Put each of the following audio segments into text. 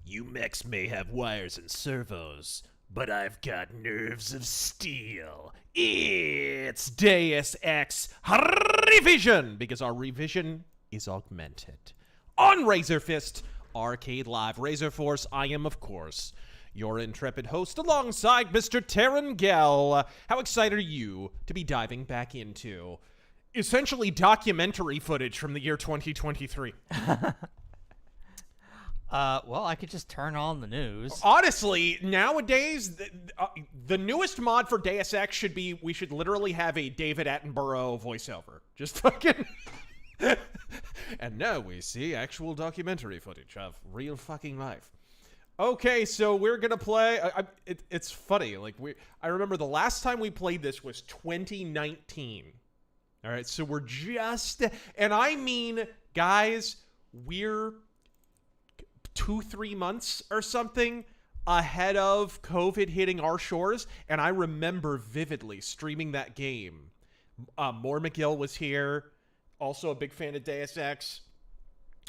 You mechs may have wires and servos, but I've got nerves of steel. It's Deus Ex Revision, because our revision is augmented. On RazorFist, Arcade Live, Razor Force, I am, of course, your intrepid host alongside Mr. Taryn Gell. How excited are you to be diving back into essentially documentary footage from the year 2023? Well, I could just turn on the news. Honestly, nowadays, the newest mod for Deus Ex should be, we should literally have a David Attenborough voiceover. Just fucking... And now we see actual documentary footage of real fucking life. Okay, so we're gonna play... it's funny, like, I remember the last time we played this was 2019. Alright, so we're just... And I mean, guys, we're 2-3 months or something ahead of COVID hitting our shores, and I remember vividly streaming that game. Moore McGill was here, also a big fan of Deus Ex,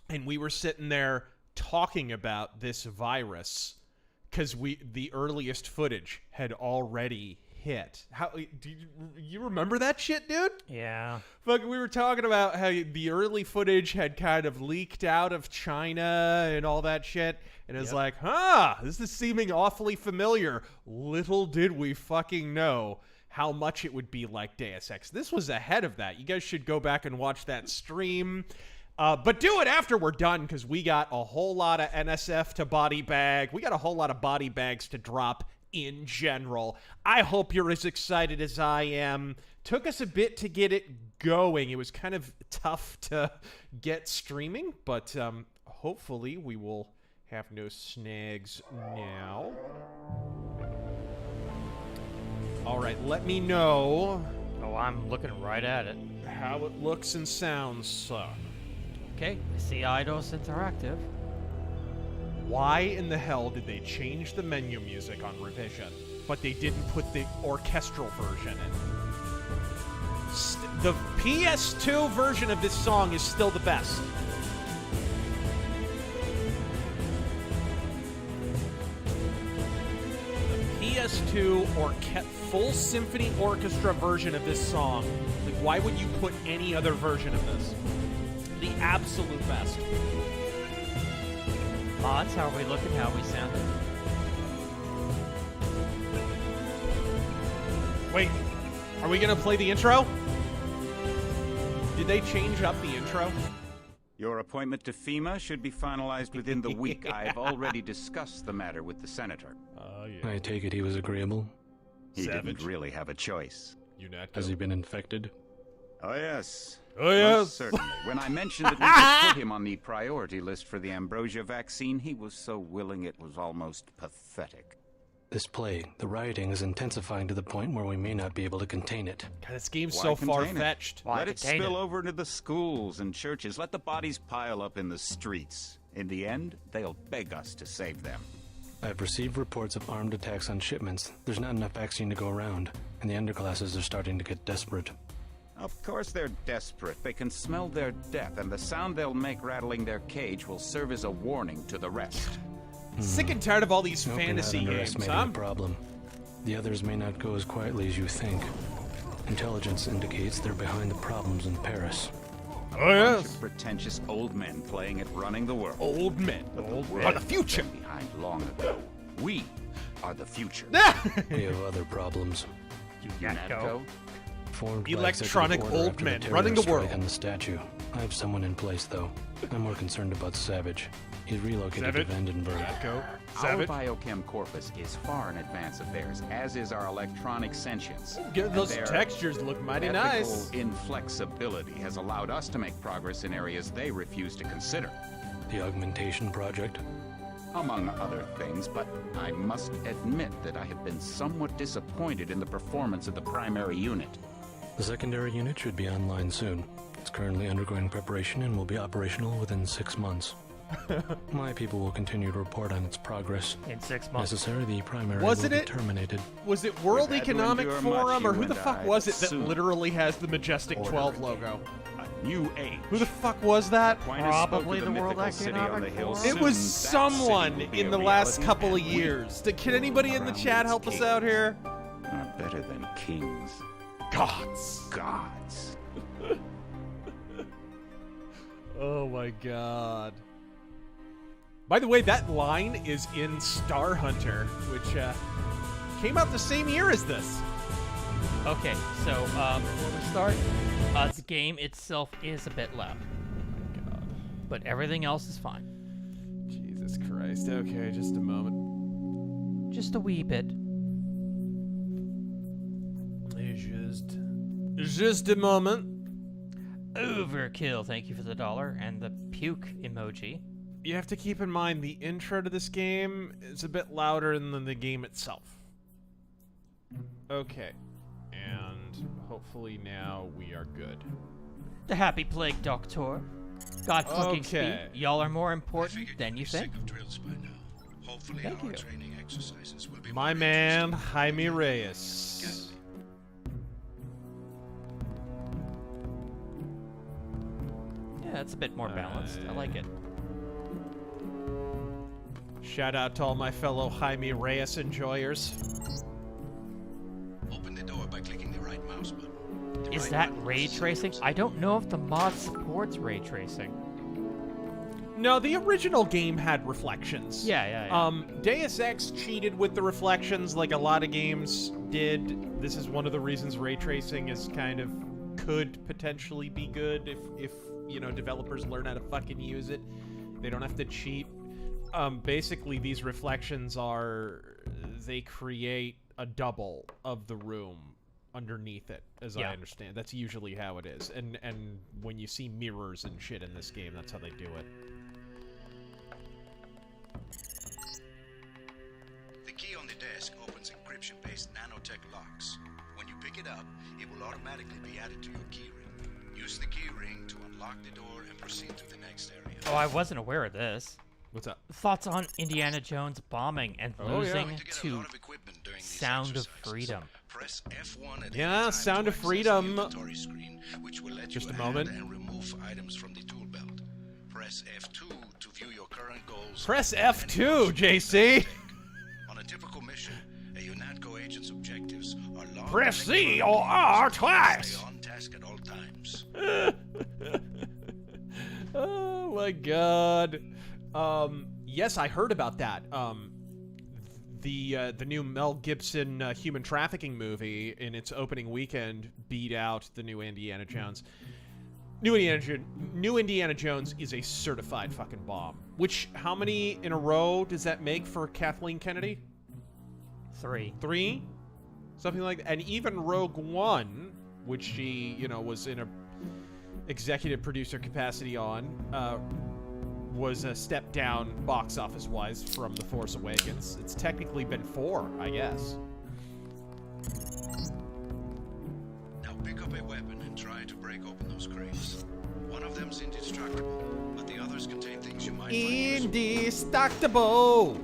and we were sitting there talking about this virus because the earliest footage had already hit. How do you remember that shit, dude? Yeah. Fuck, we were talking about how the early footage had kind of leaked out of China and all that shit, and it's like, this is seeming awfully familiar. Little did we fucking know how much it would be like Deus Ex. This was ahead of that. You guys should go back and watch that stream. But do it after we're done, because we got a whole lot of NSF to body bag. We got a whole lot of body bags to drop in general. I hope you're as excited as I am. Took us a bit to get it going. It was kind of tough to get streaming, but hopefully we will have no snags now. All right, let me know. Oh, I'm looking right at it. How it looks and sounds, sir. Okay, I see Eidos Interactive. Why in the hell did they change the menu music on Revision, but they didn't put the orchestral version in? The PS2 version of this song is still the best. The PS2 full symphony orchestra version of this song. Like, why would you put any other version of this? The absolute best. Mods, how are we looking? How are we sounding? Wait, are we gonna play the intro? Did they change up the intro? Your appointment to FEMA should be finalized within the week. I've already discussed the matter with the senator. Yeah. I take it he was agreeable. He Savage. didn't really have a choice. Has he been infected? Oh, yes. Oh, yes. Most certainly. When I mentioned that we could put him on the priority list for the ambrosia vaccine, he was so willing it was almost pathetic. This plague, the rioting is intensifying to the point where we may not be able to contain it. God, this game's Why so contain it? far-fetched. Let it spill over into the schools and churches. Let the bodies pile up in the streets. In the end, they'll beg us to save them. I've received reports of armed attacks on shipments. There's not enough vaccine to go around, and the underclasses are starting to get desperate. Of course they're desperate. They can smell their death, and the sound they'll make rattling their cage will serve as a warning to the rest. Sick and tired of all these Hope you're fantasy not games, underestimating huh? the problem. The others may not go as quietly as you think. Intelligence indicates they're behind the problems in Paris. Oh, Bunch of pretentious old men playing at running the world. Old men. World Are the future. left behind long ago. We are the future. We have other problems. UNATCO? Formed by Electronic executive order old after men the running the terrorist strike world. on the statue. I have someone in place, though. I'm more concerned about Savage. He's relocated Savage? to Vandenberg. Go. Our Savage. biochem corpus is far in advance of theirs, as is our electronic sentience. Those And their textures look mighty ethical nice. inflexibility has allowed us to make progress in areas they refuse to consider. The augmentation project. Among other things, but I must admit that I have been somewhat disappointed in the performance of the primary unit. The secondary unit should be online soon. It's currently undergoing preparation and will be operational within 6 months. My people will continue to report on its progress. In 6 months. Necessary, the primary Wasn't will it- be terminated. Was it World We've had to Economic endure Forum, much, or who you the and fuck I, was it but that soon. literally has the Majestic Order 12 again. logo? A new age. Who the fuck was that? Aquinas spoke Probably of the World mythical city on the Economic hill. Forum. It was Soon, that city someone will be in a the last reality, couple of and we years. Can anybody in the crown chat its help us king. out here? Are better than kings. Gods. Gods. Oh my god. By the way, that line is in Star Hunter, which came out the same year as this. Okay, so before we start, the game itself is a bit loud, but everything else is fine. Jesus Christ. Okay, just a moment. Just a wee bit. Just a moment. Overkill. Thank you for the $1 and the puke emoji. You have to keep in mind the intro to this game is a bit louder than the game itself. Okay. And hopefully now we are good. The Happy Plague Doctor. God fucking Okay. speed. Y'all are more important than you think. Sick of drills by now. Hopefully Thank our you. training exercises will be My more man, interesting. Jaime Reyes. Yeah, it's a bit more balanced. I like it. Shout out to all my fellow Jaime Reyes enjoyers. Open the door by clicking the right mouse button. The Is right that button ray is tracing? closed. I don't know if the mod supports ray tracing. No, the original game had reflections. Yeah. Deus Ex cheated with the reflections like a lot of games did. This is one of the reasons ray tracing is kind of could potentially be good if you know, developers learn how to fucking use it. They don't have to cheat. Basically, these reflections they create a double of the room underneath it, as I understand. That's usually how it is. And when you see mirrors and shit in this game, that's how they do it. The key on the desk opens encryption-based nanotech locks. When you pick it up, it will automatically be added to your keyring. Use the keyring to unlock the door and proceed to the next area. Oh, I wasn't aware of this. What's up? Thoughts on Indiana Jones bombing and Oh, yeah. losing Going to get a to lot of equipment during these Sound of exercises. Freedom. Press F1 at Yeah, any time Sound to of access Freedom. the inventory screen, which will let Just you a add moment. and remove items from the tool belt. Press F2 to view your current goals. Press and any F2, motion JC. you take. On a typical mission, a UNATCO agent's objectives are logged Press and C recorded or R to twice. stay on task at all times. Oh my god. Yes, I heard about that. The new Mel Gibson human trafficking movie in its opening weekend beat out the new Indiana Jones. New Indiana Jones is a certified fucking bomb. Which, how many in a row does that make for Kathleen Kennedy? 3. 3? Something like that. And even Rogue One, which she, you know, was in a executive producer capacity on, was a step down box office wise from The Force Awakens. It's technically been 4, I guess. Now pick up a weapon and try to break open those crates. One of them's indestructible, but the others contain things you might find useful. Indestructible!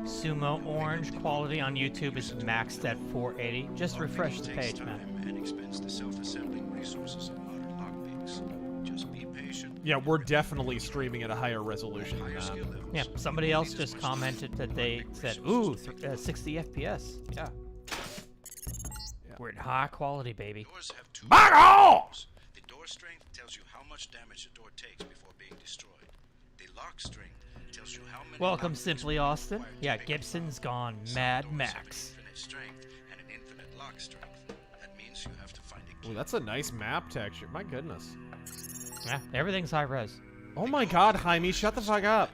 Sumo Orange quality on YouTube is maxed at 480. Just refresh the Automation takes page, man. time and expends the self-assembling resources of modern lockpicks. Just be patient. Yeah, we're definitely streaming at a higher resolution than Higher that. skill levels. Yeah, somebody else just commented that they said, ooh, 60 FPS. Yeah. We're in high quality, baby. Doors have two Back off! The door strength tells you how much damage the door takes before being destroyed. The lock strength tells you how many Welcome, lockpicks Simply will be Austin. required to Yeah, pick up Gibson's lock. gone Some Mad doors have Max. an infinite strength and an infinite lock strength. is you have to find a key. Ooh, that's a nice map texture. My goodness. Yeah, everything's high res. Oh my god, Jaime, shut the fuck up.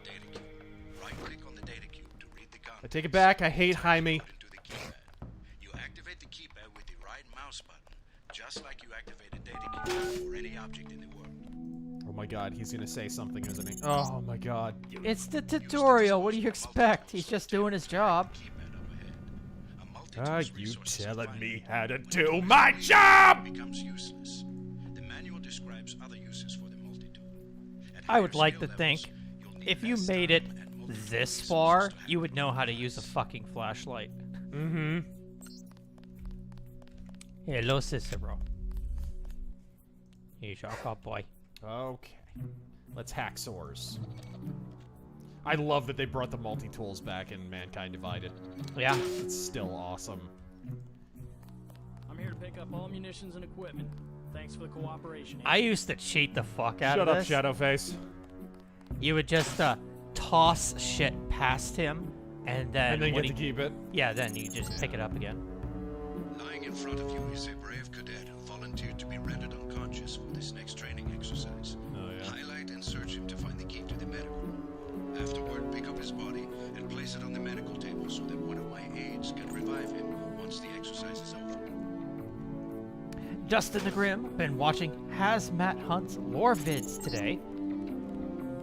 Right-click on the data cube to read the I contents. take it back. I hate Jaime. Into the keypad. You activate the keypad with the right mouse button, just like you activate a data cube for any object in the world. Oh my god, he's gonna say something, isn't he? Oh my god. It's the tutorial. What do you expect? He's just doing his job. Keypad up ahead. A Are multi-tools you resources telling provided me how to do my job? becomes useless. The manual describes other uses for the multi-tool. At I would higher like skill to levels, think you'll need if you less made time it and multiple this resources far, to you would handle. know how to use a fucking flashlight. Mm-hmm. Hello, Cicero. Here's your cowboy. Okay. Let's hack sores. I love that they brought the multi-tools back in Mankind Divided. Yeah. It's still awesome. I'm here to pick up all munitions and equipment. Thanks for the cooperation. I used to cheat the fuck out Shut of up, this. Shadowface. You would just toss shit past him, and then, And then when get to keep it. yeah, then you just pick it up again. Lying in front of you is a brave cadet who volunteered to be rendered unconscious for this next training exercise. Oh, yeah. Highlight and search him to find the key to the medical room. Afterward, pick up his body and place it on the medical table so that one of my aides can revive him once the exercise is over. Dustin the Grim, been watching Hazmat Hunt's lore vids today.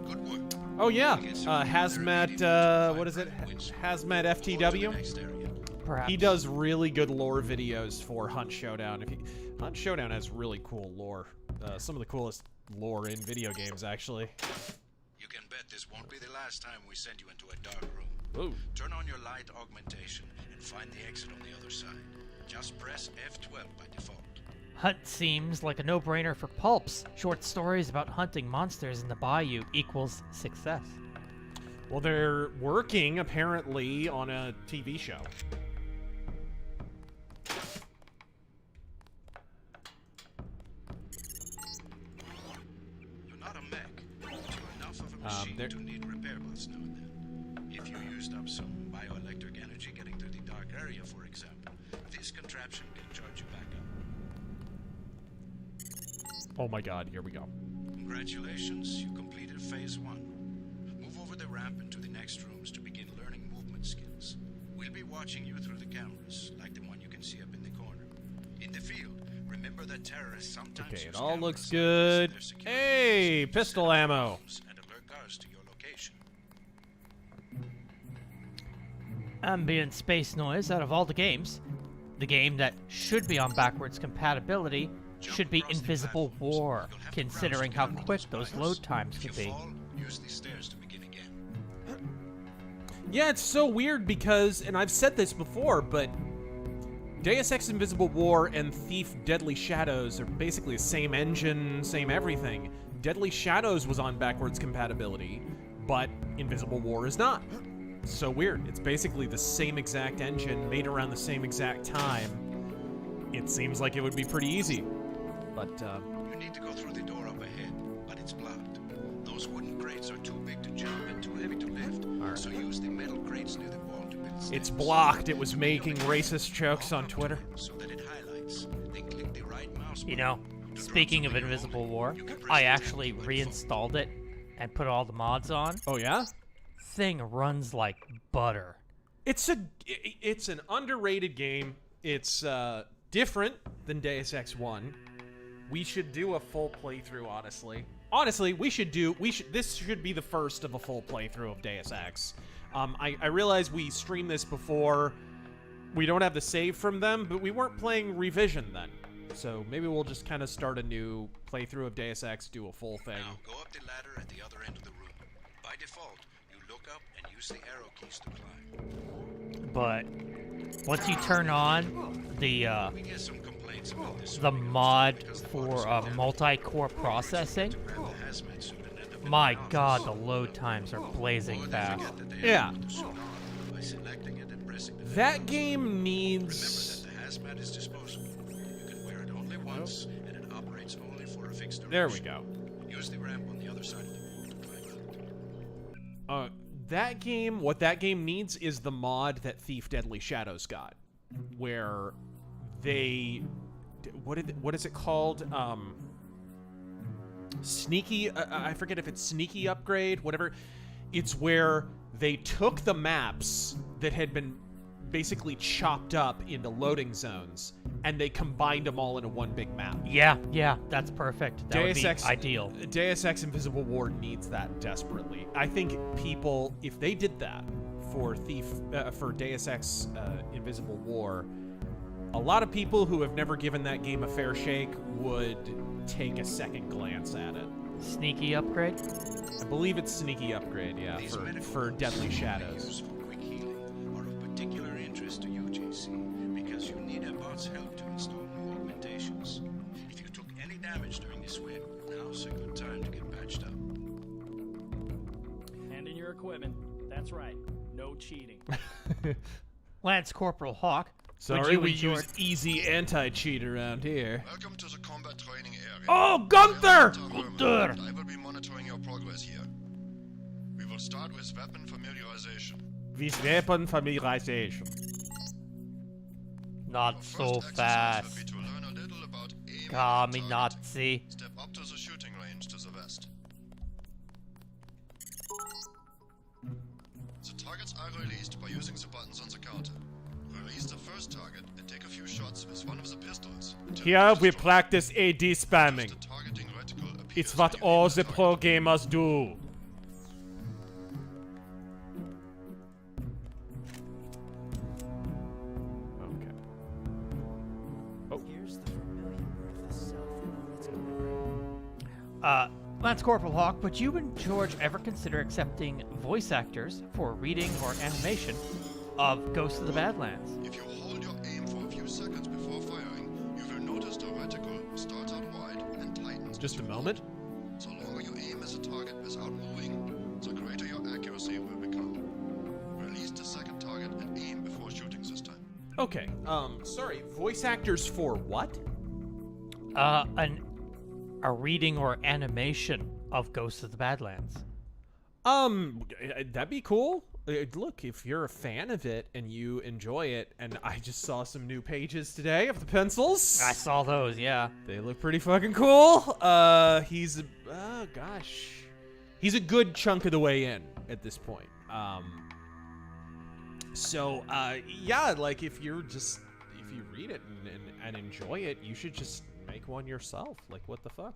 Good work. Oh, yeah. We'll get some Hazmat, immediate what is it? wins. Hazmat Go to the FTW? next area. Perhaps. He does really good lore videos for Hunt Showdown. Hunt Showdown has really cool lore. Some of the coolest lore in video games, actually. You can bet this won't be the last time we send you into a dark room. Ooh. Turn on your light augmentation and find the exit on the other side. Just press F12 by default. Hunt seems like a no-brainer for pulps. Short stories about hunting monsters in the bayou equals success. Well, they're working, apparently, on a TV show. You're not a mech, but you're enough of a machine there- to need repair bots now and then. If you used up some bioelectric energy getting through the dark area, for example, this contraption can charge you back up. Oh my god, here we go. Congratulations, you completed phase 1. Move over the ramp into the next rooms to begin learning movement skills. We'll be watching you through the cameras, like the one you can see up in the corner. In the field, remember that terrorists sometimes Okay, it use all cameras looks as good. their security Hey, forces to pistol set up ammo. bombs and alert guards to your location. Ambient space noise out of all the games. The game that should be on backwards compatibility should be Invisible War, considering how quick those load times If could you be. fall, use the stairs to begin again. Yeah, it's so weird because, and I've said this before, but Deus Ex Invisible War and Thief Deadly Shadows are basically the same engine, same everything. Deadly Shadows was on backwards compatibility, but Invisible War is not. So weird. It's basically the same exact engine, made around the same exact time. It seems like it would be pretty easy. But, You need to go through the door up ahead, but it's blocked. Those wooden crates are too big to jump and too heavy to lift, so use the metal crates near the wall to build steps. it's blocked. It was making racist jokes on Twitter. So that it highlights. Then click the right mouse You button. know, To speaking run of through the Invisible opening, War, you can press I the actually tab by reinstalled it and put all the mods on. Oh, yeah? Thing runs like butter. It's an underrated game. It's different than Deus Ex 1. We should do a full playthrough, honestly. Honestly, this should be the first of a full playthrough of Deus Ex. I realize we streamed this before. We don't have the save from them, but we weren't playing Revision then. So maybe we'll just kind of start a new playthrough of Deus Ex, do a full thing. Now go up the ladder at the other end of the room. By default, you look up and use the arrow keys to climb. But once you turn on the We get some complaints about this. the when we go mod because the for buttons are down. multi-core processing, To grab the hazmat suit and end up in my the office. god, the load times are blazing Or they fast. forget that they Yeah. have to put the suit on by selecting it and pressing the That button. game Remember needs... that the hazmat is disposable. You can wear it only once, and it operates only for a fixed duration. There we go. Use the ramp on the other side of the wall to climb out. What that game needs is the mod that Thief Deadly Shadows got, where they what is it called? Sneaky. I forget if it's sneaky upgrade. Whatever. It's where they took the maps that had been basically chopped up into loading zones, and they combined them all into one big map. Yeah, that's perfect. That would be ideal. Deus Ex Invisible War needs that desperately. I think people, if they did that for Deus Ex Invisible War, a lot of people who have never given that game a fair shake would take a second glance at it. Sneaky upgrade? I believe it's sneaky upgrade, yeah, for Deadly Shadows. Quick healing are of particular interest to you, JC, because you need a bot's help to install new augmentations. If you took any damage during this wave, now's a good time to get patched up. Hand in your equipment. That's right. No cheating. Lance Corporal Hawk. Sorry, we use easy anti-cheat around here. Welcome to the combat training area. Oh, Gunther! Gunther! I will be monitoring your progress here. We will start with weapon familiarization. With weapon familiarization. Not so First exercise fast. will be to learn a little about aiming and Kami targeting. Nazi. Step up to the shooting range to the west. The targets are released by using the buttons on the counter. Release the first target and take a few shots with one of the pistols. until Here it is we destroyed. practice AD spamming. The targeting reticle appears It's what when you all aim the target. pro gamers do. Okay. Oh. Lance Corporal Hawk, would you and George ever consider accepting voice actors for reading or animation of Ghost of the Badlands? If you hold your aim for a few seconds before firing, you will notice the reticle starts out wide and tightens. Just as a you moment. rotate. The longer you aim as a target without moving, the greater your accuracy will become. Release the second target and aim before shooting this time. Okay. Sorry. Voice actors for what? A reading or animation of Ghost of the Badlands. That'd be cool. Look, if you're a fan of it and you enjoy it, and I just saw some new pages today of the pencils. I saw those, yeah. They look pretty fucking cool. He's a good chunk of the way in at this point. Yeah, like if you read it and enjoy it, you should just make one yourself. Like, what the fuck?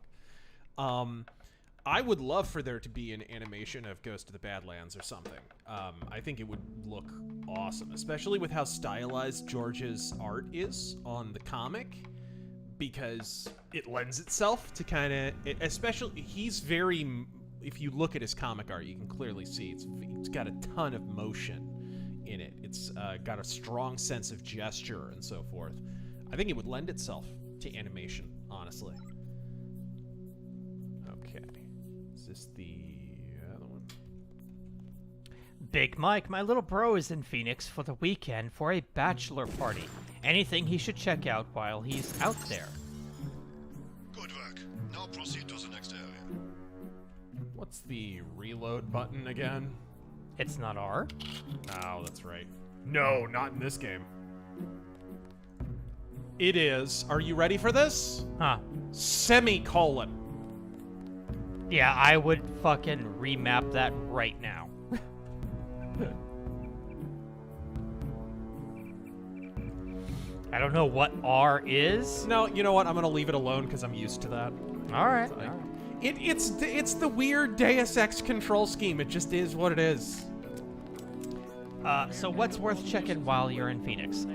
I would love for there to be an animation of Ghost of the Badlands or something. I think it would look awesome, especially with how stylized George's art is on the comic, because it lends itself to kind of, especially, he's very, if you look at his comic art, you can clearly see it's got a ton of motion in it. It's got a strong sense of gesture and so forth. I think it would lend itself to animation, honestly. Okay. Is this the other one? Big Mike, my little bro is in Phoenix for the weekend for a bachelor party. Anything he should check out while he's out there? Good work. Now proceed to the next area. What's the reload button again? It's not R. Oh, that's right. No, not in this game. It is. Are you ready for this? Huh. Semicolon. Yeah, I would fucking remap that right now. I don't know what R is. No, you know what? I'm gonna leave it alone because I'm used to that. All right. It's the weird Deus Ex control scheme. It just is what it is. So what's worth checking while you're in Phoenix?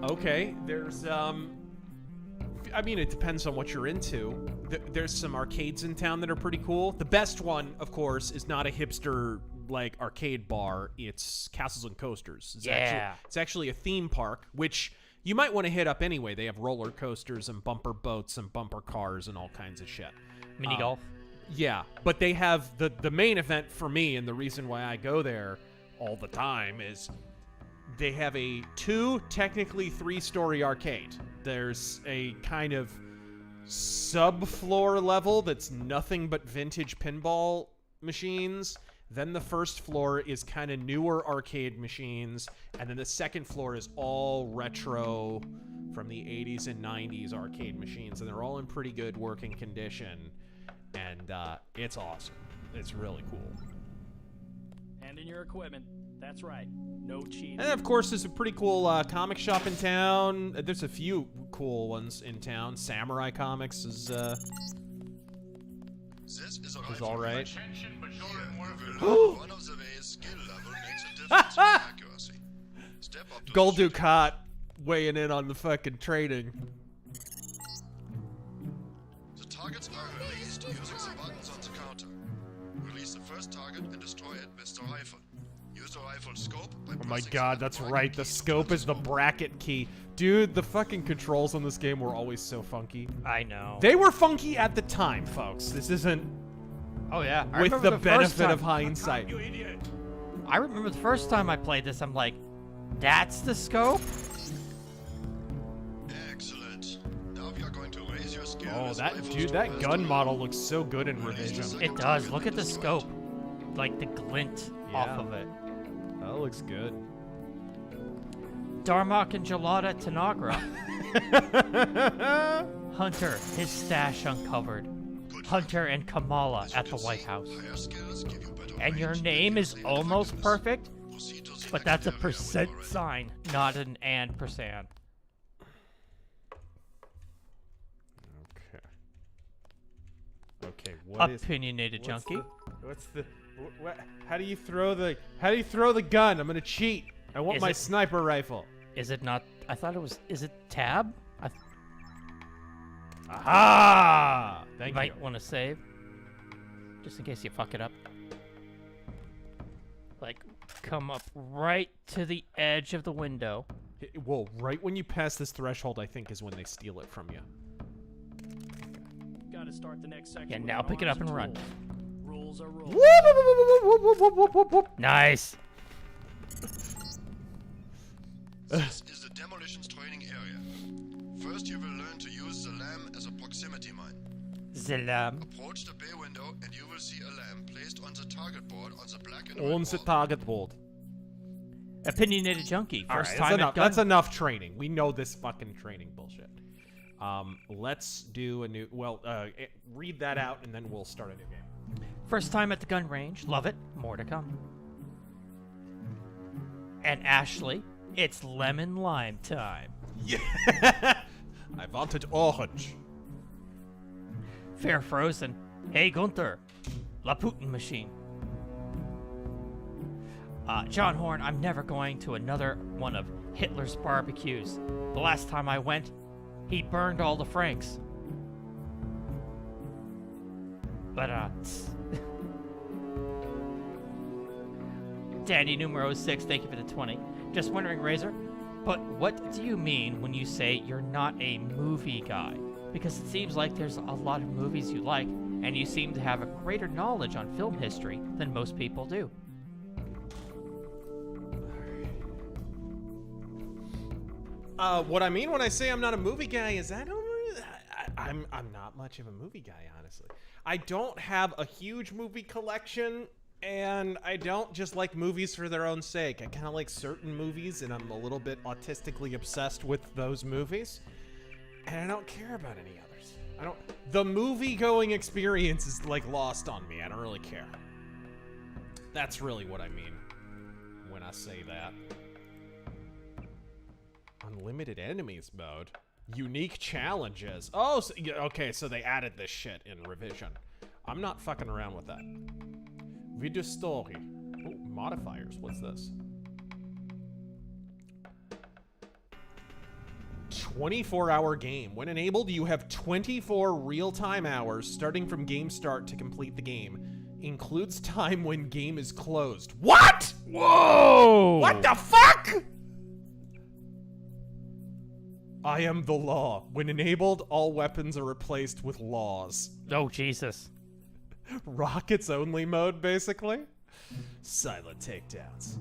Okay, there's I mean, it depends on what you're into. There's some arcades in town that are pretty cool. The best one, of course, is not a hipster like arcade bar. It's Castles and Coasters. It's actually a theme park, which you might want to hit up anyway. They have roller coasters and bumper boats and bumper cars and all kinds of shit. Mini golf. Yeah, but they have the main event for me, and the reason why I go there all the time is they have a technically 3-story arcade. There's a kind of subfloor level that's nothing but vintage pinball machines. Then the first floor is kind of newer arcade machines, and then the second floor is all retro from the 80s and 90s arcade machines, and they're all in pretty good working condition, and it's awesome. It's really cool. Hand in your equipment. That's right. No cheating. And of course, there's a pretty cool comic shop in town. There's a few cool ones in town. Samurai Comics is This is a rifle. all right. Here, you will learn one of the ways skill level makes a difference in accuracy. Step up to Gold the shooting. Ducat weighing in on the fucking trading. The targets are released using the buttons on the counter. Release the first target and destroy it with the rifle. Use the rifle scope by Oh my pressing god, the that's bracket right. The keys scope on is the scope. bracket key. Dude, the fucking controls on this game were always so funky. I know. They were funky at the time, folks. This isn't Oh yeah. I with remember the first benefit time- of hindsight. I remember the first time I played this, I'm like, that's the scope? Excellent. Now we are going to raise your skill. Oh, with that rifles dude, to that best gun level. model looks so good in revision. It does. Look at the scope. Like the glint off Yeah. of it. That looks good. Darmok and Gelada Tanagra. Hunter, his stash uncovered. Hunter and Kamala at the White House. Higher skills give you better And your range name is and almost effectiveness. perfect, Proceed to the but that's a next area percent when you are ready. sign, not an and percent. Okay. Okay, what is Opinionated junkie. what's the how do you throw the gun? I'm going to cheat. I want Is my it- sniper rifle. Is it not? I thought it was. Is it tab? Aha! Thank you. Might want to save, just in case you fuck it up. Like, come up right to the edge of the window. Well, right when you pass this threshold, I think is when they steal it from you. Gotta start the next section. Yeah, with now pick it up arms and run. tools. Rules are rules. Nice. This is the demolitions training area. First, you will learn to use the lamp as a proximity mine. Zalam. Approach the bay window, and you will see a lamp placed on the target board on the black and On white the wall. target board. Opinionated junkie. All First right, time that's enough. at gun. That's enough training. We know this fucking training bullshit. Let's do a new. Well, read that out, and then we'll start a new game. First time at the gun range. Love it. More to come. And Ashley, it's lemon lime time. I wanted orange. Fair Frozen. Hey Gunther. La Putin machine. John Horn, I'm never going to another one of Hitler's barbecues. The last time I went, he burned all the Franks. But, Danny numero 6, thank you for the 20. Just wondering, Razor, but what do you mean when you say you're not a movie guy? Because it seems like there's a lot of movies you like, and you seem to have a greater knowledge on film history than most people do. What I mean when I say I'm not a movie guy is I'm not much of a movie guy, honestly. I don't have a huge movie collection, and I don't just like movies for their own sake. I kind of like certain movies, and I'm a little bit autistically obsessed with those movies, and I don't care about any others. The movie-going experience is, like, lost on me. I don't really care. That's really what I mean when I say that. Unlimited enemies mode. Unique challenges. Oh, so, yeah, okay, so they added this shit in revision. I'm not fucking around with that. Video story. Oh, modifiers. What's this? 24-hour game. When enabled, you have 24 real-time hours starting from game start to complete the game. Includes time when game is closed. What? Whoa! What the fuck? I am the law. When enabled, all weapons are replaced with laws. Oh, Jesus. Rockets only mode, basically. Silent takedowns.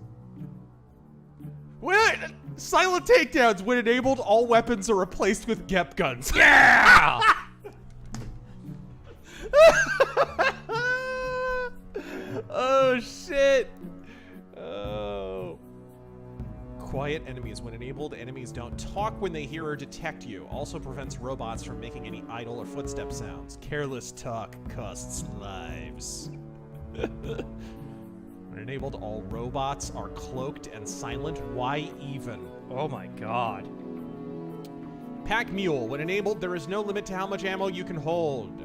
What? Silent takedowns. When enabled, all weapons are replaced with GEP guns. Yeah! Oh shit. target enemies. When enabled, enemies don't talk when they hear or detect you. Also prevents robots from making any idle or footstep sounds. Careless talk costs lives. When enabled, all robots are cloaked and silent. Why even? Oh my god. Pack Mule. When enabled, there is no limit to how much ammo you can hold.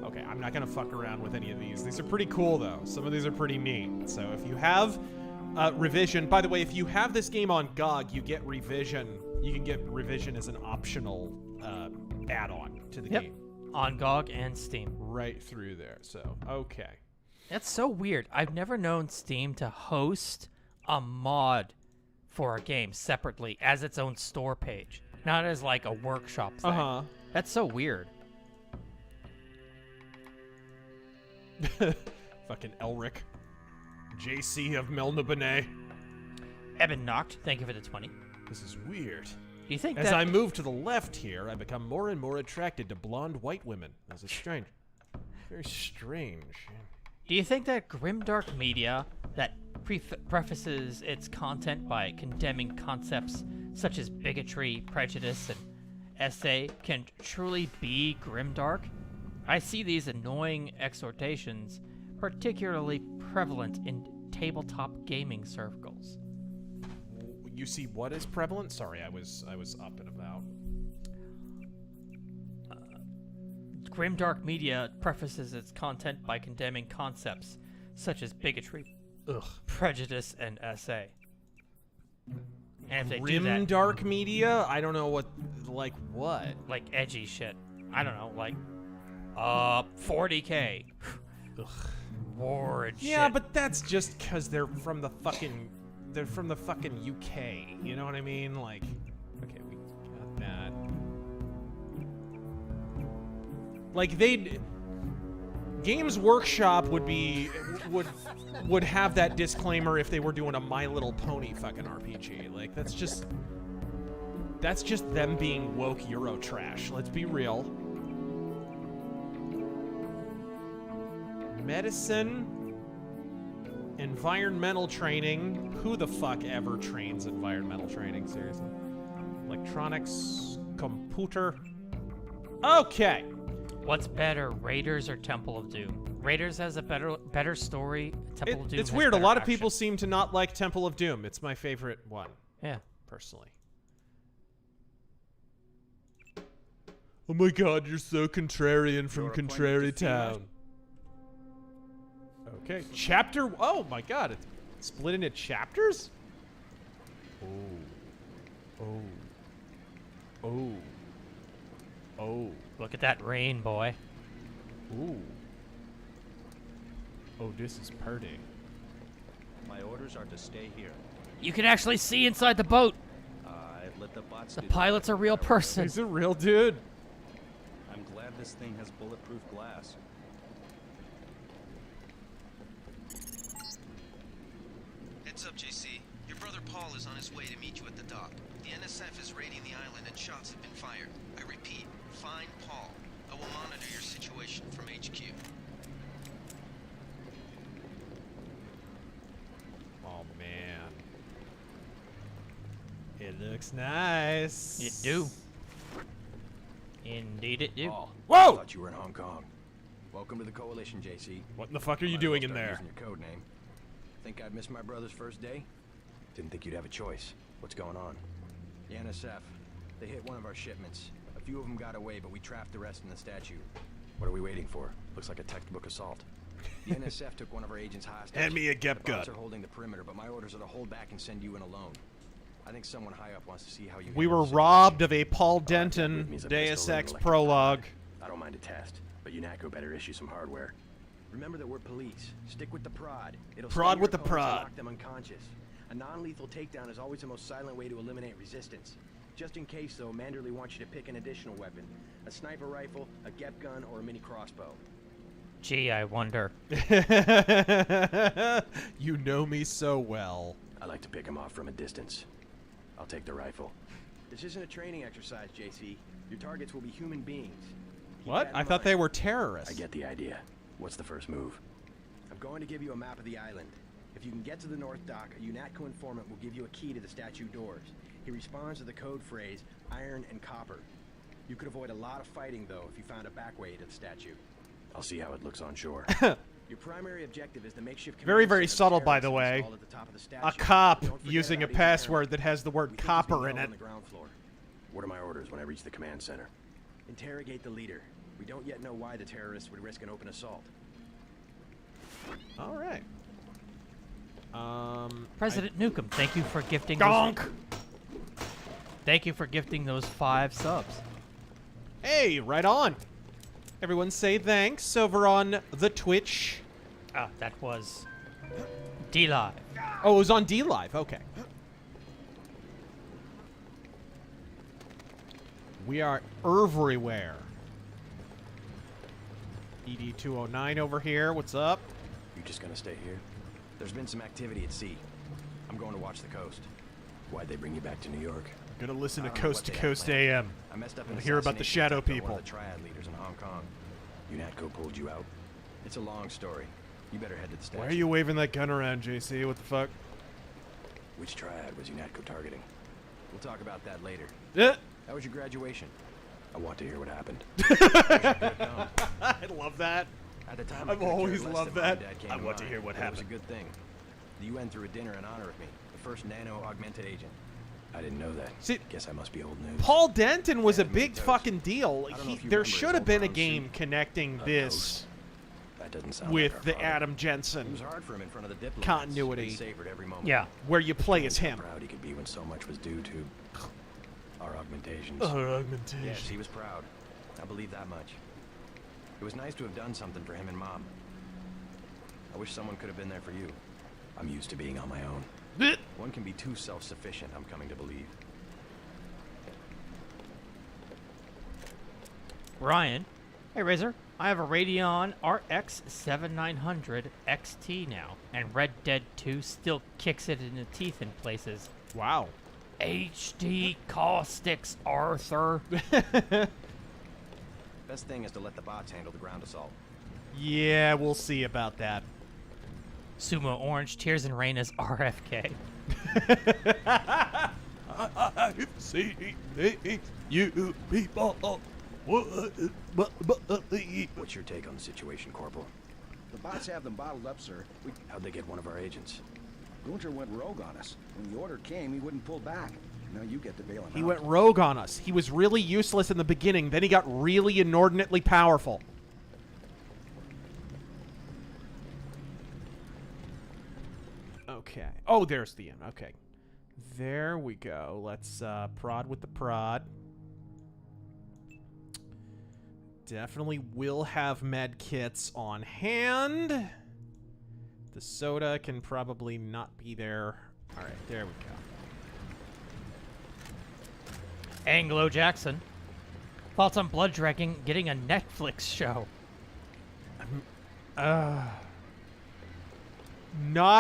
Okay, I'm not gonna fuck around with any of these. These are pretty cool, though. Some of these are pretty neat. So if you have Revision, by the way, if you have this game on GOG, you get Revision. You can get Revision as an optional add-on to the game. On GOG and Steam. Right through there. So, okay. That's so weird. I've never known Steam to host a mod for a game separately as its own store page, not as like a workshop thing. That's so weird. Fucking Elric. JC of Melnibene. Eben Noct, thank you for the 20. This is weird. Do you think As that... I move to the left here, I become more and more attracted to blonde white women. This is strange. Very strange. Do you think that grimdark media that prefaces its content by condemning concepts such as bigotry, prejudice, and essay can truly be grimdark? I see these annoying exhortations particularly prevalent in tabletop gaming circles. You see what is prevalent? Sorry, I was up and about. Grimdark media prefaces its content by condemning concepts such as bigotry, prejudice, and essay. And if they do that, Grimdark media? I don't know what, like what? like edgy shit. I don't know, like 40K. War and shit. Yeah, but that's just because they're from the fucking UK. You know what I mean? Like, okay, we got that. Like Games Workshop would have that disclaimer if they were doing a My Little Pony fucking RPG. Like that's just them being woke Euro trash. Let's be real. Medicine, environmental training. Who the fuck ever trains environmental training? Seriously. Electronics, computer. Okay. What's better, Raiders or Temple of Doom? Raiders has a better story. Temple of Doom. It's has weird. A better lot of action. people seem to not like Temple of Doom. It's my favorite one. Yeah. Personally. Oh my god, you're so contrarian from Contrary Town. Okay. Chapter. Oh my god, it's split into chapters? Oh. Oh. Oh. Oh. Look at that rain, boy. Ooh. Oh, this is pretty. My orders are to stay here. You can actually see inside the boat. Let the bots The do pilot's a real person. He's a real dude. I'm glad this thing has bulletproof glass. Heads up, JC. Your brother Paul is on his way to meet you at the dock. The NSF is raiding the island and shots have been fired. I repeat, find Paul. I will monitor your situation from HQ. Oh man. It looks nice. You do. Indeed it do. Paul, Whoa! I thought you were in Hong Kong. Welcome to the Coalition, JC. What in the fuck are you Might as well doing in start there? using your code name. Think I'd miss my brother's first day? Didn't think you'd have a choice. What's going on? The NSF. They hit one of our shipments. A few of them got away, but we trapped the rest in the statue. What are we waiting for? Looks like a textbook assault. The NSF took one of our agents hostage. Hand me a Gep The bots gun. are holding the perimeter, but my orders are to hold back and send you in alone. I think someone high up wants to see how you. We handle were the situation. robbed of a Paul With me Denton is a Deus pistol and Ex an electric prologue. rod. I don't mind a test, but UNATCO better issue some hardware. Remember that we're police. Stick with the prod. It'll Prod stay with your the opponents and prod. knock them unconscious. A non-lethal takedown is always the most silent way to eliminate resistance. Just in case, though, Manderley wants you to pick an additional weapon. A sniper rifle, a Gep gun, or a mini crossbow. Gee, I wonder. You know me so well. I like to pick them off from a distance. I'll take the rifle. This isn't a training exercise, JC. Your targets will be human beings. Keep What? that in I thought mind. they were terrorists. I get the idea. What's the first move? I'm going to give you a map of the island. If you can get to the North Dock, a UNATCO informant will give you a key to the statue doors. He responds to the code phrase, iron and copper. You could avoid a lot of fighting, though, if you found a back way to the statue. I'll see how it looks on shore. Your primary objective is the makeshift Very, command very center subtle, terrace by the way. installed at the top of the statue. A cop Don't forget using a about each password area. that has the We word think he's copper been in held it. on the ground floor. What are my orders when I reach the command center? Interrogate the leader. We don't yet know why the terrorists would risk an open assault. All right. President Newcomb, thank you for gifting Gonk! Thank you for gifting those 5 subs. Hey, right on. Everyone say thanks over on the Twitch. Ah, that was D-Live. Oh, it was on D Live. Okay. We are everywhere. ED209 over here. What's up? You just gonna stay here? There's been some activity at sea. I'm going to watch the coast. Why'd they bring you back to New York? Gonna listen to I don't know Coast what to they had Coast planned. AM. I messed up an And hear about the assassination shadow attempt by people. one of the triad leaders in Hong Kong. UNATCO pulled you out? It's a long story. You better head to the statue. Why are you waving that gun around, JC? What the fuck? Which triad was UNATCO targeting? We'll talk about that later. Eh. How was your graduation? I want to hear what happened. I love that. At the time, I've I could've always cared less loved that Mom and that. Dad came I want to mind, hear what but It was a happened. good thing. The UN threw a dinner in honor of me, the first nano-augmented agent. I didn't know that. See, Guess I must be old news. Paul Denton was a Yeah, big toast. fucking deal. I don't know if you There remember his should have old been a brown game suit. connecting this That doesn't sound with like our the father. Adam It Jensen, was hard for him in front of the diplomats. Continuity. He savored every moment. Yeah. where you play as How him. proud he could be when so much was due to our augmentations. Yes, he was proud. I believe that much. It was nice to have done something for him and Mom. I wish someone could have been there for you. I'm used to being on my own. One can be too self-sufficient, I'm coming to believe. Ryan. Hey, Razor. I have a Radeon RX 7900 XT now, and Red Dead 2 still kicks it in the teeth in places. Wow. HD caustics, Arthur. Best thing is to let the bots handle the ground assault. Yeah, we'll see about that. Sumo Orange, Tears and Rain as RFK. I've seen you people. What's your take on the situation, Corporal? The bots have them bottled up, sir. How'd they get one of our agents? Gunter went rogue on us. When the order came, he wouldn't pull back. Now you get to bail him He out. went rogue on us. He was really useless in the beginning, then he got really inordinately powerful. Okay. Oh, there's the end. Okay. There we go. Let's prod with the prod. Definitely will have med kits on hand. The soda can probably not be there. All right, there we go. Anglo Jackson. Thoughts on Blood Dragging getting a Netflix show? Not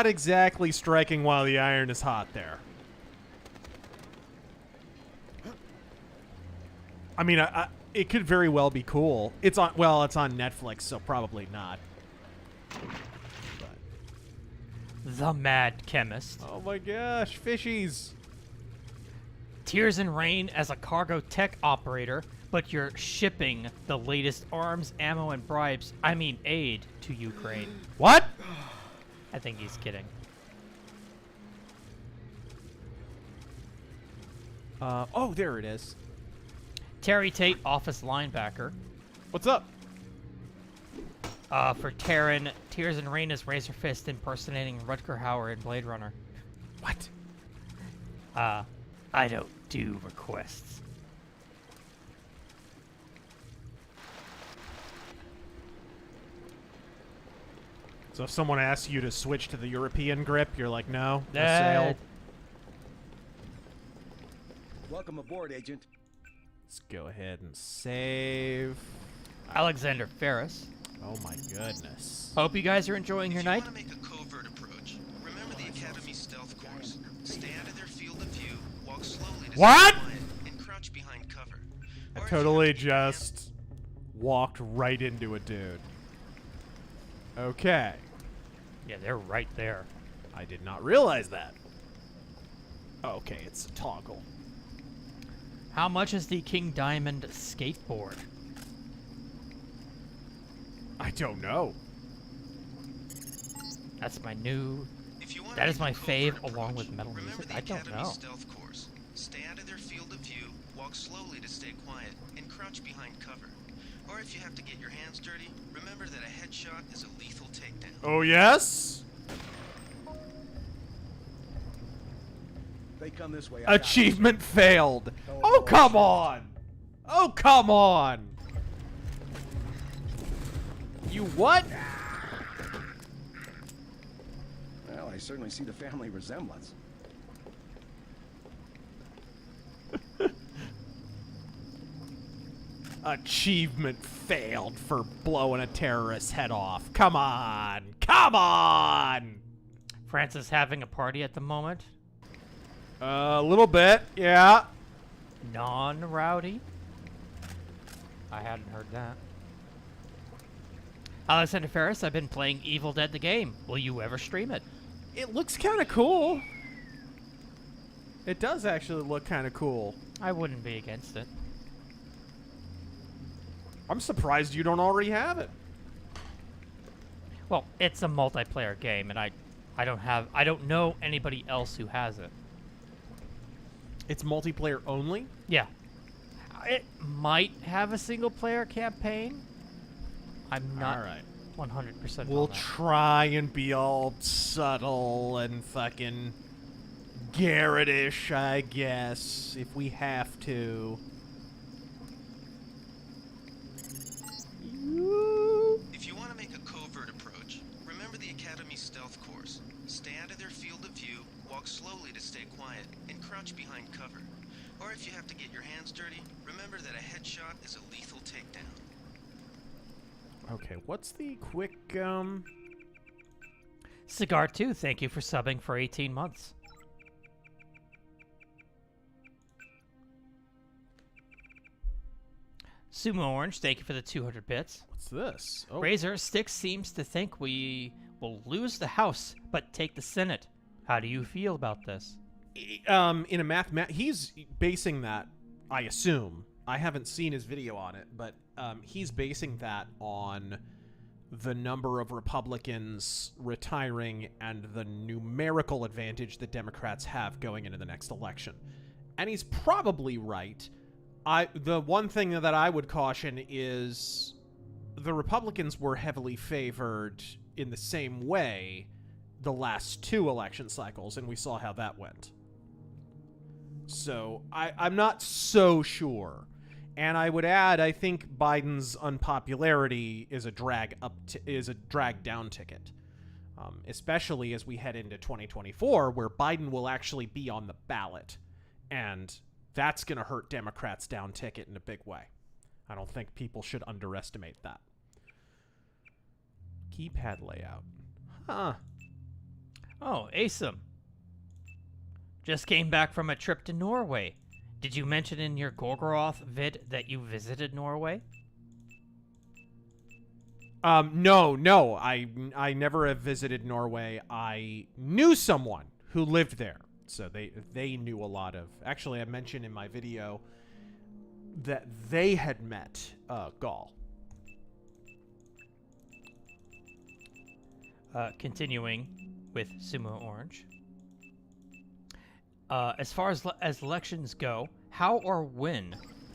exactly striking while the iron is hot there. I mean, it could very well be cool. It's on, well, it's on Netflix, so probably not. But, The Mad Chemist. oh my gosh, fishies. Tears and Rain as a cargo tech operator, but you're shipping the latest arms, ammo, and bribes, I mean aid, to Ukraine. What? I think he's kidding. Oh, there it is. Terry Tate, office linebacker. What's up? For Terran, Tears and Rain as RazorFist impersonating Rutger Hauer in Blade Runner. What? I don't do requests. So if someone asks you to switch to the European grip, you're like, no, no Nah. sale. Welcome aboard, Agent. Let's go ahead and save. Alexander Ferris. Oh my goodness. Hope you guys are enjoying your If you night. want to make a covert approach, remember the Academy stealth course. Stay out of their field of view, walk slowly to What? stay quiet, and crouch behind cover. I Or if totally you have to get just walked right into a dude. Okay. Yeah, they're right there. I did not realize that. Okay, it's a toggle. How much is the King Diamond skateboard? I don't know. That's my new... If you want That to is my make a fave covert along approach, with metal remember music. the I don't Academy know. stealth course. Stay out of their field of view, walk slowly to stay quiet, and crouch behind cover. Or if you have to get your hands dirty, remember that a headshot is a lethal takedown. Oh, yes? They come this way. I got it. Achievement failed. Oh, come on. Oh, come on. You what? Well, I certainly see the family resemblance. Achievement failed for blowing a terrorist's head off. Come on. Come on. Francis having a party at the moment. A little bit, yeah. Non-rowdy? I hadn't heard that. Alexander Ferris, I've been playing Evil Dead the game. Will you ever stream it? It looks kind of cool. It does actually look kind of cool. I wouldn't be against it. I'm surprised you don't already have it. Well, it's a multiplayer game, and I don't know anybody else who has it. It's multiplayer only? Yeah. It might have a single-player campaign. I'm not 100% We'll on that. try and be all subtle and fucking garretish, I guess, if we have to. If you want to make a covert approach, remember the Academy stealth course. Stay out of their field of view, walk slowly to stay quiet, and crouch behind cover. Or if you have to get your hands dirty, remember that a headshot is a lethal takedown. Okay, what's the quick, Cigar 2, thank you for subbing for 18 months. Sumo Orange, thank you for the 200 bits. What's this? Oh. Razor Sticks seems to think we will lose the House, but take the Senate. How do you feel about this? In a he's basing that, I assume. I haven't seen his video on it, but he's basing that on the number of Republicans retiring and the numerical advantage that Democrats have going into the next election. And he's probably right. The one thing that I would caution is the Republicans were heavily favored in the same way the last two election cycles, and we saw how that went. So I'm not so sure. And I would add, I think Biden's unpopularity is a drag down ticket, especially as we head into 2024, where Biden will actually be on the ballot, and that's going to hurt Democrats' down ticket in a big way. I don't think people should underestimate that. Keypad layout, huh? Oh, Asim. Just came back from a trip to Norway. Did you mention in your Gorgoroth vid that you visited Norway? No. I never have visited Norway. I knew someone who lived there, so they knew a lot of. Actually, I mentioned in my video that they had met Gaul. Continuing with Sumo Orange. As far as elections go, how or when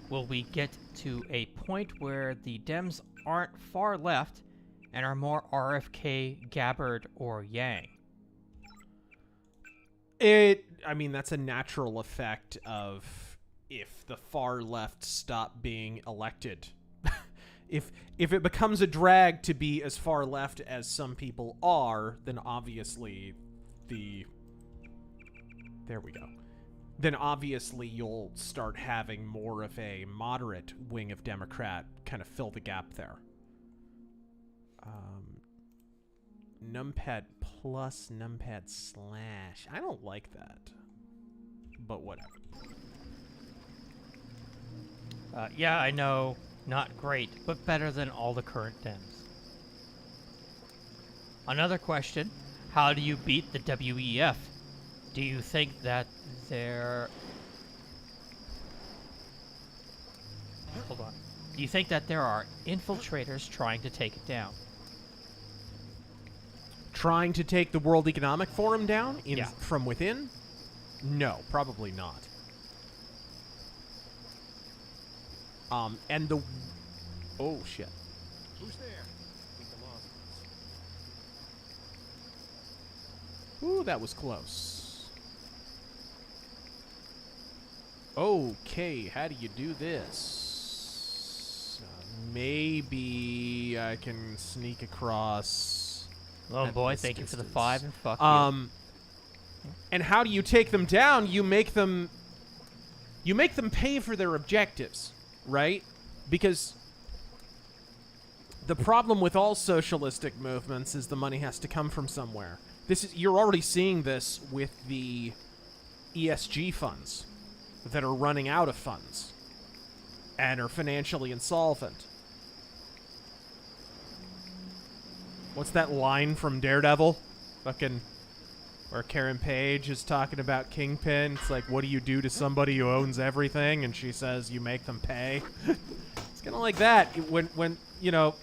will we get to a point where the Dems aren't far left and are more RFK, Gabbard, or Yang? I mean, that's a natural effect of if the far left stop being elected. If it becomes a drag to be as far left as some people are, then obviously there we go. Then obviously you'll start having more of a moderate wing of Democrat kind of fill the gap there. Numpad plus numpad slash. I don't like that. But whatever. Yeah, I know. Not great, but better than all the current Dems. Another question. How do you beat the WEF? Do you think that they're... Hold on. Do you think that there are infiltrators trying to take it down? Trying to take the World Economic Forum down Yeah. from within? No, probably not. And the... Oh, shit. Who's there? Ooh, that was close. Okay, how do you do this? Maybe I can sneak across... Lone at boy, this thank you for the distance. 5 and fuck you. And how do you take them down? You make them pay for their objectives, right? Because the problem with all socialistic movements is the money has to come from somewhere. You're already seeing this with the ESG funds that are running out of funds and are financially insolvent. What's that line from Daredevil? Fucking where Karen Page is talking about Kingpin. It's like, what do you do to somebody who owns everything? And she says, you make them pay. It's kind of like that. When you know,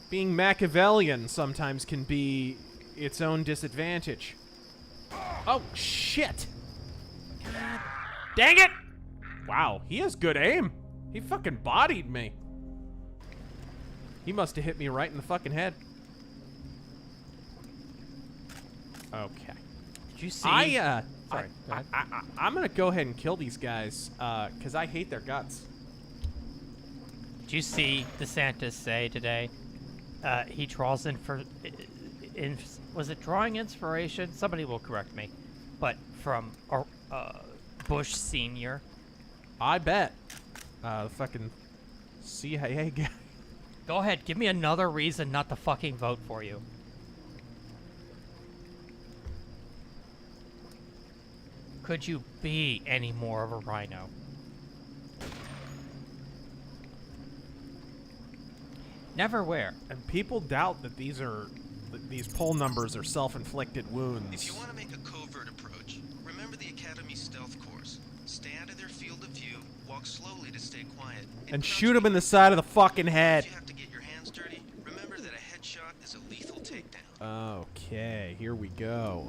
being Machiavellian sometimes can be its own disadvantage. Oh, shit. God dang it. Wow, he has good aim. He fucking bodied me. He must have hit me right in the fucking head. Okay. Did you see? Sorry. Go ahead. I'm gonna go ahead and kill these guys, because I hate their guts. Did you see DeSantis say today? He draws was it drawing inspiration? Somebody will correct me, but from Bush Senior. I bet. The fucking CIA guy. Go ahead, give me another reason not to fucking vote for you. Could you be any more of a rhino? Never wear. And people doubt that these poll numbers are self-inflicted wounds. If you want to make a covert approach, remember the Academy stealth course. Stay out of their field of view, walk slowly to stay quiet, and shoot him in the side of the fucking head. If you have to get your hands dirty, remember that a headshot is a lethal takedown. Okay, here we go.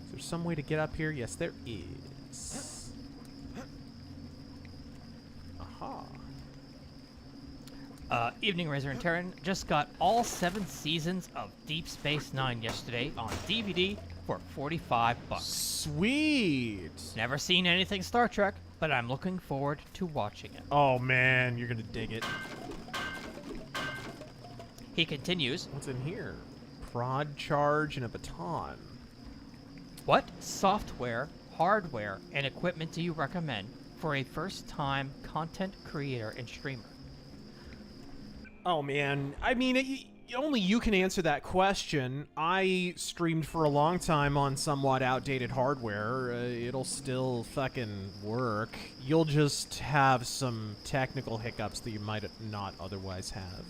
Is there some way to get up here? Yes, there is. Aha. Evening Razor and Terran just got all 7 seasons of Deep Space Nine yesterday on DVD for $45. Sweet. Never seen anything Star Trek, but I'm looking forward to watching it. Oh man, you're gonna dig it. He continues, What's in here? Prod charge and a baton. what software, hardware, and equipment do you recommend for a first-time content creator and streamer? Oh man, I mean, only you can answer that question. I streamed for a long time on somewhat outdated hardware. It'll still fucking work. You'll just have some technical hiccups that you might not otherwise have.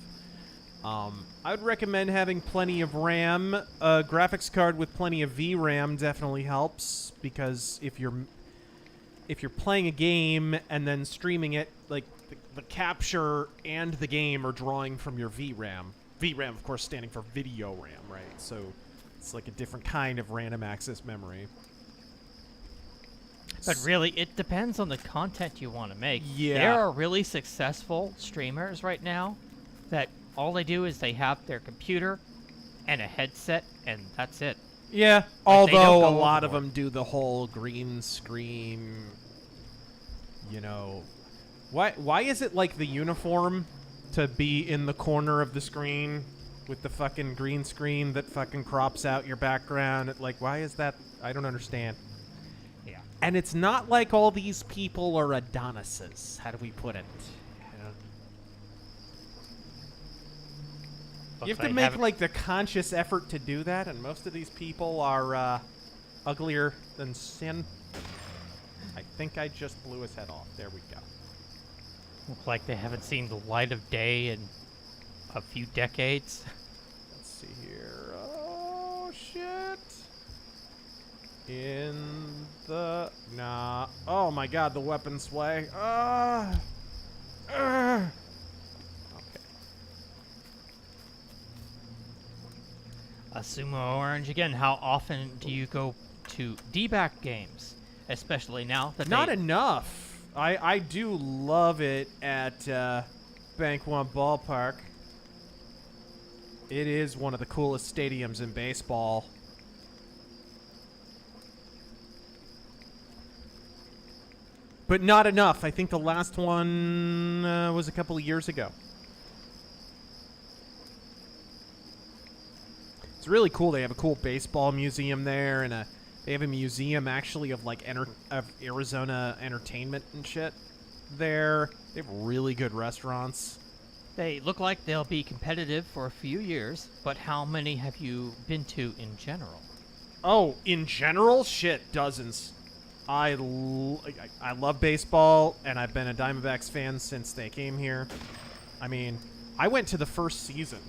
I would recommend having plenty of RAM. A graphics card with plenty of VRAM definitely helps, because if you're playing a game and then streaming it, like the capture and the game are drawing from your VRAM. VRAM, of course, standing for video RAM, right? So it's like a different kind of random access memory. But really, it depends on the content you want to make. Yeah. There are really successful streamers right now that all they do is they have their computer and a headset, and that's it. Yeah, Like, they don't although a go lot of overboard. them do the whole green screen, you know. Why is it like the uniform to be in the corner of the screen with the fucking green screen that fucking crops out your background? Like, why is that? I don't understand. Yeah. And it's not like all these people are Adonises. How do we put it? You have to make like the conscious effort to do that, and most of these people are uglier than sin. I think I just blew his head off. There we go. Look like they haven't seen the light of day in a few decades. Let's see here. Oh, shit. shit. In the... Nah. Oh my god, the weapon sway. Okay. Sumo Orange, again, how often do you go to D-back games? Especially now that Not enough. I do love it at Bank One Ballpark. It is one of the coolest stadiums in baseball. But not enough. I think the last one was a couple of years ago. It's really cool. They have a cool baseball museum there, and they have a museum actually of like of Arizona entertainment and shit there. They have really good restaurants. They look like they'll be competitive for a few years, but how many have you been to in general? Oh, in general? Shit, dozens. I love baseball, and I've been a Diamondbacks fan since they came here. I mean, I went to the first season.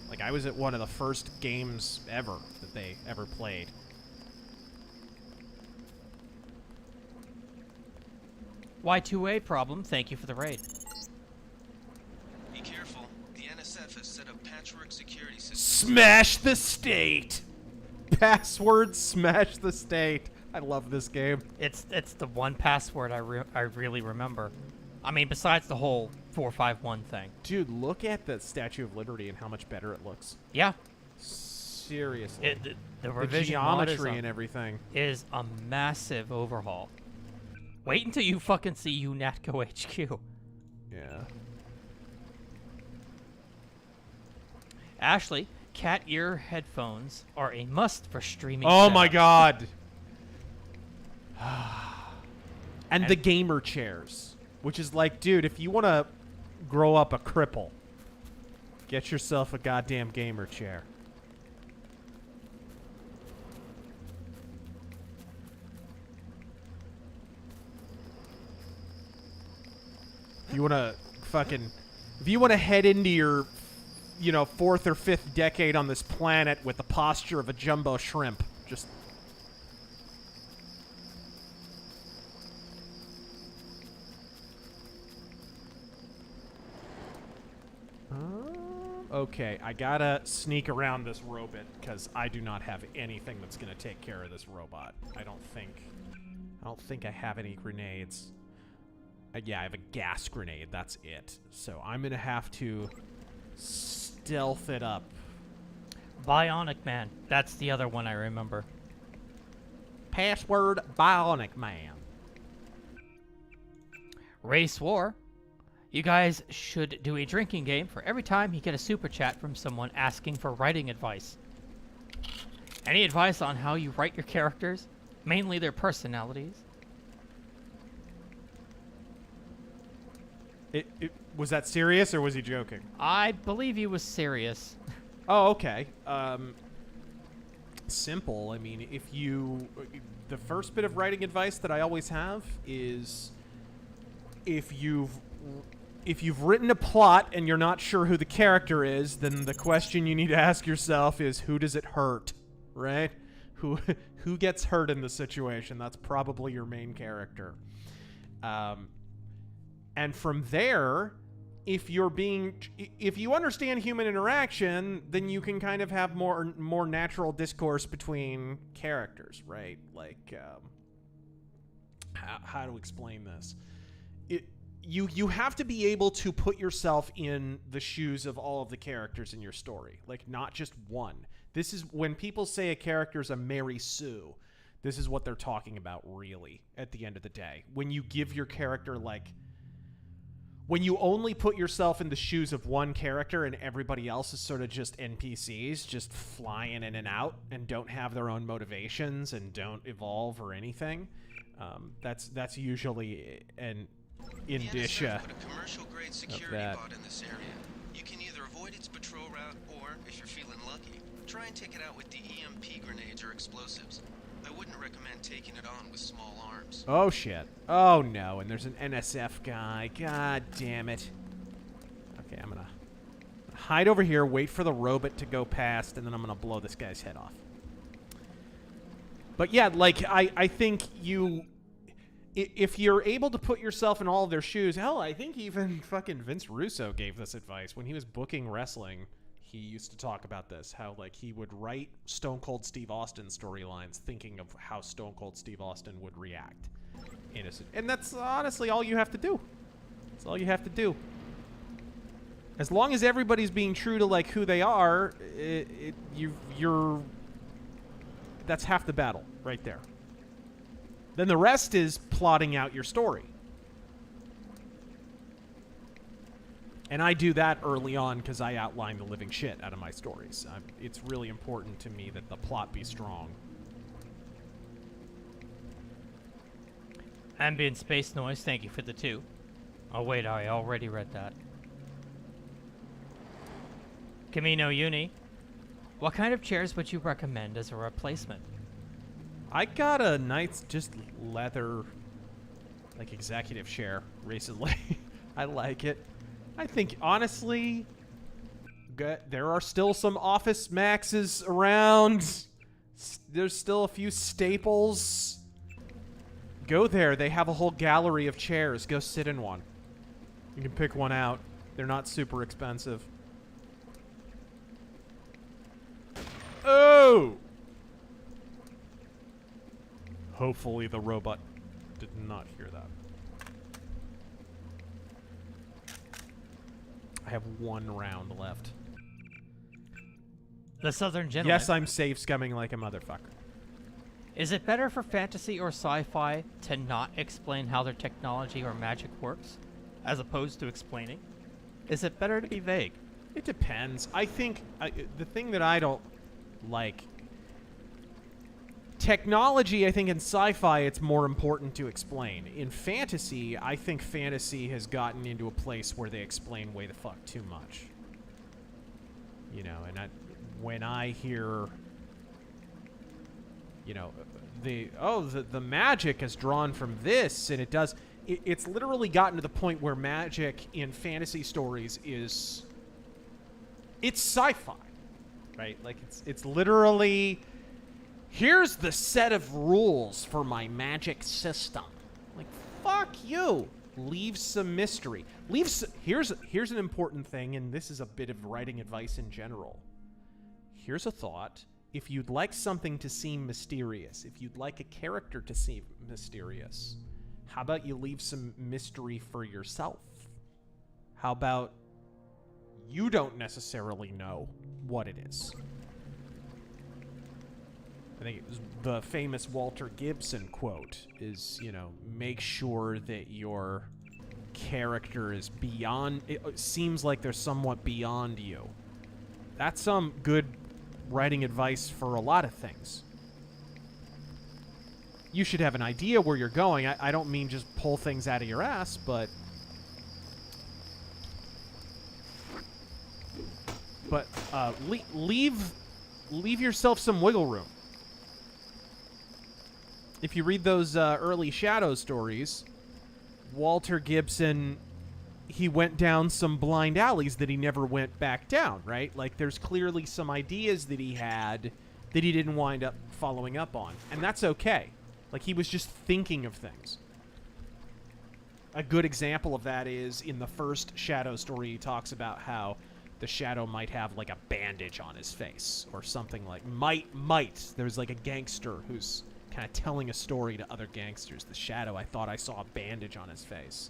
Like, I was at one of the first games ever that they ever played. Y2A problem, thank you for the raid. Be careful. The NSF has set up patchwork security systems. Smash the state! Password smash the state. I love this game. It's the one password I really remember. I mean, besides the whole 451 thing. Dude, look at the Statue of Liberty and how much better it looks. Yeah. Seriously. The The revision mod geometry and everything. is a massive overhaul. Wait until you fucking see UNATCO HQ. Yeah. Ashley, cat ear headphones are a must for streaming. Oh my setups. god. And the gamer chairs, which is like, dude, if you want to grow up a cripple, get yourself a goddamn gamer chair. If you want to head into your, fourth or fifth decade on this planet with the posture of a jumbo shrimp, just... Okay, I gotta sneak around this robot because I do not have anything that's gonna take care of this robot. I don't think I have any grenades. Yeah, I have a gas grenade. That's it. So I'm gonna have to stealth it up. Bionic Man. That's the other one I remember. Password Bionic Man. Race War. You guys should do a drinking game for every time you get a super chat from someone asking for writing advice. Any advice on how you write your characters? Mainly their personalities. Was that serious or was he joking? I believe he was serious. Oh, okay. Simple. I mean, the first bit of writing advice that I always have is if you've written a plot and you're not sure who the character is, then the question you need to ask yourself is, who does it hurt, right? Who gets hurt in the situation? That's probably your main character. And from there, if you understand human interaction, then you can kind of have more natural discourse between characters, right? Like, how to explain this? You have to be able to put yourself in the shoes of all of the characters in your story, like not just one. This is when people say a character is a Mary Sue, this is what they're talking about really at the end of the day. When you give your character when you only put yourself in the shoes of one character and everybody else is sort of just NPCs, just flying in and out and don't have their own motivations and don't evolve or anything, that's usually an indicia put a commercial-grade security bot in this area. You can either avoid its patrol route, or if you're feeling lucky, try and take it out with the EMP grenades or explosives. I wouldn't recommend taking it on with small arms. Oh shit. Oh no, and there's an NSF guy. God damn it. Okay, I'm gonna hide over here, wait for the robot to go past, and then I'm gonna blow this guy's head off. But yeah, like, I think if you're able to put yourself in all of their shoes, hell, I think even fucking Vince Russo gave this advice when he was booking wrestling. He used to talk about this, how like he would write Stone Cold Steve Austin storylines thinking of how Stone Cold Steve Austin would react. And that's honestly all you have to do. That's all you have to do. As long as everybody's being true to like who they are, you're that's half the battle right there. Then the rest is plotting out your story. And I do that early on because I outline the living shit out of my stories. It's really important to me that the plot be strong. Ambient space noise, thank you for the 2. Oh wait, I already read that. Camino Uni, what kind of chairs would you recommend as a replacement? I got a nice, just leather, like, executive chair recently. I like it. I think, honestly, there are still some Office Maxes around. There's still a few staples. Go there. They have a whole gallery of chairs. Go sit in one. You can pick one out. They're not super expensive. Oh! Hopefully the robot did not hear that. I have 1 round left. The Southern Gentleman. Yes, I'm save scumming like a motherfucker. Is it better for fantasy or sci-fi to not explain how their technology or magic works, as opposed to explaining? Is it better to be vague? It depends. I think the thing that I don't like... Technology, I think in sci-fi, it's more important to explain. In fantasy, I think fantasy has gotten into a place where they explain way the fuck too much. You know, and when I hear... You know, the magic is drawn from this, and it does... It's literally gotten to the point where magic in fantasy stories is... It's sci-fi, right? Like, it's literally... Here's the set of rules for my magic system. Like, fuck you. Leave some mystery. Here's an important thing, and this is a bit of writing advice in general. Here's a thought. If you'd like something to seem mysterious, if you'd like a character to seem mysterious, how about you leave some mystery for yourself? How about you don't necessarily know what it is? I think it was the famous Walter Gibson quote is, you know, make sure that your character is beyond, it seems like they're somewhat beyond you. That's some good writing advice for a lot of things. You should have an idea where you're going. I don't mean just pull things out of your ass, but leave yourself some wiggle room. If you read those early Shadow stories, Walter Gibson, he went down some blind alleys that he never went back down, right? Like, there's clearly some ideas that he had that he didn't wind up following up on. And that's okay. Like, he was just thinking of things. A good example of that is in the first Shadow story, he talks about how the Shadow might have, like, a bandage on his face or something like... Might. There's, like, a gangster who's kind of telling a story to other gangsters. The Shadow, I thought I saw a bandage on his face.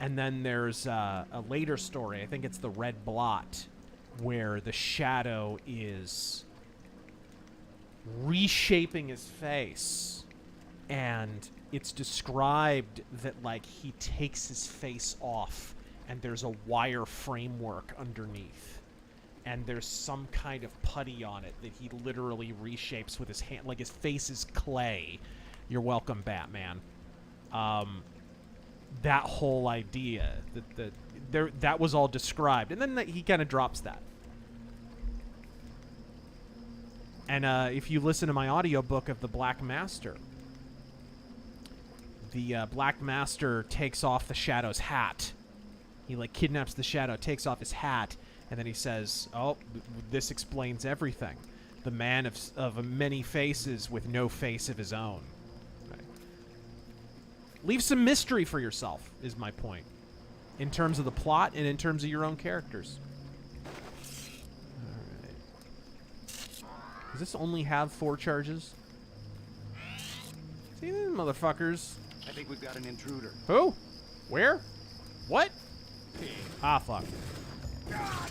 And then there's a later story, I think it's the Red Blot, where the Shadow is reshaping his face. And it's described that, like, he takes his face off and there's a wire framework underneath. And there's some kind of putty on it that he literally reshapes with his hand. Like, his face is clay. You're welcome, Batman. That whole idea, that was all described. And then he kind of drops that. And if you listen to my audiobook of the Black Master, the Black Master takes off the Shadow's hat. He, like, kidnaps the Shadow, takes off his hat, and then he says, oh, this explains everything. the man of many faces with no face of his own. Right. Leave some mystery for yourself, is my point. In terms of the plot and in terms of your own characters. Alright. Does this only have 4 charges? See these motherfuckers? I think we've got an intruder. Who? Where? What? Ah, fuck. Ah,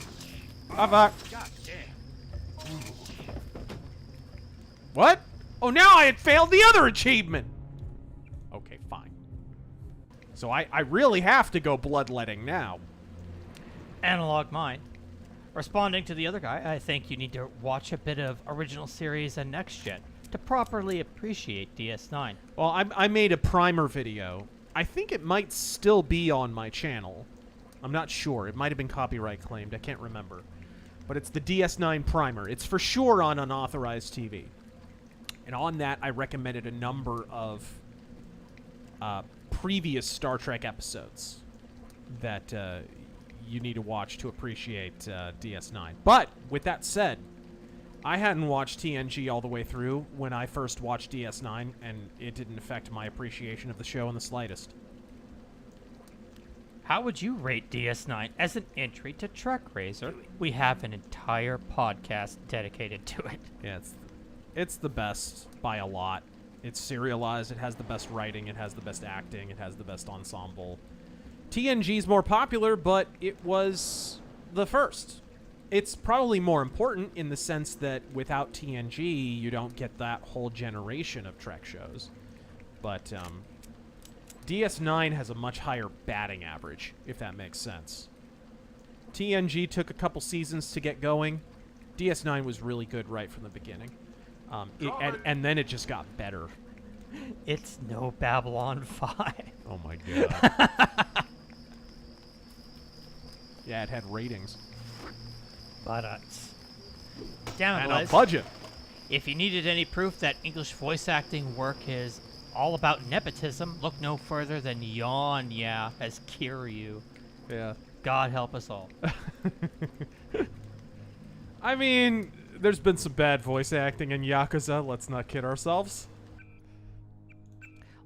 fuck. God damn. What? Oh, now I had failed the other achievement. Okay, fine. So I really have to go bloodletting now. Analog Mind. Responding to the other guy, I think you need to watch a bit of original series and Next Gen to properly appreciate DS9. Well, I made a primer video. I think it might still be on my channel. I'm not sure. It might have been copyright claimed. I can't remember. But it's the DS9 primer. It's for sure on unauthorized TV. And on that, I recommended a number of previous Star Trek episodes that you need to watch to appreciate DS9. But, with that said, I hadn't watched TNG all the way through when I first watched DS9, and it didn't affect my appreciation of the show in the slightest. How would you rate DS9 as an entry to Trek, Razor? We have an entire podcast dedicated to it. Yeah, it's the best by a lot. It's serialized, it has the best writing, it has the best acting, it has the best ensemble. TNG's more popular, but it was the first. It's probably more important in the sense that without TNG, you don't get that whole generation of Trek shows. But DS9 has a much higher batting average, if that makes sense. TNG took a couple seasons to get going. DS9 was really good right from the beginning. And then it just got better. It's no Babylon 5. Oh my god. Yeah, it had ratings. But, damn it, And a Liz. budget. If you needed any proof that English voice acting work is all about nepotism, look no further than Yawn Ya as Kiryu. Yeah. God help us all. I mean, there's been some bad voice acting in Yakuza, let's not kid ourselves.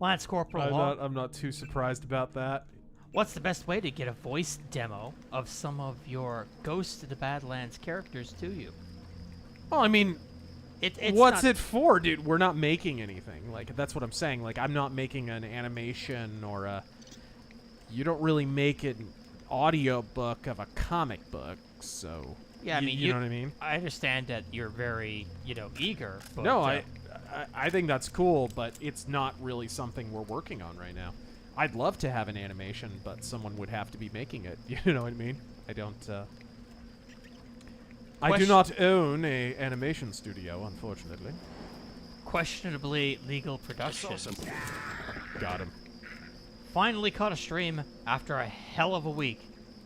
Lance Corporal Law, I'm not too surprised about that. what's the best way to get a voice demo of some of your Ghost of the Badlands characters to you? Well, I mean, It's what's not- it for, dude? We're not making anything. Like, that's what I'm saying. Like, I'm not making an animation or a... You don't really make an audio book of a comic book, so... Yeah, I mean, you know what I mean? I understand that you're very, eager. But, No, I think that's cool, but it's not really something we're working on right now. I'd love to have an animation, but someone would have to be making it. You know what I mean? I don't... I do not own a animation studio, unfortunately. questionably legal production. Got him. Finally caught a stream after a hell of a week.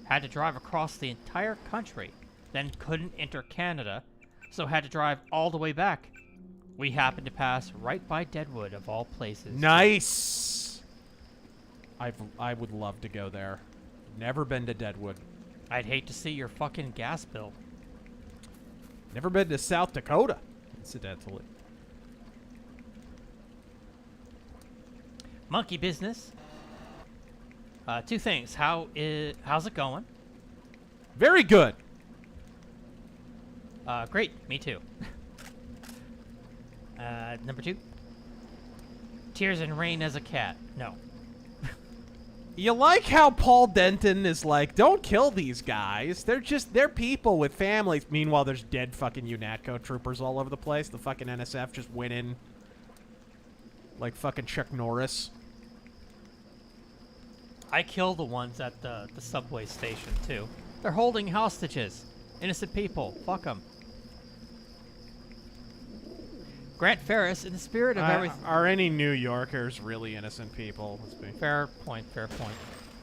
Had to drive across the entire country, then couldn't enter Canada, so had to drive all the way back. We happened to pass right by Deadwood, of all places. Nice! I would love to go there. Never been to Deadwood. I'd hate to see your fucking gas bill. Never been to South Dakota, incidentally. Monkey business. 2 things. How's it going? Very good. Great. Me too. Number 2. Tears and rain as a cat. No. You like how Paul Denton is like, don't kill these guys. They're people with families. Meanwhile, there's dead fucking UNATCO troopers all over the place. The fucking NSF just went in like fucking Chuck Norris. I kill the ones at the subway station, too. They're holding hostages. Innocent people. Fuck them. Grant Ferris, in the spirit of everything... Are any New Yorkers really innocent people? Let's be... Fair point, fair point.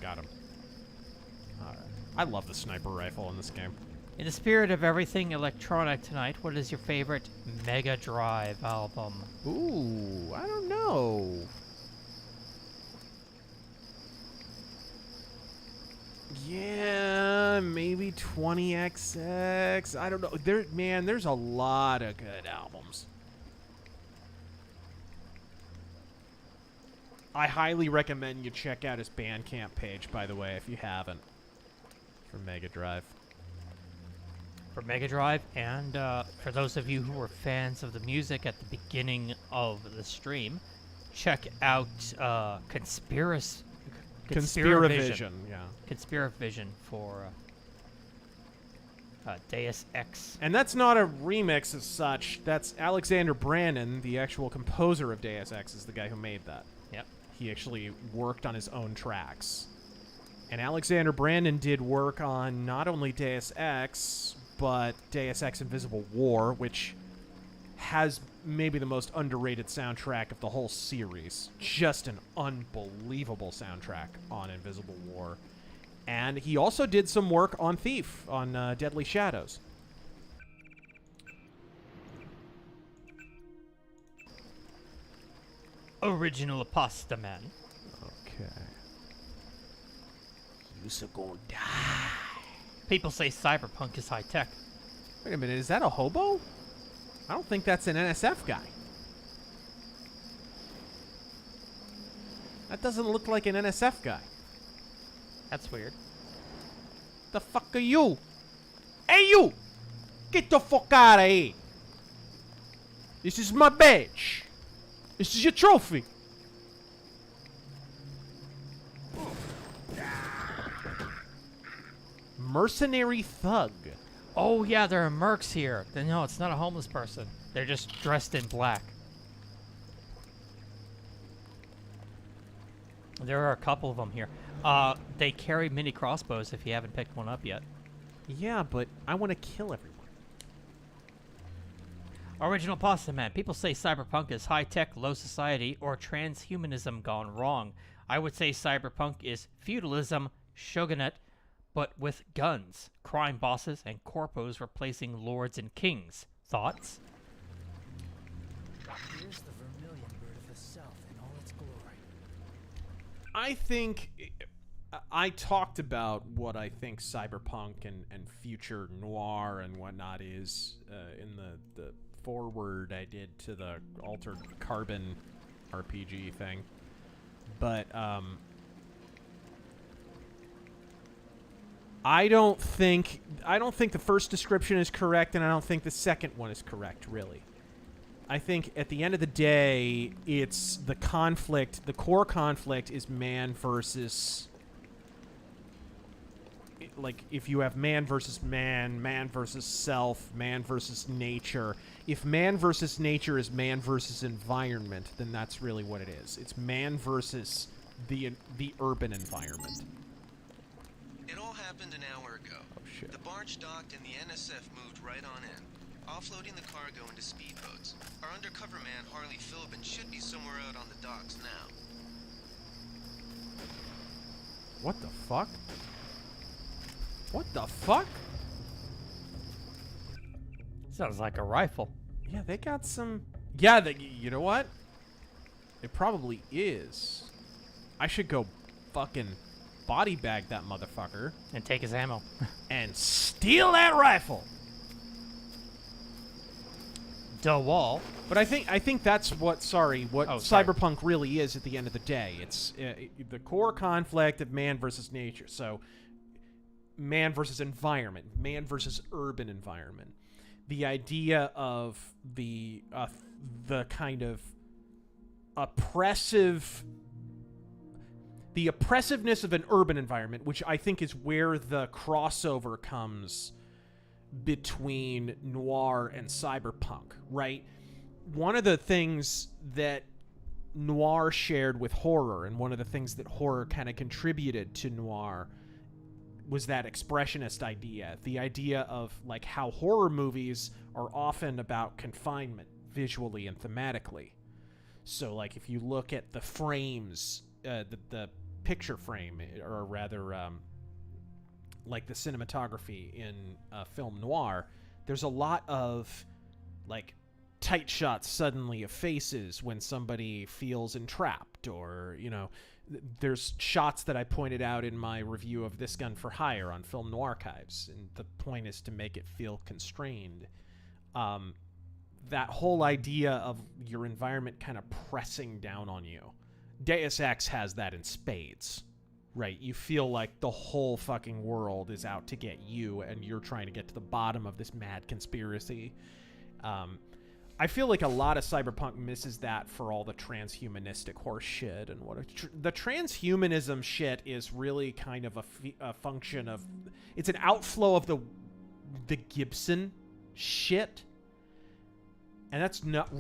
Got him. Alright. I love the sniper rifle in this game. In the spirit of everything electronic tonight, what is your favorite Mega Drive album? Ooh, I don't know. Yeah, maybe 20XX. I don't know. There's a lot of good albums. I highly recommend you check out his Bandcamp page, by the way, if you haven't, for Mega Drive. For Mega Drive, and for those of you who were fans of the music at the beginning of the stream, check out Conspiravision. Yeah. Conspiravision for Deus Ex. And that's not a remix as such. That's Alexander Brandon, the actual composer of Deus Ex, is the guy who made that. Yep. He actually worked on his own tracks. And Alexander Brandon did work on not only Deus Ex, but Deus Ex Invisible War, which has maybe the most underrated soundtrack of the whole series. Just an unbelievable soundtrack on Invisible War. And he also did some work on Thief, on Deadly Shadows. Original Pasta Man. Okay. You're gonna die. People say Cyberpunk is high tech. Wait a minute, is that a hobo? I don't think that's an NSF guy. That doesn't look like an NSF guy. That's weird. The fuck are you? Hey, you! Get the fuck out of here! This is my badge. This is your trophy. Mercenary thug. Oh yeah, there are mercs here. Then no, it's not a homeless person. They're just dressed in black. There are a couple of them here. They carry mini crossbows if you haven't picked one up yet. Yeah, but I want to kill everyone. Original Pasta Man. People say Cyberpunk is high-tech, low society, or transhumanism gone wrong. I would say Cyberpunk is feudalism, shogunate, but with guns, crime bosses, and corpos replacing lords and kings. Thoughts? Here's the vermilion bird of the south in all its glory. I think I talked about what I think cyberpunk and future noir and whatnot is in the forward I did to the Altered Carbon RPG thing. But I don't think the first description is correct, and I don't think the second one is correct, really. I think at the end of the day, it's the conflict, the core conflict is man versus, like, if you have man versus man, man versus self, man versus nature. If man versus nature is man versus environment, then that's really what it is. It's man versus the urban environment. It all happened an hour ago. Oh, shit. The barge docked and the NSF moved right on in, offloading the cargo into speedboats. Our undercover man, Harley Philbin, should be somewhere out on the docks now. What the fuck? What the fuck? Sounds like a rifle. Yeah, they got some... Yeah, you know what? It probably is. I should go fucking body bag that motherfucker. And take his ammo. And steal that rifle! The wall. But I think that's what Cyberpunk really is at the end of the day. It's the core conflict of man versus nature. So, man versus environment. Man versus urban environment. The idea of the kind of oppressive... The oppressiveness of an urban environment, which I think is where the crossover comes between noir and cyberpunk, right? One of the things that noir shared with horror, and one of the things that horror kind of contributed to noir, was that expressionist idea. The idea of, like, how horror movies are often about confinement, visually and thematically. So, like, if you look at the frames, the picture frame, or rather, like the cinematography in film noir, there's a lot of, like, tight shots suddenly of faces when somebody feels entrapped, or, you know, there's shots that I pointed out in my review of This Gun for Hire on Film Noir Archives, and the point is to make it feel constrained. That whole idea of your environment kind of pressing down on you. Deus Ex has that in spades, right? You feel like the whole fucking world is out to get you, and you're trying to get to the bottom of this mad conspiracy. I feel like a lot of Cyberpunk misses that for all the transhumanistic horse shit, and the transhumanism shit is really kind of a function of, it's an outflow of the Gibson shit, and that's not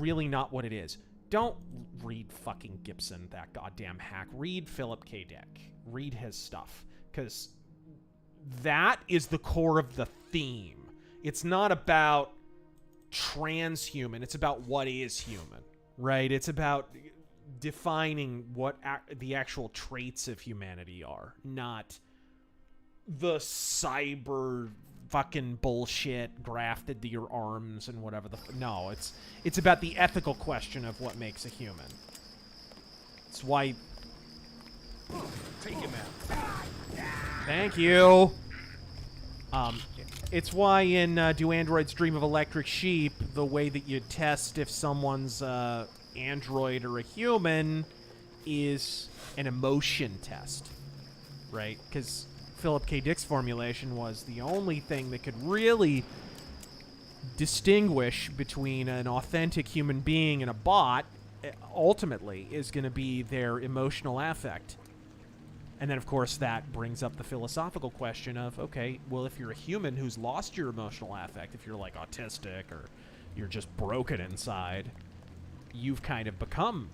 what it is. Don't read fucking Gibson, that goddamn hack. Read Philip K. Dick. Read his stuff, because that is the core of the theme. It's not about transhuman, it's about what is human, right? It's about defining what the actual traits of humanity are, not the cyber fucking bullshit grafted to your arms and whatever no, it's about the ethical question of what makes a human. It's why... Take him out. Thank you. It's why in Do Androids Dream of Electric Sheep, the way that you test if someone's android or a human is an emotion test, right? Because Philip K. Dick's formulation was the only thing that could really distinguish between an authentic human being and a bot, ultimately, is going to be their emotional affect. And then, of course, that brings up the philosophical question of, okay, well, if you're a human who's lost your emotional affect, if you're, like, autistic or you're just broken inside, you've kind of become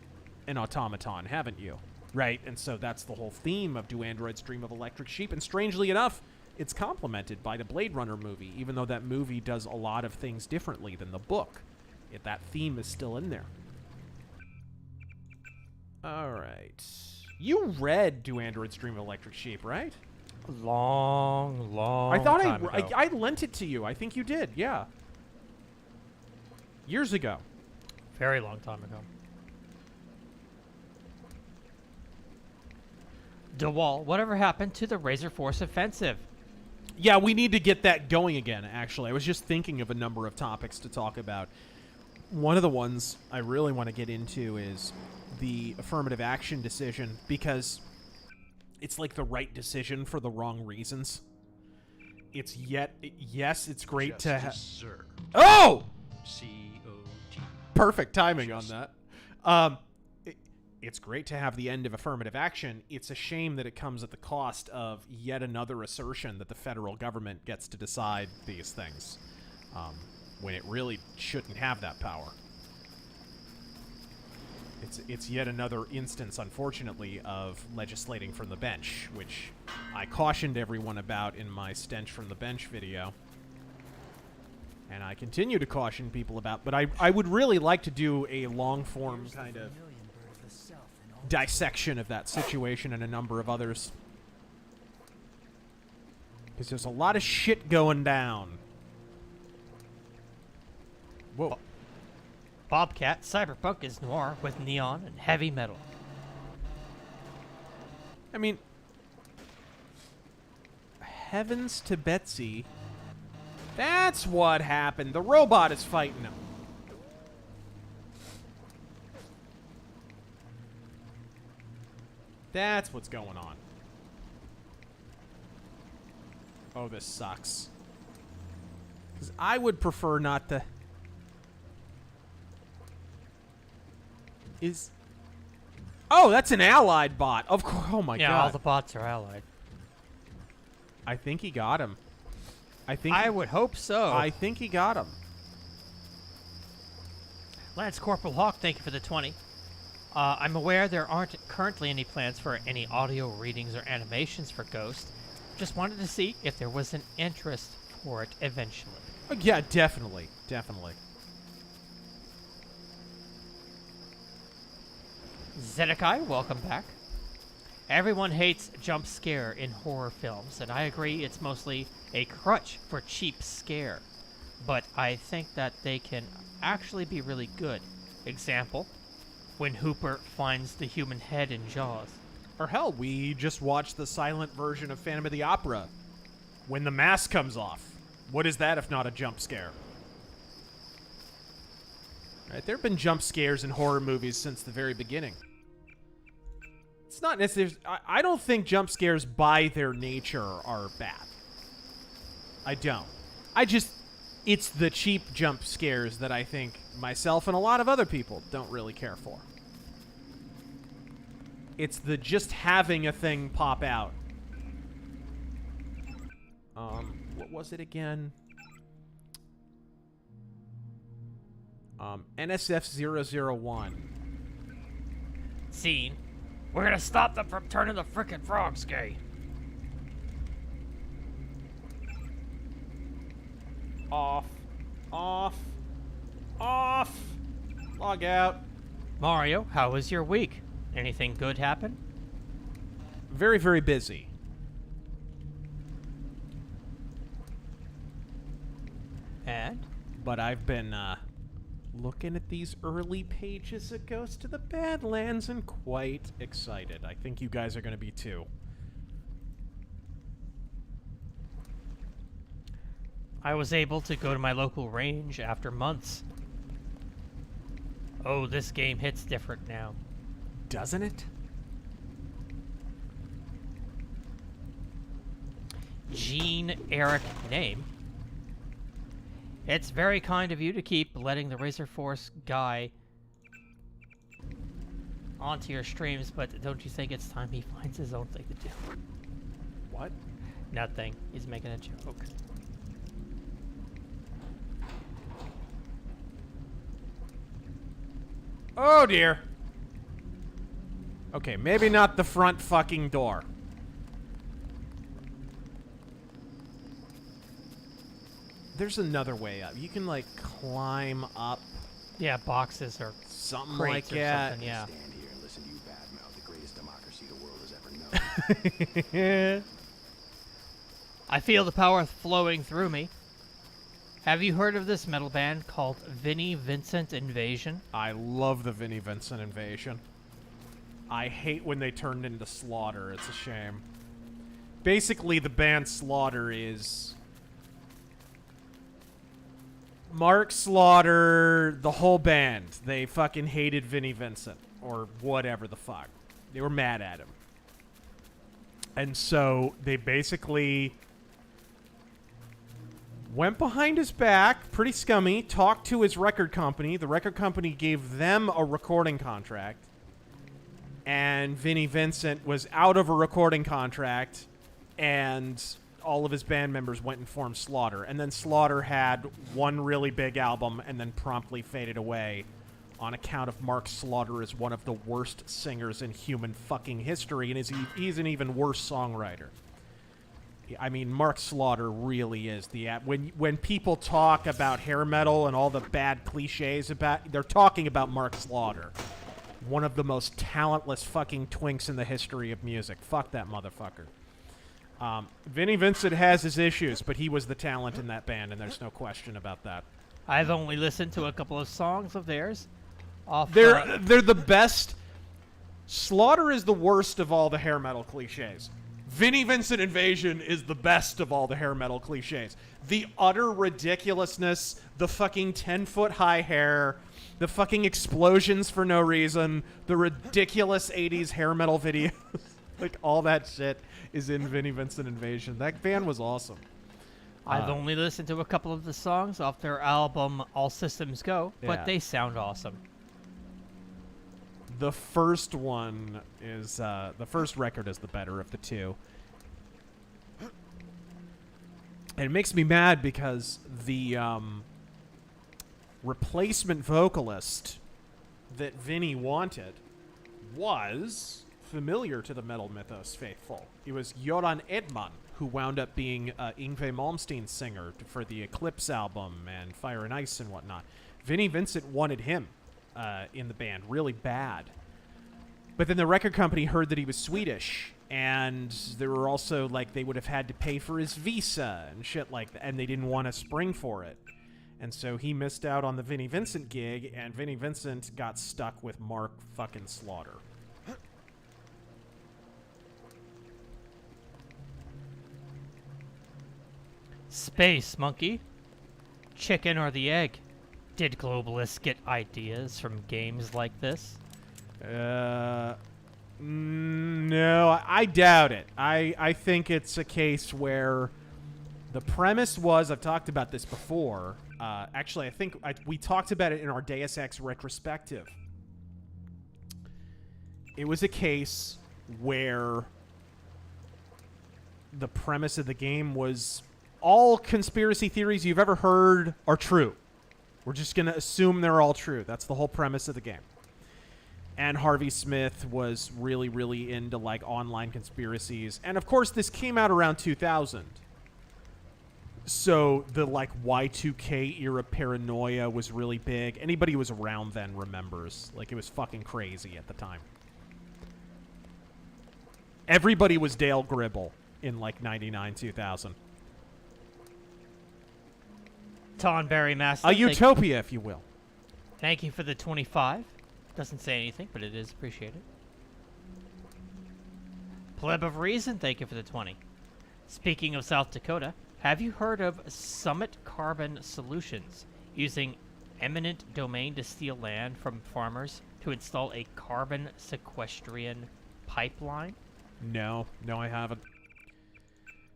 an automaton, haven't you? Right? And so that's the whole theme of Do Androids Dream of Electric Sheep. And strangely enough, it's complemented by the Blade Runner movie, even though that movie does a lot of things differently than the book. That theme is still in there. All right. You read Do Androids Dream of Electric Sheep, right? Long I thought time ago. I lent it to you. I think you did, yeah. Years ago. Very long time ago. DeWall, whatever happened to the Razor Force offensive? Yeah, we need to get that going again, actually. I was just thinking of a number of topics to talk about. One of the ones I really want to get into is the affirmative action decision, because it's like the right decision for the wrong reasons. It's it's great to have... Oh! C-O-T. Perfect timing on that. It's great to have the end of affirmative action. It's a shame that it comes at the cost of yet another assertion that the federal government gets to decide these things, when it really shouldn't have that power. It's yet another instance, unfortunately, of legislating from the bench, which I cautioned everyone about in my Stench from the Bench video. And I continue to caution people about, but I would really like to do a long-form kind of dissection of that situation and a number of others. Because there's a lot of shit going down. Whoa. Bobcat, Cyberpunk is noir with neon and heavy metal. I mean, heavens to Betsy. That's what happened. The robot is fighting him. That's what's going on. Oh, this sucks. 'Cause I would prefer not to... Oh, that's an allied bot. Of course. Oh my god. Yeah, all the bots are allied. I think he got him. I would hope so. I think he got him. Lance Corporal Hawk, thank you for the 20. I'm aware there aren't currently any plans for any audio readings or animations for Ghost. Just wanted to see if there was an interest for it eventually. Yeah, definitely. Definitely. Zedekai, welcome back. Everyone hates jump scare in horror films, and I agree it's mostly a crutch for cheap scare. But I think that they can actually be really good. Example, when Hooper finds the human head in Jaws. Or hell, we just watched the silent version of Phantom of the Opera when the mask comes off. What is that if not a jump scare? Right, there have been jump scares in horror movies since the very beginning. It's not necessarily... I don't think jump scares by their nature are bad. I don't. It's the cheap jump scares that I think myself and a lot of other people don't really care for. It's the just having a thing pop out. What was it again? NSF-001. Scene. We're gonna stop them from turning the frickin' frogs gay. Off. Log out. Mario, how was your week? Anything good happen? Very, very busy. And? But I've been, looking at these early pages of Ghost of the Badlands and quite excited. I think you guys are going to be too. I was able to go to my local range after months. Oh, this game hits different now. Doesn't it? Eric name. It's very kind of you to keep letting the RazorFist guy onto your streams, but don't you think it's time he finds his own thing to do? What? Nothing. He's making a joke. Oh dear. Okay, maybe not the front fucking door. There's another way up. You can, like, climb up. Yeah, boxes or something crates like or that. something, yeah. Stand here and listen to you badmouth the greatest democracy the world has ever known. I feel the power flowing through me. Have you heard of this metal band called Vinnie Vincent Invasion? I love the Vinnie Vincent Invasion. I hate when they turned into Slaughter. It's a shame. Basically, the band Slaughter is Mark Slaughter, the whole band. They fucking hated Vinnie Vincent, or whatever the fuck. They were mad at him. And so they basically went behind his back, pretty scummy, talked to his record company. The record company gave them a recording contract. And Vinnie Vincent was out of a recording contract, and all of his band members went and formed Slaughter. And then Slaughter had one really big album and then promptly faded away on account of Mark Slaughter is one of the worst singers in human fucking history, and he's an even worse songwriter. I mean, Mark Slaughter really is the... When people talk about hair metal and all the bad cliches about... They're talking about Mark Slaughter. One of the most talentless fucking twinks in the history of music. Fuck that motherfucker. Vinnie Vincent has his issues, but he was the talent in that band, and there's no question about that. I've only listened to a couple of songs of theirs. They're the best. Slaughter is the worst of all the hair metal cliches. Vinnie Vincent Invasion is the best of all the hair metal cliches. The utter ridiculousness, the fucking 10-foot high hair, the fucking explosions for no reason, the ridiculous 80s hair metal videos, like all that shit is in Vinnie Vincent Invasion. That band was awesome. I've only listened to a couple of the songs off their album All Systems Go, but Yeah. they sound awesome. The first one is, the first record is the better of the two. And it makes me mad because the, replacement vocalist that Vinny wanted was familiar to the Metal Mythos faithful. It was Göran Edman, who wound up being Yngwie Malmsteen's singer for the Eclipse album and Fire and Ice and whatnot. Vinnie Vincent wanted him in the band really bad. But then the record company heard that he was Swedish, and there were also, like, they would have had to pay for his visa and shit like that, and they didn't want to spring for it. And so he missed out on the Vinnie Vincent gig, and Vinnie Vincent got stuck with Mark fucking Slaughter. Space monkey. Chicken or the egg? Did globalists get ideas from games like this? No, I doubt it. I think it's a case where the premise was, I've talked about this before. Actually, I think we talked about it in our Deus Ex retrospective. It was a case where the premise of the game was all conspiracy theories you've ever heard are true. We're just going to assume they're all true. That's the whole premise of the game. And Harvey Smith was really, really into, like, online conspiracies. And, of course, this came out around 2000. So the, like, Y2K era paranoia was really big. Anybody who was around then remembers. Like, it was fucking crazy at the time. Everybody was Dale Gribble in, like, 99, 2000. Tonberry Master. A utopia, if you will. Thank you for the 25. Doesn't say anything, but it is appreciated. Pleb of Reason, thank you for the 20. Speaking of South Dakota, have you heard of Summit Carbon Solutions using eminent domain to steal land from farmers to install a carbon sequestrian pipeline? No, I haven't.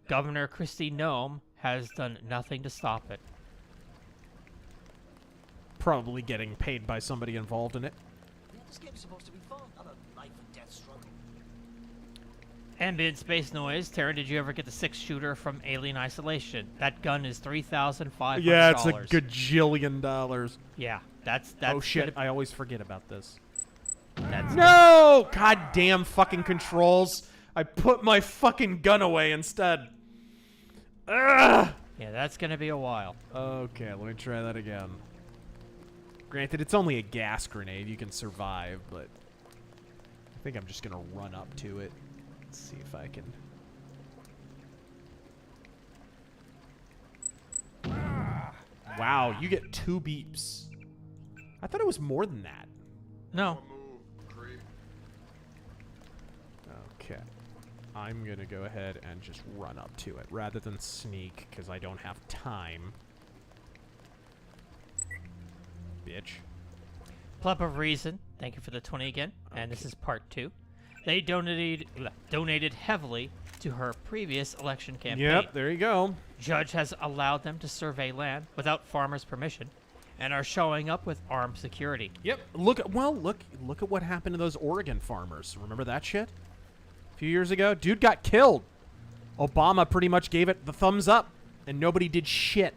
Governor Kristi Noem has done nothing to stop it. Probably getting paid by somebody involved in it. This game's supposed to be fun, not a life and death struggle. Ambient space noise. Taryn, did you ever get the 6-shooter from Alien Isolation? That gun is $3,500. Yeah, it's a gajillion dollars. Yeah, that's oh shit! I always forget about this. That's no! Goddamn fucking controls! I put my fucking gun away instead. Ugh! Yeah, that's gonna be a while. Okay, let me try that again. Granted, it's only a gas grenade. You can survive, but I think I'm just gonna run up to it. Let's see if I can. Wow, you get 2 beeps. I thought it was more than that. No. Okay. I'm gonna go ahead and just run up to it rather than sneak because I don't have time. Bitch. Pleb of Reason, thank you for the 20 again. Okay. And this is part 2. They donated heavily to her previous election campaign. Yep, there you go. Judge has allowed them to survey land without farmers' permission and are showing up with armed security. Yep. Look at what happened to those Oregon farmers. Remember that shit? A few years ago? Dude got killed. Obama pretty much gave it the thumbs up and nobody did shit.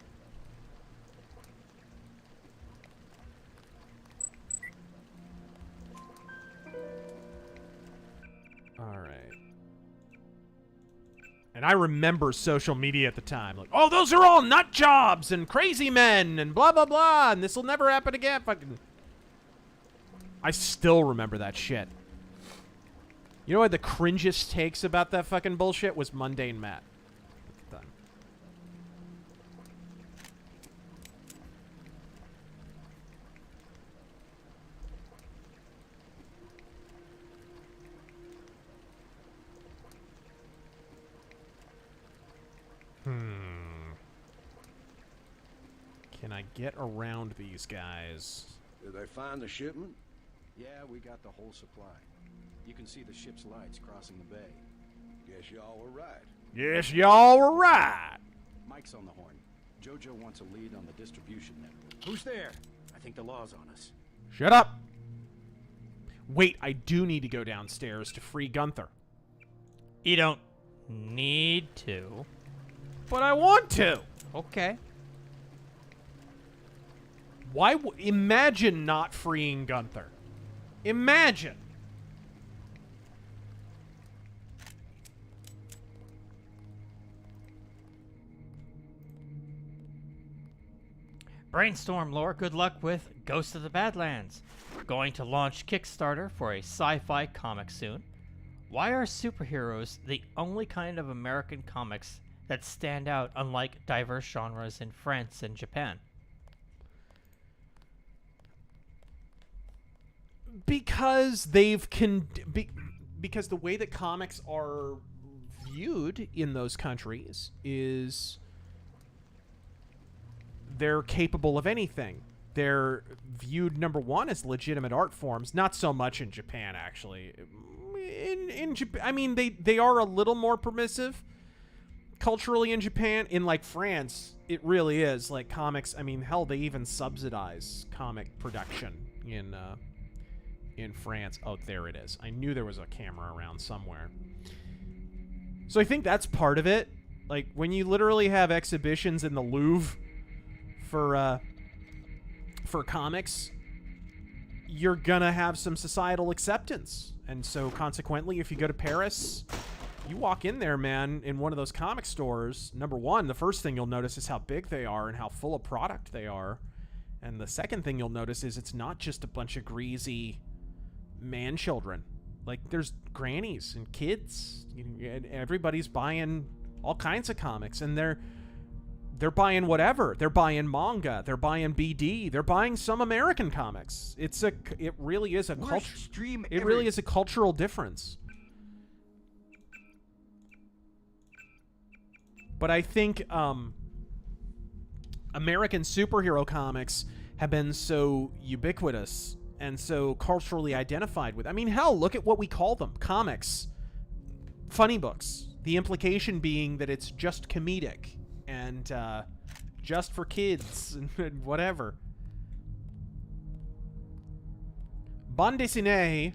And I remember social media at the time. Like, oh, those are all nut jobs and crazy men and blah, blah, blah. And this will never happen again. Fucking. I still remember that shit. You know what the cringiest takes about that fucking bullshit was Mundane Matt at the time. Can I get around these guys? Did they find the shipment? Yeah, we got the whole supply. You can see the ship's lights crossing the bay. Guess y'all were right. Yes, y'all were right. Mike's on the horn. Jojo wants a lead on the distribution network. Who's there? I think the law's on us. Shut up. Wait, I do need to go downstairs to free Gunther. You don't need to. But I want to. Okay. Why? Imagine not freeing Gunther. Imagine. Brainstorm lore, good luck with Ghost of the Badlands. Going to launch Kickstarter for a sci-fi comic soon. Why are superheroes the only kind of American comics that stand out unlike diverse genres in France and Japan? Because because the way that comics are viewed in those countries is they're capable of anything. They're viewed, number one, as legitimate art forms. Not so much in Japan, actually. In Japan, I mean, they are a little more permissive culturally in Japan. In, like, France, it really is. Like, comics, I mean, hell, they even subsidize comic production in France. Oh, there it is. I knew there was a camera around somewhere. So I think that's part of it. Like, when you literally have exhibitions in the Louvre for comics, you're gonna have some societal acceptance. And so, consequently, if you go to Paris, you walk in there, man, in one of those comic stores, number one, the first thing you'll notice is how big they are and how full of product they are. And the second thing you'll notice is it's not just a bunch of greasy man-children. Like, there's grannies and kids. And everybody's buying all kinds of comics, and they're buying whatever. They're buying manga. They're buying BD. They're buying some American comics. It really is a really is a cultural difference. But I think American superhero comics have been so ubiquitous and so culturally identified with. I mean, hell, look at what we call them. Comics. Funny books. The implication being that it's just comedic and just for kids and whatever. Bande dessinée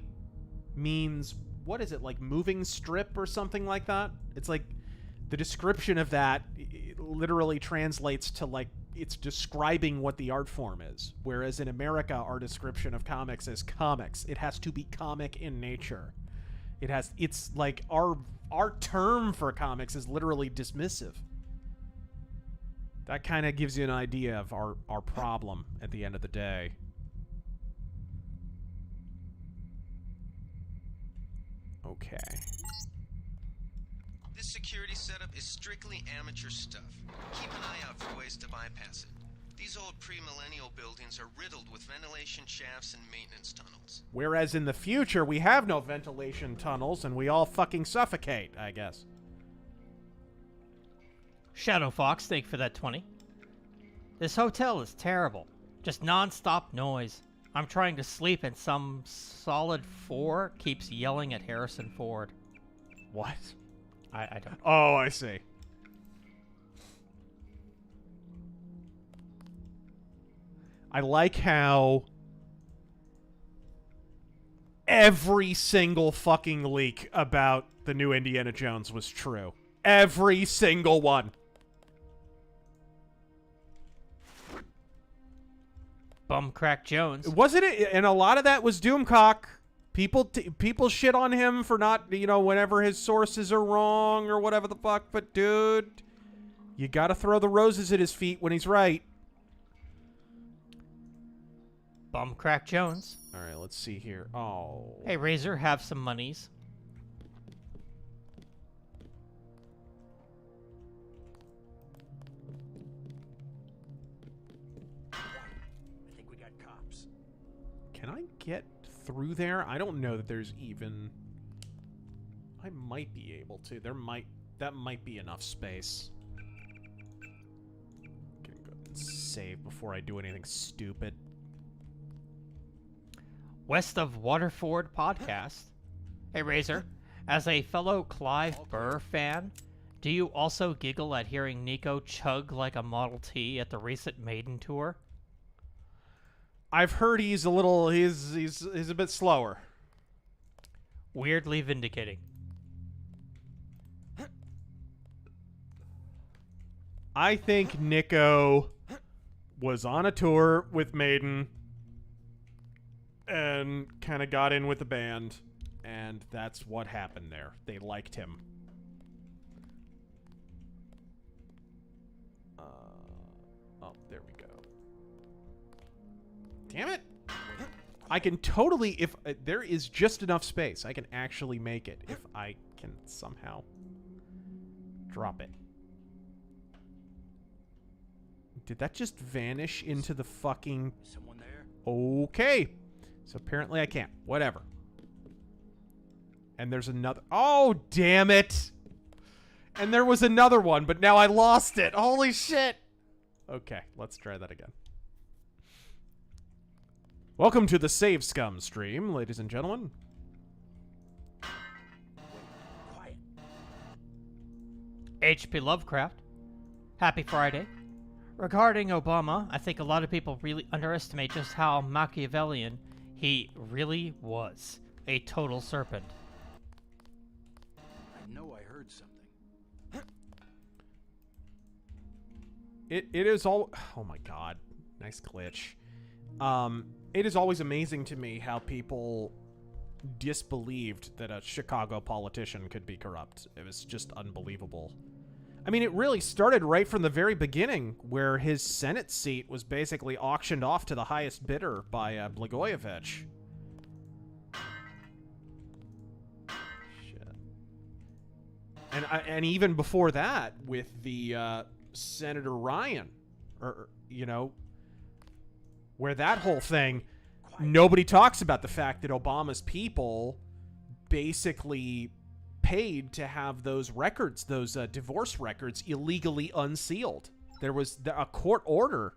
means, what is it, like moving strip or something like that? It's like the description of that literally translates to, like, it's describing what the art form is. Whereas in America, our description of comics is comics. It has to be comic in nature. It's like our term for comics is literally dismissive. That kind of gives you an idea of our problem at the end of the day. Okay. This security setup is strictly amateur stuff. Keep an eye out for ways to bypass it. These old pre-millennial buildings are riddled with ventilation shafts and maintenance tunnels. Whereas in the future, we have no ventilation tunnels and we all fucking suffocate, I guess. Shadow Fox, thank you for that 20. This hotel is terrible. Just non-stop noise. I'm trying to sleep and some solid 4 keeps yelling at Harrison Ford. What? I don't. Oh, I see. I like how every single fucking leak about the new Indiana Jones was true. Every single one. Bumcrack Jones. Wasn't it? And a lot of that was Doomcock. People shit on him for not, whenever his sources are wrong or whatever the fuck. But, dude, you gotta throw the roses at his feet when he's right. Bumcrack Jones. All right, let's see here. Oh. Hey, Razor, have some monies. I think we got cops. Can I get through there? I don't know that there's even... I might be able to. That might be enough space. Gonna go and save before I do anything stupid. West of Waterford podcast. Hey, Razor, as a fellow Clive Burr fan, do you also giggle at hearing Nico chug like a Model T at the recent Maiden tour? I've heard he's a bit slower. Weirdly vindicating. I think Nico was on a tour with Maiden and kind of got in with the band, and that's what happened there. They liked him. Oh, there we go. Damn it! I can totally, if there is just enough space, I can actually make it if I can somehow drop it. Did that just vanish into the fucking... Someone there? Okay. So apparently I can't. Whatever. And there's another... Oh, damn it! And there was another one, but now I lost it. Holy shit! Okay, let's try that again. Welcome to the Save Scum stream, ladies and gentlemen. Quiet. H.P. Lovecraft. Happy Friday. Regarding Obama, I think a lot of people really underestimate just how Machiavellian he really was. A total serpent. I know I heard something. It is all... Oh my god. Nice glitch. It is always amazing to me how people disbelieved that a Chicago politician could be corrupt. It was just unbelievable. I mean, it really started right from the very beginning, where his Senate seat was basically auctioned off to the highest bidder by Blagojevich. Shit. And even before that, with the Senator Ryan, or you know, where that whole thing, nobody talks about the fact that Obama's people basically paid to have those records, those divorce records, illegally unsealed. There was a court order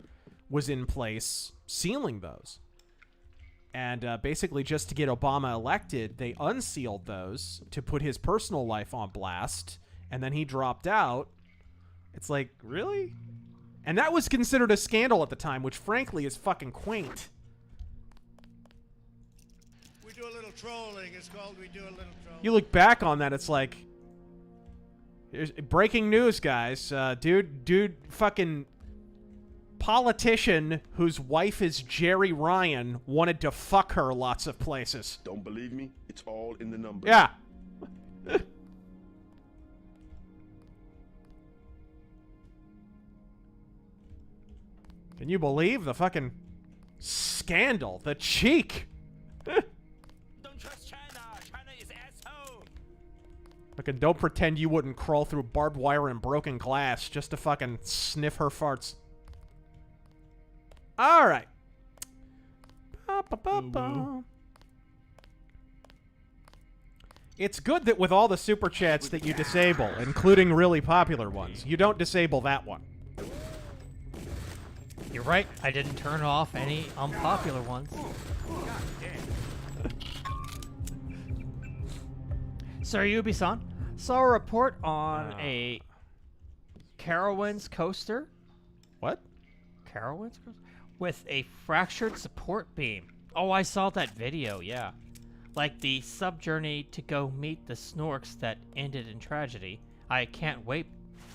was in place sealing those. And basically just to get Obama elected, they unsealed those to put his personal life on blast, and then he dropped out. It's like, really? And that was considered a scandal at the time, which frankly is fucking quaint. We do a little trolling. It's called we do a little trolling. You look back on that, it's like, here's breaking news, guys. Dude, fucking politician whose wife is Jerry Ryan wanted to fuck her lots of places. Don't believe me? It's all in the numbers. Yeah. Can you believe the fucking scandal? The cheek! Don't trust China. China is asshole. Fucking don't pretend you wouldn't crawl through barbed wire and broken glass just to fucking sniff her farts. Alright. It's good that with all the super chats that you disable, including really popular ones, you don't disable that one. You're right, I didn't turn off any unpopular ones. Sir Ubi-san, saw a report on a Carowinds coaster. What? Carowinds coaster? With a fractured support beam. Oh, I saw that video, yeah. Like the sub-journey to go meet the Snorks that ended in tragedy. I can't wait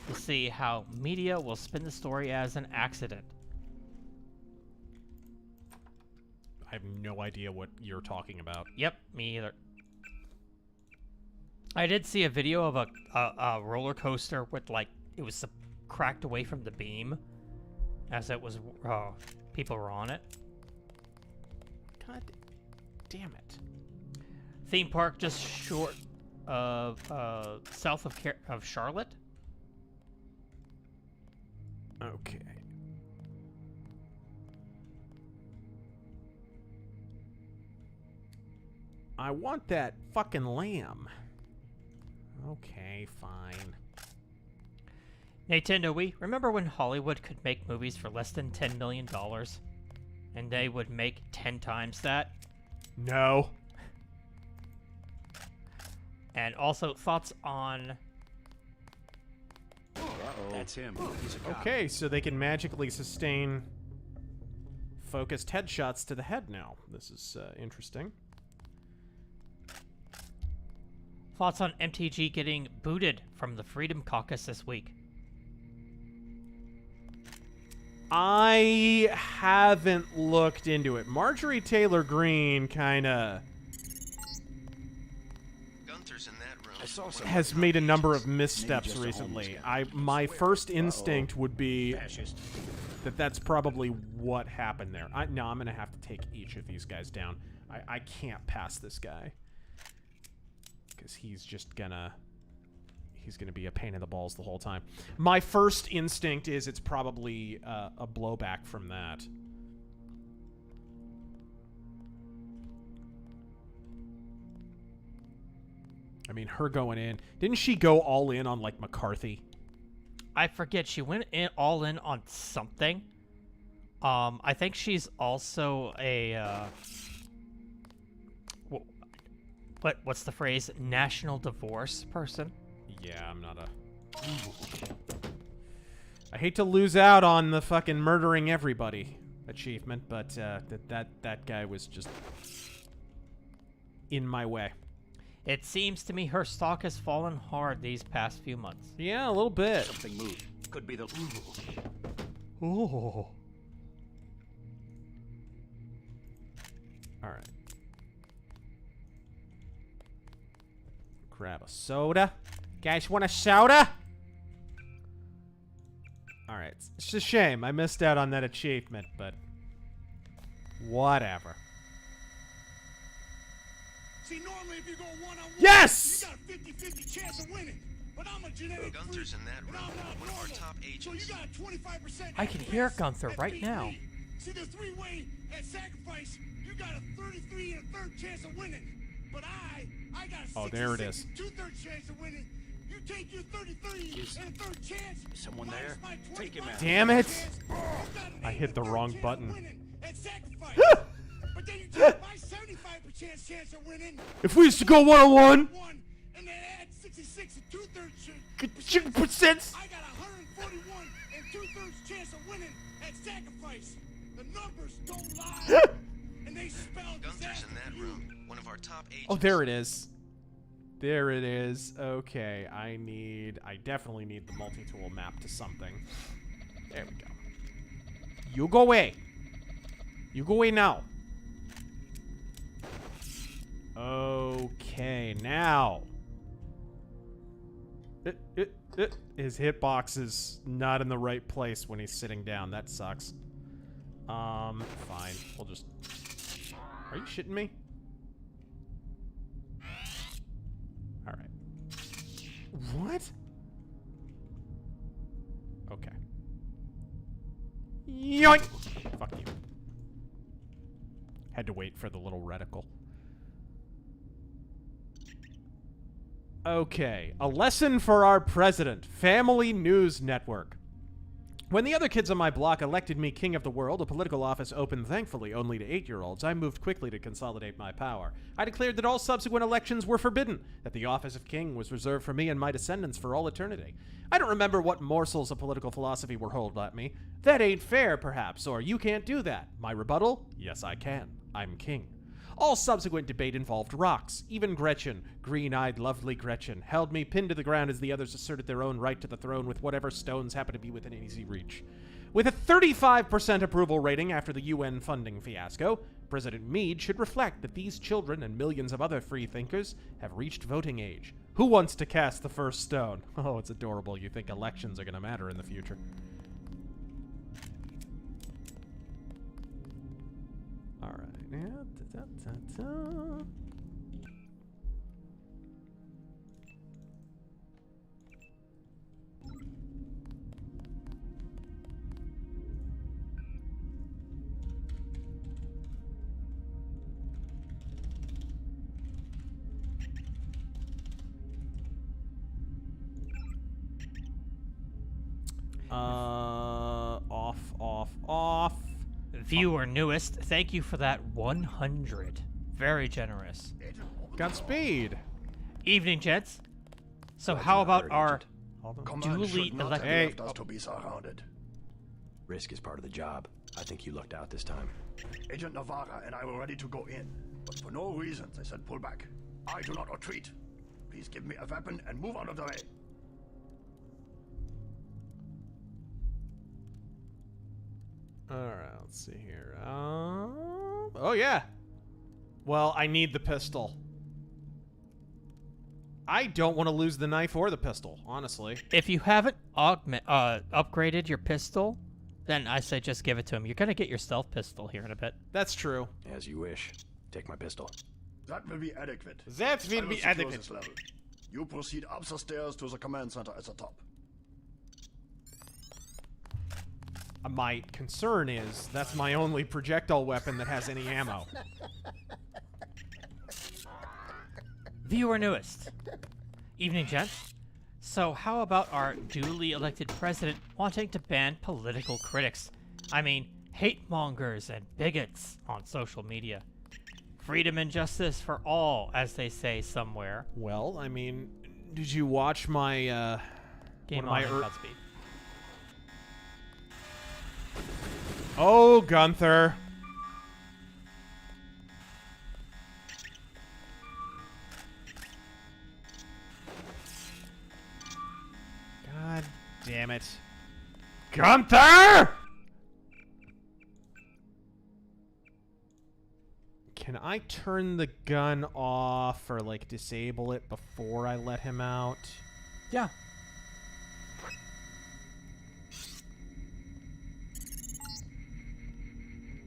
to see how media will spin the story as an accident. I have no idea what you're talking about. Yep, me either. I did see a video of a roller coaster with, like, it was cracked away from the beam as it was, people were on it. God damn it. Theme park just short of, south of Charlotte. Okay. I want that fucking lamb. Okay, fine. Nintendo Wii, remember when Hollywood could make movies for less than $10 million? And they would make 10 times that? No. And also, thoughts on... That's him. He's a cop. Okay, so they can magically sustain focused headshots to the head now. This is interesting. Thoughts on MTG getting booted from the Freedom Caucus this week? I haven't looked into it. Marjorie Taylor Greene kind of has made a number of missteps recently. My first instinct would be that that's probably what happened there. No, I'm gonna have to take each of these guys down. I can't pass this guy because he's gonna be a pain in the balls the whole time. My first instinct is it's probably a blowback from that. I mean, her going in. Didn't she go all in on, like, McCarthy? I forget, she went all in on something. I think she's also a, what's the phrase? National divorce person? Yeah, I'm not a... I hate to lose out on the fucking murdering everybody achievement, but that guy was just in my way. It seems to me her stock has fallen hard these past few months. Yeah, a little bit. Something moved. Could be the... Oh. All right. Grab a soda. Guys want a soda? All right. It's a shame. I missed out on that achievement, but whatever. See, normally if you go one-on-one, yes! you got a 50-50 chance of winning. But I'm a genetic Gunther's in that room, one of our top agents. So you got a 25%. I can hear Gunther right now. See, the three-way at sacrifice, you got a 33 and a third chance of winning. But I got a 66 and two-thirds chance of winning. You take your 33 and a third chance. Someone there? Take him out. Damn it! I hit the wrong button. But then you take my 75% chance of winning. If we used to go one-on-one, and then add 66 and two-thirds percent. I got 141 and two-thirds chance of winning at sacrifice. The numbers don't lie. And they spell Gunther's in that room, one of our top agents. Oh, there it is. There it is. Okay, I definitely need the multi-tool map to something. There we go. You go away. You go away now. Okay, now. His hitbox is not in the right place when he's sitting down. That sucks. Fine. We'll just... Are you shitting me? Alright. What? Okay. Yoink! Fuck you. Had to wait for the little reticle. Okay. A lesson for our president. Family News Network. When the other kids on my block elected me king of the world, a political office open thankfully only to 8-year-olds, I moved quickly to consolidate my power. I declared that all subsequent elections were forbidden, that the office of king was reserved for me and my descendants for all eternity. I don't remember what morsels of political philosophy were hurled at me. That ain't fair, perhaps, or you can't do that. My rebuttal? Yes, I can. I'm king. All subsequent debate involved rocks. Even Gretchen, green-eyed, lovely Gretchen, held me pinned to the ground as the others asserted their own right to the throne with whatever stones happened to be within easy reach. With a 35% approval rating after the UN funding fiasco, President Meade should reflect that these children and millions of other free thinkers have reached voting age. Who wants to cast the first stone? Oh, it's adorable. You think elections are going to matter in the future. All right. Yeah. Off. Viewer newest, thank you for that 100. Very generous. Godspeed. Evening, gents. So how about our duly elected... Hey. Us to be surrounded. Risk is part of the job. I think you lucked out this time. Agent Navarra and I were ready to go in, but for no reason they said pull back. I do not retreat. Please give me a weapon and move out of the way. Alright, let's see here. Oh, yeah. Well, I need the pistol. I don't want to lose the knife or the pistol, honestly. If you haven't upgraded your pistol, then I say just give it to him. You're going to get your stealth pistol here in a bit. That's true. As you wish. Take my pistol. That will be adequate. That will be adequate. You proceed up the stairs to the command center at the top. My concern is that's my only projectile weapon that has any ammo. Viewer newest. Evening, gents. So how about our duly elected president wanting to ban political critics? I mean, hate mongers and bigots on social media. Freedom and justice for all, as they say somewhere. Well, I mean, did you watch my, Game on, Godspeed. Oh, Gunther. God damn it. Gunther! Can I turn the gun off or, like, disable it before I let him out? Yeah.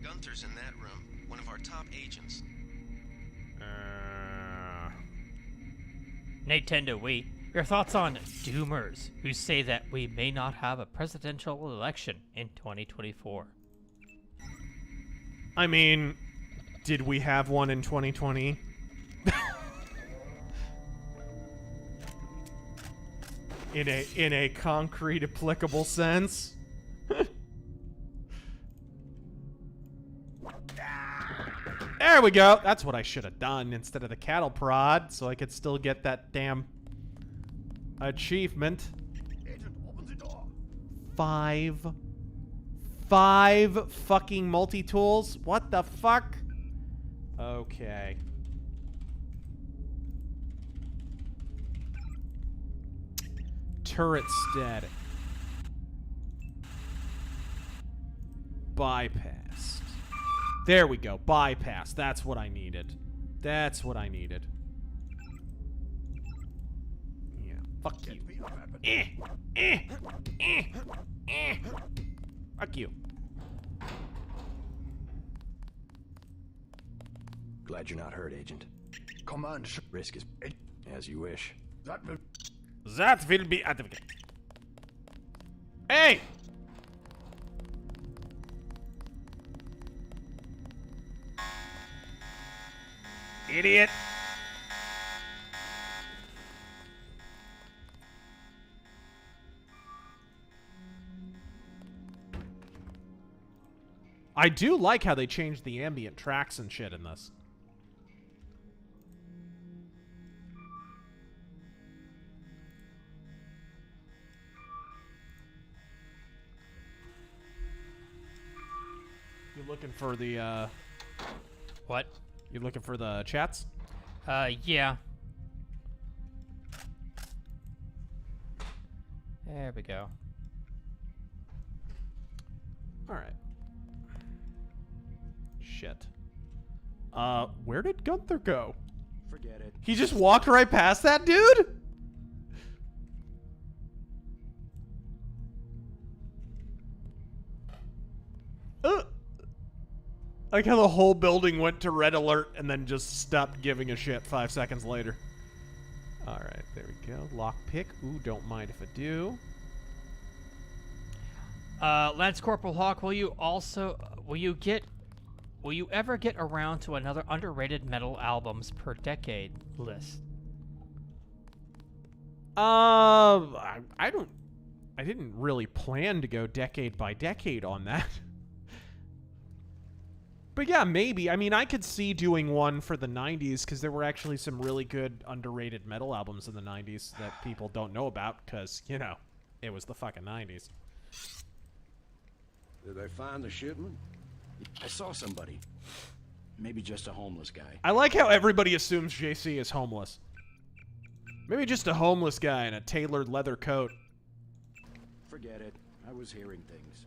Gunther's in that room, one of our top agents. Nintendo Wii, your thoughts on doomers who say that we may not have a presidential election in 2024? I mean, did we have one in 2020? in a concrete, applicable sense? There we go. That's what I should have done instead of the cattle prod, so I could still get that damn achievement. Agent, open the door. Five fucking multi-tools? What the fuck? Okay. Turret static. Bypassed. There we go. Bypass. That's what I needed. That's what I needed. Yeah. Fuck you. Fuck you. Glad you're not hurt, Agent. Command. Risk is as you wish. That will be advocate. Hey! Idiot. I do like how they changed the ambient tracks and shit in this. You looking for the, What? You looking for the chats? Yeah. There we go. Alright. Shit. Where did Gunther go? Forget it. He just walked right past that dude? Like how the whole building went to red alert and then just stopped giving a shit 5 seconds later. Alright, there we go. Lockpick. Ooh, don't mind if I do. Lance Corporal Hawk, will you ever get around to another underrated metal albums per decade list? I didn't really plan to go decade by decade on that. But yeah, maybe. I mean, I could see doing one for the 90s because there were actually some really good underrated metal albums in the 90s that people don't know about because, you know, it was the fucking 90s. Did they find the shipment? I saw somebody. Maybe just a homeless guy. I like how everybody assumes JC is homeless. Maybe just a homeless guy in a tailored leather coat. Forget it. I was hearing things.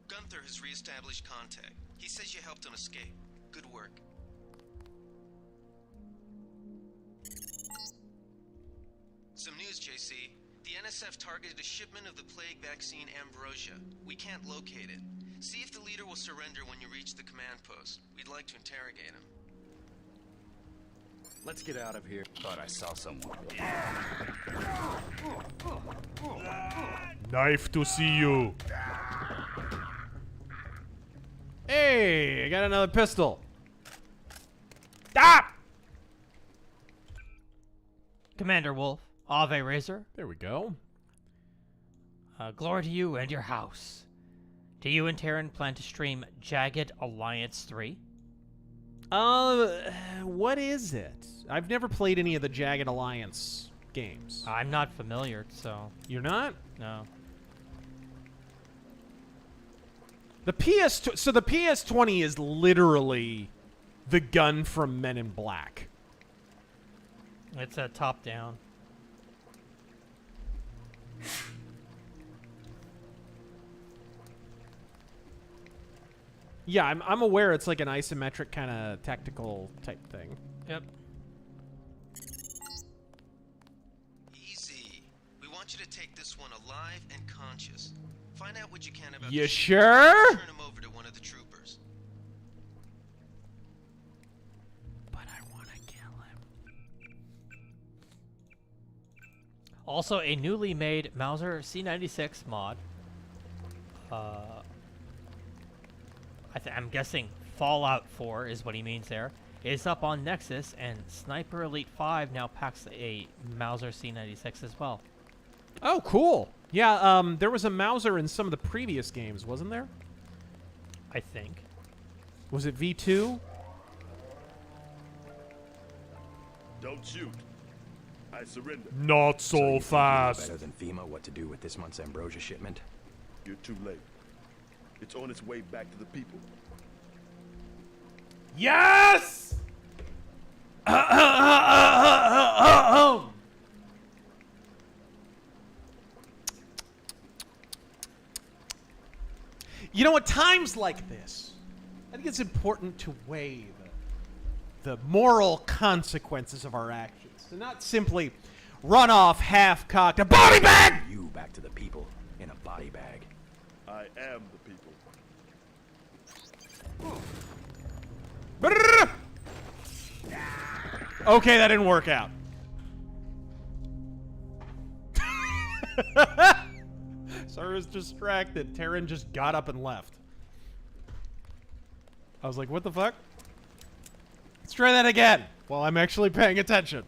Gunther has re-established contact. He says you helped him escape. Good work. Some news, JC. The NSF targeted a shipment of the plague vaccine Ambrosia. We can't locate it. See if the leader will surrender when you reach the command post. We'd like to interrogate him. Let's get out of here. Thought I saw someone. Knife to see you. Hey, I got another pistol. Stop! Commander Wolf, Ave Razor. There we go. Glory to you and your house. Do you and Terran plan to stream Jagged Alliance 3? What is it? I've never played any of the Jagged Alliance games. I'm not familiar, so... You're not? No. The so the PS20 is literally the gun from Men in Black. It's a top-down. Yeah, I'm aware it's like an isometric kind of tactical type thing. Yep. Easy. We want you to take this one alive and conscious. Find out what you can about You the sure? Turn him over to one of the troopers. But I want to kill him. Also, a newly made Mauser C96 mod. I'm guessing Fallout 4 is what he means there. Is up on Nexus, and Sniper Elite 5 now packs a Mauser C96 as well. Oh, cool. Yeah, there was a Mauser in some of the previous games, wasn't there? I think. Was it V2? Don't shoot. I surrender. Not so, you think you know fast. better than FEMA what to do with this month's Ambrosia shipment? You're too late. It's on its way back to the people. Yes! You know, at times like this, I think it's important to weigh the moral consequences of our actions. To not simply run off half-cocked, a body bag! You back to the people in a body bag. I am the people. Okay, that didn't work out. Sorry, I was distracted. Terran just got up and left. I was like, what the fuck? Let's try that again. Well, I'm actually paying attention.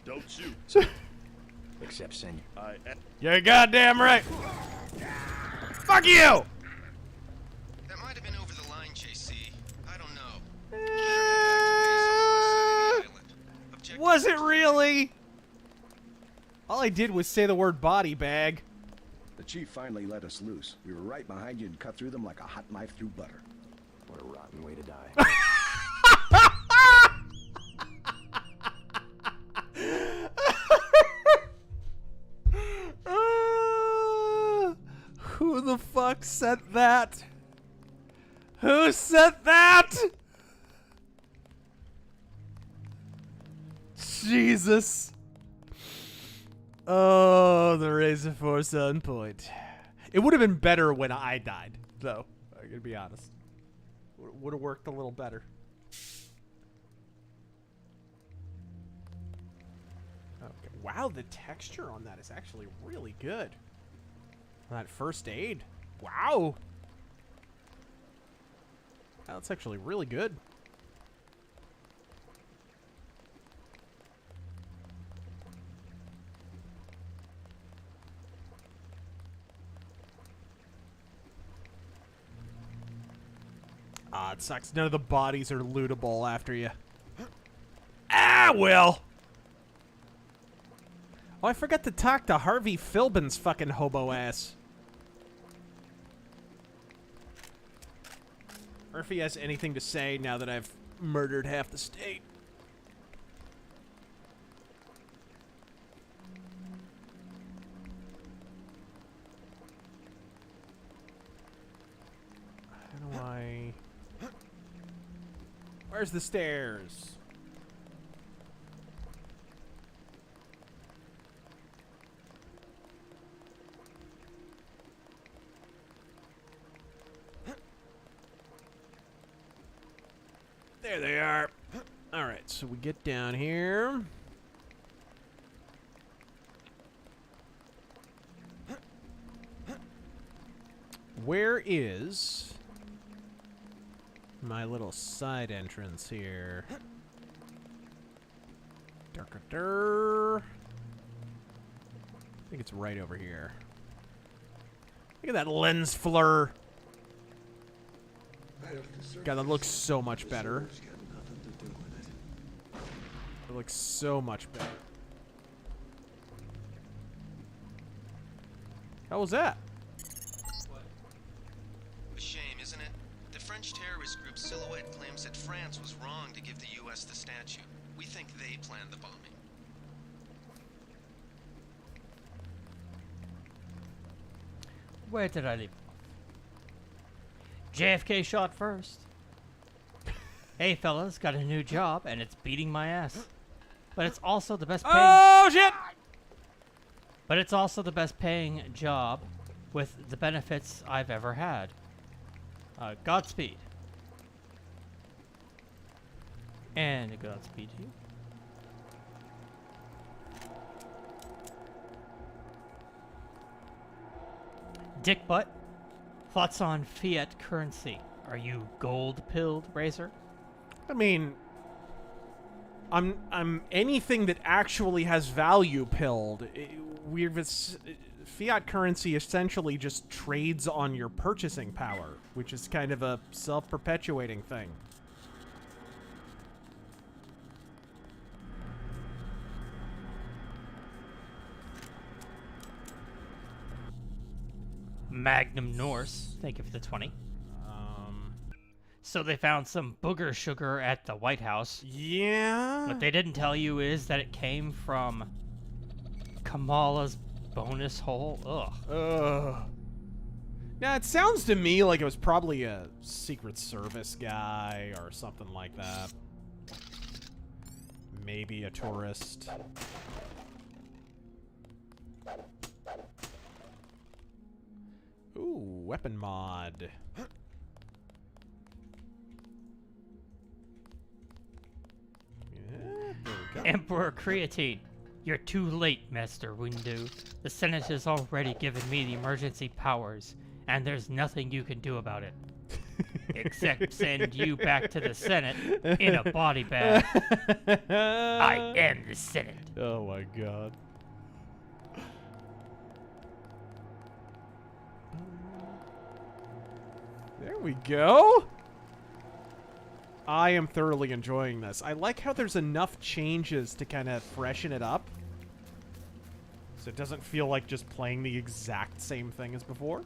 Don't shoot. Except Senor. I am. You're goddamn right. Fuck you! That might have been over the line, JC. I don't know. Was it really? All I did was say the word body bag. The chief finally let us loose. We were right behind you and cut through them like a hot knife through butter. What a rotten way to die. Who the fuck said that? Who said that? Jesus. Oh, the Razor Force on point. It would have been better when I died, though. I'm gonna be honest. Would have worked a little better. Okay. Wow, the texture on that is actually really good. That first aid. Wow. That's actually really good. Ah, it sucks. None of the bodies are lootable after you. Ah, well. Oh, I forgot to talk to Harvey Philbin's fucking hobo ass. Or if he has anything to say now that I've murdered half the state. How do I... Where's the stairs? There they are. All right, so we get down here. Where is my little side entrance here? I think it's right over here. Look at that lens flare. God, that looks so much better. It looks so much better. How was that? A shame, isn't it? The French terrorist group Silhouette claims that France was wrong to give the U.S. the statue. We think they planned the bombing. Where did I leave off? JFK shot first. Hey fellas, got a new job and it's beating my ass. But it's also the best paying. Oh shit! But it's also the best paying job with the benefits I've ever had. Godspeed. And a Godspeed to you. Dick Butt, thoughts on fiat currency? Are you gold-pilled, Razor? I mean, I'm anything that actually has value pilled. Fiat currency essentially just trades on your purchasing power, which is kind of a self-perpetuating thing. Magnum Norse, thank you for the 20. So they found some booger sugar at the White House. Yeah? What they didn't tell you is that it came from Kamala's bonus hole. Ugh. Now, it sounds to me like it was probably a Secret Service guy or something like that. Maybe a tourist. Ooh, weapon mod. Yeah, there we go. Emperor Creatine. You're too late, Master Windu. The Senate has already given me the emergency powers, and there's nothing you can do about it. Except send you back to the Senate in a body bag. I am the Senate. Oh my god. There we go. I am thoroughly enjoying this. I like how there's enough changes to kind of freshen it up. So it doesn't feel like just playing the exact same thing as before.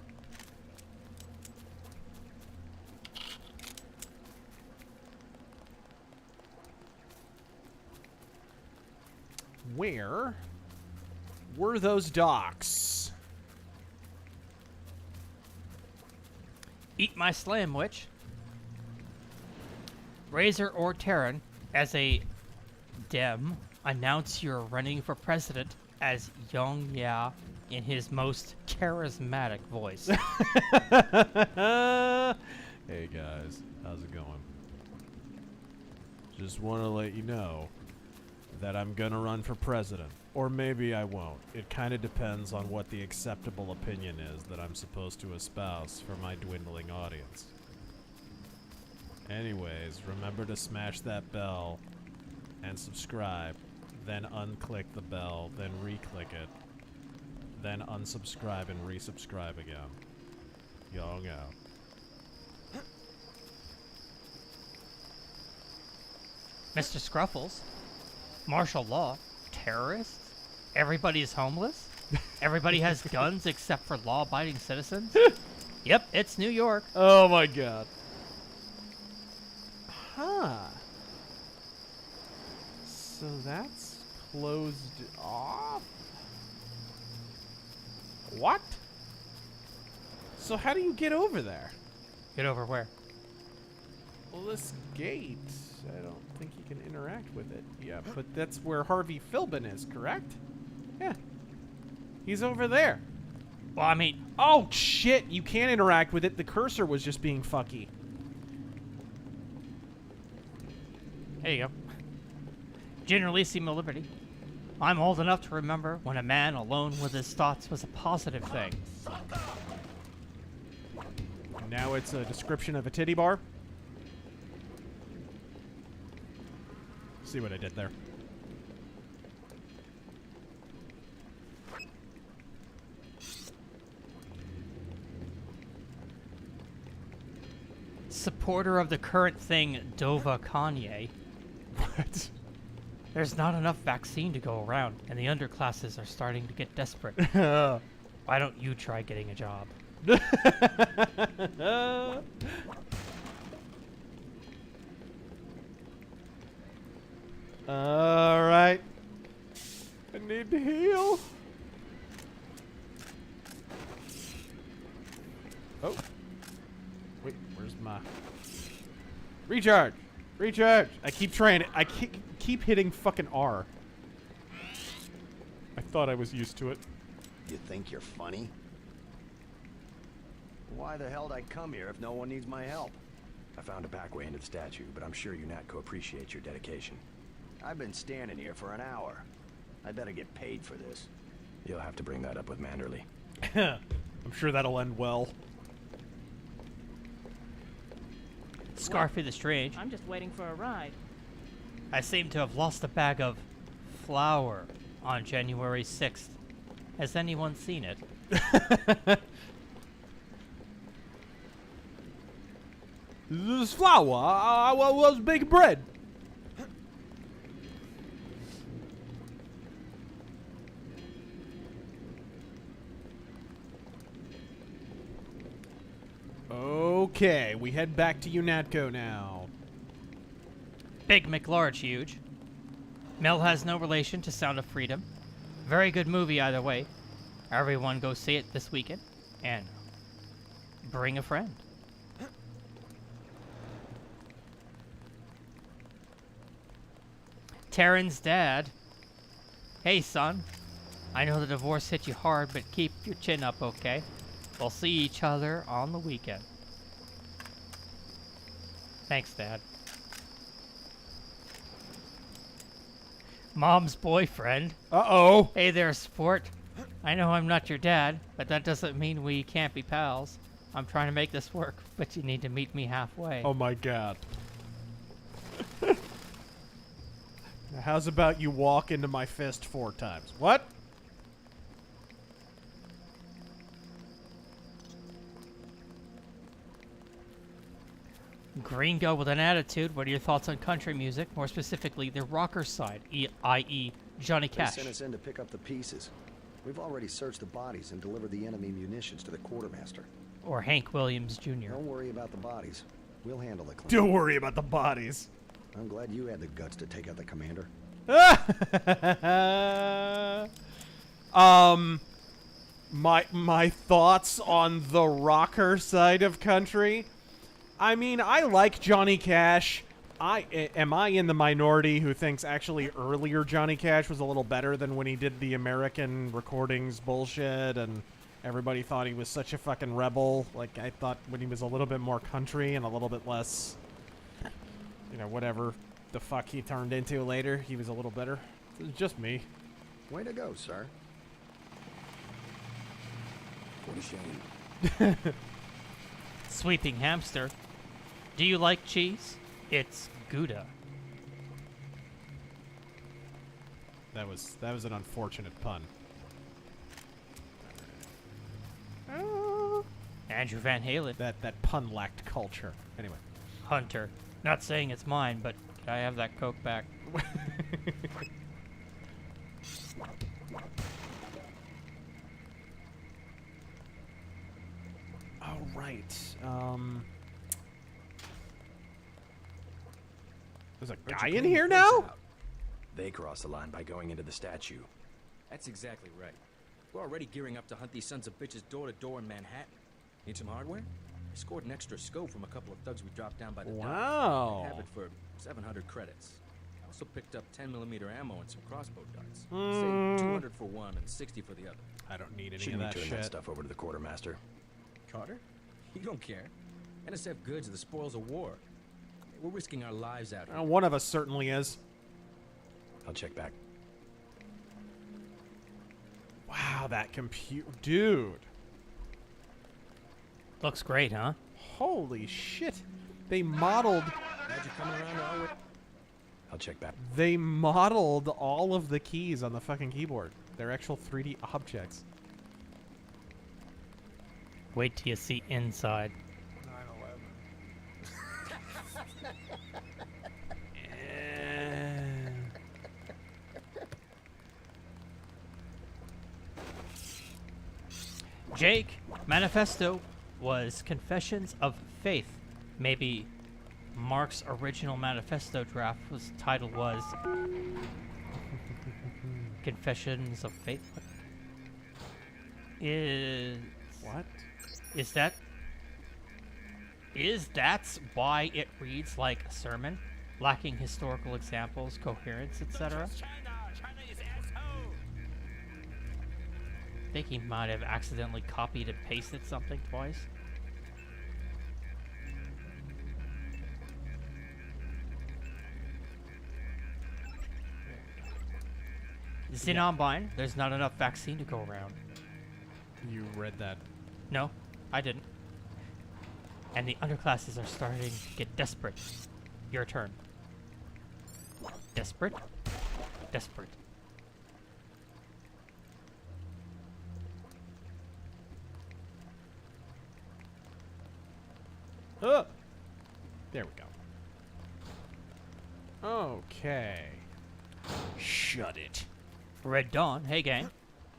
Where were those docks? Eat my slamwich. Razor or Terran, as a Dem, announce you're running for president as Yong Ya in his most charismatic voice. Hey guys, how's it going? Just want to let you know that I'm gonna run for president. Or maybe I won't. It kind of depends on what the acceptable opinion is that I'm supposed to espouse for my dwindling audience. Anyways, remember to smash that bell and subscribe, then unclick the bell, then re-click it, then unsubscribe and resubscribe again. Yong out. Mr. Scruffles, martial law, terrorists, everybody's homeless, everybody has guns except for law-abiding citizens. Yep, it's New York. Oh my god. Huh. So that's closed off? What? So how do you get over there? Get over where? Well, this gate, I don't think you can interact with it. Yeah, but that's where Harvey Philbin is, correct? Yeah. He's over there. Well, I mean... Oh, shit! You can't interact with it. The cursor was just being fucky. There you go. Generalissima Liberty. I'm old enough to remember when a man alone with his thoughts was a positive thing. Now it's a description of a titty bar. See what I did there? supporter of the current thing, Dova Kanye. What? There's not enough vaccine to go around, and the underclasses are starting to get desperate. Why don't you try getting a job? Alright. I need to heal. Oh. Wait, where's my... Recharge! Recharge! I keep trying it. I keep hitting fucking R. I thought I was used to it. You think you're funny? Why the hell'd I come here if no one needs my help? I found a back way into the statue, but I'm sure UNATCO appreciates your dedication. I've been standing here for an hour. I better get paid for this. You'll have to bring that up with Manderley. I'm sure that'll end well. Scarfy the Strange. I'm just waiting for a ride. I seem to have lost a bag of flour on January 6th. Has anyone seen it? This is flour. I was big bread. Okay, we head back to UNATCO now. Big McLarge huge. Mel has no relation to Sound of Freedom. Very good movie either way. Everyone go see it this weekend. And bring a friend. Taryn's dad. Hey son. I know the divorce hit you hard, but keep your chin up, okay? We'll see each other on the weekend. Thanks, Dad. Mom's boyfriend. Uh-oh. Hey there, sport. I know I'm not your dad, but that doesn't mean we can't be pals. I'm trying to make this work, but you need to meet me halfway. Oh my god. Now, how's about you walk into my fist 4 times? What? Gringo with an attitude. What are your thoughts on country music? More specifically, the rocker side, i.e. Johnny Cash. They sent us in to pick up the pieces. We've already searched the bodies and delivered the enemy munitions to the quartermaster. Or Hank Williams Jr. Don't worry about the bodies. We'll handle the claim. Don't worry about the bodies. I'm glad you had the guts to take out the commander. My thoughts on the rocker side of country. I mean, I like Johnny Cash. Am I in the minority who thinks actually earlier Johnny Cash was a little better than when he did the American recordings bullshit and everybody thought he was such a fucking rebel? Like, I thought when he was a little bit more country and a little bit less, you know, whatever the fuck he turned into later, he was a little better. It's just me. Way to go, sir. What a shame. Sweeping hamster. Do you like cheese? It's Gouda. That was an unfortunate pun. Andrew Van Halen. That pun lacked culture. Anyway. Hunter. Not saying it's mine, but can I have that Coke back? All right. There's a guy in here now? They crossed the line by going into the statue. That's exactly right. We're already gearing up to hunt these sons of bitches door to door in Manhattan. Need some hardware? I scored an extra scope from a couple of thugs we dropped down by the dock. Wow. I have it for 700 credits. I also picked up 10mm ammo and some crossbow darts. Say 200 for one and 60 for the other. I don't need any Shouldn't of we that turn shit. that stuff over to the quartermaster? Carter? You don't care. NSF goods are the spoils of war. We're risking our lives out here. One of us certainly is. I'll check back. Wow, that computer... Dude. Looks great, huh? Holy shit. They modeled... Glad you're coming around our way. I'll check back. They modeled all of the keys on the fucking keyboard. They're actual 3D objects. Wait till you see inside. Jake, Manifesto was Confessions of Faith. Maybe Mark's original manifesto draft title was Confessions of Faith. What? Is that why it reads like a sermon, lacking historical examples, coherence, etc.? I think he might have accidentally copied and pasted something twice. Xenobind, there's not enough vaccine to go around. You read that? No, I didn't. And the underclasses are starting to get desperate. Your turn. Desperate? Desperate. There we go. Okay. Shut it. Red Dawn, hey gang.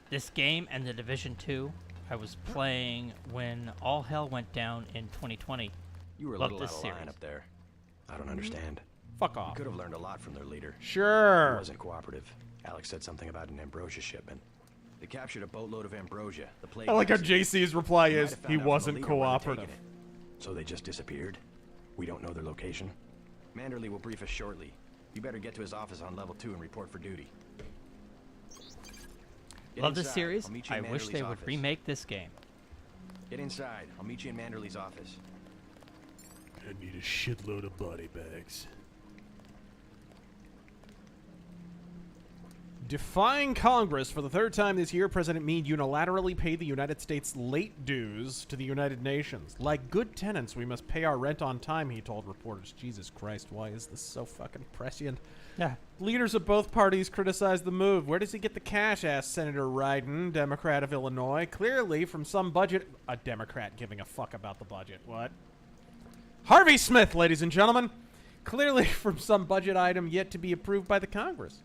This game and the Division 2 I was playing when all hell went down in 2020. You were a Love little out this of series. line up there. I don't understand. Fuck You off. could have learned a lot from their leader. Sure. He wasn't cooperative. Alex said something about an ambrosia shipment. They captured a boatload of ambrosia. The plague I like how vaccine. JC's reply They might is, have found he out from the wasn't leader where they're taking cooperative. it. So they just disappeared? We don't know their location? Manderley will brief us shortly. You better get to his office on level 2 and report for duty. Get Love this inside. series. I'll meet you I in wish they Manderley's would office. remake this game. Get inside. I'll meet you in Manderley's office. I need a shitload of body bags. Defying Congress for the third time this year, President Meade unilaterally paid the United States late dues to the United Nations. Like good tenants, we must pay our rent on time, he told reporters. Jesus Christ, why is this so fucking prescient? Yeah. Leaders of both parties criticized the move. Where does he get the cash, asked Senator Ryden, Democrat of Illinois. Clearly from some budget... A Democrat giving a fuck about the budget. What? Harvey Smith, ladies and gentlemen. Clearly from some budget item yet to be approved by the Congress.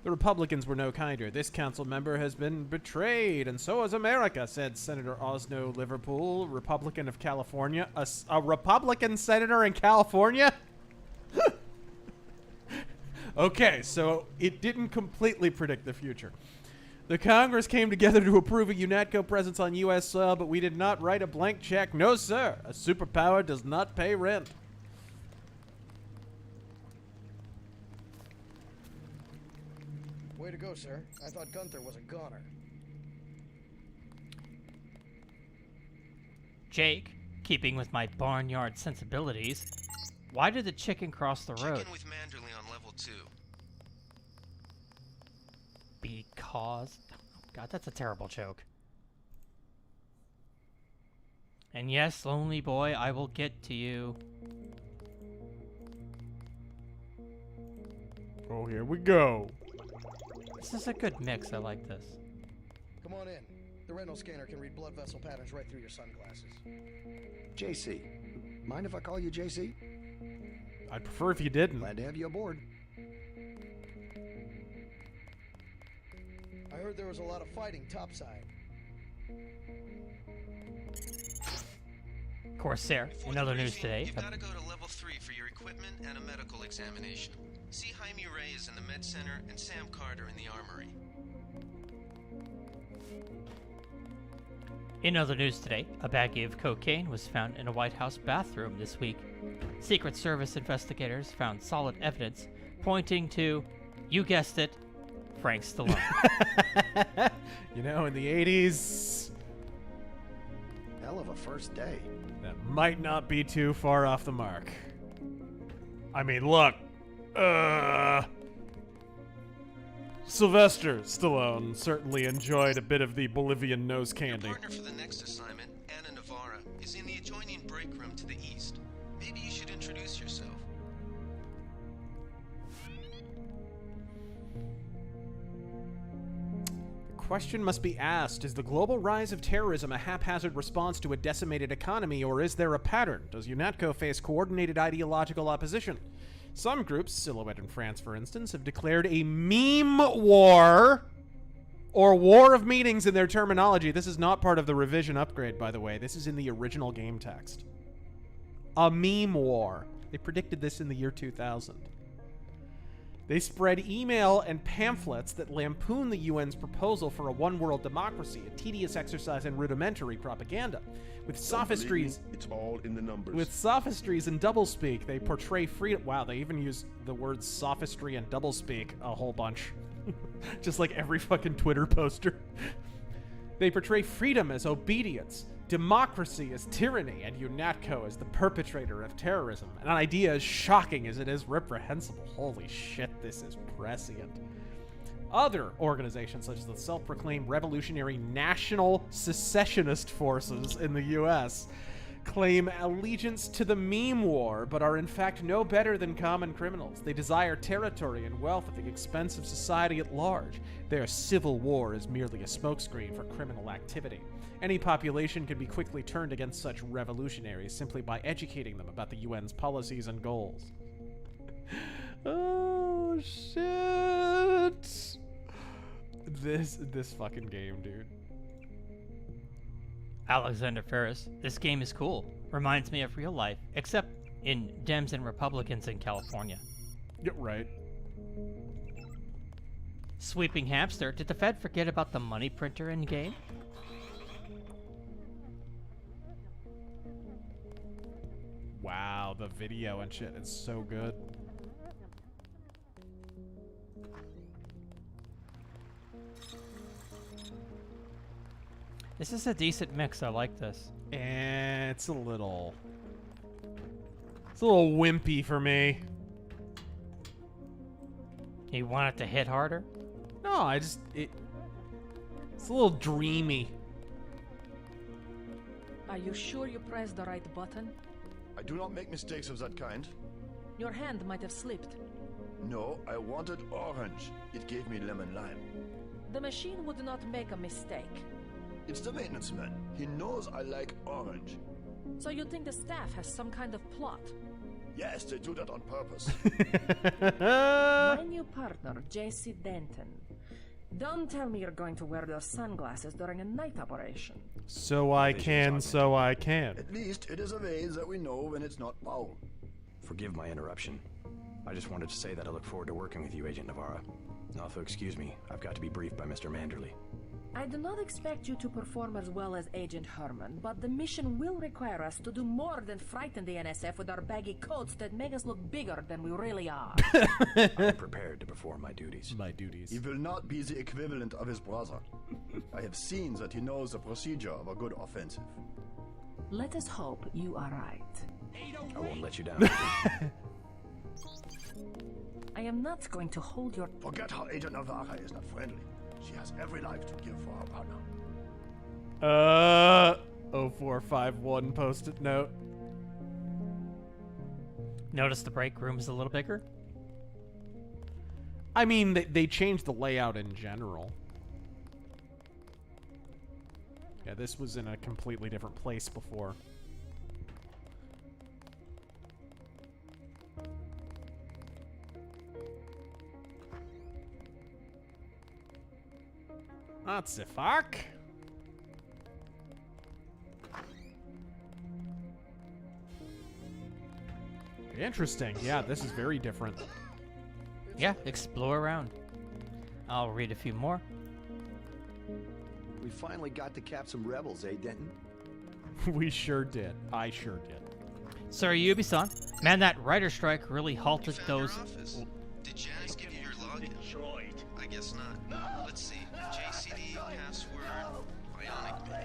The Republicans were no kinder. This council member has been betrayed, and so has America, said Senator Osno Liverpool, Republican of California. A Republican senator in California? Okay, so it didn't completely predict the future. The Congress came together to approve a UNATCO presence on U.S. soil, but we did not write a blank check. No, sir. A superpower does not pay rent. Way to go, sir. I thought Gunther was a goner. Jake, keeping with my barnyard sensibilities, why did the chicken cross the road? Check in with Manderley on level 2. Because... God, that's a terrible joke. And yes, lonely boy, I will get to you. Oh, here we go. This is a good mix. I like this. Come on in. The retinal scanner can read blood vessel patterns right through your sunglasses. JC. Mind if I call you JC? I'd prefer if you didn't. Glad to have you aboard. I heard there was a lot of fighting topside. Corsair, in other news today. You've got to go to level 3 for your equipment and a medical examination. See Jaime Reyes in the med center and Sam Carter in the armory. In other news today, a baggie of cocaine was found in a White House bathroom this week. Secret Service investigators found solid evidence pointing to, you guessed it, Frank Stallone. You know, in the 80s... Hell of a first day. That might not be too far off the mark. I mean, look. Sylvester Stallone certainly enjoyed a bit of the Bolivian nose candy. Your partner for the next assignment, Anna Navarra, is in the adjoining break room to the east. Maybe you should introduce yourself. The question must be asked, is the global rise of terrorism a haphazard response to a decimated economy, or is there a pattern? Does UNATCO face coordinated ideological opposition? Some groups, Silhouette in France for instance, have declared a meme war Or war of meanings in their terminology. This is not part of the revision upgrade, by the way. This is in the original game text. A meme war. They predicted this in the year 2000. They spread email and pamphlets that lampoon the UN's proposal for a one-world democracy, a tedious exercise in rudimentary propaganda. With sophistries... It's all in the numbers. With sophistries and doublespeak, they portray freedom... Wow, they even use the words sophistry and doublespeak a whole bunch. Just like every fucking Twitter poster. They portray freedom as obedience, democracy as tyranny, and UNATCO as the perpetrator of terrorism. An idea as shocking as it is reprehensible. Holy shit, this is prescient. Other organizations, such as the self-proclaimed Revolutionary National Secessionist Forces in the U.S., claim allegiance to the meme war, but are in fact no better than common criminals. They desire territory and wealth at the expense of society at large. Their civil war is merely a smokescreen for criminal activity. Any population can be quickly turned against such revolutionaries simply by educating them about the UN's policies and goals. Oh, shit. This fucking game, dude. Alexander Ferris, this game is cool. Reminds me of real life, except in Dems and Republicans in California. Yeah, right. Sweeping Hamster, did the Fed forget about the money printer in game? Wow, the video and shit, it's so good. This is a decent mix, I like this. And it's a little wimpy for me. You want it to hit harder? No, it's a little dreamy. Are you sure you pressed the right button? I do not make mistakes of that kind. Your hand might have slipped. No, I wanted orange. It gave me lemon lime. The machine would not make a mistake. It's the maintenance man. He knows I like orange. So you think the staff has some kind of plot? Yes, they do that on purpose. My new partner, J.C. Denton. Don't tell me you're going to wear those sunglasses during a night operation. So I can. At least it is a vase that we know when it's not foul. Forgive my interruption. I just wanted to say that I look forward to working with you, Agent Navarra. Also, excuse me, I've got to be briefed by Mr. Manderley. I do not expect you to perform as well as Agent Herman, but the mission will require us to do more than frighten the NSF with our baggy coats that make us look bigger than we really are. I'm prepared to perform my duties. He will not be the equivalent of his brother. I have seen that he knows the procedure of a good offensive. Let us hope you are right. I won't let you down. I am not going to hold your... Forget how Agent Navarra is not friendly. She has every life to give for her partner. 0451 post-it note. Notice the break room is a little bigger? I mean, they changed the layout in general. Yeah, this was in a completely different place before. That's the fuck. Interesting. Yeah, this is very different. Yeah, explore around. I'll read a few more. We finally got to cap some rebels, eh, Denton? We sure did. I sure did. Sir Ubisoft, man, that writer strike really halted those... Did Janice give you your login? I guess not. Let's see. JCD, password, Bionic Man.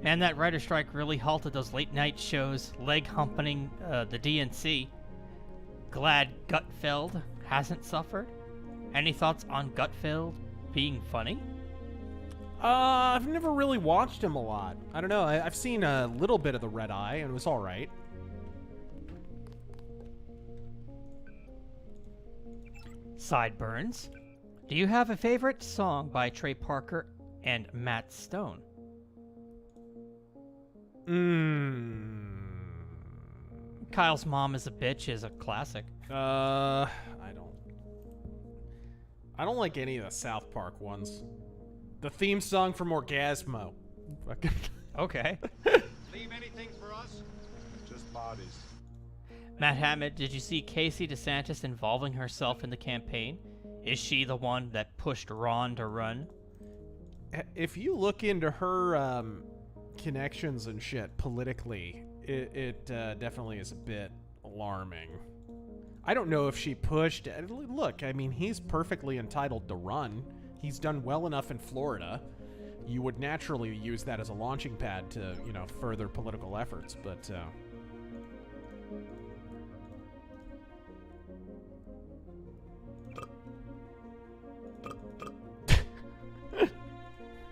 Man, that writer strike really halted those late night shows, leg humping the DNC. Glad Gutfeld hasn't suffered. Any thoughts on Gutfeld being funny? I've never really watched him a lot. I don't know. I've seen a little bit of the Red Eye, and it was all right. Sideburns. Do you have a favorite song by Trey Parker and Matt Stone? Hmm. Kyle's Mom is a Bitch is a classic. I don't I don't like any of the South Park ones. The theme song from Orgasmo. Fucking. Okay. Leave anything for us? Just bodies. Matt Hammett, did you see Casey DeSantis involving herself in the campaign? Is she the one that pushed Ron to run? If you look into her connections and shit politically, it definitely is a bit alarming. I don't know if she pushed. Look, I mean, he's perfectly entitled to run. He's done well enough in Florida. You would naturally use that as a launching pad to, you know, further political efforts, but...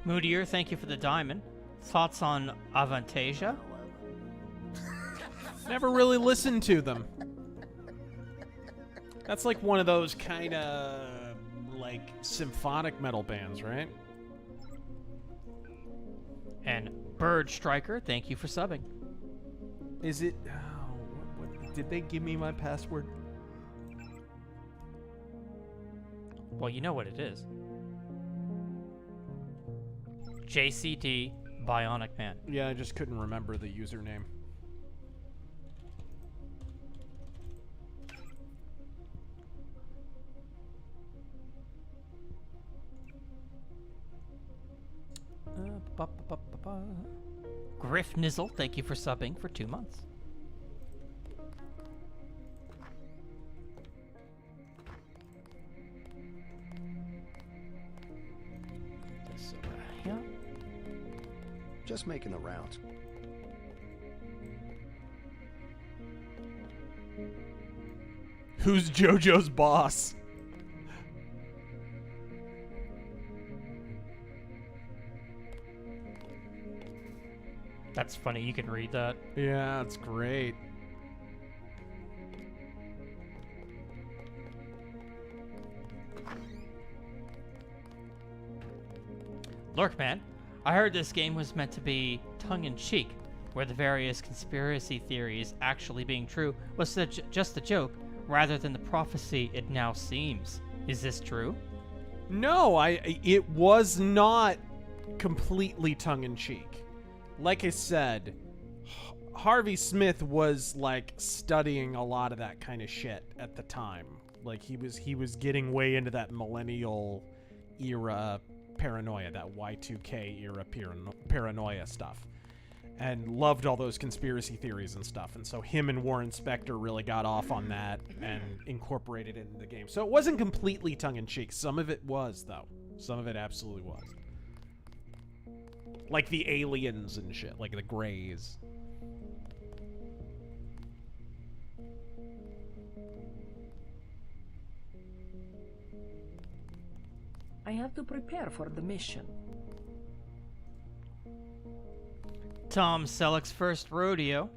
Moodier, thank you for the diamond. Thoughts on Avantasia? Never really listened to them. That's like one of those kind of like symphonic metal bands, right? And Bird Striker, thank you for subbing. Is it... Oh, what, did they give me my password? Well, you know what it is. JCD Bionic Man. Yeah, I just couldn't remember the username. Griff Nizzle, thank you for subbing for 2 months. This over here. Just making the rounds. Who's JoJo's boss? That's funny, you can read that. Yeah, it's great. Lurkman, I heard this game was meant to be tongue-in-cheek, where the various conspiracy theories actually being true was just a joke, rather than the prophecy it now seems. Is this true? No, it was not completely tongue-in-cheek. Like I said, Harvey Smith was like studying a lot of that kind of shit at the time. Like he was getting way into that millennial era paranoia, that Y2K era paranoia stuff, and loved all those conspiracy theories and stuff. And so him and Warren Spector really got off on that and incorporated it into the game. So it wasn't completely tongue-in-cheek. Some of it was, though. Some of it absolutely was. Like the aliens and shit, like the Greys. I have to prepare for the mission. Tom Selleck's first rodeo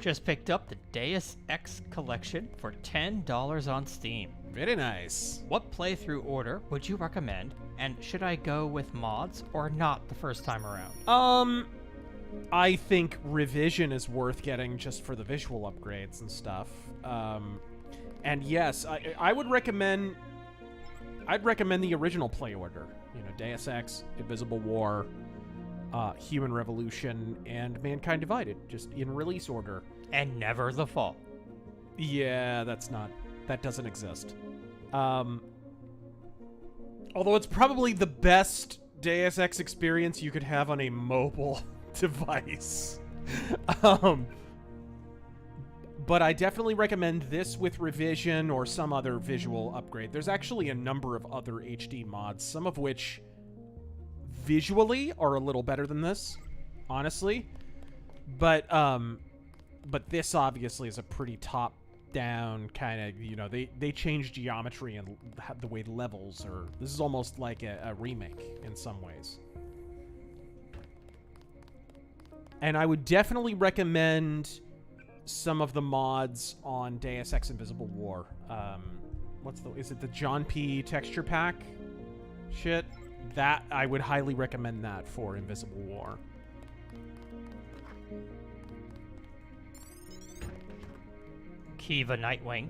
just picked up the Deus Ex collection for $10 on Steam. Very nice. What playthrough order would you recommend, and should I go with mods or not the first time around? I think Revision is worth getting just for the visual upgrades and stuff. And yes, I would recommend... I'd recommend the original play order. You know, Deus Ex, Invisible War, Human Revolution, and Mankind Divided, just in release order. And never the Fall. Yeah, that doesn't exist. Although it's probably the best Deus Ex experience you could have on a mobile device. But I definitely recommend this with Revision or some other visual upgrade. There's actually a number of other HD mods, some of which visually are a little better than this, honestly. But this obviously is a pretty top-down kind of, you know, they changed geometry and the way levels are. This is almost like a remake in some ways. And I would definitely recommend some of the mods on Deus Ex Invisible War. Is it the John P. texture pack shit? That, I would highly recommend that for Invisible War. Kiva Nightwing,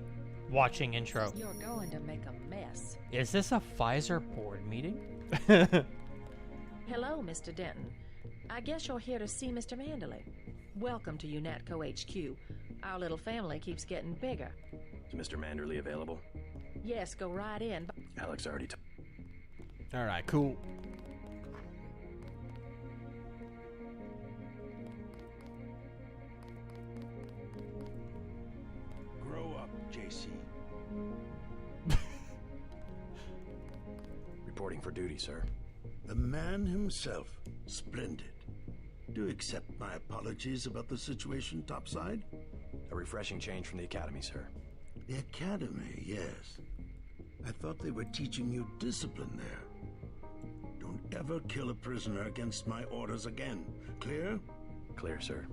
Watching intro. You're going to make a mess. Is this a Pfizer board meeting? Hello, Mr. Denton. I guess you're here to see Mr. Manderley. Welcome to UNATCO HQ. Our little family keeps getting bigger. Is Mr. Manderley available? Yes, go right in. Alex already All right, cool. Grow up, JC. Reporting for duty, sir. The man himself. Splendid. Do you accept my apologies about the situation topside? A refreshing change from the academy, sir. The academy, yes. I thought they were teaching you discipline there. Don't ever kill a prisoner against my orders again. Clear? Clear, sir.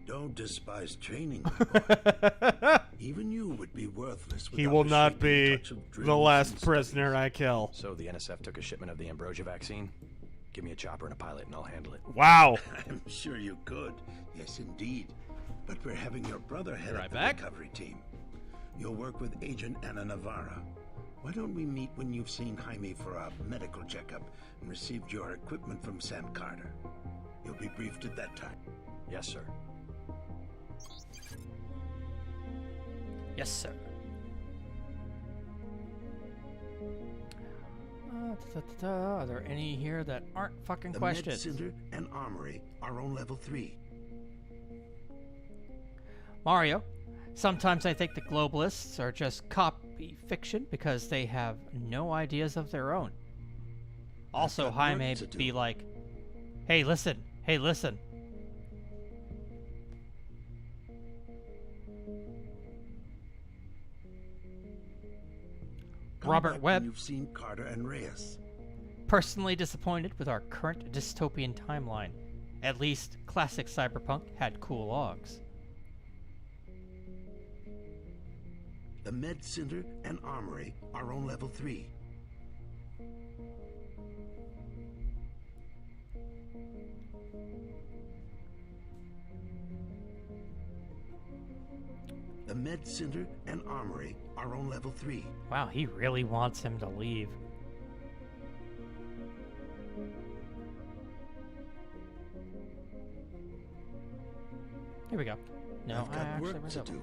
Don't despise training, my boy. Even you would be worthless without He will the not shaping be touch of the drills last and prisoner I kill. So the NSF took a shipment of the ambrosia vaccine? Give me a chopper and a pilot and I'll handle it. Wow. I'm sure you could. Yes, indeed. But we're having your brother head up the recovery team. You'll work with Agent Ana Navarra. Why don't we meet when you've seen Jaime for a medical checkup and received your equipment from Sam Carter? You'll be briefed at that time. Yes, sir. Yes, sir. Are there any here that aren't fucking The questions? Med Center and Armory are on level 3. Mario, sometimes I think the globalists are just copy fiction because they have no ideas of their own. Also, Jaime be like, hey, listen, hey, listen. Come Robert back Webb. when you've seen Carter and Reyes. Personally disappointed with our current dystopian timeline. At least, classic cyberpunk had cool logs. The Med Center and Armory are on level 3. The Med Center and Armory are on level 3. Wow, he really wants him to leave. Here we go. No, I've I got actually work was to over. do.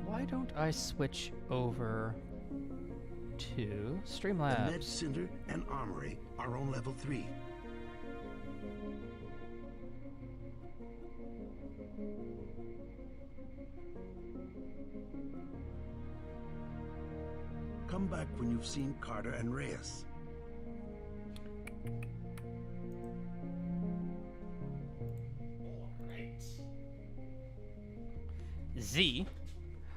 Why don't I switch over to The Med Streamlabs? Center and Armory are on level 3. Come back when you've seen Carter and Reyes. Z.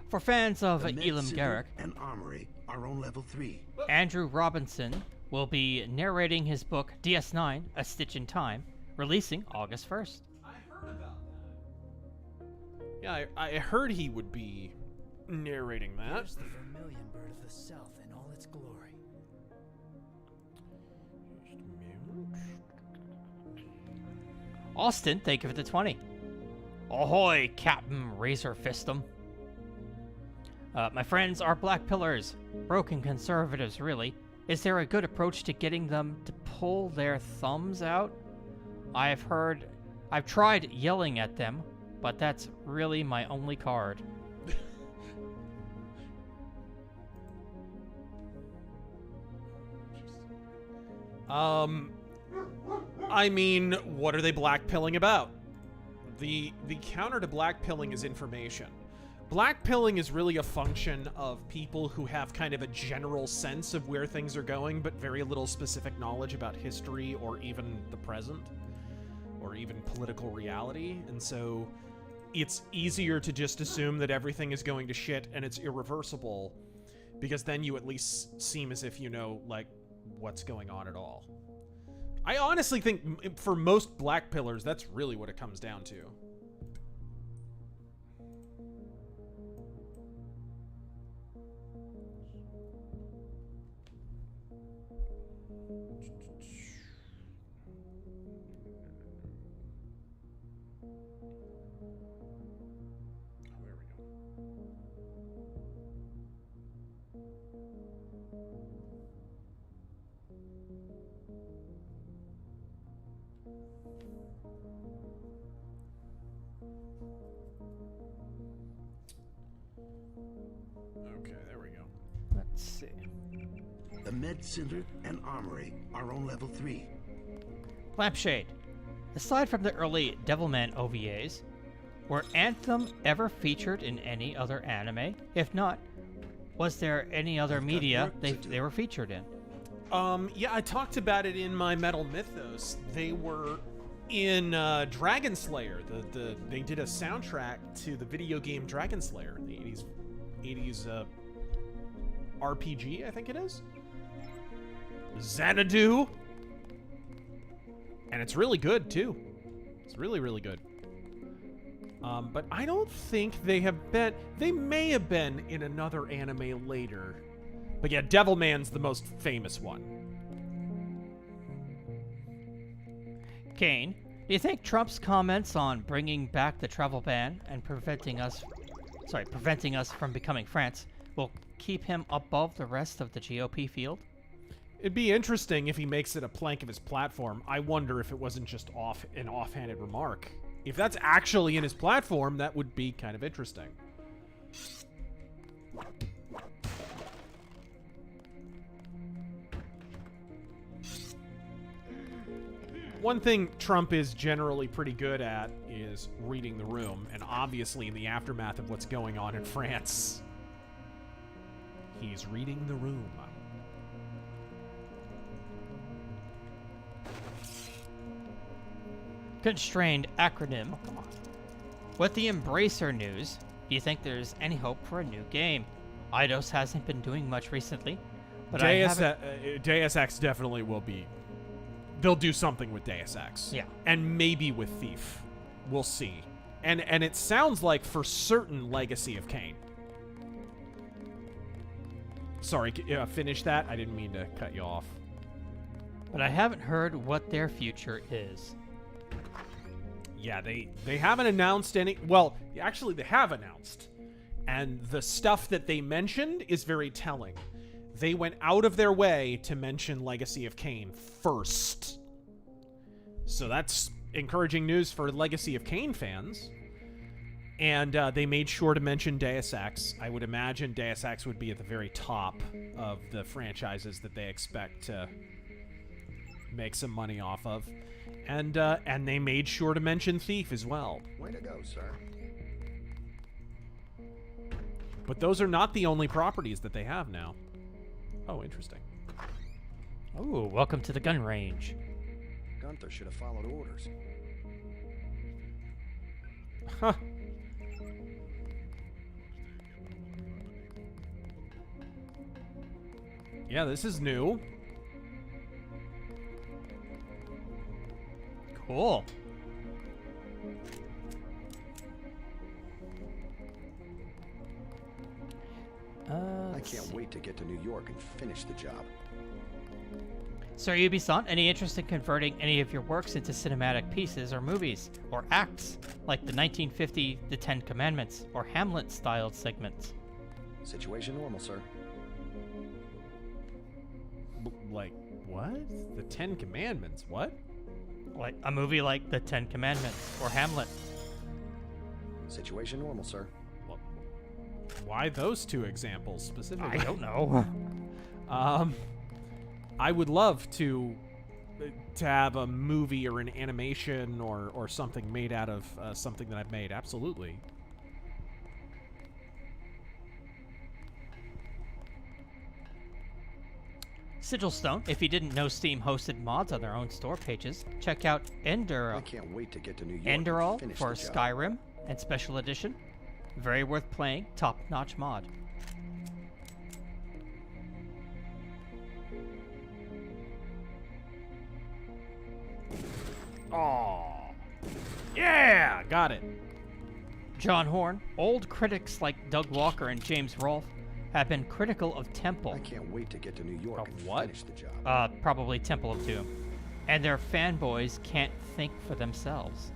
For fans of The Med Elam Center Garrick, and Armory are on level 3. Andrew Robinson will be narrating his book DS9, A Stitch in Time, releasing August 1st. Yeah, I heard he would be narrating that. Here's the vermilion bird of the south in all its glory. Austin, thank you for the 20. Ahoy, Captain RazorFistum. My friends are black pillars. Broken conservatives, really. Is there a good approach to getting them to pull their thumbs out? I've tried yelling at them, but that's really my only card. I mean, what are they blackpilling about? The counter to blackpilling is information. Blackpilling is really a function of people who have kind of a general sense of where things are going, but very little specific knowledge about history or even the present, or even political reality. And so it's easier to just assume that everything is going to shit and it's irreversible, because then you at least seem as if you know, like, what's going on at all. I honestly think for most black pillars, that's really what it comes down to. see. The Med Center and Armory are on level 3. Lampshade. Aside from the early Devilman OVAs, were Anthem ever featured in any other anime? If not, was there any other media they were featured in? Yeah, I talked about it in my Metal Mythos. They were in Dragon Slayer. They did a soundtrack to the video game Dragon Slayer, the 80s RPG, I think it is. Xanadu. And it's really good, too. It's really, really good. But I don't think they have been... They may have been in another anime later. But yeah, Devilman's the most famous one. Kane, do you think Trump's comments on bringing back the travel ban and preventing us from becoming France will keep him above the rest of the GOP field? It'd be interesting if he makes it a plank of his platform. I wonder if it wasn't just an offhanded remark. If that's actually in his platform, that would be kind of interesting. One thing Trump is generally pretty good at is reading the room, and obviously in the aftermath of what's going on in France, he's reading the room. Constrained acronym. Oh, come on. With the Embracer news, do you think there's any hope for a new game? Eidos hasn't been doing much recently, but Deus Ex definitely will be. They'll do something with Deus Ex. Yeah. And maybe with Thief. We'll see. And it sounds like for certain Legacy of Kain. Sorry, finish that. I didn't mean to cut you off. But I haven't heard what their future is. Yeah, they haven't announced any... Well, actually, they have announced. And the stuff that they mentioned is very telling. They went out of their way to mention Legacy of Kain first. So that's encouraging news for Legacy of Kain fans. And they made sure to mention Deus Ex. I would imagine Deus Ex would be at the very top of the franchises that they expect to make some money off of. And they made sure to mention Thief as well. Way to go, sir. But those are not the only properties that they have now. Oh, interesting. Oh, welcome to the gun range. Gunther should have followed orders. Huh. Yeah, this is new. Cool. I can't wait to get to New York and finish the job. So Ubisoft, any interest in converting any of your works into cinematic pieces or movies or acts, like the 1950 The Ten Commandments or Hamlet-styled segments? Situation normal, sir. Like, what? The Ten Commandments? What? Like a movie like The Ten Commandments or Hamlet. Situation normal, sir. Well, why those two examples specifically? I don't know. I would love to have a movie or an animation or something made out of something that I've made. Absolutely. Sigilstone, if you didn't know, Steam hosted mods on their own store pages. Check out Enduro. I can't wait to get to New York. Enduro for Skyrim and Special Edition. Very worth playing, top-notch mod. Oh, yeah, got it. John Horn, old critics like Doug Walker and James Rolfe have been critical of Temple. I can't wait to get to New York and finish the job. Probably Temple of Doom. And their fanboys can't think for themselves.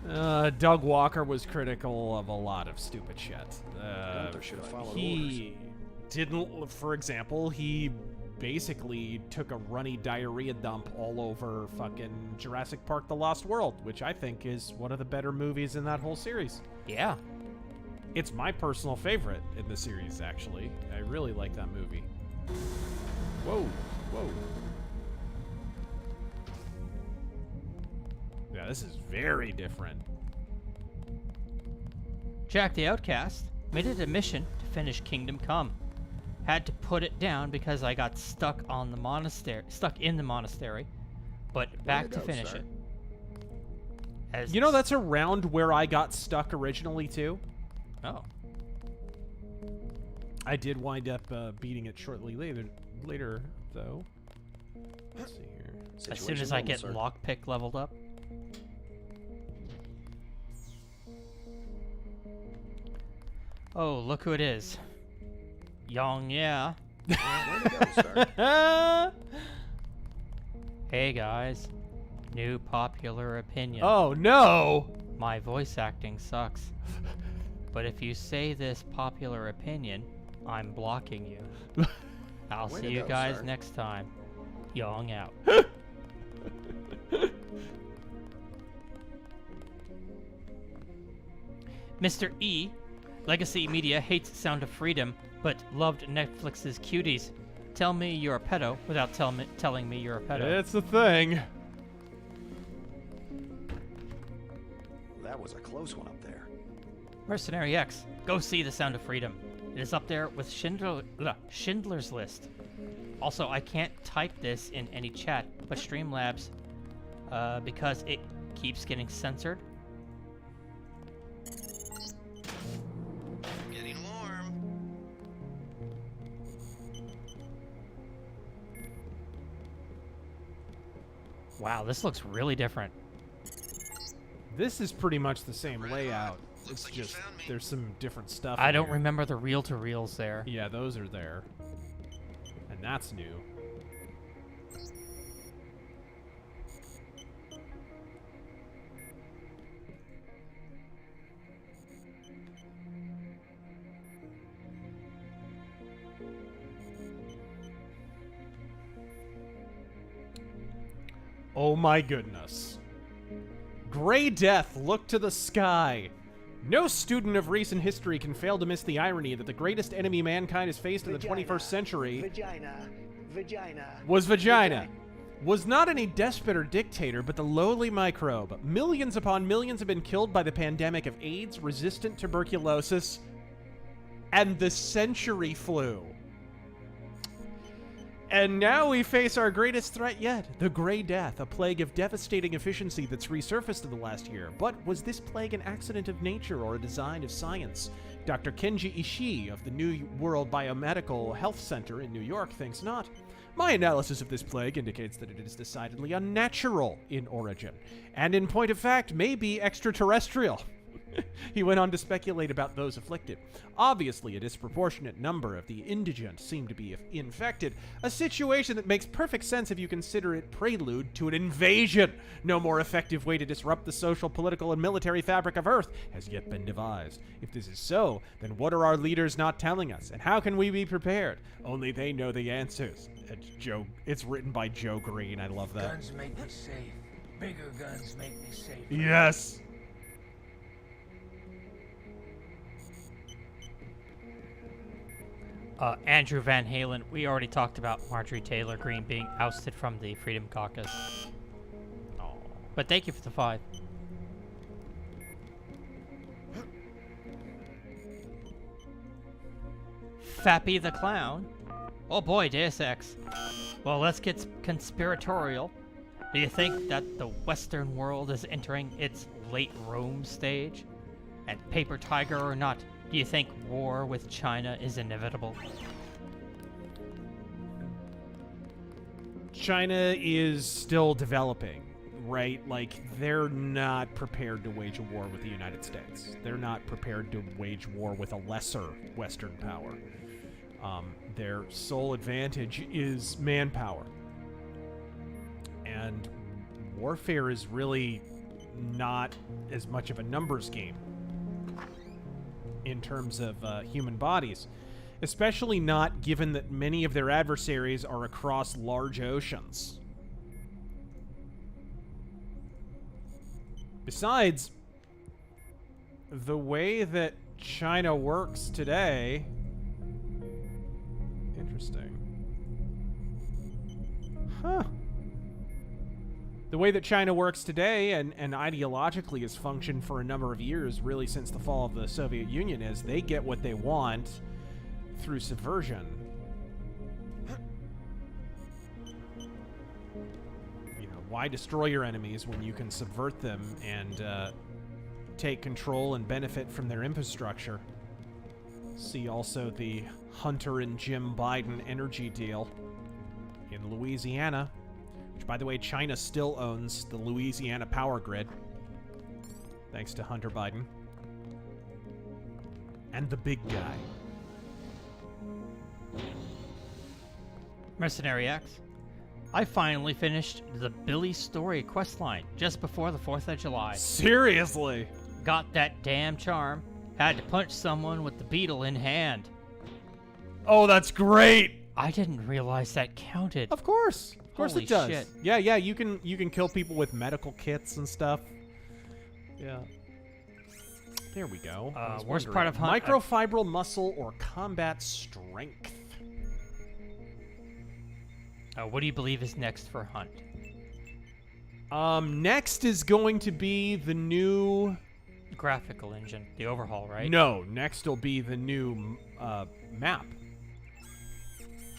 Doug Walker was critical of a lot of stupid shit. Gunther should have followed he didn't, for example, he basically took a runny diarrhea dump all over fucking Jurassic Park: The Lost World, which I think is one of the better movies in that whole series. Yeah. It's my personal favorite in the series, actually. I really like that movie. Whoa, whoa. Yeah, this is very different. Jack the Outcast made it a mission to finish Kingdom Come. Had to put it down because I got stuck in the monastery, but back to finish it. You know, that's around where I got stuck originally, too. Oh. I did wind up beating it shortly later, though. Let's see here. As soon as I get lockpick leveled up. Oh, look who it is. Young, yeah. Way to go, sir. Hey, guys. New popular opinion. Oh, no! My voice acting sucks. But if you say this popular opinion, I'm blocking you. I'll see you guys next time. Young out. Mr. E. Legacy Media hates Sound of Freedom, but loved Netflix's Cuties. Tell me you're a pedo without telling me you're a pedo. It's a thing. That was a close one up there. Mercenary X, go see The Sound of Freedom. It is up there with Schindler's List. Also, I can't type this in any chat, but Streamlabs, because it keeps getting censored. Getting warm. Wow, this looks really different. This is pretty much the same layout. It's just, there's some different stuff. I don't remember the reel-to-reels there. Yeah, those are there. And that's new. Oh my goodness. Gray Death, look to the sky. No student of recent history can fail to miss the irony that the greatest enemy mankind has faced in the 21st century was vagina. Was not any despot or dictator, but the lowly microbe. Millions upon millions have been killed by the pandemic of AIDS, resistant tuberculosis, and the century flu. And now we face our greatest threat yet, the Gray Death, a plague of devastating efficiency that's resurfaced in the last year. But was this plague an accident of nature or a design of science? Dr. Kenji Ishii of the New World Biomedical Health Center in New York thinks not. My analysis of this plague indicates that it is decidedly unnatural in origin, and in point of fact, may be extraterrestrial. He went on to speculate about those afflicted. Obviously, a disproportionate number of the indigent seem to be infected, a situation that makes perfect sense if you consider it prelude to an invasion. No more effective way to disrupt the social, political, and military fabric of Earth has yet been devised. If this is so, then what are our leaders not telling us, and how can we be prepared? Only they know the answers. It's written by Joe Green. I love that. Guns make me safe. Bigger guns make me safe. Yes. Andrew Van Halen, we already talked about Marjorie Taylor Greene being ousted from the Freedom Caucus. Oh. But thank you for the 5. Fappy the Clown. Oh boy, Deus Ex. Well, let's get conspiratorial. Do you think that the Western world is entering its late Rome stage? And Paper Tiger or not, do you think war with China is inevitable? China is still developing, right? Like, they're not prepared to wage a war with the United States. They're not prepared to wage war with a lesser Western power. Their sole advantage is manpower. And warfare is really not as much of a numbers game in terms of human bodies, especially not given that many of their adversaries are across large oceans. Besides, the way that China works today... Interesting. Huh. The way that China works today and ideologically has functioned for a number of years, really since the fall of the Soviet Union, is they get what they want through subversion. You know, why destroy your enemies when you can subvert them and take control and benefit from their infrastructure? See also the Hunter and Jim Biden energy deal in Louisiana. Which, by the way, China still owns the Louisiana power grid, thanks to Hunter Biden. And the big guy. Mercenary X. I finally finished the Billy Story questline just before the 4th of July. Seriously? Got that damn charm. Had to punch someone with the beetle in hand. Oh, that's great! I didn't realize that counted. Of course. Of course Holy it does. shit. Yeah, you can kill people with medical kits and stuff. Yeah. There we go. Worst part of Hunt. Microfibril muscle or combat strength. What do you believe is next for Hunt? Next is going to be the new graphical engine, the overhaul, right? No, next will be the new map.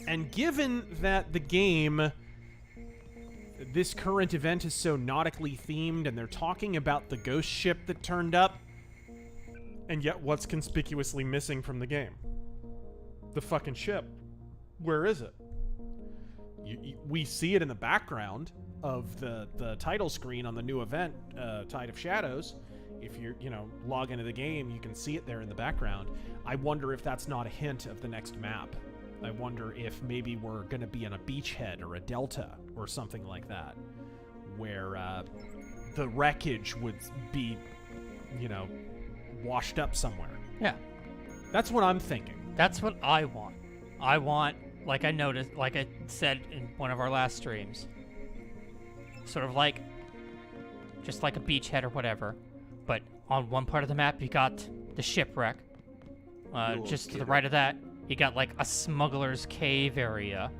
And given that the game, this current event is so nautically themed, and they're talking about the ghost ship that turned up, and yet what's conspicuously missing from the game? The fucking ship. Where is it? We see it in the background of the title screen on the new event, Tide of Shadows. If you log into the game, you can see it there in the background. I wonder if that's not a hint of the next map. I wonder if maybe we're going to be in a beachhead or a delta or something like that, where the wreckage would be, washed up somewhere. Yeah. That's what I'm thinking. That's what I want. I want, like I said in one of our last streams, sort of like, just like a beachhead or whatever, but on one part of the map you got the shipwreck. Just to the right of that, you got like a smuggler's cave area,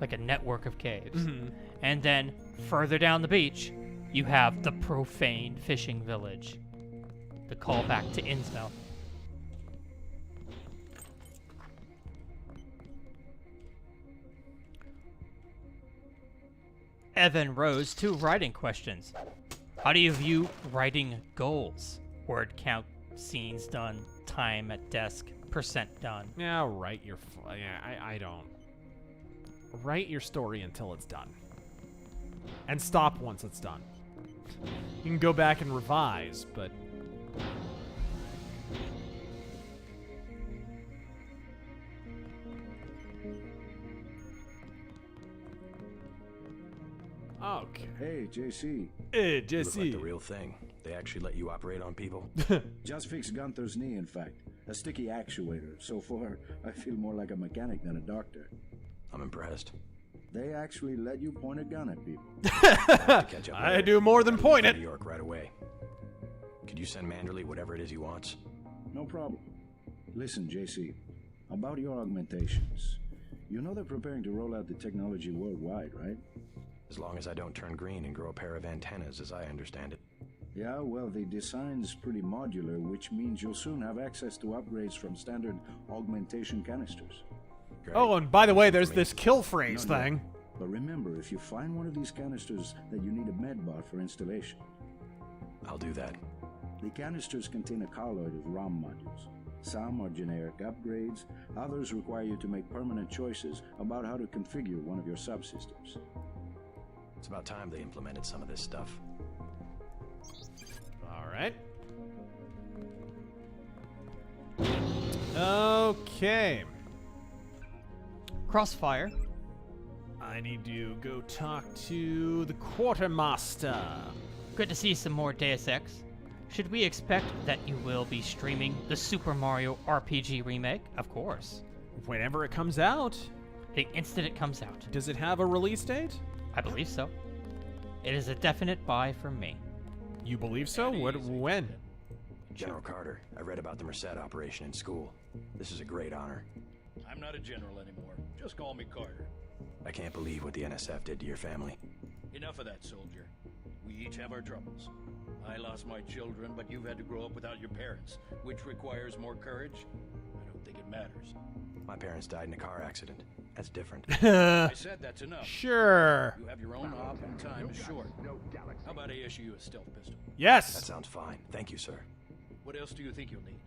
like a network of caves. Mm-hmm. And then further down the beach, you have the profane fishing village. The callback to Innsmouth. Evan Rose, 2 writing questions. How do you view writing goals? Word count, scenes done, time at desk, % done. Yeah, write your... I don't. Write your story until it's done. And stop once it's done. You can go back and revise, but... Okay. Hey, JC. Hey, You look JC. like the real thing. They actually let you operate on people? Just fixed Gunther's knee, in fact. A sticky actuator. So far, I feel more like a mechanic than a doctor. I'm impressed. They actually let you point a gun at people. Catch up I later. do more than Gotta point leave it. for New York right away. Could you send Manderley whatever it is he wants? No problem. Listen, JC. About your augmentations. You know they're preparing to roll out the technology worldwide, right? As long as I don't turn green and grow a pair of antennas, as I understand it. Yeah, well, the design's pretty modular, which means you'll soon have access to upgrades from standard augmentation canisters. Great. Oh, and by the way, there's this kill phrase Not yet. thing. But remember, if you find one of these canisters, that you need a medbot for installation. I'll do that. The canisters contain a colloid of ROM modules. Some are generic upgrades, others require you to make permanent choices about how to configure one of your subsystems. It's about time they implemented some of this stuff. All right. Okay. Crossfire. I need to go talk to the quartermaster. Good to see some more Deus Ex. Should we expect that you will be streaming the Super Mario RPG remake? Of course. Whenever it comes out. The instant it comes out. Does it have a release date? I believe so. It is a definite buy from me. You believe so? When? General Carter, I read about the Merced operation in school. This is a great honor. I'm not a general anymore. Just call me Carter. I can't believe what the NSF did to your family. Enough of that, soldier. We each have our troubles. I lost my children, but you've had to grow up without your parents, which requires more courage. I don't think it matters. My parents died in a car accident. That's different. I said that's enough. Sure. You have your own op and time is short. How about I issue you a stealth pistol? Yes. That sounds fine. Thank you, sir. What else do you think you'll need?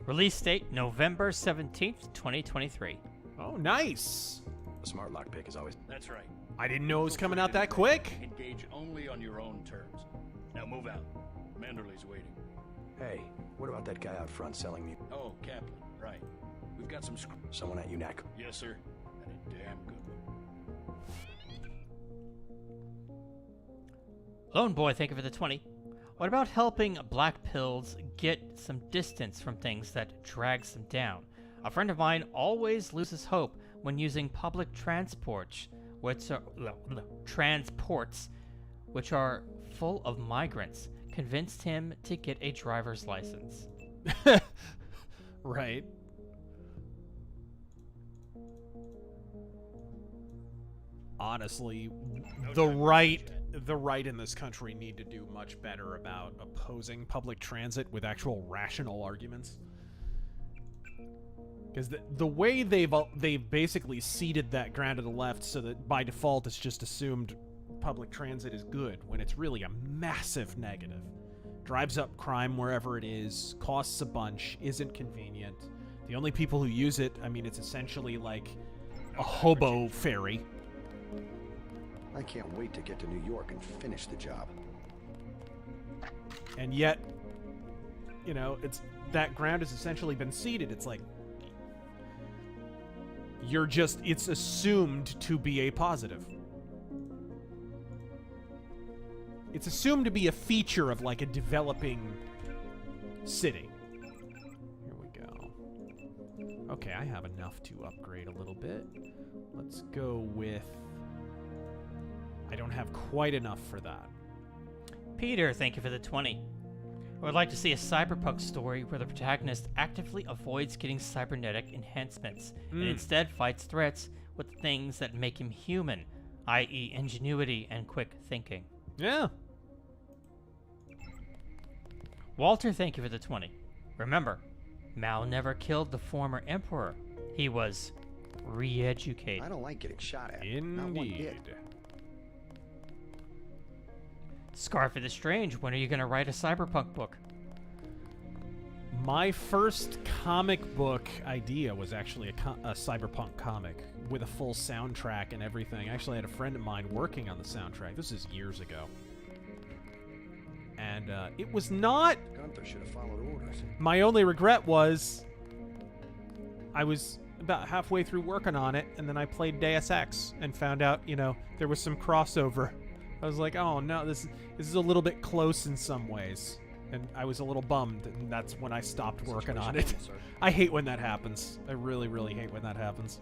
Release date November 17th, 2023. Oh, nice. A smart lockpick is always... That's right. I didn't know it was coming out that quick. Engage only on your own terms. Now move out. Manderley's waiting. Hey, what about that guy out front selling me? Oh, Kaplan, right. We've got some... Someone at UNAC. Yes, sir. And a damn good one. Lone Boy, thank you for the 20. What about helping black pills get some distance from things that drags them down? A friend of mine always loses hope when using public transports, which are full of migrants. Convinced him to get a driver's license. Right. Honestly, the right in this country need to do much better about opposing public transit with actual rational arguments. Because the way they've basically ceded that ground to the left so that by default it's just assumed public transit is good when it's really a massive negative. Drives up crime wherever it is, costs a bunch, isn't convenient. The only people who use it, I mean, it's essentially like a hobo ferry. I can't wait to get to New York and finish the job. And yet, you know, that ground has essentially been ceded. It's like, it's assumed to be a positive. It's assumed to be a feature of like a developing city. Here we go. Okay, I have enough to upgrade a little bit. Let's go with... I don't have quite enough for that. Peter, thank you for the 20. I would like to see a cyberpunk story where the protagonist actively avoids getting cybernetic enhancements and instead fights threats with things that make him human, i.e. ingenuity and quick thinking. Yeah. Walter, thank you for the 20. Remember, Mao never killed the former emperor. He was re-educated. I don't like getting shot at. Indeed. Scarf of the Strange, when are you going to write a cyberpunk book? My first comic book idea was actually a cyberpunk comic with a full soundtrack and everything. I actually had a friend of mine working on the soundtrack. This is years ago. And it was not... Gunther should have followed orders. My only regret was I was about halfway through working on it, and then I played Deus Ex and found out, you know, there was some crossover. I was like, oh no, this is a little bit close in some ways. And I was a little bummed, and that's when I stopped working on it. I hate when that happens. I really, really hate when that happens.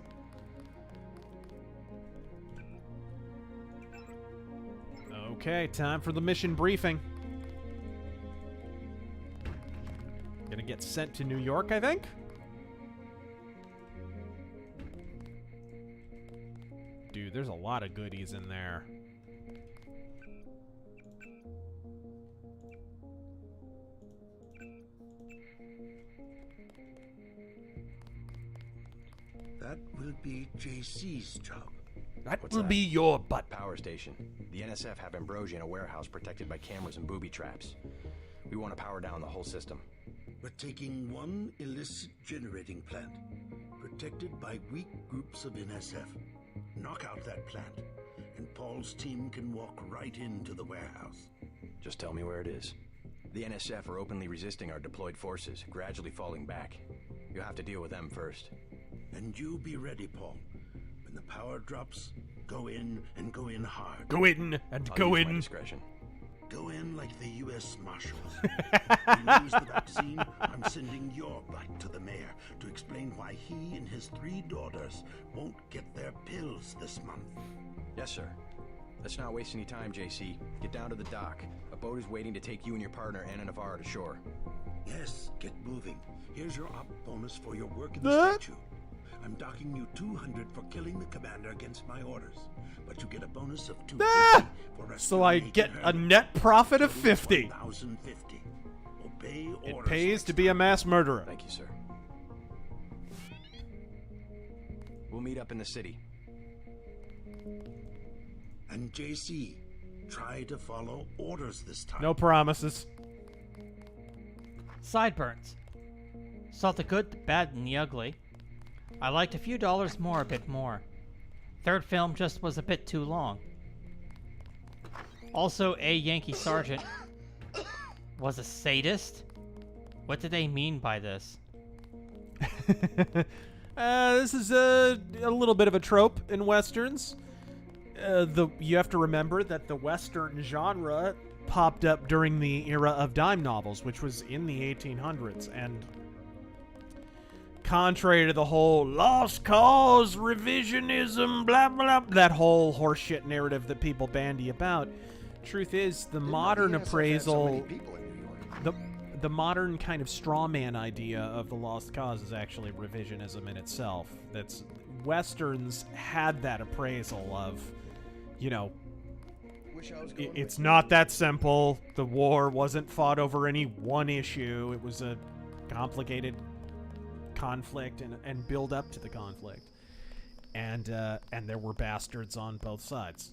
Okay, time for the mission briefing. Gonna get sent to New York, I think? Dude, there's a lot of goodies in there. That will be JC's job. That will be your butt. Power station. The NSF have Ambrosia in a warehouse protected by cameras and booby traps. We want to power down the whole system. We're taking one illicit generating plant, protected by weak groups of NSF. Knock out that plant, and Paul's team can walk right into the warehouse. Just tell me where it is. The NSF are openly resisting our deployed forces, gradually falling back. You'll have to deal with them first. And you be ready, Paul. When the power drops, go in and go in hard. Go in and I'll go use my in. Discretion. Go in like the U.S. Marshals. You lose the vaccine, I'm sending your butt to the mayor to explain why he and his 3 daughters won't get their pills this month. Yes, sir. Let's not waste any time, JC. Get down to the dock. A boat is waiting to take you and your partner, Anna Navarro, to shore. Yes, get moving. Here's your op bonus for your work in the statue. I'm docking you 200 for killing the commander against my orders, but you get a bonus of 250 for rescuing So I Agent get a Herman. net profit of 50. 1,050. Obey It orders. pays to be a mass murderer. Thank you, sir. We'll meet up in the city. And JC, try to follow orders this time. No promises. Sideburns. Saw the good, the bad, and the ugly. I liked a few dollars more, a bit more. Third film just was a bit too long. Also, a Yankee sergeant was a sadist? What did they mean by this? This is a little bit of a trope in westerns. You have to remember that the western genre popped up during the era of dime novels, which was in the 1800s, and contrary to the whole lost cause, revisionism, blah, blah, that whole horseshit narrative that people bandy about, truth is, the modern appraisal, the modern kind of straw man idea of the lost cause is actually revisionism in itself. That's westerns had that appraisal of, you know, it's not that simple. The war wasn't fought over any one issue. It was a complicated conflict and build up to the conflict. And there were bastards on both sides.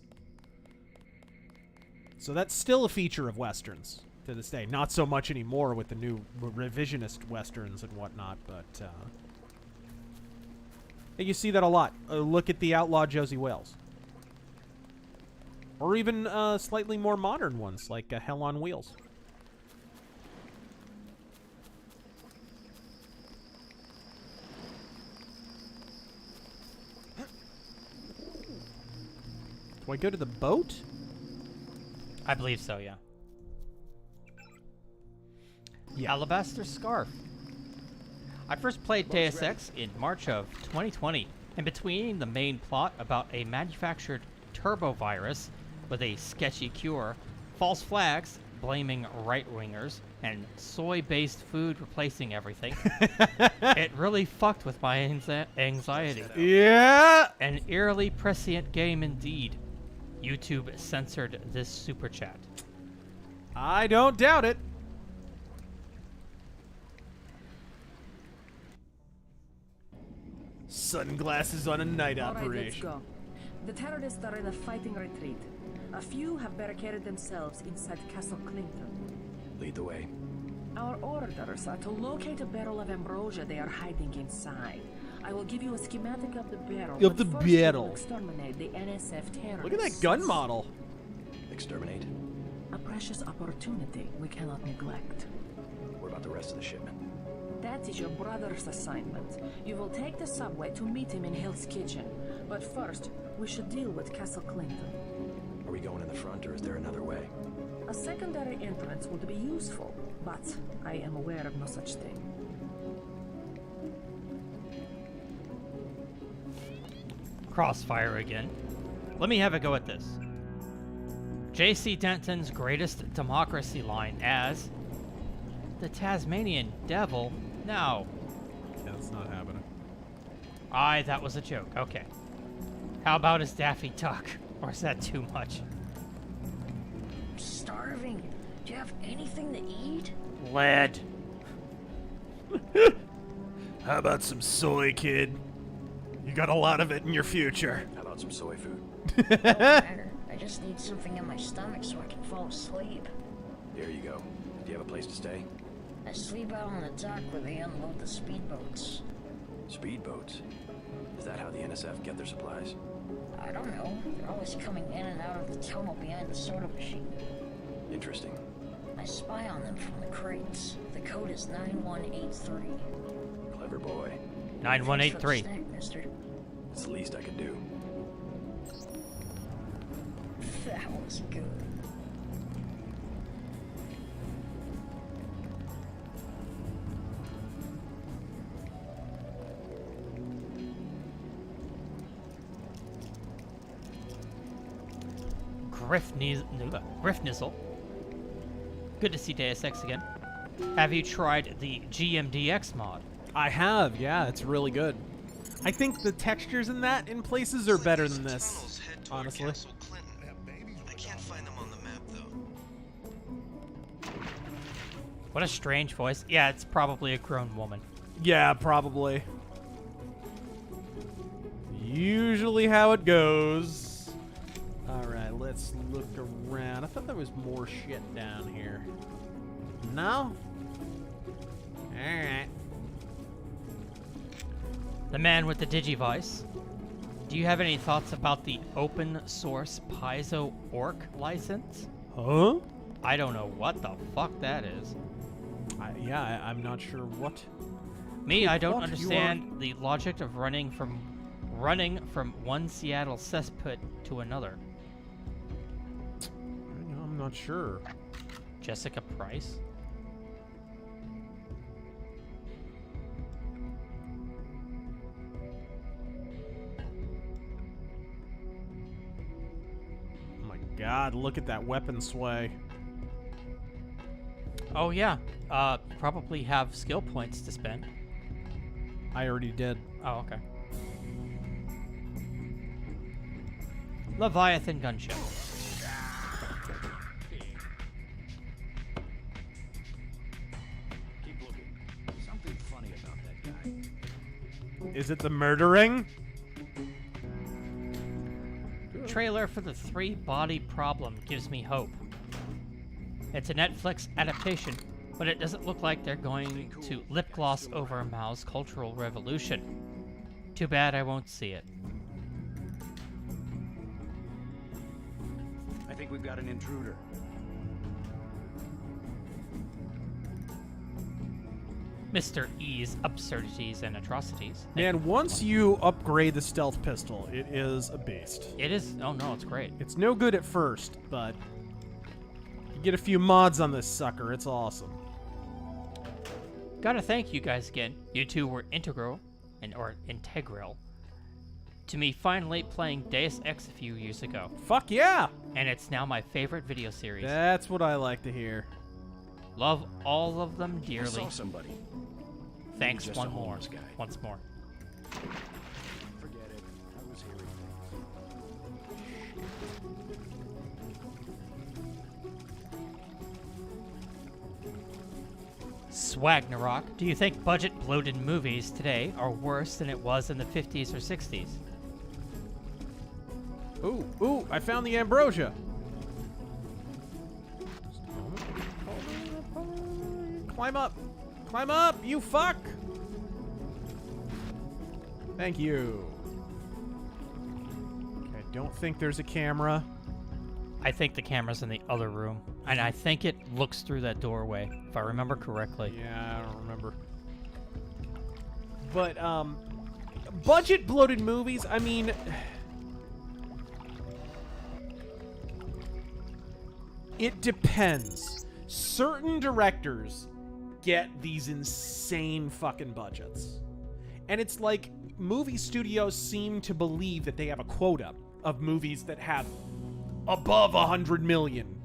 So that's still a feature of westerns to this day. Not so much anymore with the new revisionist westerns and whatnot, but you see that a lot. Look at the outlaw Josie Wales. Or even slightly more modern ones, like Hell on Wheels. Do I go to the boat? I believe so, yeah. Alabaster Scarf. I first played Deus Ex in March of 2020, and between the main plot about a manufactured turbovirus with a sketchy cure, false flags blaming right-wingers, and soy-based food replacing everything, it really fucked with my anxiety. Yeah! An eerily prescient game indeed. YouTube censored this super chat. I don't doubt it. Sunglasses on a night All right, operation. let's go. The terrorists are in a fighting retreat. A few have barricaded themselves inside Castle Clinton. Lead the way. Our orders are to locate a barrel of ambrosia they are hiding inside. I will give you a schematic of the barrel. Of the but first we will barrel. exterminate the NSF terrorists. Look at that gun model. Exterminate? A precious opportunity we cannot neglect. What about the rest of the shipment? That is your brother's assignment. You will take the subway to meet him in Hell's Kitchen. But first, we should deal with Castle Clinton. Are we going in the front, or is there another way? A secondary entrance would be useful, but I am aware of no such thing. Crossfire again. Let me have a go at this. J.C. Denton's greatest democracy line as the Tasmanian Devil. No. That's not happening. Aye, that was a joke. Okay. How about his Daffy Duck? Or is that too much? I'm starving. Do you have anything to eat? Lead. How about some soy, kid? You got a lot of it in your future. How about some soy food? Don't matter. I just need something in my stomach so I can fall asleep. There you go. Do you have a place to stay? I sleep out on the dock where they unload the speedboats. Speedboats? Is that how the NSF get their supplies? I don't know. They're always coming in and out of the tunnel behind the soda machine. Interesting. I spy on them from the crates. The code is 9183. Clever boy. 9183. Thanks for the snack, mister. It's the least I could do. That was good. Griffnizzle. Good to see Deus Ex again. Have you tried the GMDX mod? I have, yeah, it's really good. I think the textures in that in places are better than this, honestly. I can't find them on the map, though. What a strange voice. Yeah, it's probably a grown woman. Yeah, probably. Usually how it goes. Alright, let's look around. I thought there was more shit down here. No? Alright. The man with the digivice. Do you have any thoughts about the open source Paizo Orc license? Huh? I don't know what the fuck that is. I'm not sure what. Me, I don't understand the logic of running from one Seattle cesspit to another. I'm not sure. Jessica Price? Oh my god, look at that weapon sway. Oh yeah, probably have skill points to spend. I already did. Oh, okay. Leviathan gunship. Keep looking. Something funny about that guy. Is it the murdering? Trailer for the 3-Body Problem gives me hope. It's a Netflix adaptation, but it doesn't look like they're going to lip gloss over Mao's Cultural Revolution. Too bad I won't see it. I think we've got an intruder. Mr. E's absurdities and atrocities. Man, once you upgrade the stealth pistol, it is a beast. It is. Oh no, it's great. It's no good at first, but you get a few mods on this sucker, it's awesome. Gotta thank you guys again. You two were integral to me finally playing Deus Ex a few years ago. Fuck yeah! And it's now my favorite video series. That's what I like to hear. Love all of them dearly. I saw somebody. Thanks Just a once more. homeless guy. Once more. Forget it. I was hearing Swagnarok, do you think budget-bloated movies today are worse than it was in the 50s or 60s? Ooh, I found the ambrosia. Climb up, you fuck. Thank you. Okay, I don't think there's a camera. I think the camera's in the other room, and I think it looks through that doorway, if I remember correctly. Yeah, I don't remember. But, budget-bloated movies, I mean... It depends. Certain directors get these insane fucking budgets. And it's like movie studios seem to believe that they have a quota of movies that have above 100 million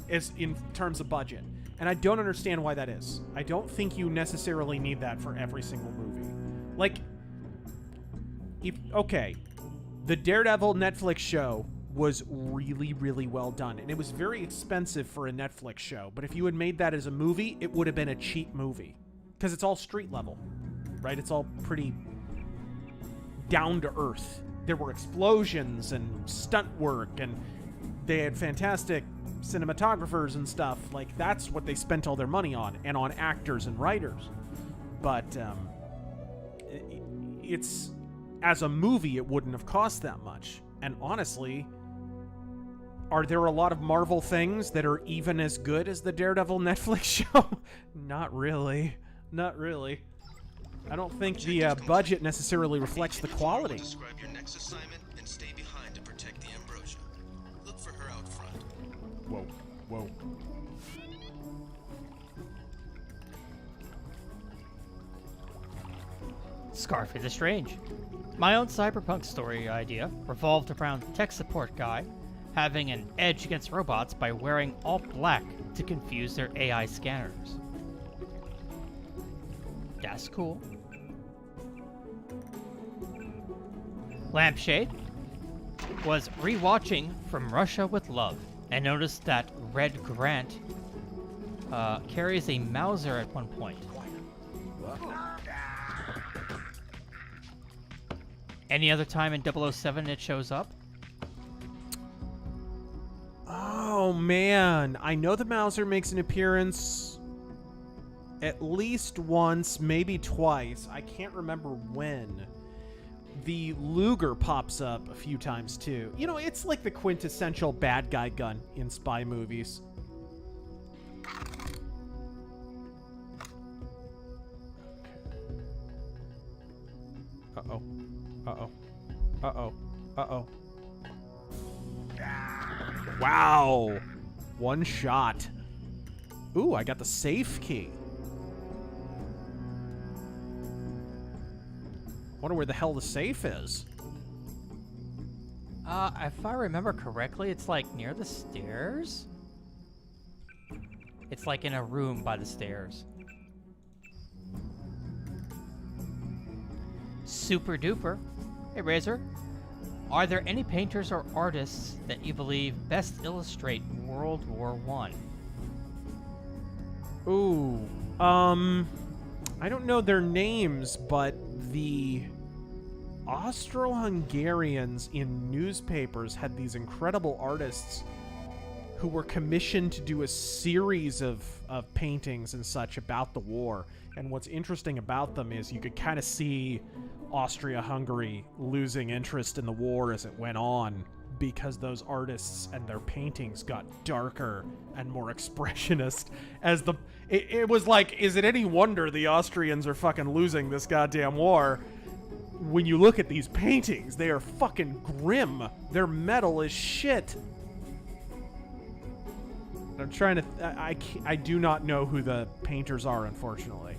is in terms of budget. And I don't understand why that is. I don't think you necessarily need that for every single movie. Like, okay, the Daredevil Netflix show was really, really well done. And it was very expensive for a Netflix show. But if you had made that as a movie, it would have been a cheap movie. Because it's all street level, right? It's all pretty down to earth. There were explosions and stunt work, and they had fantastic cinematographers and stuff. Like, that's what they spent all their money on, and on actors and writers. But it's, as a movie, it wouldn't have cost that much. And honestly, are there a lot of Marvel things that are even as good as the Daredevil Netflix show? Not really. Not really. I don't think the budget necessarily reflects the quality. Describe your next assignment and stay behind to protect the ambrosia. Look for her out front. Whoa. Scarface is strange. My own cyberpunk story idea revolved around tech support guy having an edge against robots by wearing all black to confuse their AI scanners. That's cool. Lampshade was rewatching From Russia with Love and noticed that Red Grant carries a Mauser at one point. Any other time in 007 it shows up? Oh, man. I know the Mauser makes an appearance at least once, maybe twice. I can't remember when. The Luger pops up a few times, too. You know, it's like the quintessential bad guy gun in spy movies. Uh-oh. Uh-oh. Uh-oh. Uh-oh. Wow. One shot. Ooh, I got the safe key. Wonder where the hell the safe is. If I remember correctly, it's like near the stairs? It's like in a room by the stairs. Super duper. Hey, Razor. Are there any painters or artists that you believe best illustrate World War I? Ooh. I don't know their names, but the Austro-Hungarians in newspapers had these incredible artists who were commissioned to do a series of paintings and such about the war. And what's interesting about them is you could kind of see Austria-Hungary losing interest in the war as it went on because those artists and their paintings got darker and more expressionist as it was like, is it any wonder the Austrians are fucking losing this goddamn war? When you look at these paintings, they are fucking grim. They're metal as shit. I'm trying to... I do not know who the painters are, unfortunately.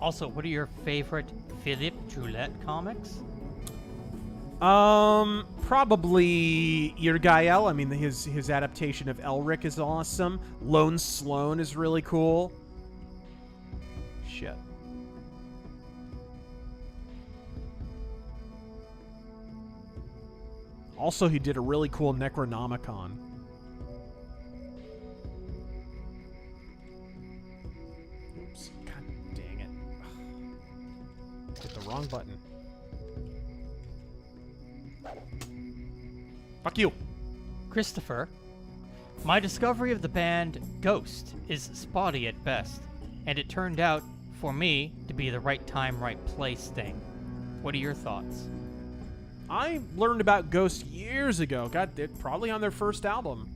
Also, what are your favorite Philippe Joulet comics? Probably Yrgael. I mean, his adaptation of Elric is awesome. Lone Sloan is really cool. Shit. Also, he did a really cool Necronomicon. Oops. God dang it. Hit the wrong button. Fuck you. Christopher, my discovery of the band Ghost is spotty at best, and it turned out, for me, to be the right time, right place thing. What are your thoughts? I learned about Ghost years ago. God, they're probably on their first album.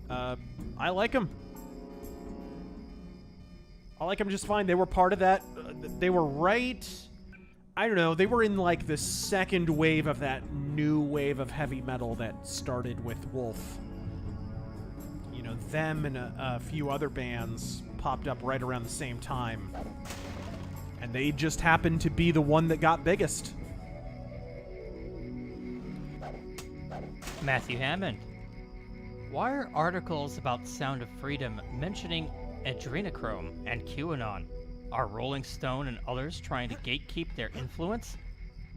I like them. I like them just fine. They were part of that. They were right... I don't know, they were in like the second wave of that new wave of heavy metal that started with Wolf. You know, them and a few other bands popped up right around the same time. And they just happened to be the one that got biggest. Matthew Hammond. Why are articles about Sound of Freedom mentioning adrenochrome and QAnon? Are Rolling Stone and others trying to gatekeep their influence?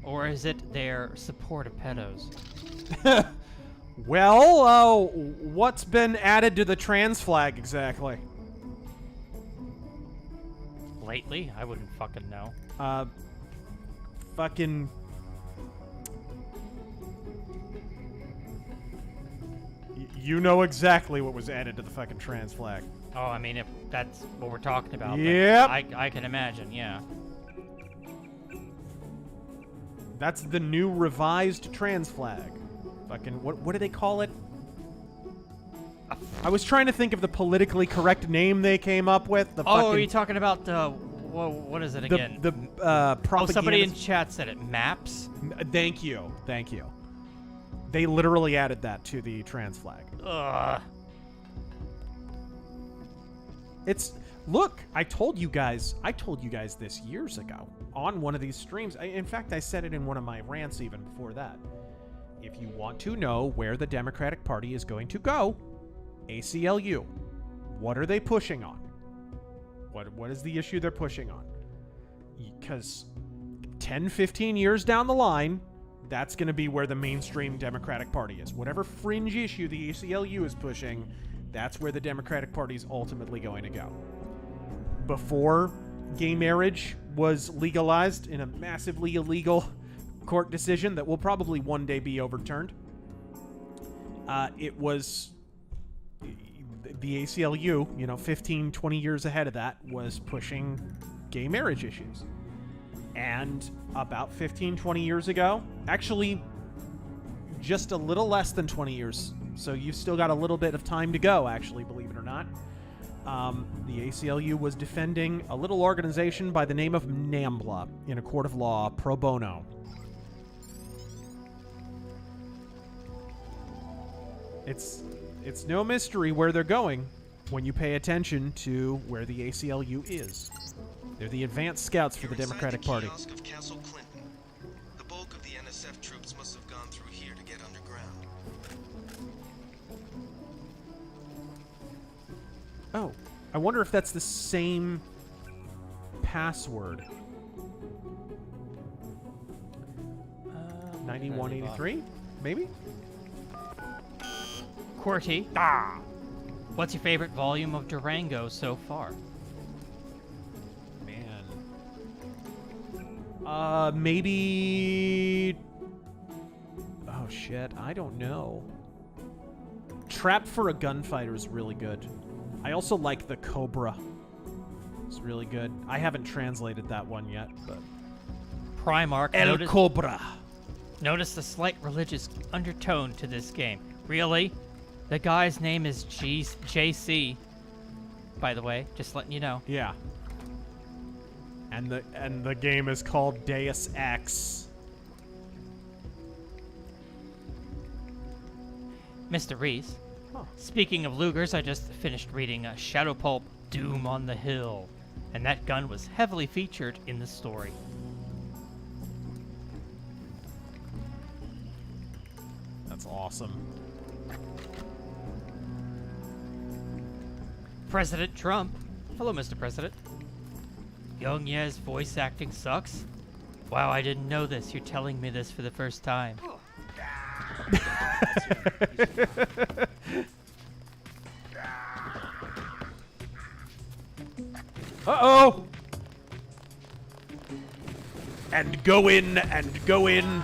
Or is it their support of pedos? Well, what's been added to the trans flag exactly? Lately? I wouldn't fucking know. Fucking... You know exactly what was added to the fucking trans flag. Oh, I mean, if that's what we're talking about. Yep. I can imagine, yeah. That's the new revised trans flag. Fucking, what do they call it? I was trying to think of the politically correct name they came up with. Are you talking about the... what is it again? The propaganda... Oh, somebody in chat said it. MAPS? Thank you. Thank you. They literally added that to the trans flag. Ugh. It's... Look, I told you guys this years ago on one of these streams. In fact, I said it in one of my rants even before that. If you want to know where the Democratic Party is going to go, ACLU. What are they pushing on? What is the issue they're pushing on? Because 10, 15 years down the line, that's going to be where the mainstream Democratic Party is. Whatever fringe issue the ACLU is pushing, that's where the Democratic Party is ultimately going to go. Before gay marriage was legalized in a massively illegal court decision that will probably one day be overturned, it was the ACLU, 15, 20 years ahead of that, was pushing gay marriage issues. And about 15, 20 years ago, actually just a little less than 20 years, so you've still got a little bit of time to go, actually, believe it or not, the ACLU was defending a little organization by the name of NAMBLA in a court of law pro bono. It's no mystery where they're going when you pay attention to where the ACLU is. They're the advanced scouts for the Democratic Party. Of Castle Clinton. The bulk of the NSF troops must have gone through here to get underground. Oh, I wonder if that's the same password. 9183, maybe? QWERTY, what's your favorite volume of Durango so far? Maybe... Oh, shit. I don't know. Trapped for a Gunfighter is really good. I also like The Cobra. It's really good. I haven't translated that one yet, but... Primark. El Cobra. Notice the slight religious undertone to this game. Really? The guy's name is JC. By the way, just letting you know. Yeah. And the game is called Deus Ex. Mr. Reese, speaking of Lugers, I just finished reading Shadow Pulp Doom on the Hill, and that gun was heavily featured in the story. That's awesome. President Trump. Hello, Mr. President. Young Ye's voice acting sucks? Wow, I didn't know this. You're telling me this for the first time. Uh-oh! And go in, and go in.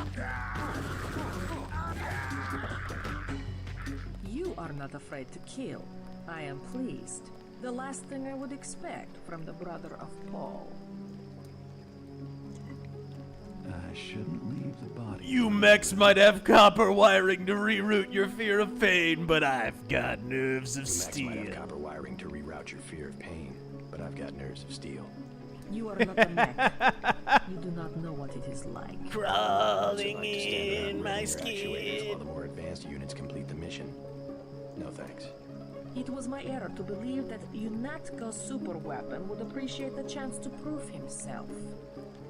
You are not afraid to kill. I am pleased. The last thing I would expect from the brother of Paul. I shouldn't leave the body. You mechs might have copper wiring to reroute your fear of pain, but I've got nerves of steel. You might have copper wiring to reroute your fear of pain, but I've got nerves of steel. You are not a mech. You do not know what it is like. Crawling in my skin. While the more advanced units complete the mission. No thanks. It was my error to believe that Unatka's superweapon would appreciate the chance to prove himself.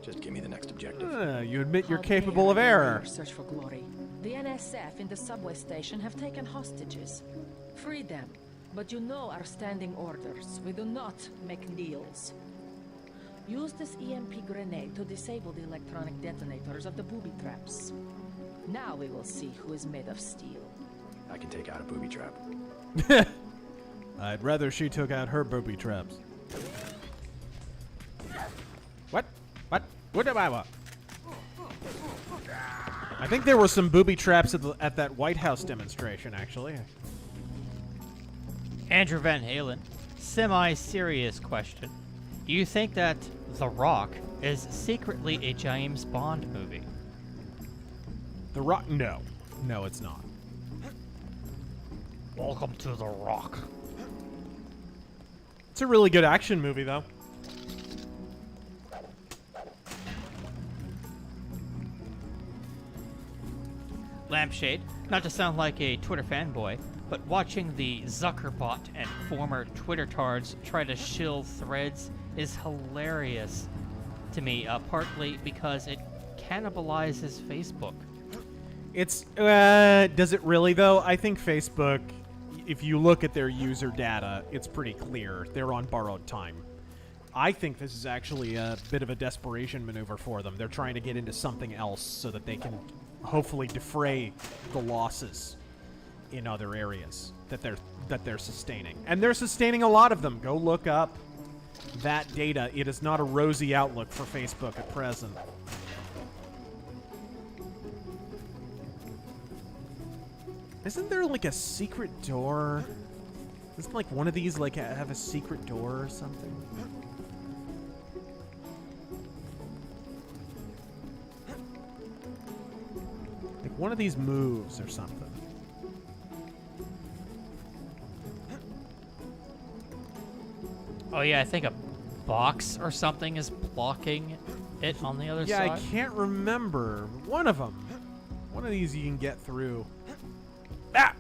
Just give me the next objective. You admit you're capable of error. Search for glory. The NSF in the subway station have taken hostages. Free them, but you know our standing orders. We do not make deals. Use this EMP grenade to disable the electronic detonators of the booby traps. Now we will see who is made of steel. I can take out a booby trap. I'd rather she took out her booby traps. What? What? What am I? What? I think there were some booby traps at that White House demonstration, actually. Andrew Van Halen, semi-serious question. Do you think that The Rock is secretly a James Bond movie? The Rock? No. No, it's not. Welcome to The Rock. It's a really good action movie, though. Lampshade, not to sound like a Twitter fanboy, but watching the Zuckerbot and former Twitter tards try to shill threads is hilarious to me, partly because it cannibalizes Facebook. It's, does it really, though? I think Facebook, if you look at their user data, it's pretty clear they're on borrowed time. I think this is actually a bit of a desperation maneuver for them. They're trying to get into something else so that they can hopefully defray the losses in other areas that they're sustaining. And they're sustaining a lot of them. Go look up that data. It is not a rosy outlook for Facebook at present. Isn't there like a secret door? Isn't like one of these like have a secret door or something? Like one of these moves or something. Oh yeah, I think a box or something is blocking it on the other side. Yeah, I can't remember. One of them. One of these you can get through. Ah!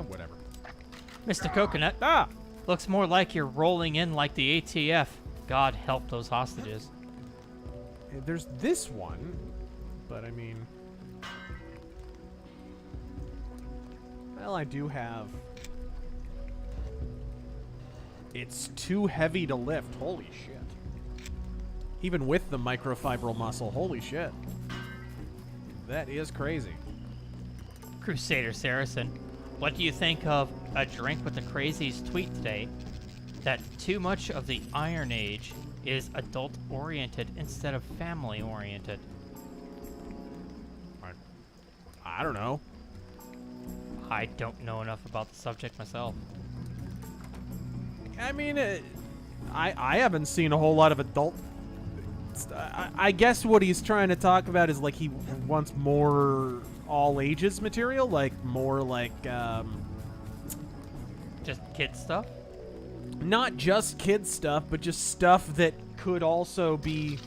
Whatever. Mr. Coconut. Ah! Looks more like you're rolling in like the ATF. God help those hostages. There's this one, but I mean... Well, I do have... It's too heavy to lift. Holy shit. Even with the microfibril muscle, holy shit. That is crazy. Crusader Saracen, what do you think of a Drink with the Crazies tweet today that too much of the Iron Age is adult-oriented instead of family-oriented? I don't know. I don't know enough about the subject myself. I mean, I haven't seen a whole lot of adult... I guess what he's trying to talk about is like he wants more all ages material, like more like just kid stuff? Not just kid stuff, but just stuff that could also be,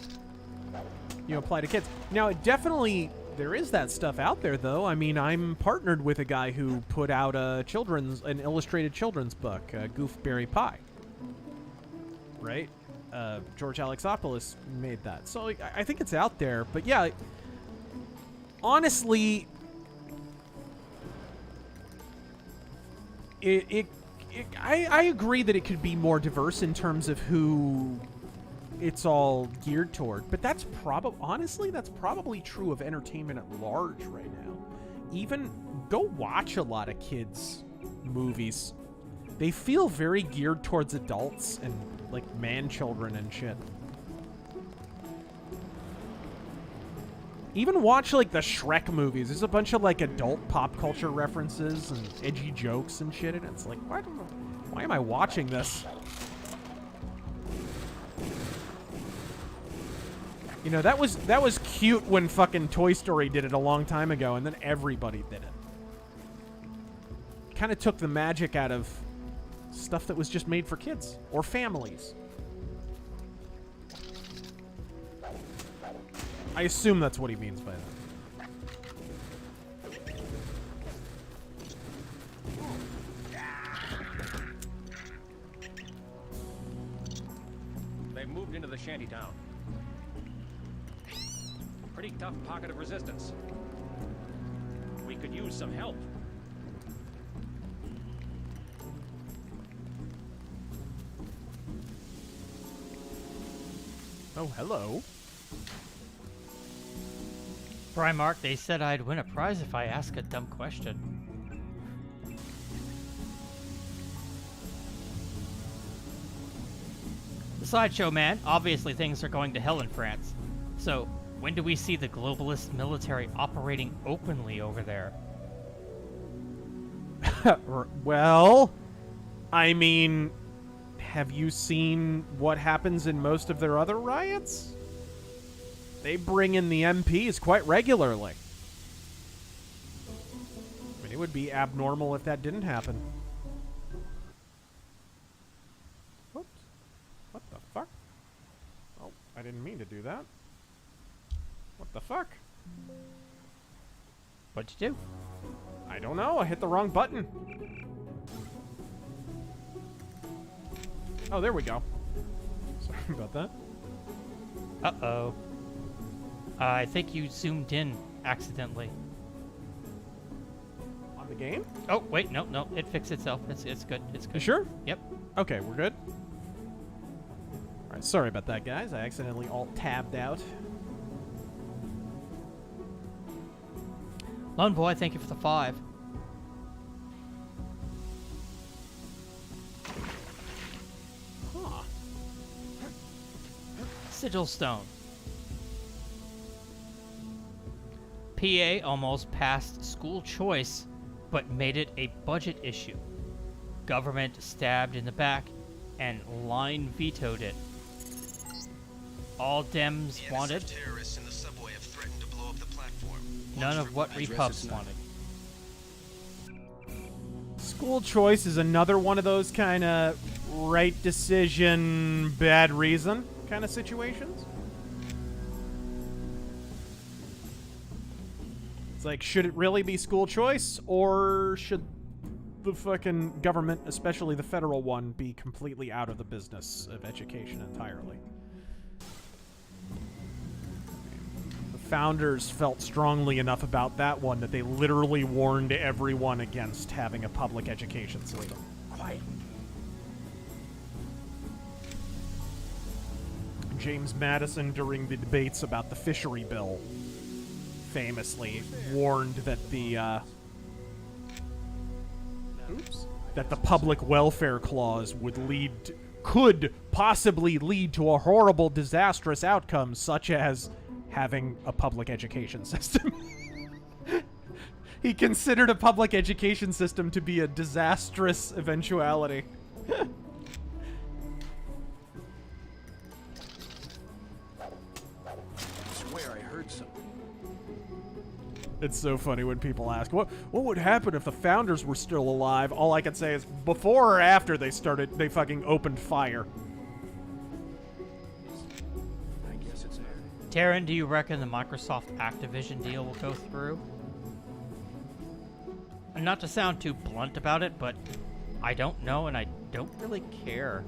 you know, applied to kids. Now, it definitely, there is that stuff out there, though. I mean, I'm partnered with a guy who put out an illustrated children's book, Goofberry Pie. Right? George Alexopoulos made that. So I think it's out there. But yeah, honestly, I agree that it could be more diverse in terms of who it's all geared toward. But that's probably true of entertainment at large right now. Even go watch a lot of kids' movies. They feel very geared towards adults and like man-children and shit. Even watch like the Shrek movies. There's a bunch of like adult pop culture references and edgy jokes and shit, and it's like, why am I watching this? You know, that was cute when fucking Toy Story did it a long time ago, and then everybody did it. Kind of took the magic out of stuff that was just made for kids or families. I assume that's what he means by that. They've moved into the shantytown. Pretty tough pocket of resistance. We could use some help. Oh, hello. Brimark, they said I'd win a prize if I ask a dumb question. The Sideshow Man, obviously things are going to hell in France. So, when do we see the globalist military operating openly over there? Well, I mean, have you seen what happens in most of their other riots? They bring in the MPs quite regularly. I mean, it would be abnormal if that didn't happen. Oops. What the fuck? Oh, I didn't mean to do that. What the fuck? What'd you do? I don't know. I hit the wrong button. Oh, there we go. Sorry about that. Uh-oh. I think you zoomed in accidentally. Game? Oh, wait, no, it fixed itself. It's good. It's good. You sure? Yep. Okay, we're good. All right, sorry about that, guys. I accidentally alt-tabbed out. Lone Boy, thank you for the 5. Huh. Sigil Stone. PA almost passed school choice, but made it a budget issue. Government stabbed in the back, and line vetoed it. All Dems wanted. Terrorists in the subway have threatened to blow up the platform. None of what Repubs wanted. School choice is another one of those kind of right decision, bad reason kind of situations. It's like, should it really be school choice, or should the fucking government, especially the federal one, be completely out of the business of education entirely? The founders felt strongly enough about that one that they literally warned everyone against having a public education system. Quiet. James Madison, during the debates about the fishery bill, famously warned that the public welfare clause could possibly lead to a horrible, disastrous outcome, such as having a public education system. He considered a public education system to be a disastrous eventuality. I swear I heard something. It's so funny when people ask, what would happen if the founders were still alive? All I can say is, before or after they fucking opened fire. I guess it's there. Taryn, do you reckon the Microsoft Activision deal will go through? And not to sound too blunt about it, but I don't know and I don't really care.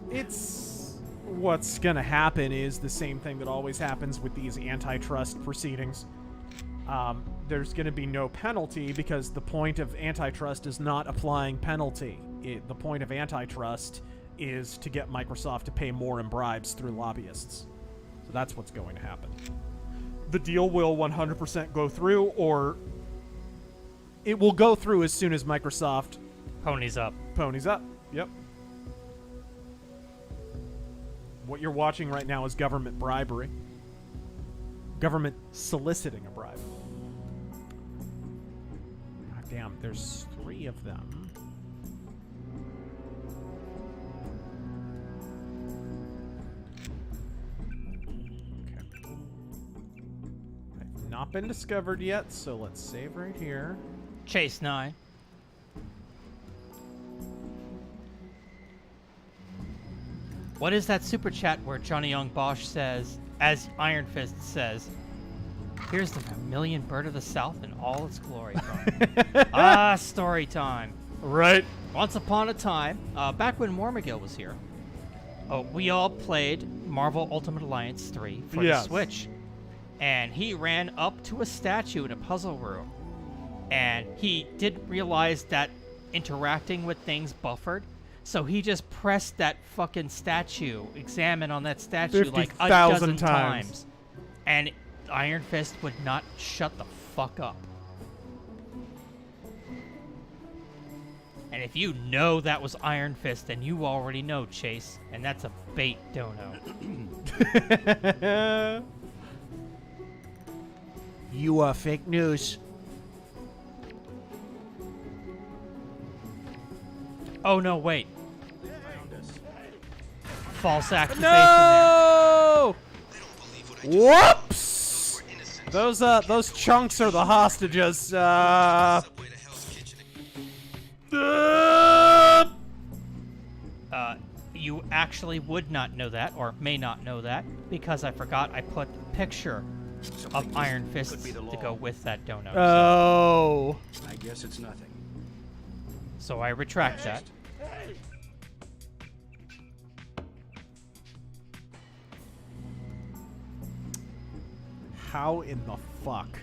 What's gonna happen is the same thing that always happens with these antitrust proceedings. There's going to be no penalty because the point of antitrust is not applying penalty. The point of antitrust is to get Microsoft to pay more in bribes through lobbyists. So that's what's going to happen. The deal will 100% go through, or it will go through as soon as Microsoft ponies up. Ponies up. Yep. What you're watching right now is government bribery. Government soliciting a bribe. God damn, there's 3 of them. Okay. I've not been discovered yet, so let's save right here. Chase 9. What is that super chat where Johnny Young Bosch says, as Iron Fist says, here's the Vermilion Bird of the South in all its glory. Story time. Right. Once upon a time, back when Mormagil was here, we all played Marvel Ultimate Alliance 3 for the Switch. And he ran up to a statue in a puzzle room. And he didn't realize that interacting with things buffered. So he just pressed that fucking statue, examine on that statue like a dozen times. And Iron Fist would not shut the fuck up. And if you know that was Iron Fist, then you already know, Chase. And that's a bait dono. You are fake news. Oh, no, wait. False accusation no! There. Whoops! Those chunks are the hostages. You actually would not know that, or may not know that, because I forgot I put a picture of Iron Fist to go with that dono. Oh. I guess it's nothing. So I retract that. How in the fuck?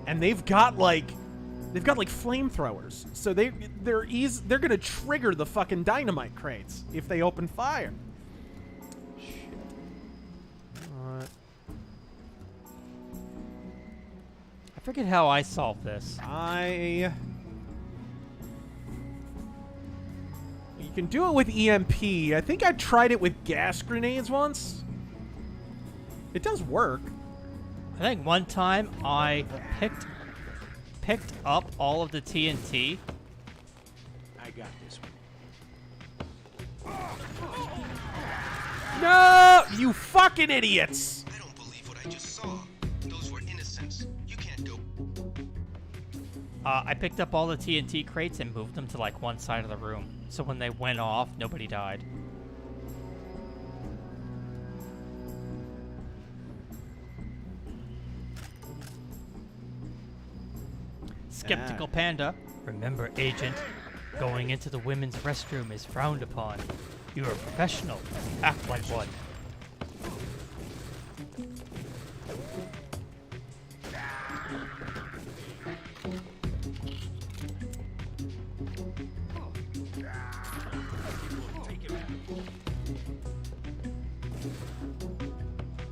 and they've got like flamethrowers, so they're gonna trigger the fucking dynamite crates if they open fire. Shit. I forget how I solved this. You can do it with EMP. I think I tried it with gas grenades once. It does work. I think one time I picked up all of the TNT. I got this one. No, you fucking idiots! I don't believe what I just saw. Those were innocents. You can't go. I picked up all the TNT crates and moved them to like one side of the room, so when they went off, nobody died. Skeptical Panda. Remember, Agent, going into the women's restroom is frowned upon. You're a professional. Act like one.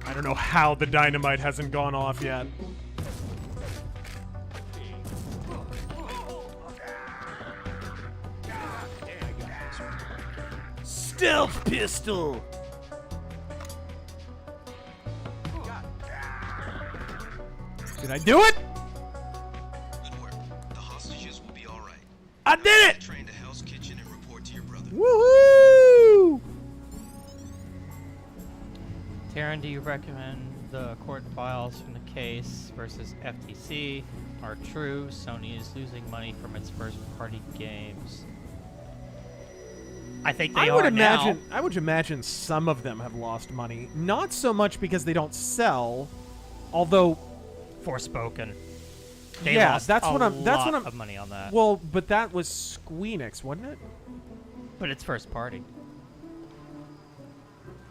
I don't know how the dynamite hasn't gone off yet. Stealth pistol! Did I do it? Good work. The hostages will be all right. I did it! Train to Hell's Kitchen and report to your brother. Woohoo! Taryn, do you recommend the court files from the case versus FTC are true? Sony is losing money from its first-party games. I think they are now. I would imagine some of them have lost money. Not so much because they don't sell, although Forspoken. They yeah, lost that's a what I'm. That's lot what I'm. of money on that. Well, but that was Squeenix, wasn't it? But it's first party.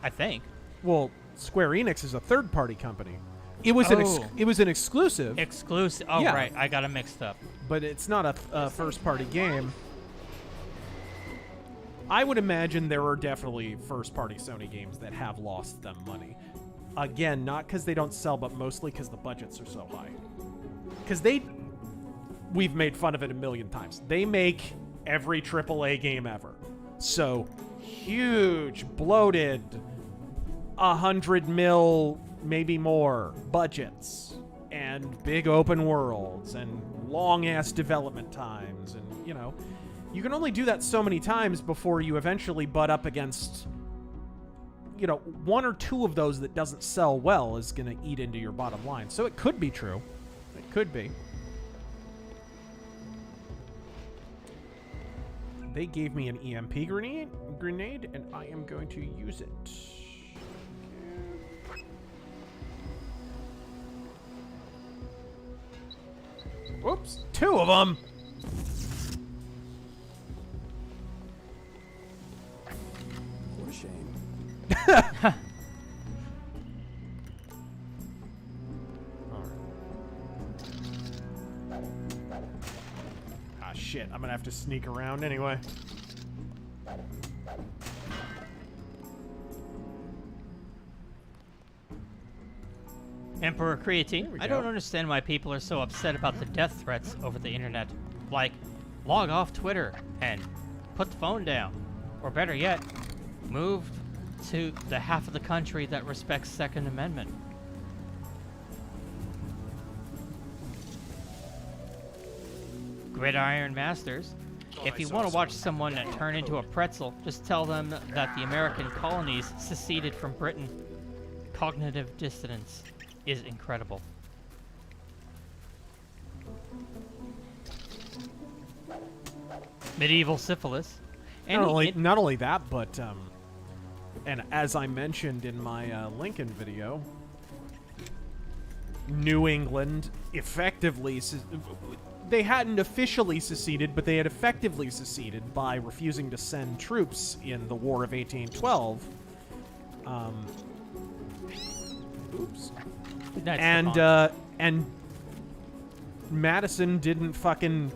I think. Well, Square Enix is a third-party company. It was an exclusive. Exclusive. Oh, yeah. Right. I got it mixed up. But it's not a first-party game. I would imagine there are definitely first-party Sony games that have lost them money. Again, not because they don't sell, but mostly because the budgets are so high. Because we've made fun of it a million times. They make every AAA game ever. So, huge, bloated, 100 mil, maybe more, budgets. And big open worlds, and long-ass development times, and, you know... You can only do that so many times before you eventually butt up against, you know, one or two of those that doesn't sell well is going to eat into your bottom line. So it could be true. It could be. They gave me an EMP grenade, and I am going to use it. Whoops, 2 of them! What a shame. Ah, shit. I'm gonna have to sneak around anyway. Emperor Creatine, I don't understand why people are so upset about the death threats over the internet. Like, log off Twitter and put the phone down. Or better yet, move to the half of the country that respects Second Amendment. Gridiron Masters, if you want to watch someone turn into a pretzel, just tell them that the American colonies seceded from Britain. Cognitive dissonance is incredible. Medieval syphilis. Not only that, but and as I mentioned in my Lincoln video, New England effectively they hadn't officially seceded, but they had effectively seceded by refusing to send troops in the War of 1812. Oops. That's and Madison didn't fucking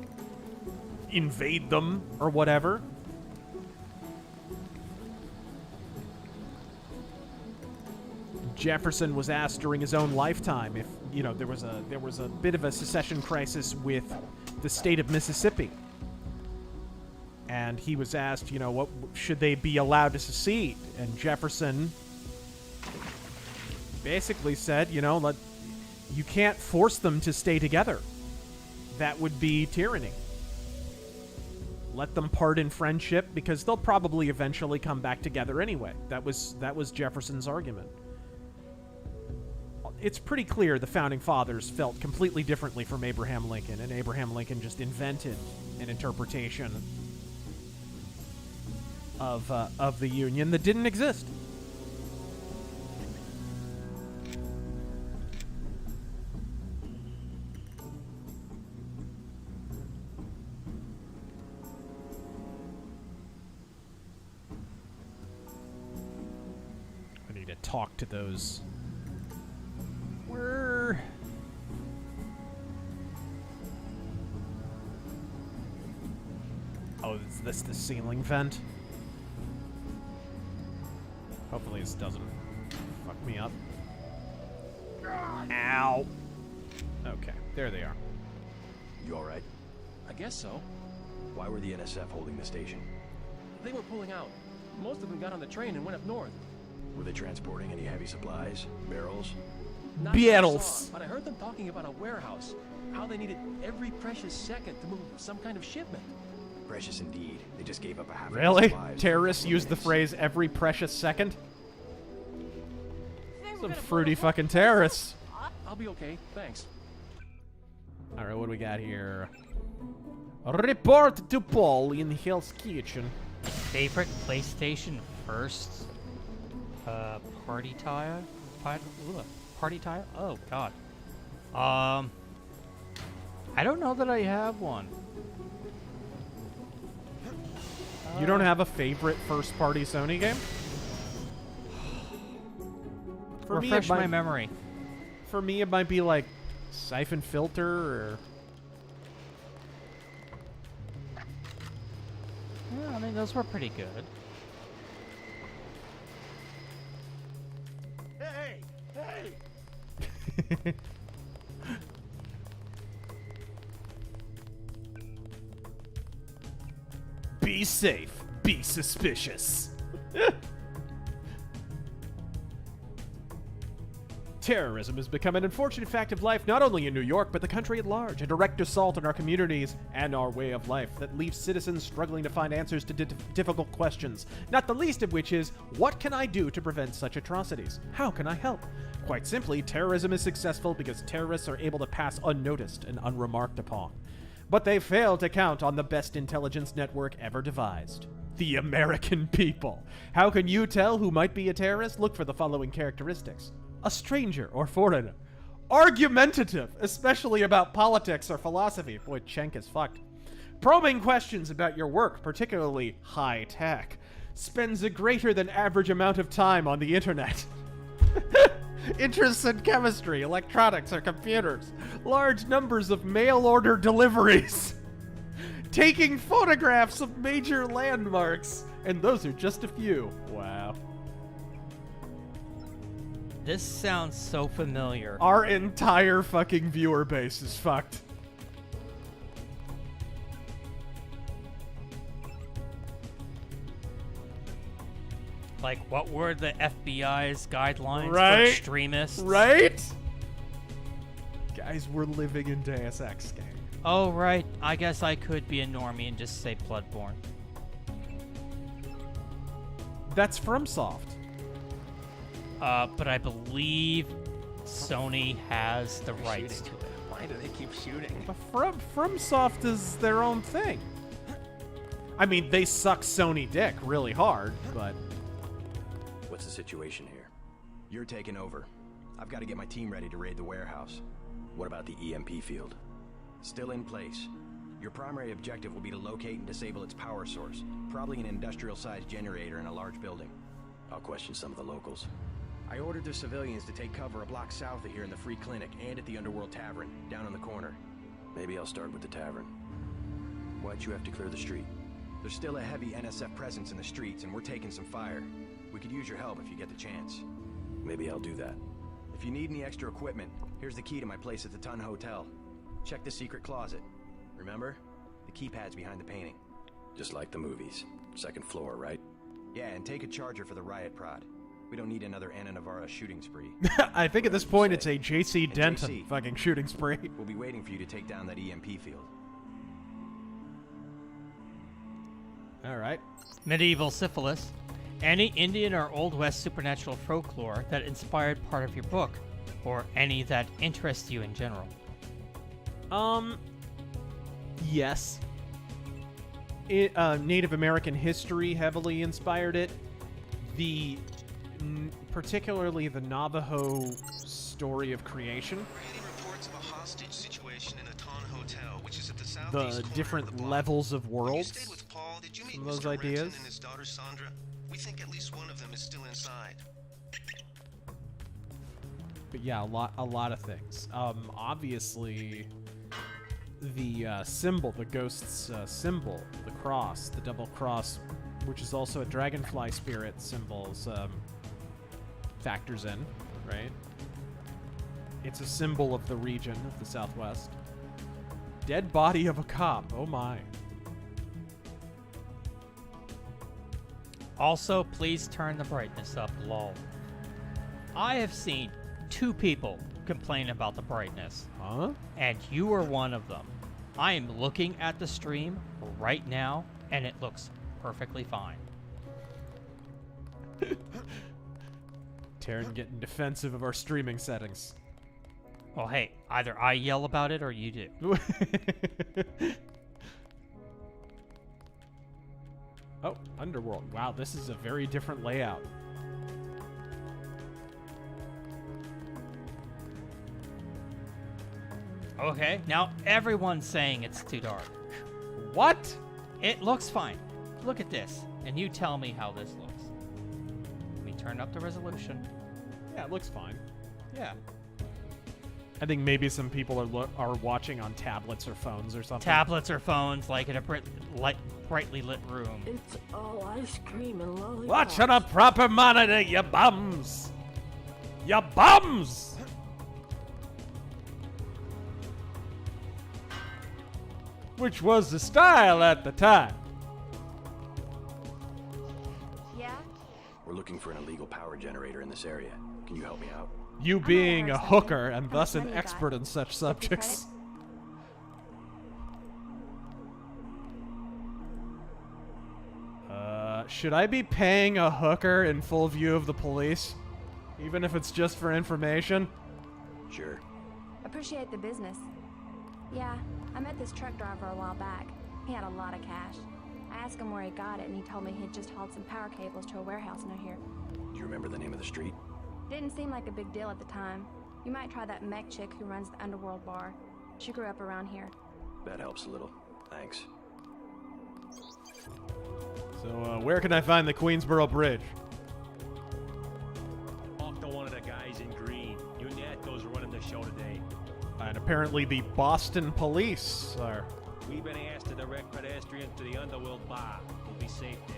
invade them or whatever. Jefferson was asked during his own lifetime if, you know, there was a bit of a secession crisis with the state of Mississippi. And he was asked, you know, what should they be allowed to secede? And Jefferson basically said, you know, you can't force them to stay together. That would be tyranny. Let them part in friendship because they'll probably eventually come back together anyway. That was Jefferson's argument. It's pretty clear the Founding Fathers felt completely differently from Abraham Lincoln, and Abraham Lincoln just invented an interpretation of the Union that didn't exist. I need to talk to those. Where? Oh, is this the ceiling vent? Hopefully this doesn't fuck me up. Ow. Okay, there they are. You alright? I guess so. Why were the NSF holding the station? They were pulling out. Most of them got on the train and went up north. Were they transporting any heavy supplies? Barrels? Not that I Barrels. saw, but I heard them talking about a warehouse. How they needed every precious second to move some kind of shipment. Precious indeed. They just gave up a half Really? of the supplies. Terrorists use the phrase every precious second? Some fruity fucking terrorists. I'll be okay, thanks. Alright, what do we got here? Report to Paul in Hell's Kitchen. Favorite PlayStation first party tire? Party tire? Oh, God. I don't know that I have one. You don't have a favorite first-party Sony game? Refresh my memory. For me, it might be like Siphon Filter or... Yeah, I mean, those were pretty good. Hey! Hey! Be safe. Be suspicious. Terrorism has become an unfortunate fact of life not only in New York, but the country at large, a direct assault on our communities and our way of life that leaves citizens struggling to find answers to difficult questions, not the least of which is, what can I do to prevent such atrocities? How can I help? Quite simply, terrorism is successful because terrorists are able to pass unnoticed and unremarked upon. But they fail to count on the best intelligence network ever devised. The American people. How can you tell who might be a terrorist? Look for the following characteristics. A stranger or foreigner. Argumentative, especially about politics or philosophy. Boy, Cenk is fucked. Probing questions about your work, particularly high tech. Spends a greater than average amount of time on the internet. Interests in chemistry, electronics, or computers. Large numbers of mail order deliveries. Taking photographs of major landmarks. And those are just a few. Wow. This sounds so familiar. Our entire fucking viewer base is fucked. Like, what were the FBI's guidelines for Right? extremists? Right? Guys, we're living in Deus Ex game. Oh, right. I guess I could be a normie and just say Bloodborne. That's FromSoft. But I believe Sony has the rights to it. Why do they keep shooting? But FromSoft is their own thing. I mean, they suck Sony dick really hard, but... What's the situation here? You're taking over. I've got to get my team ready to raid the warehouse. What about the EMP field? Still in place. Your primary objective will be to locate and disable its power source, probably an industrial-sized generator in a large building. I'll question some of the locals. I ordered the civilians to take cover a block south of here in the Free Clinic and at the Underworld Tavern, down in the corner. Maybe I'll start with the tavern. Why'd you have to clear the street? There's still a heavy NSF presence in the streets, and we're taking some fire. We could use your help if you get the chance. Maybe I'll do that. If you need any extra equipment, here's the key to my place at the Tun Hotel. Check the secret closet. Remember? The keypad's behind the painting. Just like the movies. Second floor, right? Yeah, and take a charger for the riot prod. We don't need another Anna Navarra shooting spree. I think at this point it's a J.C. And Denton JC, fucking shooting spree. We'll be waiting for you to take down that EMP field. Alright. Medieval syphilis. Any Indian or Old West supernatural folklore that inspired part of your book, or any that interests you in general. Yes. Native American history heavily inspired it. Particularly the Navajo story of creation. We're getting reports of a hostage situation in a Ton Hotel, which is at the southeast The corner of different the levels of When you worlds. stayed with Paul, did you meet Some of those Mr. Renton ideas. and his daughter Sandra? We think at least one of them is still inside. But yeah, a lot of things. Obviously, the symbol, the ghost's symbol, the cross, the double cross, which is also a dragonfly spirit symbols, factors in, right? It's a symbol of the region of the Southwest. Dead body of a cop. Oh my. Also, please turn the brightness up, lol. I have seen 2 people complain about the brightness. Huh? And you are one of them. I am looking at the stream right now, and it looks perfectly fine. Taryn getting defensive of our streaming settings. Well, hey, either I yell about it or you do. Oh, Underworld. Wow, this is a very different layout. Okay, now everyone's saying it's too dark. What? It looks fine. Look at this, and you tell me how this looks. Let me turn up the resolution. Yeah, it looks fine. Yeah. I think maybe some people are watching on tablets or phones or something. Tablets or phones, like in a brightly lit room. It's all ice cream and lollipops. Watch on a proper monitor, you bums! You bums! Which was the style at the time. Yeah? We're looking for an illegal power generator in this area. Can you help me out? You being a hooker and thus an expert in such subjects. Should I be paying a hooker in full view of the police? Even if it's just for information? Sure. Appreciate the business. Yeah, I met this truck driver a while back. He had a lot of cash. I asked him where he got it, and he told me he'd just hauled some power cables to a warehouse near here. Do you remember the name of the street? Didn't seem like a big deal at the time. You might try that mech chick who runs the Underworld bar. She grew up around here. That helps a little. Thanks. So, where can I find the Queensboro Bridge? Talk to one of the guys in green. You Netos are running the show today. And apparently the Boston police are... We've been asked to direct pedestrians to the Underworld bar. We'll be safe there.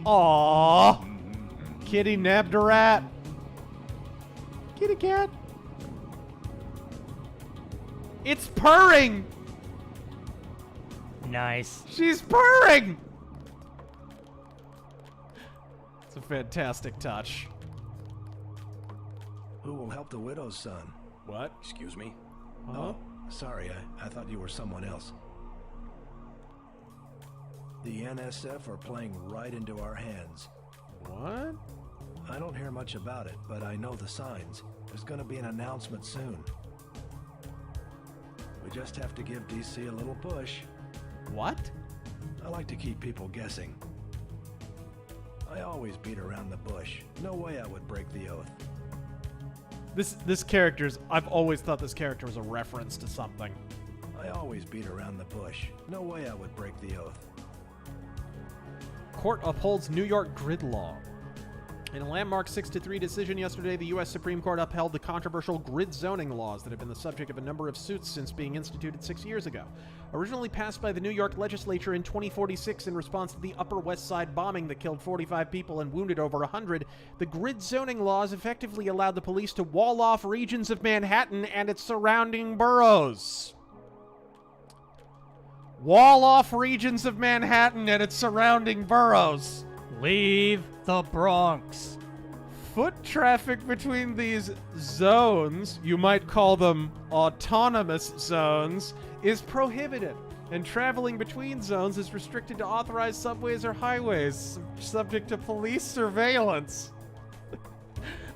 Aww. Kitty nabbed a rat. Kitty cat. It's purring. Nice. She's purring. It's a fantastic touch. Who will help the widow's son? What? Excuse me? Oh, sorry. I thought you were someone else. The NSF are playing right into our hands. What? I don't hear much about it, but I know the signs. There's gonna be an announcement soon. We just have to give DC a little push. What? I like to keep people guessing. I always beat around the bush. No way I would break the oath. This character's... I've always thought this character was a reference to something. I always beat around the bush. No way I would break the oath. Court upholds New York grid law. In a landmark 6-3 decision yesterday, the U.S. Supreme Court upheld the controversial grid zoning laws that have been the subject of a number of suits since being instituted 6 years ago. Originally passed by the New York legislature in 2046 in response to the Upper West Side bombing that killed 45 people and wounded over 100, the grid zoning laws effectively allowed the police to wall off regions of Manhattan and its surrounding boroughs. Wall off regions of Manhattan and its surrounding boroughs. Leave the Bronx. Foot traffic between these zones, you might call them autonomous zones, is prohibited, and traveling between zones is restricted to authorized subways or highways, subject to police surveillance.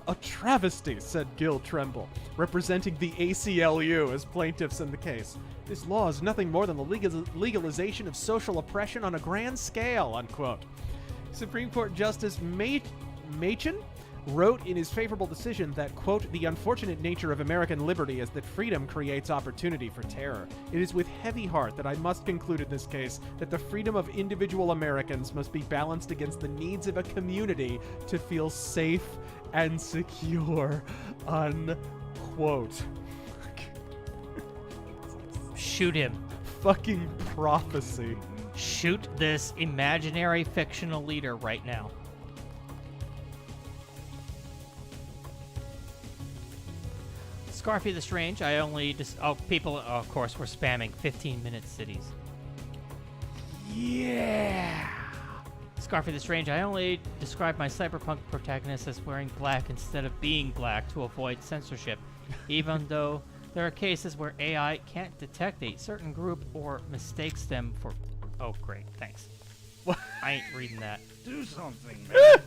A travesty, said Gil Tremble, representing the ACLU as plaintiffs in the case. This law is nothing more than the legalization of social oppression on a grand scale, unquote. Supreme Court Justice Machen wrote in his favorable decision that, quote, the unfortunate nature of American liberty is that freedom creates opportunity for terror. It is with heavy heart that I must conclude in this case that the freedom of individual Americans must be balanced against the needs of a community to feel safe and secure, unquote. Shoot him. Fucking prophecy. Shoot this imaginary fictional leader right now. Scarfy the Strange, I only people, of course, were spamming 15-minute cities. Yeah! Scarfy the Strange, I only describe my cyberpunk protagonist as wearing black instead of being black to avoid censorship, even though there are cases where AI can't detect a certain group or mistakes them for... Oh, great, thanks. I ain't reading that. Do something, man.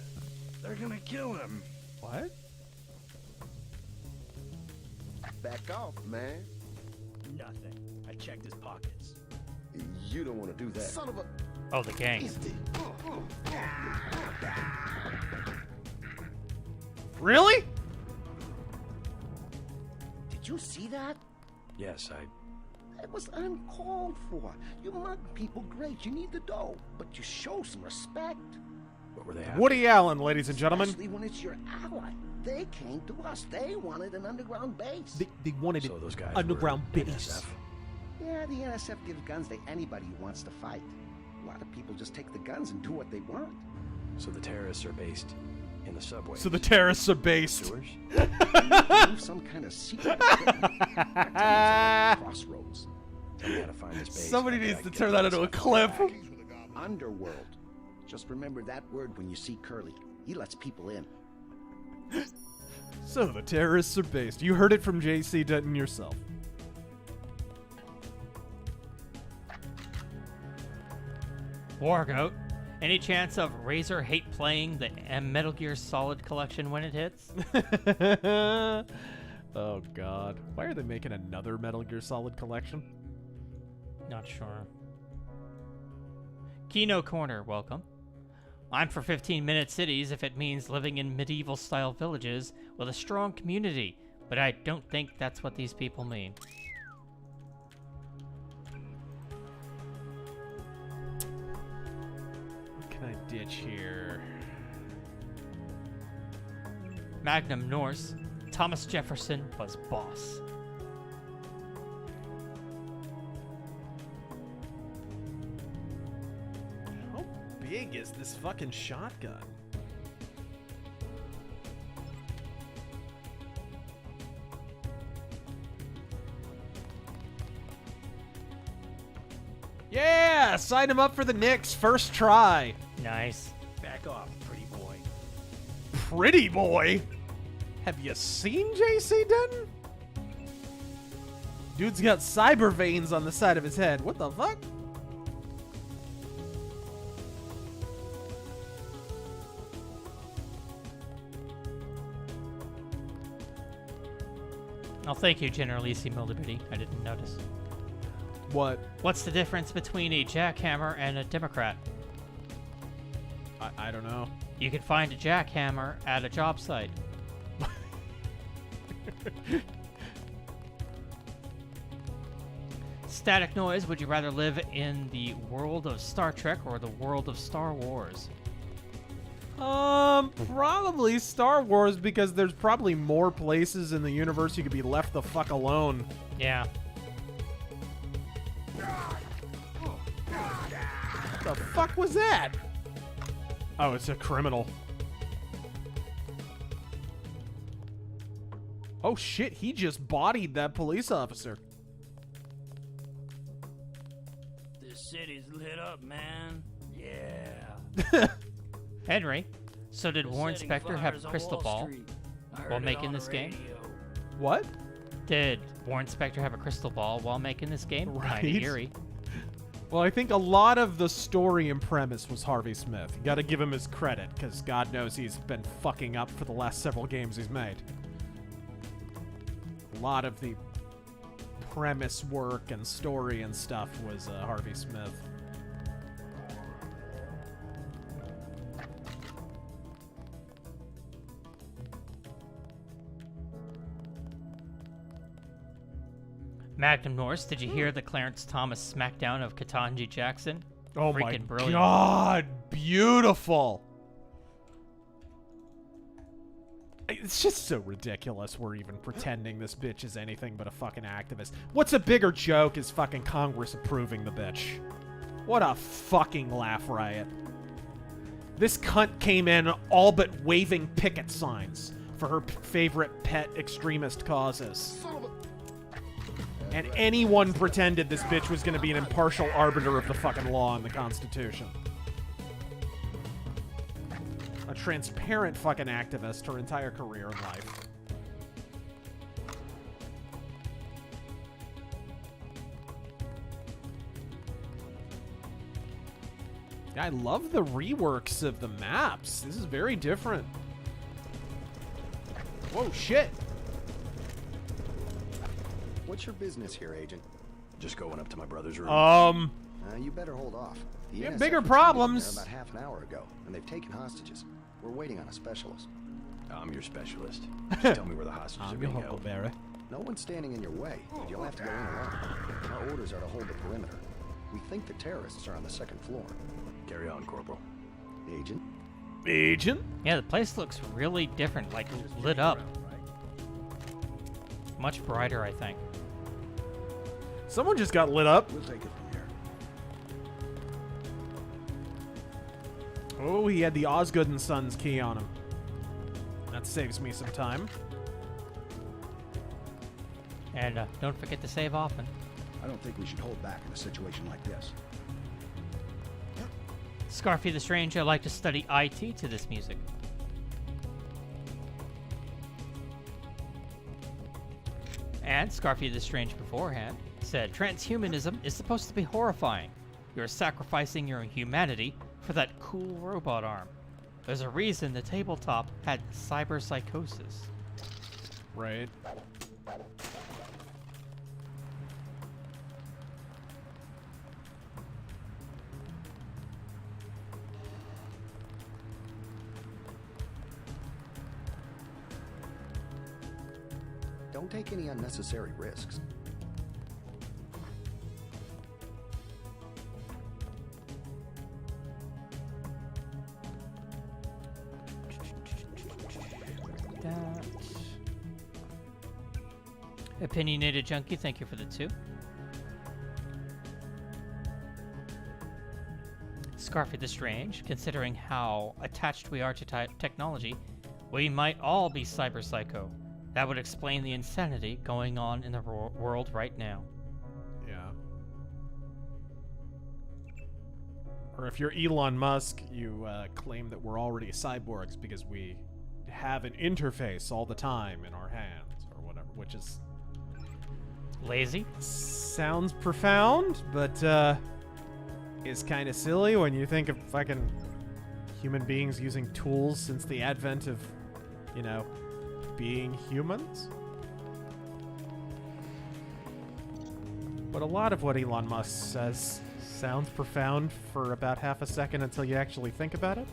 They're gonna kill him. What? Back off, man. Nothing. I checked his pockets. You don't want to do that. Son of a... Oh, the gang. Really? Did you see that? Yes, It was uncalled for. You mug people great. You need the dough. But you show some respect. What were they Woody Allen, ladies and gentlemen. Especially when it's your ally. They came to us. They wanted an underground base. They wanted an underground base. NSF. Yeah, the NSF gives guns to anybody who wants to fight. A lot of people just take the guns and do what they want. So the terrorists are based in the subway. So the terrorists are based. Some kind of secret crossroads. Tell me how to find this base. Somebody needs to turn that into a clip. Underworld. Just remember that word when you see Curly. He lets people in. So the terrorists are based. You heard it from J.C. Denton yourself. Wargoat. Any chance of Razor hate playing the Metal Gear Solid collection when it hits? Oh god. Why are they making another Metal Gear Solid collection? Not sure. Kino Corner, welcome. I'm for 15-minute cities if it means living in medieval-style villages with a strong community, but I don't think that's what these people mean. What can I ditch here? Magnum Norse. Thomas Jefferson was boss. How big is this fucking shotgun? Yeah! Sign him up for the Knicks first try. Nice. Back off, pretty boy. Pretty boy? Have you seen J.C. Denton? Dude's got cyber veins on the side of his head. What the fuck? Oh, thank you, Generalissimo Liberty. I didn't notice. What? What's the difference between a jackhammer and a Democrat? I don't know. You can find a jackhammer at a job site. Static Noise, would you rather live in the world of Star Trek or the world of Star Wars? Probably Star Wars, because there's probably more places in the universe you could be left the fuck alone. Yeah. What the fuck was that? Oh, it's a criminal. Oh shit, he just bodied that police officer. This city's lit up, man. Yeah. Henry, so did Warren Spector have a crystal ball while making this game? What? Did Warren Spector have a crystal ball while making this game? Right. Kinda eerie. Well, I think a lot of the story and premise was Harvey Smith. You gotta give him his credit, because God knows he's been fucking up for the last several games he's made. A lot of the premise work and story and stuff was Harvey Smith. Magnum Norse, did you hear the Clarence Thomas smackdown of Ketanji Jackson? Oh Freaking my brilliant. God, beautiful. It's just so ridiculous we're even pretending this bitch is anything but a fucking activist. What's a bigger joke is fucking Congress approving the bitch. What a fucking laugh riot. This cunt came in all but waving picket signs for her favorite pet extremist causes. And anyone pretended this bitch was going to be an impartial arbiter of the fucking law and the Constitution. A transparent fucking activist her entire career in life. I love the reworks of the maps. This is very different. Whoa, shit. What's your business here, Agent? Just going up to my brother's room. You better hold off. The Yeah, NSF bigger was problems. there about half an hour ago, and they've taken hostages. We're waiting on a specialist. I'm your specialist. Just tell me where the hostages are I'm your being held. Huckleberry. No one's standing in your way, but you'll have to go in alone. Our orders are to hold the perimeter. We think the terrorists are on the second floor. Carry on, Corporal. Agent? Agent? Yeah, the place looks really different, like lit up. Much brighter, I think. Someone just got lit up. We'll take it from here. Oh, he had the Osgood and Sons key on him. That saves me some time. And don't forget to save often. I don't think we should hold back in a situation like this. Scarfy the Strange, I like to study IT to this music. And Scarfy the Strange beforehand said, transhumanism is supposed to be horrifying. You're sacrificing your humanity for that cool robot arm. There's a reason the tabletop had cyberpsychosis. Right. Don't take any unnecessary risks. That. Opinionated Junkie, thank you for the 2. Scarfy the Strange, considering how attached we are to technology, we might all be cyberpsycho. That would explain the insanity going on in the world right now. Yeah. Or if you're Elon Musk, you claim that we're already cyborgs because we have an interface all the time in our hands, or whatever, which is... lazy? Sounds profound, but is kind of silly when you think of fucking human beings using tools since the advent of, you know, being humans. But a lot of what Elon Musk says sounds profound for about half a second until you actually think about it.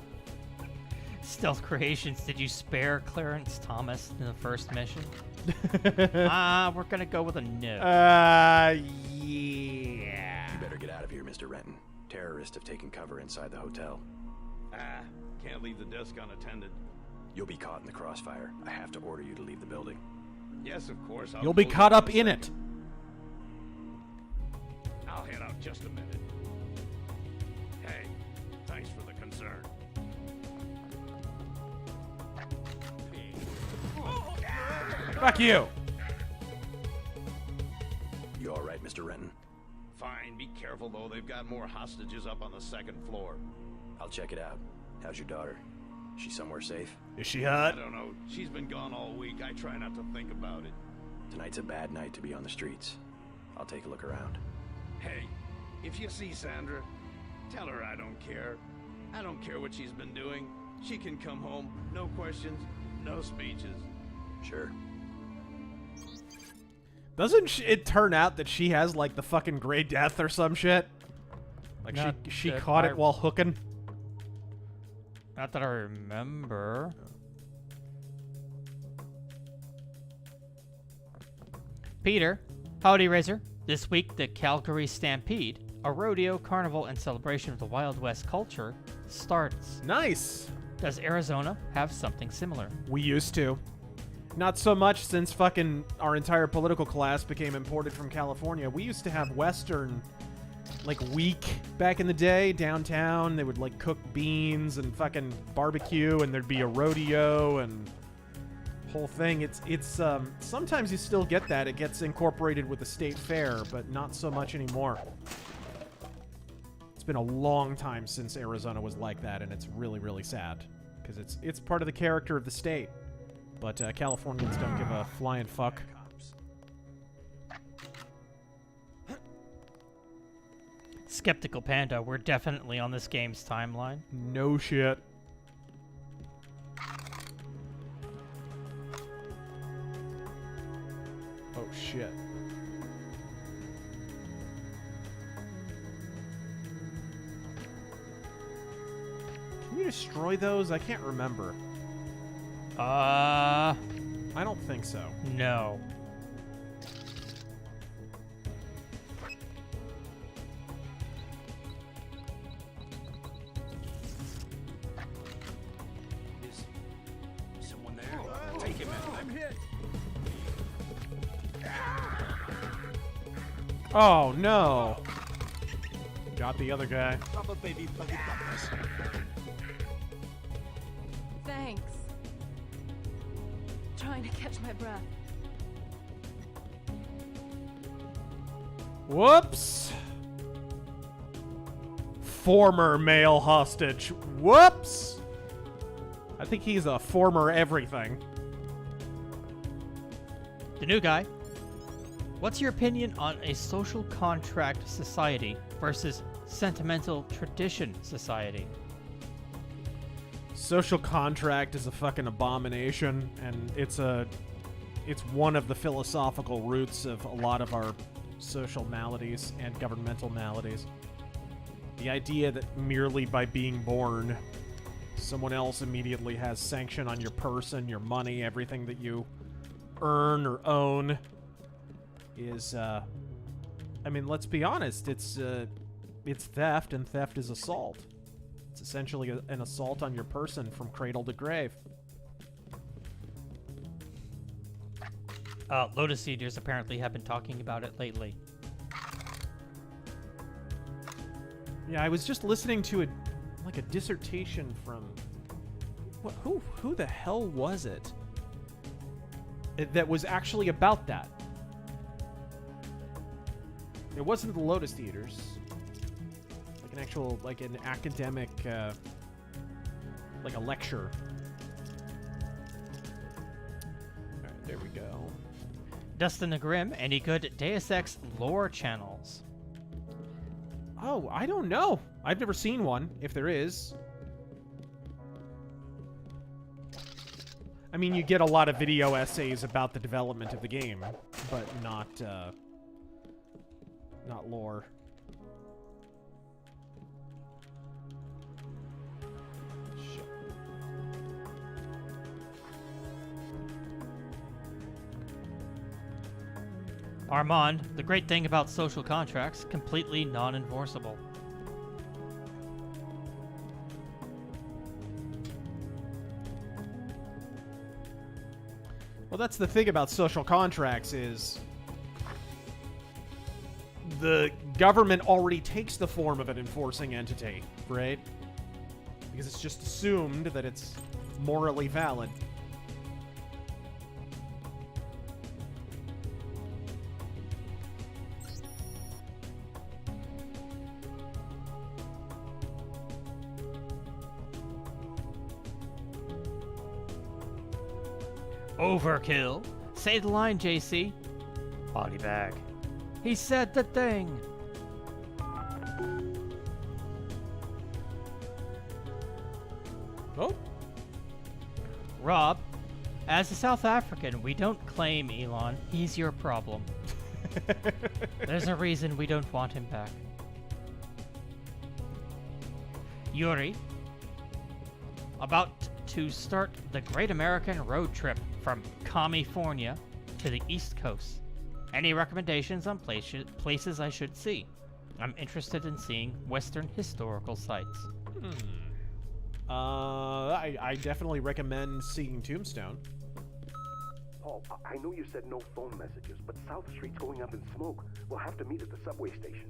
Stealth Creations, did you spare Clarence Thomas in the first mission? We're gonna go with a no. Yeah. You better get out of here, Mr. Renton. Terrorists have taken cover inside the hotel. Can't leave the desk unattended. You'll be caught in the crossfire. I have to order you to leave the building. Yes, of course. You'll be caught up in it. I'll head out just a minute. Hey, thanks for the concern. Fuck you. You all right, Mr. Renton? Fine. Be careful, though. They've got more hostages up on the second floor. I'll check it out. How's your daughter? She somewhere safe? Is she hot? I don't know. She's been gone all week. I try not to think about it. Tonight's a bad night to be on the streets. I'll take a look around. Hey, if you see Sandra, tell her I don't care. I don't care what she's been doing. She can come home. No questions, no speeches. Sure. Doesn't it turn out that she has like the fucking Gray Death or some shit? Like Not she that caught I- it while hooking? Not that I remember. Peter, howdy, Razor. This week, the Calgary Stampede, a rodeo, carnival, and celebration of the Wild West culture, starts. Nice. Does Arizona have something similar? We used to. Not so much since fucking our entire political class became imported from California. We used to have Western, like, week back in the day downtown. They would, like, cook beans and fucking barbecue, and there'd be a rodeo and whole thing. It's sometimes you still get that. It gets incorporated with the state fair, but not so much anymore. It's been a long time since Arizona was like that, and it's really, really sad because it's part of the character of the state. But Californians don't give a flying fuck. Skeptical Panda, we're definitely on this game's timeline. No shit. Oh shit. Can you destroy those? I can't remember. I don't think so. No. Is someone there? Take him out. I'm hit. Oh no. Got the other guy. Thanks. Trying to catch my breath. Whoops. Former male hostage. Whoops. I think he's a former everything. The new guy. What's your opinion on a social contract society versus sentimental tradition society? Social contract is a fucking abomination, and it's one of the philosophical roots of a lot of our social maladies and governmental maladies. The idea that merely by being born, someone else immediately has sanction on your person, your money, everything that you earn or own is, I mean, let's be honest, it's theft, and theft is assault. It's essentially an assault on your person from cradle to grave. Lotus Eaters apparently have been talking about it lately. Yeah, I was just listening to a dissertation from who the hell was it? That was actually about that. It wasn't the Lotus Eaters. An academic, like a lecture. Alright, there we go. Dustin the Grim, any good Deus Ex lore channels? Oh, I don't know. I've never seen one, if there is. I mean, you get a lot of video essays about the development of the game, but not lore. Armand, the great thing about social contracts, completely non-enforceable. Well, that's the thing about social contracts is the government already takes the form of an enforcing entity, right? Because it's just assumed that it's morally valid. Overkill. Say the line, JC. Body bag. He said the thing. Oh. Rob, as a South African, we don't claim Elon. He's your problem. There's a reason we don't want him back. Yuri, about to start the Great American Road Trip from California to the East Coast. Any recommendations on places I should see? I'm interested in seeing Western historical sites. I definitely recommend seeing Tombstone. Paul, I know you said no phone messages, but South Street's going up in smoke. We'll have to meet at the subway station.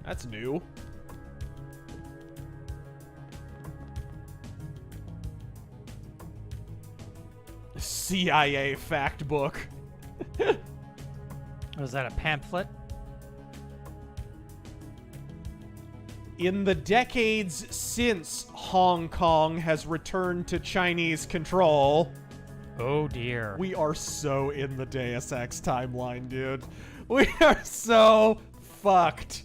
That's new. CIA fact book. Was that a pamphlet? In the decades since Hong Kong has returned to Chinese control. Oh dear. We are so in the Deus Ex timeline, dude. We are so fucked.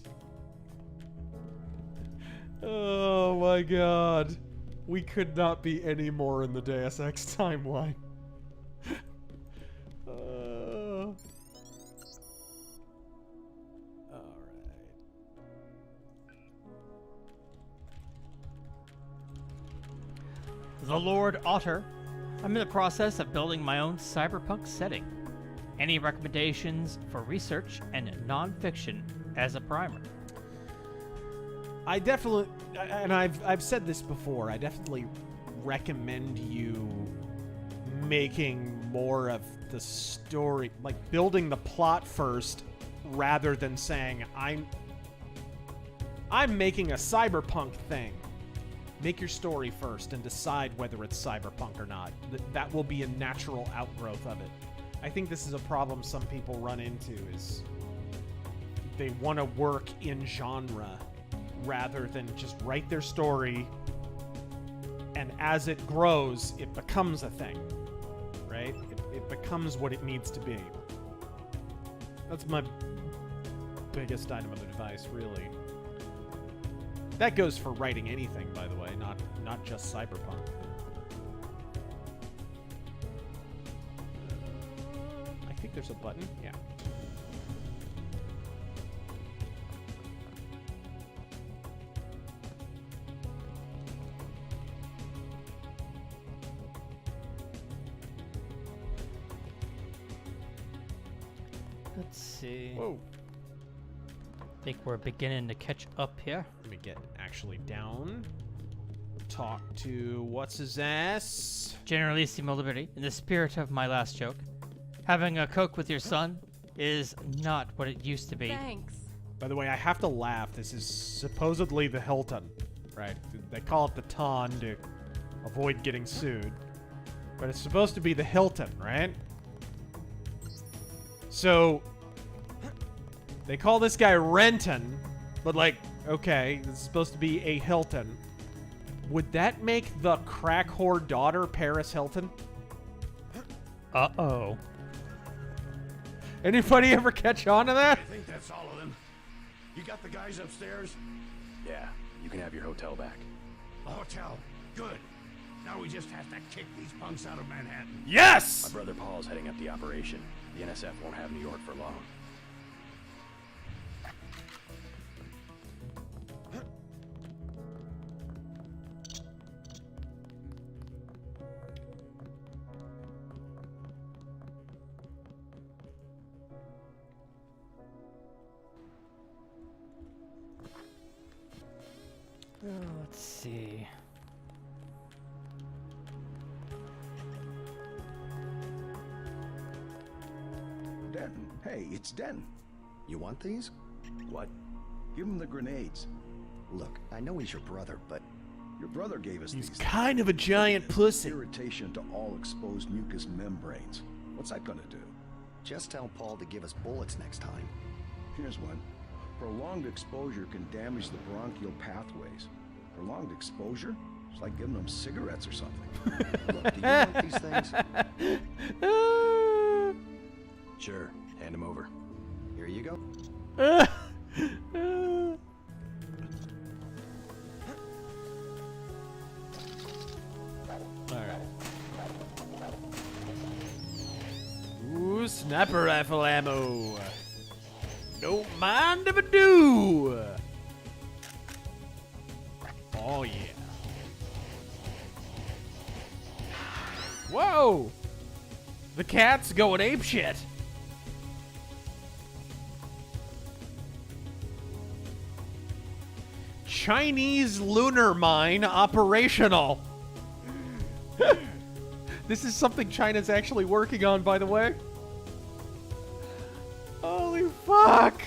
Oh my god. We could not be any more in the Deus Ex timeline. The Lord Otter. I'm in the process of building my own cyberpunk setting. Any recommendations for research and non-fiction as a primer? I definitely, and I've said this before, I definitely recommend you making more of the story, like building the plot first rather than saying I'm making a cyberpunk thing. Make your story first and decide whether it's cyberpunk or not. That will be a natural outgrowth of it. I think this is a problem some people run into, is they want to work in genre rather than just write their story, and as it grows, it becomes a thing, right? It becomes what it needs to be. That's my biggest item of advice, really. That goes for writing anything, by the way, not just cyberpunk. I think there's a button. Yeah. Let's see. Whoa. I think we're beginning to catch up here. Let me get actually down. Talk to what's his ass? Generalissimo Liberty, in the spirit of my last joke, having a Coke with your son is not what it used to be. Thanks. By the way, I have to laugh. This is supposedly the Hilton, right? They call it the Ton to avoid getting sued. But it's supposed to be the Hilton, right? So they call this guy Renton, but like, okay, this is supposed to be a Hilton. Would that make the crack whore daughter Paris Hilton? Uh-oh. Anybody ever catch on to that? I think that's all of them. You got the guys upstairs? Yeah, you can have your hotel back. The hotel. Good. Now we just have to kick these punks out of Manhattan. Yes! My brother Paul's heading up the operation. The NSF won't have New York for long. Let's see. Hey, it's Den. You want these? What? Give him the grenades. Look, I know he's your brother, but... Your brother gave us He's these. kind of a giant pussy. Irritation to all exposed mucous membranes. What's that gonna do? Just tell Paul to give us bullets next time. Here's one. Prolonged exposure can damage the bronchial pathways. Prolonged exposure? It's like giving them cigarettes or something. Look, do you want these things? Sure, hand them over. Here you go. Alright. Ooh, sniper rifle ammo. Don't mind if I do. Oh, yeah. Whoa! The cat's going apeshit. Chinese lunar mine operational. This is something China's actually working on, by the way. Holy fuck!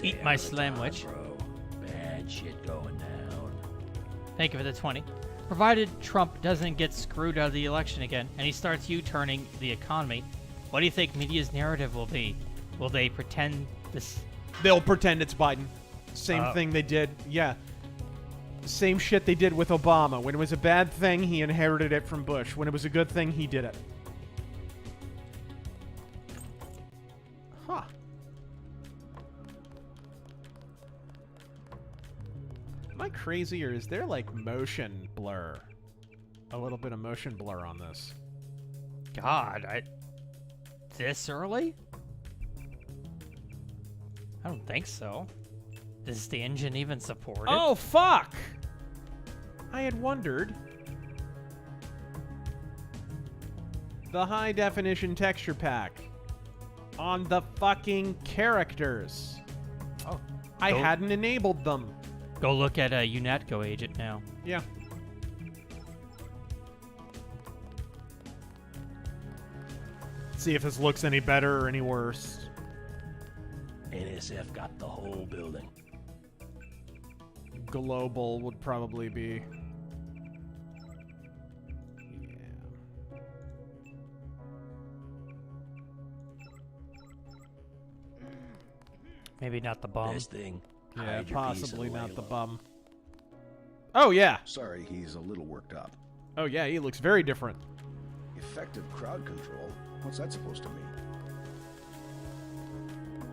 Eat my sandwich. Bro. Bad shit going down. Thank you for the 20. Provided Trump doesn't get screwed out of the election again, and he starts U-turning the economy, what do you think media's narrative will be? Will they pretend this... They'll pretend it's Biden. Same thing they did. Yeah. Same shit they did with Obama. When it was a bad thing, he inherited it from Bush. When it was a good thing, he did it. Huh. Am I crazy, or is there, like, motion blur? A little bit of motion blur on this. God, this early? I don't think so. Does the engine even support it? Oh, fuck! I had wondered. The high definition texture pack on the fucking characters. Oh. I hadn't enabled them. Go look at a UNATCO agent now. Yeah. See if this looks any better or any worse. NSF got the whole building. Global would probably be. Maybe not the bum. This thing. Yeah, hide your piece possibly of the not way the low. bum. Oh, yeah. Sorry, he's a little worked up. Oh, yeah, he looks very different. Effective crowd control? What's that supposed to mean?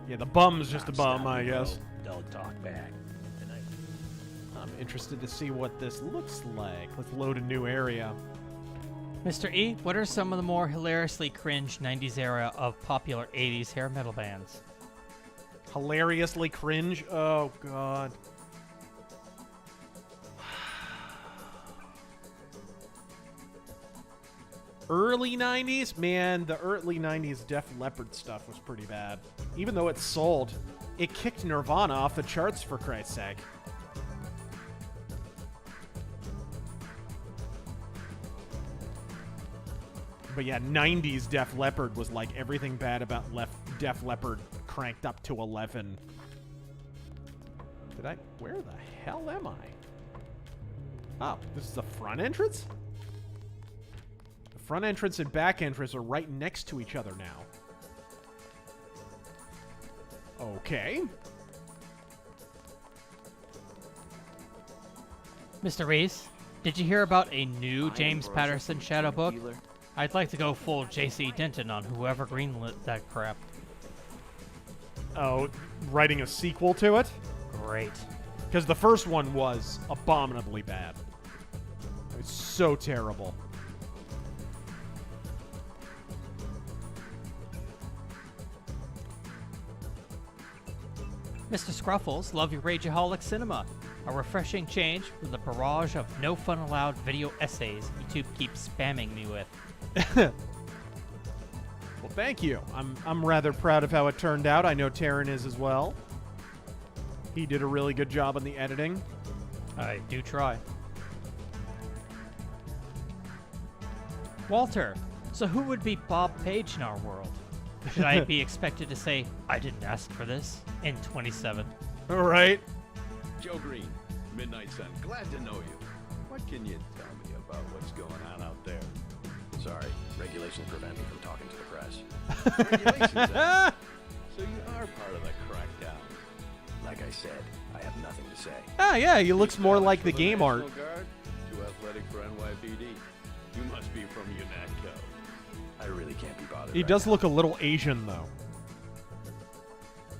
Yeah, the bum's just a bum, Stop I it, guess. bro. Don't talk back. I'm interested to see what this looks like. Let's load a new area. Mr. E, what are some of the more hilariously cringe 90s era of popular 80s hair metal bands? Hilariously cringe? Oh, God. Early 90s? Man, the early 90s Def Leppard stuff was pretty bad. Even though it sold, it kicked Nirvana off the charts, for Christ's sake. But yeah, 90s Def Leppard was like everything bad about Def Leppard cranked up to 11. Where the hell am I? Oh, this is the front entrance? The front entrance and back entrance are right next to each other now. Okay. Mr. Reese, did you hear about a new James Patterson shadow book? I'd like to go full J.C. Denton on whoever greenlit that crap. Oh, writing a sequel to it? Great. Because the first one was abominably bad. It was so terrible. Mr. Scruffles, love your Rageaholic cinema. A refreshing change from the barrage of no fun allowed video essays YouTube keeps spamming me with. Well, thank you. I'm rather proud of how it turned out. I know Taryn is as well. He did a really good job on the editing. I do try. Walter, So who would be Bob Page in our world? Should I be expected to say, I didn't ask for this, in 27? All right. Joe Green, Midnight Sun. Glad to know you. What can you tell me about what's going on out there? Sorry, regulations prevent me from talking to the press. Regulations, eh? So you are part of the crackdown. Like I said, I have nothing to say. Ah, yeah, he looks more like the For game art. National Guard, too athletic for NYPD. You must be from UNATCO. I really can't be bothered. He does look a little Asian, though.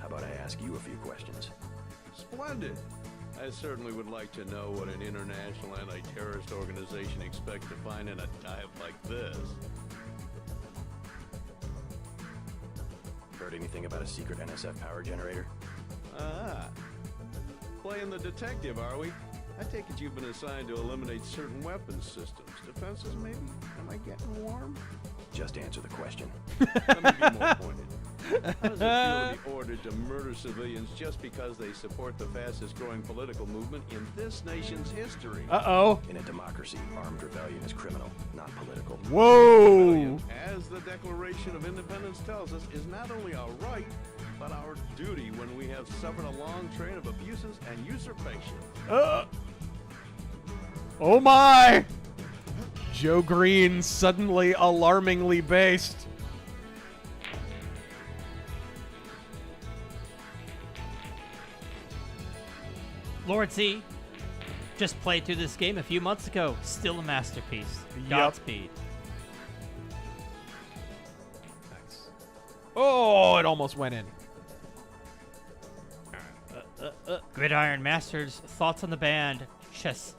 How about I ask you a few questions? Splendid. I certainly would like to know what an international anti-terrorist organization expects to find in a dive like this. Heard anything about a secret NSF power generator? Ah. Playing the detective, are we? I take it you've been assigned to eliminate certain weapons systems. Defenses, maybe? Am I getting warm? Just answer the question. Let me be more pointed. How does it feel to be ordered to murder civilians just because they support the fastest growing political movement in this nation's history? Uh-oh. In a democracy, armed rebellion is criminal, not political. Whoa! Rebellion, as the Declaration of Independence tells us, is not only our right, but our duty when we have suffered a long train of abuses and usurpation. Oh my! Joe Green suddenly alarmingly based. Lord Z just played through this game a few months ago. Still a masterpiece. Godspeed. Nice. Oh, it almost went in. Gridiron Masters, thoughts on the band Chastain?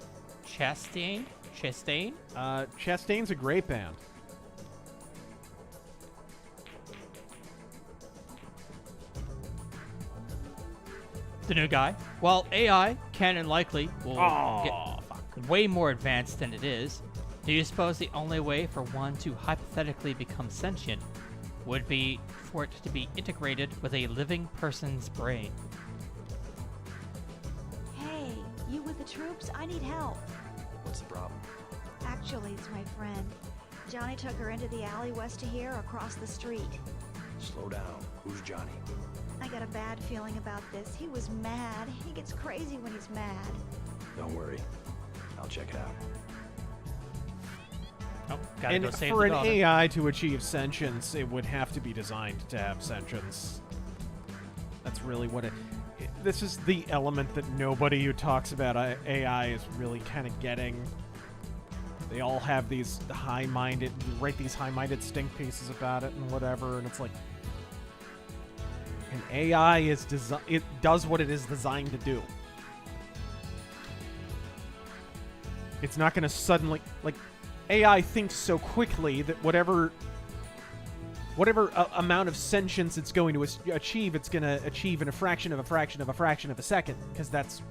Chastain? Chastain's a great band. The new guy. While AI can and likely will get way more advanced than it is, do you suppose the only way for one to hypothetically become sentient would be for it to be integrated with a living person's brain? Hey, you with the troops? I need help. What's the problem? Actually, it's my friend. Johnny took her into the alley west of here across the street. Slow down. Who's Johnny? I got a bad feeling about this. He was mad. He gets crazy when he's mad. Don't worry. I'll check it out. Oh, gotta go And save for the an daughter. AI to achieve sentience, it would have to be designed to have sentience. That's really what it... This is the element that nobody who talks about AI is really kind of getting. They all have these high-minded... write these high-minded stink pieces about it and whatever, and it's like... An AI is it does what it is designed to do. It's not going to suddenly... Like, AI thinks so quickly that whatever amount of sentience it's going to achieve, it's going to achieve in a fraction of a second, because that's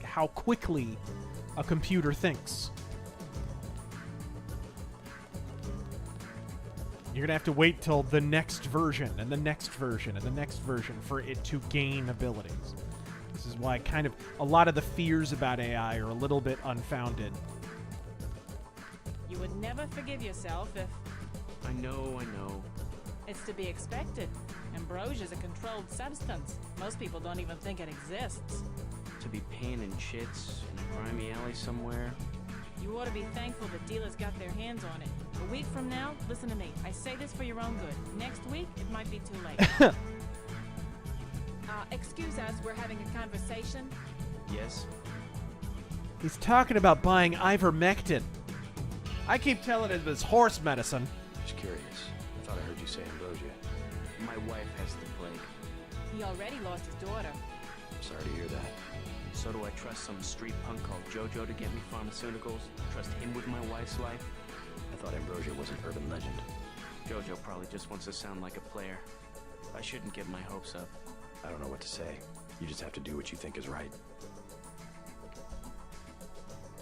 how quickly a computer thinks. You're going to have to wait till the next version, and the next version, and the next version for it to gain abilities. This is why kind of a lot of the fears about AI are a little bit unfounded. You would never forgive yourself if... I know. It's to be expected. Ambrosia's a controlled substance. Most people don't even think it exists. To be panning chits in a grimy alley somewhere. You ought to be thankful the dealers got their hands on it. A week from now, listen to me. I say this for your own good. Next week, it might be too late. Excuse us, we're having a conversation. Yes? He's talking about buying ivermectin. I keep telling him it's horse medicine. Just curious. I thought I heard you say Ambrosia. My wife has the plague. He already lost his daughter. Sorry to hear that. So do I trust some street punk called Jojo to get me pharmaceuticals? Trust him with my wife's life? I thought Ambrosia was an urban legend. Jojo probably just wants to sound like a player. I shouldn't get my hopes up. I don't know what to say. You just have to do what you think is right.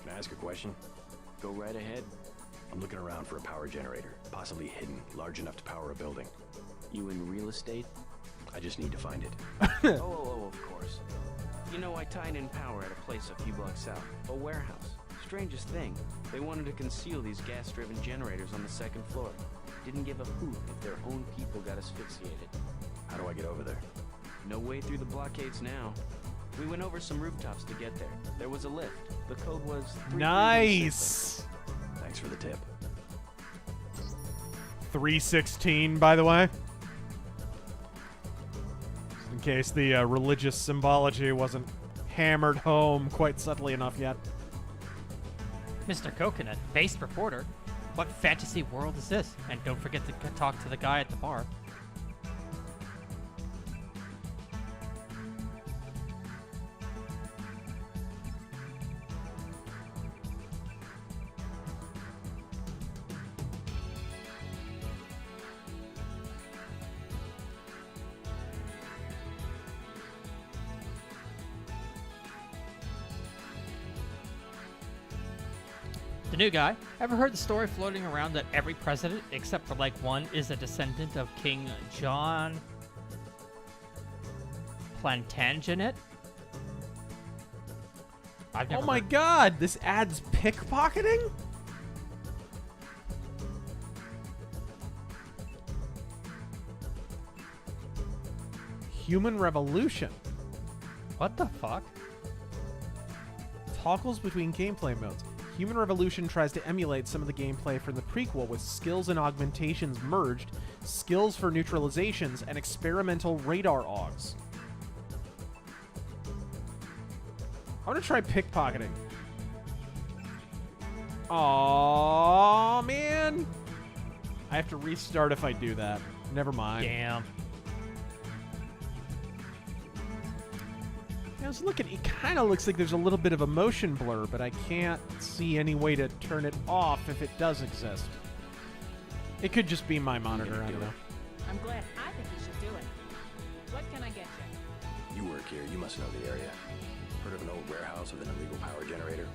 Can I ask a question? Go right ahead. I'm looking around for a power generator, possibly hidden, large enough to power a building. You in real estate? I just need to find it. Oh, of course. You know, I tied in power at a place a few blocks south. A warehouse. Strangest thing. They wanted to conceal these gas-driven generators on the second floor. didn't give a hoot if their own people got asphyxiated. How do I get over there? No way through the blockades now. We went over some rooftops to get there. There was a lift. The code was 3316. Nice. Thanks for the tip. 316, by the way. Just in case the religious symbology wasn't hammered home quite subtly enough yet. Mr. Coconut, based reporter. What fantasy world is this? And don't forget to talk to the guy at the bar. The new guy. Ever heard the story floating around that every president, except for like one, is a descendant of King John Plantagenet? I've never Oh my heard. god, this adds pickpocketing? Human Revolution. What the fuck? Toggles between gameplay modes. Human Revolution tries to emulate some of the gameplay from the prequel with skills and augmentations merged, skills for neutralizations, and experimental radar augs. I want to try pickpocketing. Aww, man. I have to restart if I do that. Never mind. Damn. I was looking, it kind of looks like there's a little bit of a motion blur, but I can't see any way to turn it off if it does exist. It could just be my monitor, I don't know. I'm glad. I think you should do it. What can I get you? You work here, you must know the area. Heard of an old warehouse with an illegal power generator?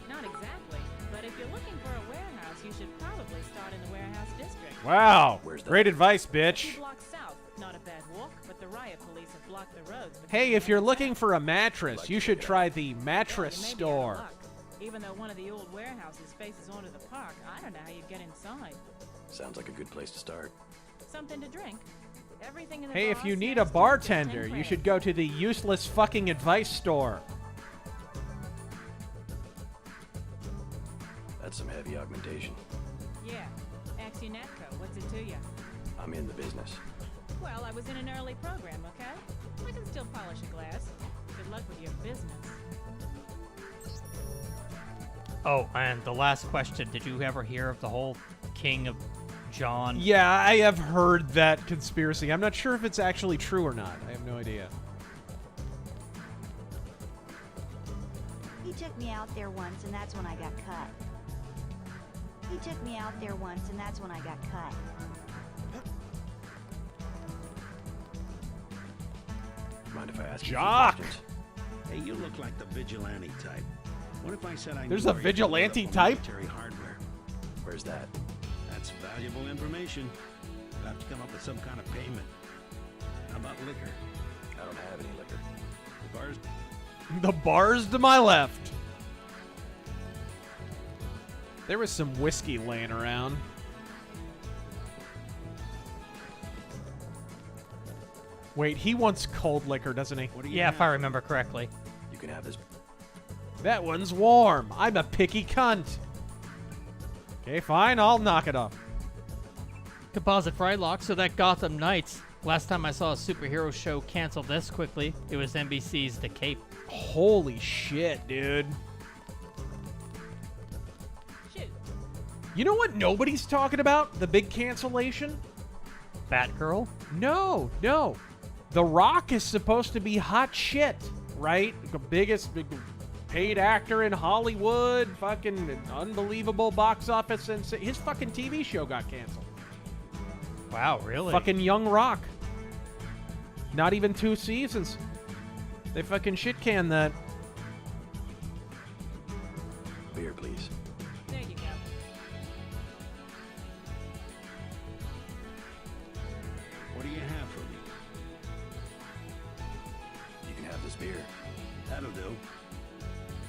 Not exactly, but if you're looking for a warehouse, you should probably start in the warehouse district. Wow, Where's that? great advice, A bitch. few blocks south. Not a bad walk, but the riot police have blocked the roads. Hey, if you're looking for a mattress, you should try the mattress You may be out of store. luck. Even though one of the old warehouses faces onto the park, I don't know how you get inside. Sounds like a good place to start. Something to drink. Everything in the Hey, if bar, you need a snacks, just 10 bartender, you credits. should go to the useless fucking advice store. That's some heavy augmentation. Yeah. Ask your Natco. What's it to you? I'm in the business. Well, I was in an early program, okay? I can still polish a glass. Good luck with your business. Oh, and the last question. Did you ever hear of the whole King of John? Yeah, I have heard that conspiracy. I'm not sure if it's actually true or not. I have no idea. He took me out there once, and that's when I got cut. He took me out there once, and that's when I got cut. Mind if I ask you Jock! some questions? Hey, you look like the vigilante type. What if I said I There's knew a where you could load vigilante up type? military hardware? Where's that? That's valuable information. You'll have to come up with some kind of payment. How about liquor? I don't have any liquor. The bars? The bars to my left. There was some whiskey laying around. Wait, he wants cold liquor, doesn't he? What do you Yeah, have? if I remember correctly. You can have this. That one's warm. I'm a picky cunt. Okay, fine. I'll knock it off. Composite Frylock, so that Gotham Knights. Last time I saw a superhero show cancel this quickly, it was NBC's The Cape. Holy shit, dude. Shoot. You know what nobody's talking about? The big cancellation? Batgirl? No, no. The Rock is supposed to be hot shit, right? The biggest paid actor in Hollywood, fucking unbelievable box office, and his fucking TV show got canceled. Wow, really? Fucking Young Rock. Not even 2 seasons. They fucking shit canned that. Beer, please. There you go. What do you have for me? You can have this beer. That'll do.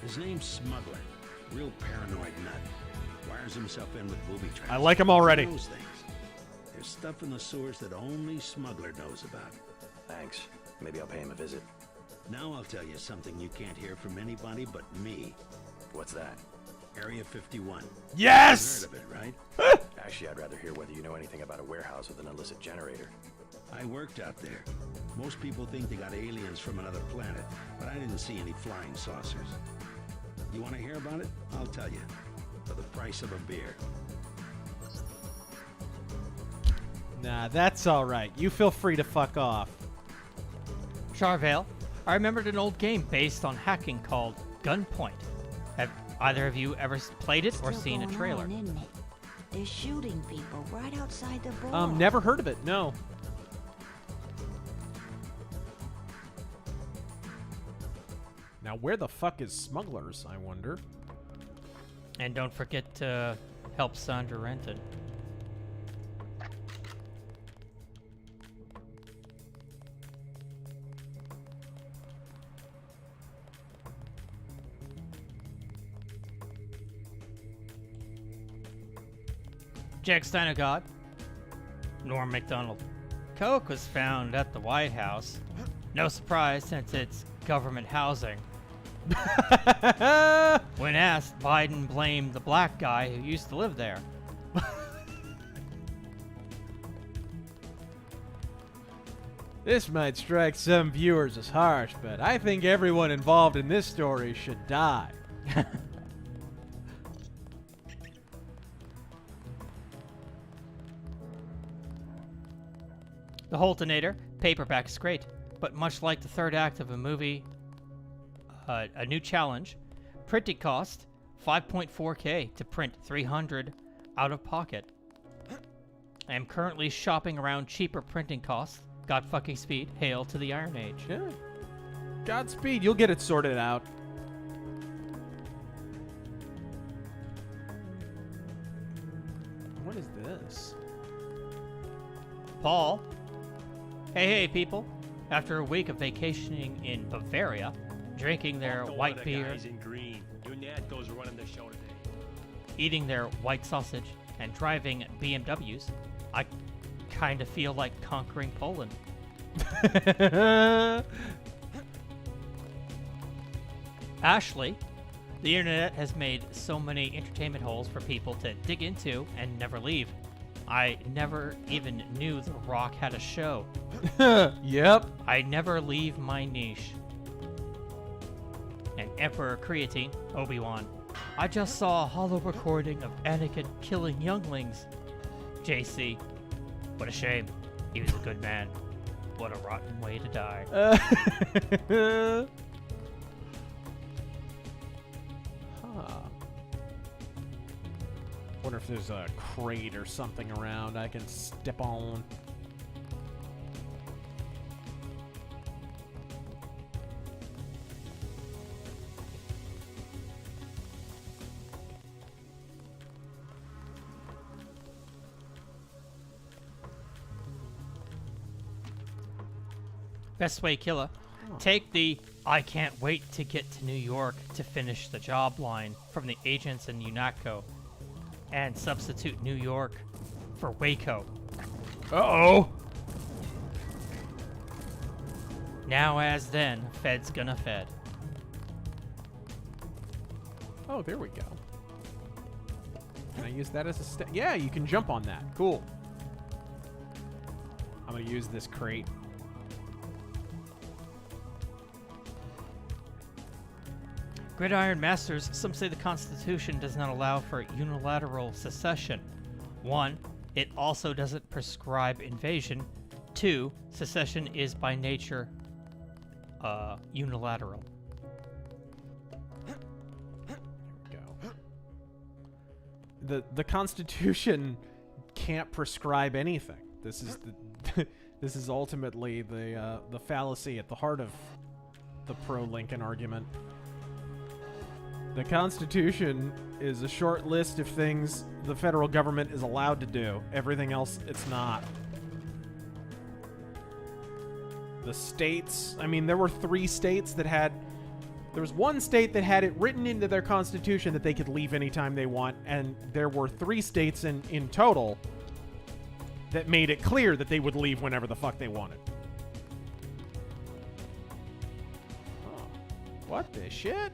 His name's Smuggler. Real paranoid nut. Wires himself in with booby traps. I like him already. Those things. There's stuff in the sewers that only smuggler knows about. Thanks. Maybe I'll pay him a visit. Now I'll tell you something you can't hear from anybody but me. What's that? Area 51. Yes! You've heard of it, right? Actually, I'd rather hear whether you know anything about a warehouse with an illicit generator. I worked out there. Most people think they got aliens from another planet, but I didn't see any flying saucers. You want to hear about it? I'll tell you. For the price of a beer. Nah, that's alright. You feel free to fuck off. Charvale, I remembered an old game based on hacking called Gunpoint. Have either of you ever played it or seen a trailer? Isn't it? They're shooting people right outside the bar. Never heard of it, no. Now, where the fuck is Smugglers, I wonder? And don't forget to help Sandra Renton. Jack Steiner God. Norm MacDonald. Coke was found at the White House. No surprise, since it's government housing. When asked, Biden blamed the black guy who used to live there. This might strike some viewers as harsh, but I think everyone involved in this story should die. The Holtonator, paperback is great, but much like the third act of a movie, a new challenge, printing cost $5.4K to print 300 out of pocket. I am currently shopping around cheaper printing costs. God fucking speed. Hail to the Iron Age. Yeah. Godspeed. You'll get it sorted out. What is this? Paul. Hey, people. After a week of vacationing in Bavaria, drinking their white beer, Guys in green. You Natco's running the show today. eating their white sausage, and driving BMWs, I kind of feel like conquering Poland. Ashley, the internet has made so many entertainment holes for people to dig into and never leave. I never even knew The Rock had a show. Yep. I never leave my niche. And Emperor Creatine, Obi-Wan. I just saw a hollow recording of Anakin killing younglings. JC. What a shame. He was a good man. What a rotten way to die. Wonder if there's a crate or something around I can step on. Best Way Killer. Take the I can't wait to get to New York to finish the job line from the agents in UNATCO and substitute New York for Waco. Uh-oh. Now as then, Fed's gonna Fed. Oh, there we go. Can I use that as a step? Yeah, you can jump on that. Cool. I'm gonna use this crate. Gridiron Masters, some say the Constitution does not allow for unilateral secession. 1, it also doesn't prescribe invasion. 2, secession is by nature unilateral. The Constitution can't prescribe anything. This is the this is ultimately the fallacy at the heart of the pro-Lincoln argument. The Constitution is a short list of things the federal government is allowed to do. Everything else, it's not. The states, I mean, there were 3 states that had... There was one state that had it written into their constitution that they could leave anytime they want, and there were 3 states in total that made it clear that they would leave whenever the fuck they wanted. Oh. What the shit?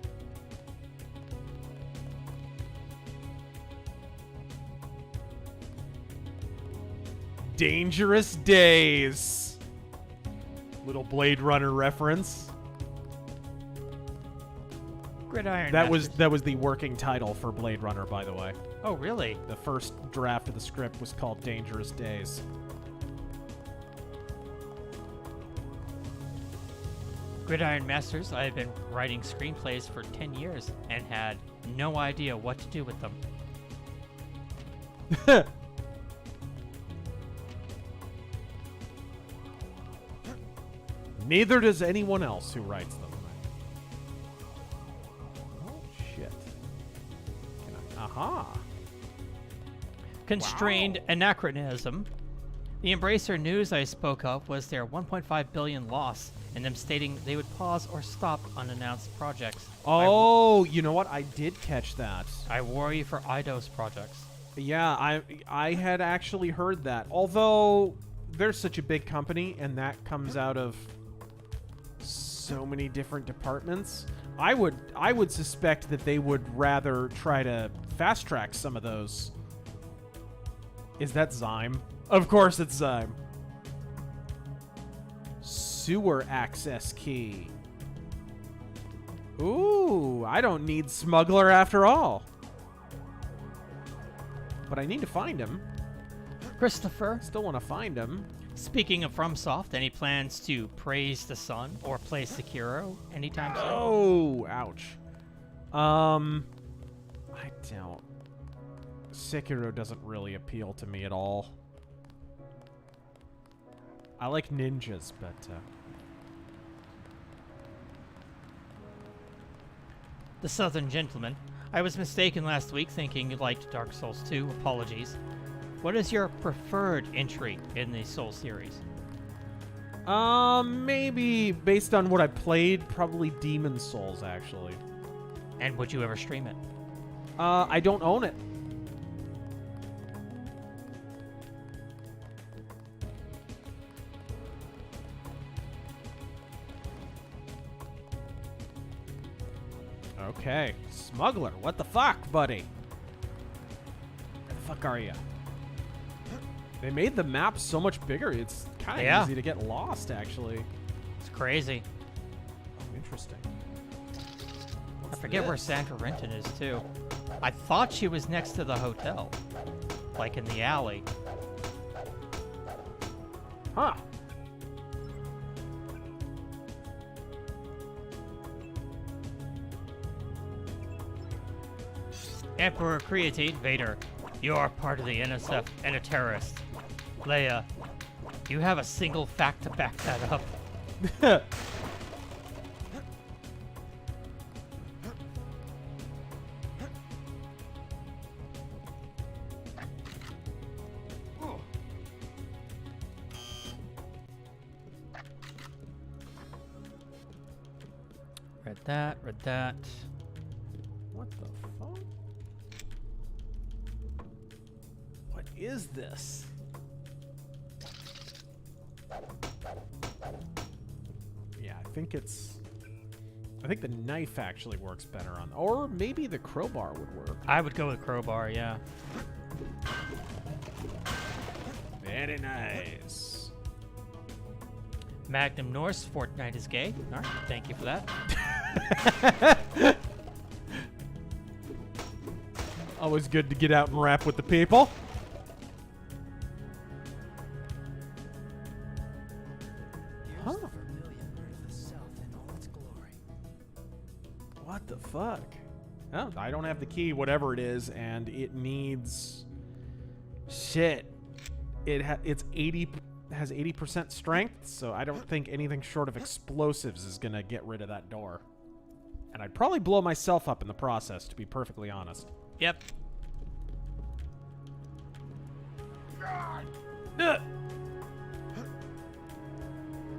Dangerous Days. Little Blade Runner reference. Gridiron That Masters. was the working title for Blade Runner, by the way. Oh, really? The first draft of the script was called Dangerous Days. Gridiron Masters, I have been writing screenplays for 10 years and had no idea what to do with them. Neither does anyone else who writes them. Oh, shit. Can I? Aha. Constrained anachronism. The Embracer news I spoke of was their 1.5 billion loss, and them stating they would pause or stop unannounced projects. Oh, you know what? I did catch that. I worry for IDOS projects. Yeah, I had actually heard that. Although they're such a big company, and that comes out of so many different departments, I would suspect that they would rather try to fast track some of those. Is that Zyme? Of course it's Zyme. Sewer access key. Ooh, I don't need Smuggler after all. But I need to find him. Christopher. Still want to find him. Speaking of FromSoft, any plans to praise the sun or play Sekiro anytime soon? Oh, ouch. I don't. Sekiro doesn't really appeal to me at all. I like ninjas, but The Southern Gentleman. I was mistaken last week thinking you liked Dark Souls 2. Apologies. What is your preferred entry in the Soul series? Maybe based on what I played, probably Demon Souls, actually. And would you ever stream it? I don't own it. Okay. Smuggler, what the fuck, buddy? Where the fuck are you? They made the map so much bigger, it's kind of easy to get lost, actually. It's crazy. Oh, interesting. I forget where Sandra Renton is, too. I thought she was next to the hotel. Like in the alley. Huh. Emperor Creatine Vader, you're part of the NSF and a terrorist. Leia, you have a single fact to back that up. Read that, read that. What the fuck? What is this? Yeah, I think the knife actually works better on, or maybe the crowbar would work. I would go with crowbar, yeah. Very nice. Magnum Norse, Fortnite is gay. All right, thank you for that. Always good to get out and rap with the people. Huh. What the fuck? Oh, I don't have the key, whatever it is, and it needs shit. It's 80 has 80% strength, so I don't think anything short of explosives is gonna get rid of that door. And I'd probably blow myself up in the process, to be perfectly honest. Yep.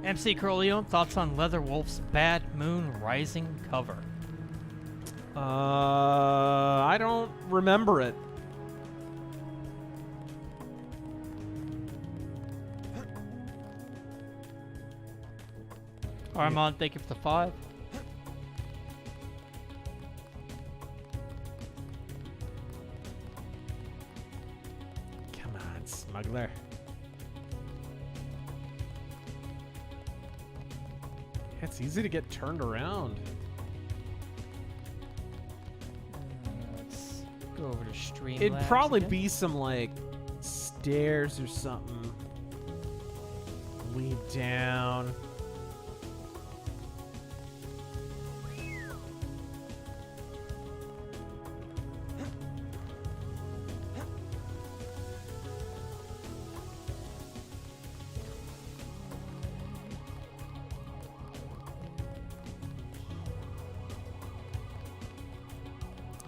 MC Corleone, thoughts on Leatherwolf's Bad Moon Rising cover? I don't remember it. Armand, thank you for the 5. Come on, smuggler. It's easy to get turned around. Let's go over to Streamlabs. It'd probably again. be some, like, stairs or something. Lead down.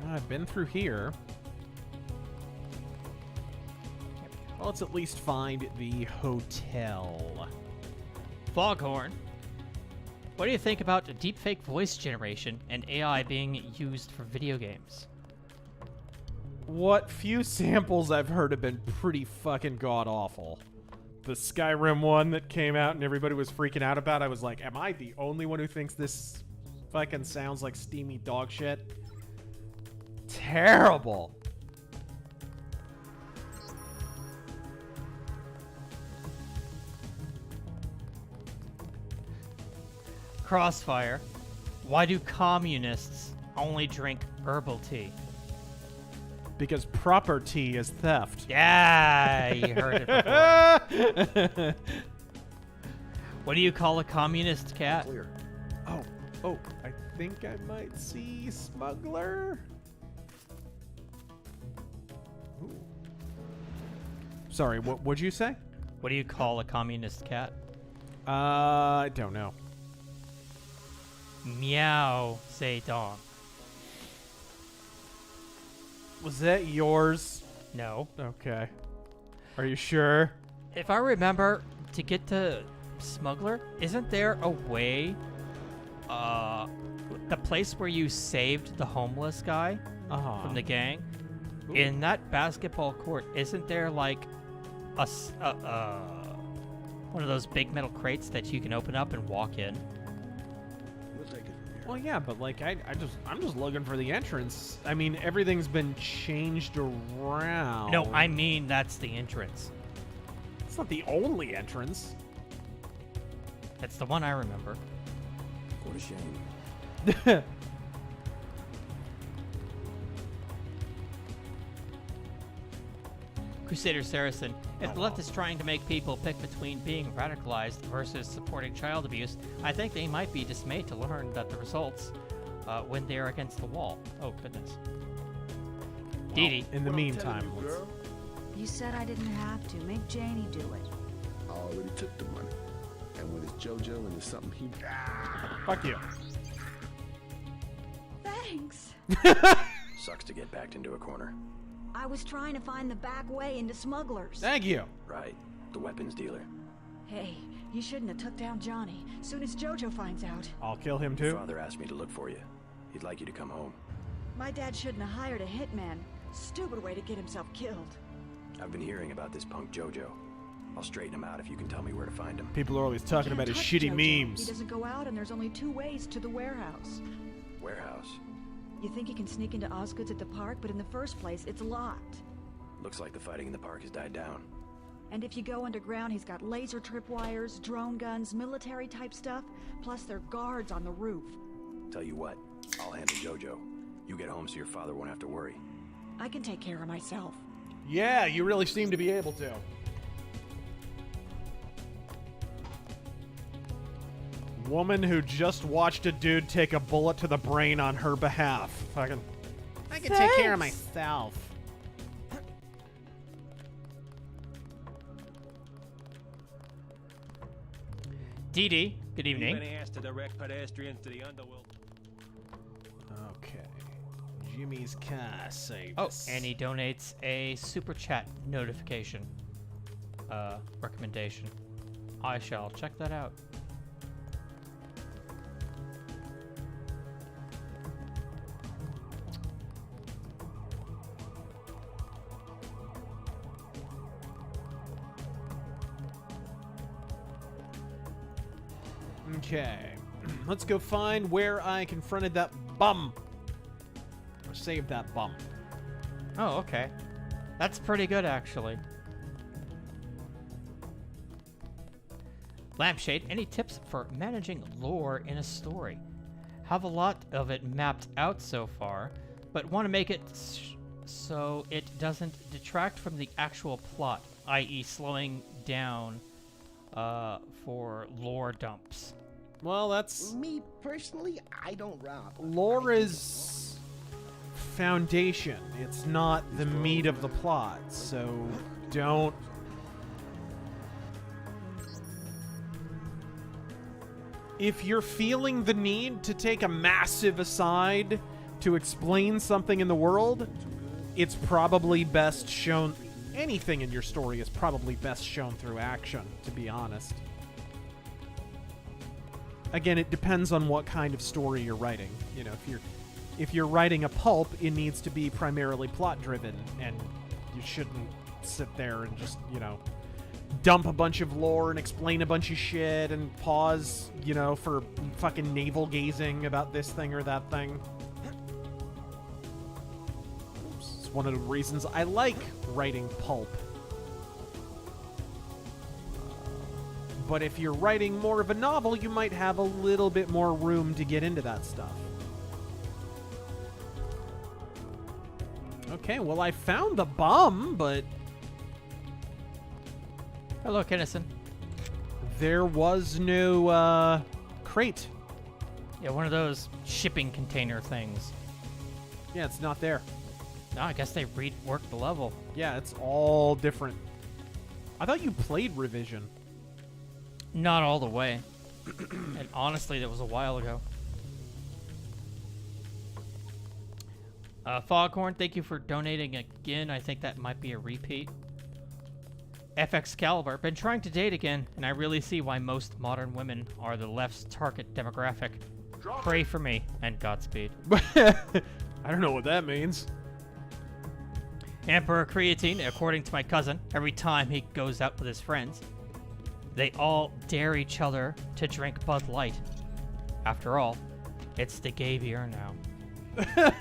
I've been through here. Well, let's at least find the hotel. Foghorn. What do you think about deepfake voice generation and AI being used for video games? What few samples I've heard have been pretty fucking god-awful. The Skyrim one that came out and everybody was freaking out about, I was like, am I the only one who thinks this fucking sounds like steamy dog shit? Terrible. Crossfire. Why do communists only drink herbal tea? Because proper tea is theft. Yeah, you heard it before. What do you call a communist cat? Clear. Oh, I think I might see smuggler. Ooh. Sorry, what'd you say? What do you call a communist cat? I don't know. Meow, say dong. Was that yours? No. Okay. Are you sure? If I remember, to get to Smuggler, isn't there a way, the place where you saved the homeless guy from the gang? Ooh. In that basketball court, isn't there like a one of those big metal crates that you can open up and walk in? We'll take it from here. Well, yeah, but like I'm just looking for the entrance. I mean, everything's been changed around. No, I mean that's the entrance. It's not the only entrance. That's the one I remember. What a shame. Crusader Saracen, if the left is trying to make people pick between being radicalized versus supporting child abuse, I think they might be dismayed to learn that the results when they are against the wall. Oh, goodness. Well, Dee Dee. in the meantime, girl, You said I didn't have to. Make Janie do it. I already took the money. And when it's JoJo and it's something he... fuck you. Thanks. Sucks to get backed into a corner. I was trying to find the back way into Smugglers. Thank you. Right. The weapons dealer. Hey, you shouldn't have took down Johnny. Soon as JoJo finds out. I'll kill him Your too. father asked me to look for you. He'd like you to come home. My dad shouldn't have hired a hitman. Stupid way to get himself killed. I've been hearing about this punk JoJo. I'll straighten him out if you can tell me where to find him. People are always talking about his Touch shitty JoJo. He memes. doesn't go out, and there's only 2 ways to the warehouse. Warehouse? You think you can sneak into Osgood's at the park, but in the first place, it's locked. Looks like the fighting in the park has died down. And if you go underground, he's got laser tripwires, drone guns, military-type stuff, plus there are guards on the roof. Tell you what, I'll handle JoJo. You get home so your father won't have to worry. I can take care of myself. Yeah, you really seem to be able to. Woman who just watched a dude take a bullet to the brain on her behalf. Fucking. I can take care of myself. Dee Dee, good evening. Been asked to direct pedestrians to the underworld. Okay. Jimmy's car saved Oh, us. and he donates a super chat notification recommendation. I shall check that out. Okay. let's go find where I confronted that bum. Or saved that bum. Oh, okay. That's pretty good, actually. Lampshade, any tips for managing lore in a story? Have a lot of it mapped out so far, but want to make it so it doesn't detract from the actual plot, i.e. slowing down for lore dumps. Well, that's... Me, personally, I don't rob. Lore is foundation. It's not the meat of the plot, so don't... If you're feeling the need to take a massive aside to explain something in the world, it's probably best shown... Anything in your story is probably best shown through action, to be honest. Again, it depends on what kind of story you're writing. You know, if you're writing a pulp, it needs to be primarily plot-driven, and you shouldn't sit there and just, you know, dump a bunch of lore and explain a bunch of shit and pause, you know, for fucking navel-gazing about this thing or that thing. It's one of the reasons I like writing pulp. But if you're writing more of a novel, you might have a little bit more room to get into that stuff. Okay, well, I found the bum, but... Hello, Kennison. There was no, crate. Yeah, one of those shipping container things. Yeah, it's not there. No, I guess they reworked the level. Yeah, it's all different. I thought you played Revision. Not all the way. And honestly, that was a while ago. Foghorn, thank you for donating again. I think that might be a repeat. FX Caliber, been trying to date again, and I really see why most modern women are the left's target demographic. Pray for me, and Godspeed. I don't know what that means. Emperor Creatine, according to my cousin, every time he goes out with his friends, they all dare each other to drink Bud Light. After all, it's the gay beer now.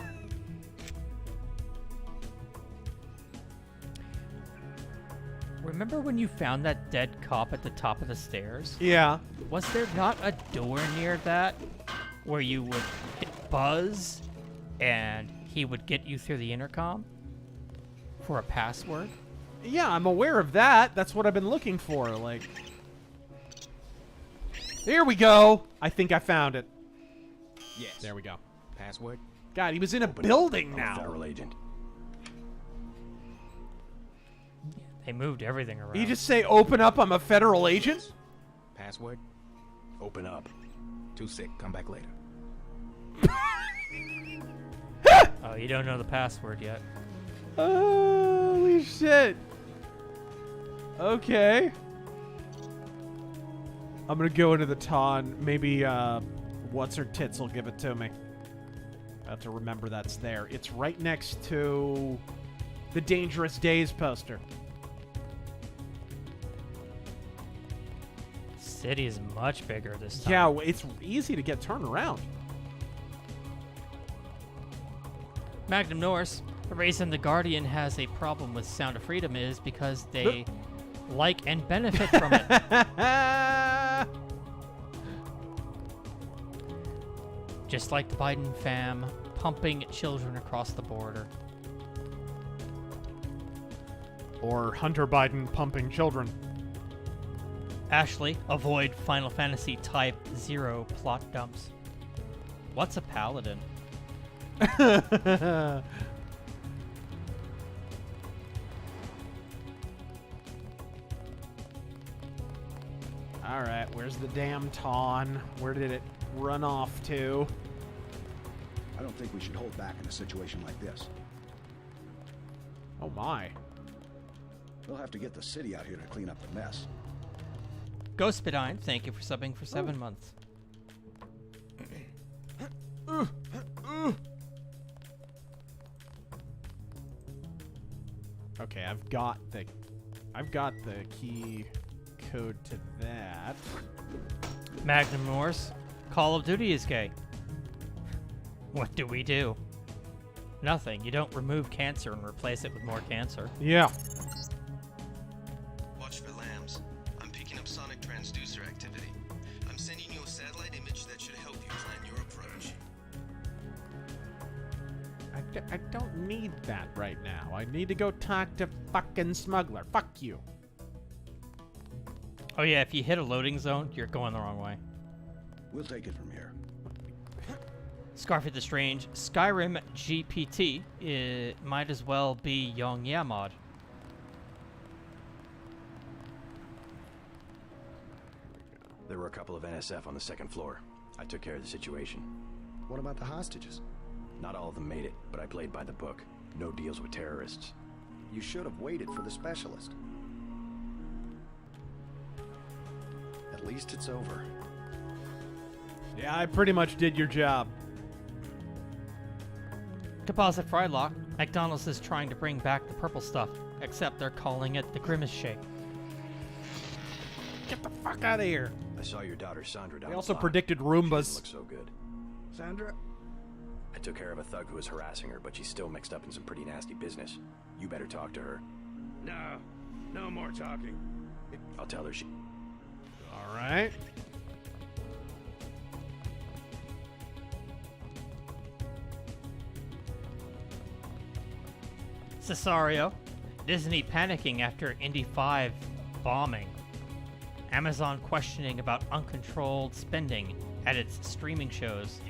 Remember when you found that dead cop at the top of the stairs? Yeah. Was there not a door near that where you would hit buzz and he would get you through the intercom for a password? Yeah, I'm aware of that. That's what I've been looking for. Like, here we go. I think I found it. Yes. There we go. Password? God, he was in a building now. Federal agent. They moved everything around. Did you just say, open up, I'm a federal agent? Password? Open up. Too sick. Come back later. Oh, you don't know the password yet. Holy shit. Okay. I'm gonna go into the Ton. Maybe, What's-Her-Tits will give it to me. I have to remember that's there. It's right next to the Dangerous Days poster. City is much bigger this time. Yeah, it's easy to get turned around. Magnum Norse, the reason The Guardian has a problem with Sound of Freedom is because they like and benefit from it. Just like the Biden fam pumping children across the border. Or Hunter Biden pumping children. Ashley, avoid Final Fantasy Type 0 plot dumps. What's a paladin? Alright, where's the damn Ton? Where did it run off to? I don't think we should hold back in a situation like this. Oh my. We'll have to get the city out here to clean up the mess. Ghostbedine, thank you for subbing for 7 months. Okay, I've got the key code to that. Magnum Norse, Call of Duty is gay. What do we do? Nothing. You don't remove cancer and replace it with more cancer. Yeah. Watch for lambs. I'm picking up sonic transducer activity. I'm sending you a satellite image that should help you plan your approach. I don't need that right now. I need to go talk to fucking Smuggler. Fuck you. Oh yeah, if you hit a loading zone, you're going the wrong way. We'll take it from here. Scarfy the Strange, Skyrim GPT, it might as well be Young Yeah mod. There were a couple of NSF on the second floor. I took care of the situation. What about the hostages? Not all of them made it, but I played by the book. No deals with terrorists. You should have waited for the specialist. At least it's over. Yeah, I pretty much did your job. Composite Frylock, McDonald's is trying to bring back the purple stuff, except they're calling it the Grimace Shake. Get the fuck out of here. I saw your daughter Sandra down They the also block. predicted She Roombas. doesn't look so good. Sandra? I took care of a thug who was harassing her, but she's still mixed up in some pretty nasty business. You better talk to her. No. No more talking. I'll tell her she... All right. Cesario, Disney panicking after Indy 5 bombing. Amazon questioning about uncontrolled spending at its streaming shows.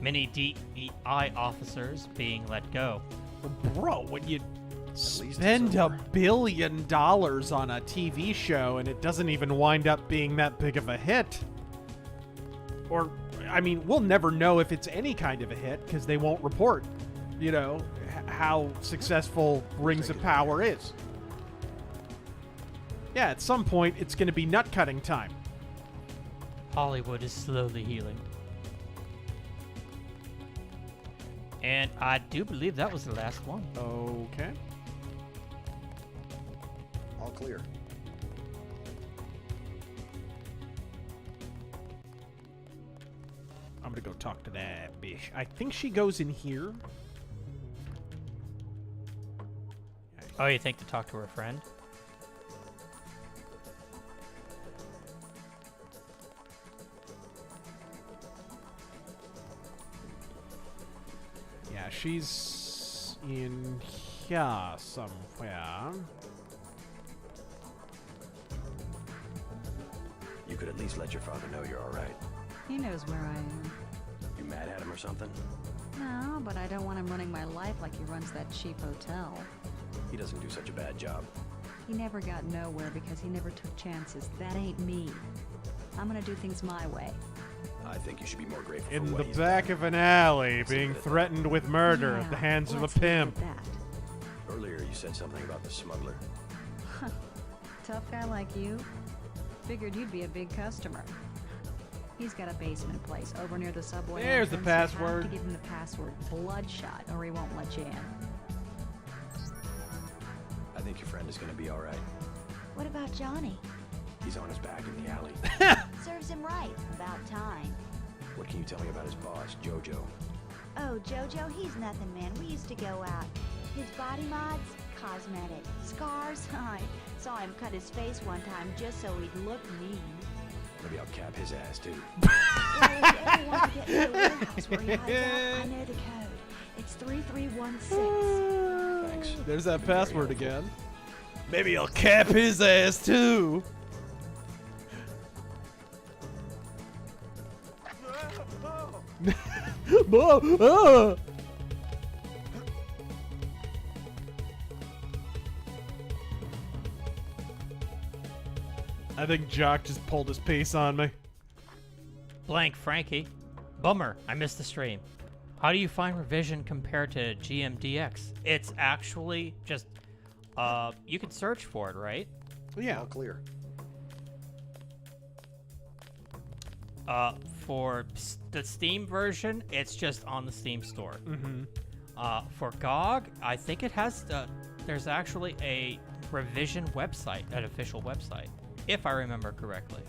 Many DEI officers being let go. Bro, when you spend $1 billion on a TV show and it doesn't even wind up being that big of a hit. Or, I mean, we'll never know if it's any kind of a hit because they won't report, you know, how successful Rings of Power is. Yeah, at some point, it's going to be nut-cutting time. Hollywood is slowly healing. And I do believe that was the last one. Okay. All clear. I'm going to go talk to that bitch. I think she goes in here. Oh, you think to talk to her friend? Yeah, she's in here somewhere. You could at least let your father know you're all right. He knows where I am. You mad at him or something? No, but I don't want him running my life like he runs that cheap hotel. He doesn't do such a bad job. He never got nowhere because he never took chances. That ain't me. I'm gonna do things my way. I think you should be more grateful In for what the he's back done. of an alley, being threatened with murder at the hands of a pimp. Earlier you said something about the smuggler. Tough guy like you? Figured you'd be a big customer. He's got a basement place over near the subway. There's the entrance. You password. have to give him the password Bloodshot, or he won't let you in. I think your friend is going to be all right. What about Johnny? He's on his back in the alley. Serves him right. About time. What can you tell me about his boss, Jojo? Oh, Jojo, he's nothing, man. We used to go out. His body mods, cosmetic. Scars, I saw him cut his face one time just so he'd look mean. Maybe I'll cap his ass too. Well, if you ever want to get to the warehouse where he hides out, I know the code. It's 3316. Thanks. There's that password again. Maybe I'll cap his ass too. I think Jock just pulled his piece on me. Blank Frankie. Bummer, I missed the stream. How do you find revision compared to GMDX? It's actually just, you can search for it, right? Yeah. All clear. For the Steam version, it's just on the Steam store. Mm-hmm. For GOG, I think it has, there's actually a revision website, an official website, if I remember correctly.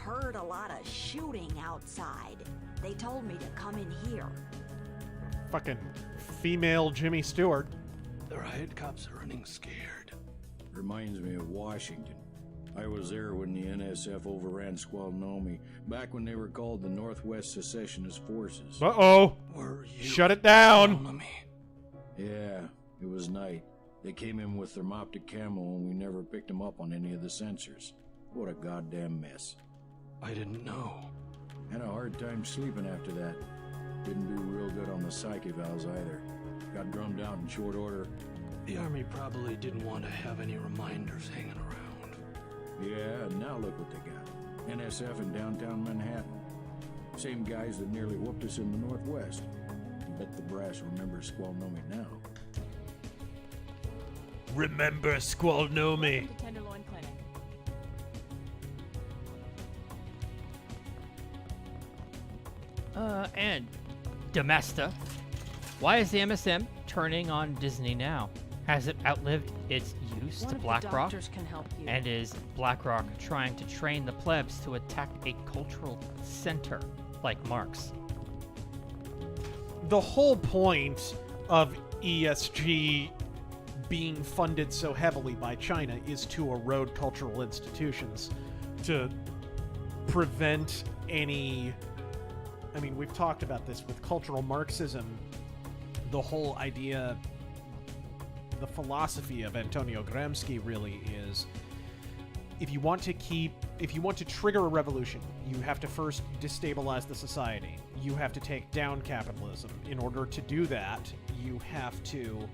heard a lot of shooting outside. They told me to come in here. Fucking female Jimmy Stewart. The riot cops are running scared. Reminds me of Washington. I was there when the NSF overran Squalnomi, back when they were called the Northwest Secessionist Forces. Uh-oh. Shut it down. Yeah, it was night. They came in with thermoptic camo and we never picked them up on any of the sensors. What a goddamn mess. I didn't know. Had a hard time sleeping after that. Didn't do real good on the psych evals either. Got drummed out in short order. The army probably didn't want to have any reminders hanging around. Yeah, and now look what they got. NSF in downtown Manhattan. Same guys that nearly whooped us in the Northwest. Bet the brass remembers Squalnomi now. Remember Squalnomi. Welcome to Tenderloin Clinic. And Domesta. Why is the MSM turning on Disney now? Has it outlived its use One to of the BlackRock? doctors can help you. And is BlackRock trying to train the plebs to attack a cultural center like Marx? The whole point of ESG being funded so heavily by China is to erode cultural institutions, to prevent any... I mean, we've talked about this with cultural Marxism. The whole idea, the philosophy of Antonio Gramsci really is, if you want to trigger a revolution, you have to first destabilize the society. You have to take down capitalism. In order to do that, you have to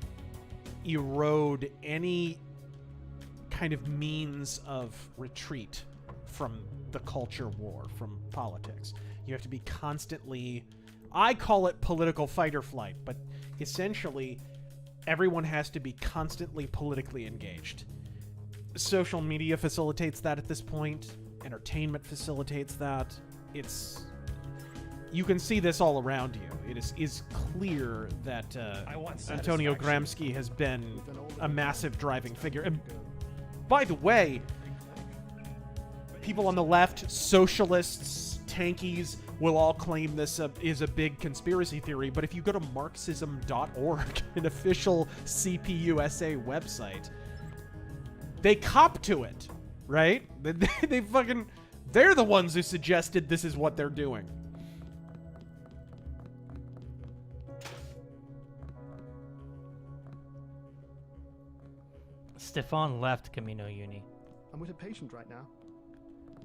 erode any kind of means of retreat from the culture war, from politics. You have to be constantly, I call it political fight or flight, but essentially everyone has to be constantly politically engaged. Social media facilitates that at this point. Entertainment facilitates that. You can see this all around you. It is clear that Antonio Gramsci has been a massive driving figure. And by the way, people on the left, socialists, tankies, will all claim this is a big conspiracy theory, but if you go to Marxism.org, an official CPUSA website, they cop to it, right? They're the ones who suggested this is what they're doing. Stefan left Camino Uni. I'm with a patient right now.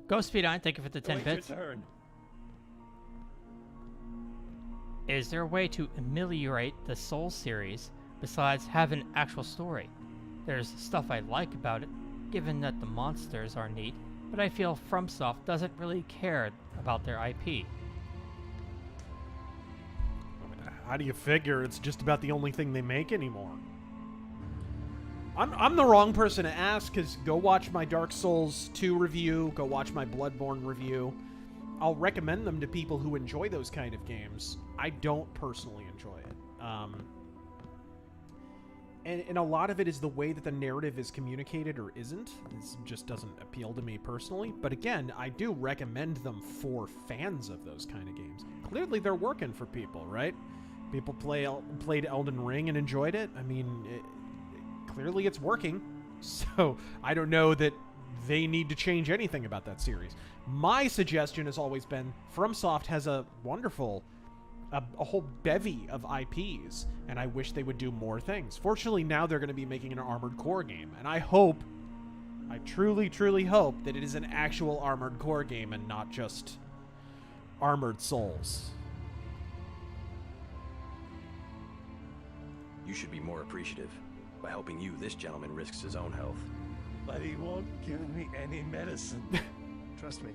Ghost Feedine, thank you for the 10 bits. Turn. Is there a way to ameliorate the Soul series besides have an actual story? There's stuff I like about it, given that the monsters are neat, but I feel FromSoft doesn't really care about their IP. How do you figure it's just about the only thing they make anymore? I'm the wrong person to ask, because go watch my Dark Souls 2 review, go watch my Bloodborne review. I'll recommend them to people who enjoy those kind of games. I don't personally enjoy it. And a lot of it is the way that the narrative is communicated or isn't. It just doesn't appeal to me personally. But again, I do recommend them for fans of those kind of games. Clearly they're working for people, right? People played Elden Ring and enjoyed it. I mean, clearly it's working. So I don't know that they need to change anything about that series. My suggestion has always been FromSoft has a wonderful, a whole bevy of IPs, and I wish they would do more things. Fortunately, now they're going to be making an Armored Core game, and I truly, truly hope that it is an actual Armored Core game and not just Armored Souls. You should be more appreciative. By helping you, this gentleman risks his own health. But he won't give me any medicine. Trust me.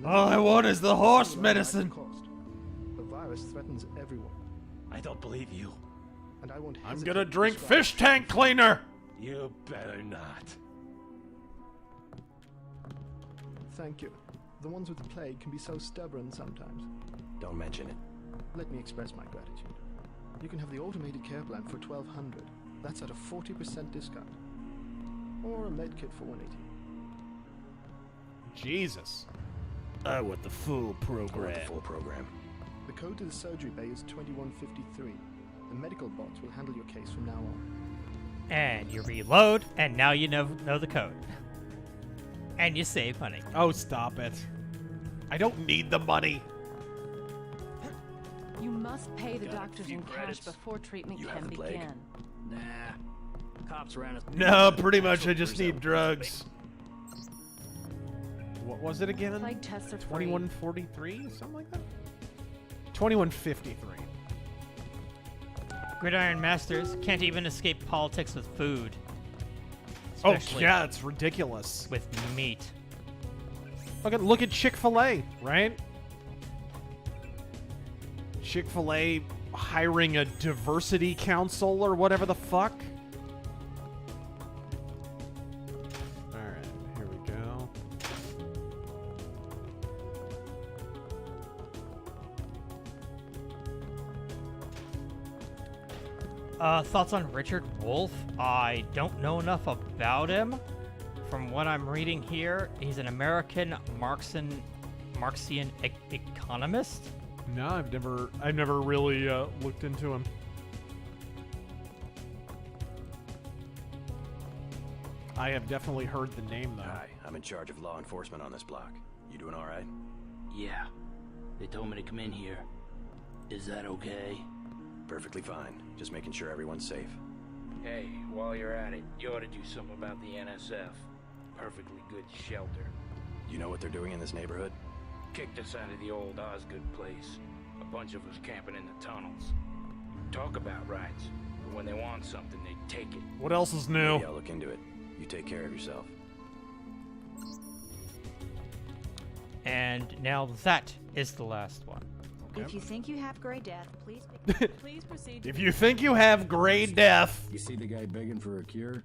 All I want is the horse medicine. The virus threatens everyone. I don't believe you. And I won't I'm gonna drink fish tank cleaner. You better not. Thank you. The ones with the plague can be so stubborn sometimes. Don't mention it. Let me express my gratitude. You can have the automated care plan for $1,200. That's at a 40% discount. Or a med kit for $180. Jesus. I want the full program. Full program. The code to the surgery bay is 2153. The medical bots will handle your case from now on. And you reload, and now you know the code. And you save money. Oh, stop it. I don't need the money. You must pay the Got a doctors few in cash credits. before treatment You can have the plague? begin. Nah. Cops ran us. No, pretty much I just need drugs. What was it again? Plague tests are free. 2143? Something like that? 2153. Gridiron Masters can't even escape politics with food. Oh, Especially yeah, it's ridiculous. with meat. Look at Chick-fil-A, right? Chick-fil-A hiring a diversity council or whatever the fuck. Alright, here we go. Thoughts on Richard Wolff? I don't know enough about him. From what I'm reading here, he's an American Marxian economist. No, I've never really looked into him. I have definitely heard the name though. Hi, I'm in charge of law enforcement on this block. You doing all right? Yeah. They told me to come in here. Is that okay? Perfectly fine. Just making sure everyone's safe. Hey, while you're at it, you ought to do something about the NSF. Perfectly good shelter. You know what they're doing in this neighborhood? Kicked us out of the old Osgood place. A bunch of us camping in the tunnels. Talk about rights. But when they want something, they take it. What else is new? Maybe I'll look into it. You take care of yourself. And now that is the last one. If you think you have gray death, please Please proceed to If you think you have gray death. You see the guy begging for a cure?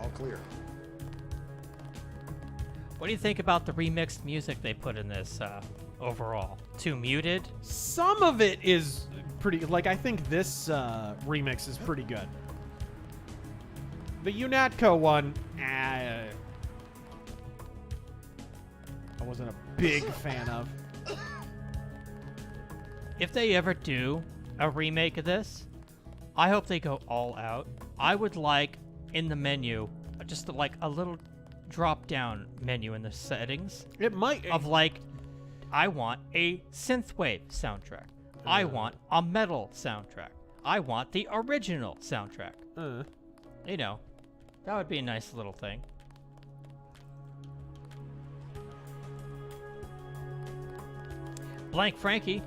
All clear. What do you think about the remixed music they put in this overall? Too muted? Some of it is pretty, like, I think this remix is pretty good. The UNATCO one, I wasn't a big fan of. If they ever do a remake of this, I hope they go all out. I would like, in the menu, just like a little drop-down menu in the settings. It might. Of like, I want a synthwave soundtrack. I want a metal soundtrack. I want the original soundtrack. You know, that would be a nice little thing. Blank Frankie.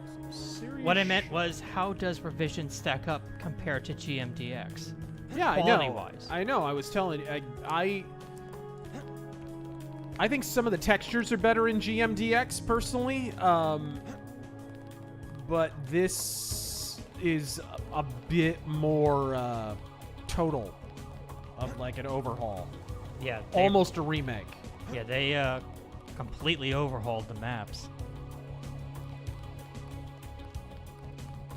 What I meant was, how does Revision stack up compared to GMDX? Yeah, I know. Quality-wise. I know. I was telling you, I think some of the textures are better in GMDX personally, but this is a bit more total of like an overhaul. Yeah, almost a remake. Yeah, they completely overhauled the maps.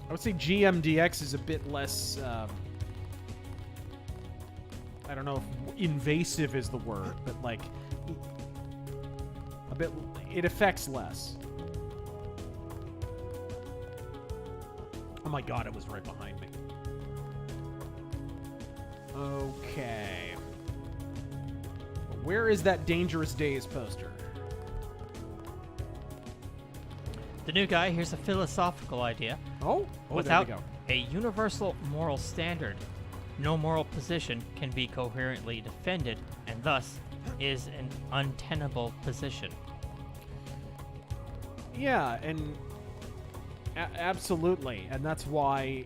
I would say GMDX is a bit less. I don't know if invasive is the word, but like a bit. It affects less. Oh my god, it was right behind me. Okay. Where is that Dangerous Days poster? The new guy, here's a philosophical idea. Without there we go. a universal moral standard, no moral position can be coherently defended, and thus is an untenable position. Yeah, and absolutely. And that's why,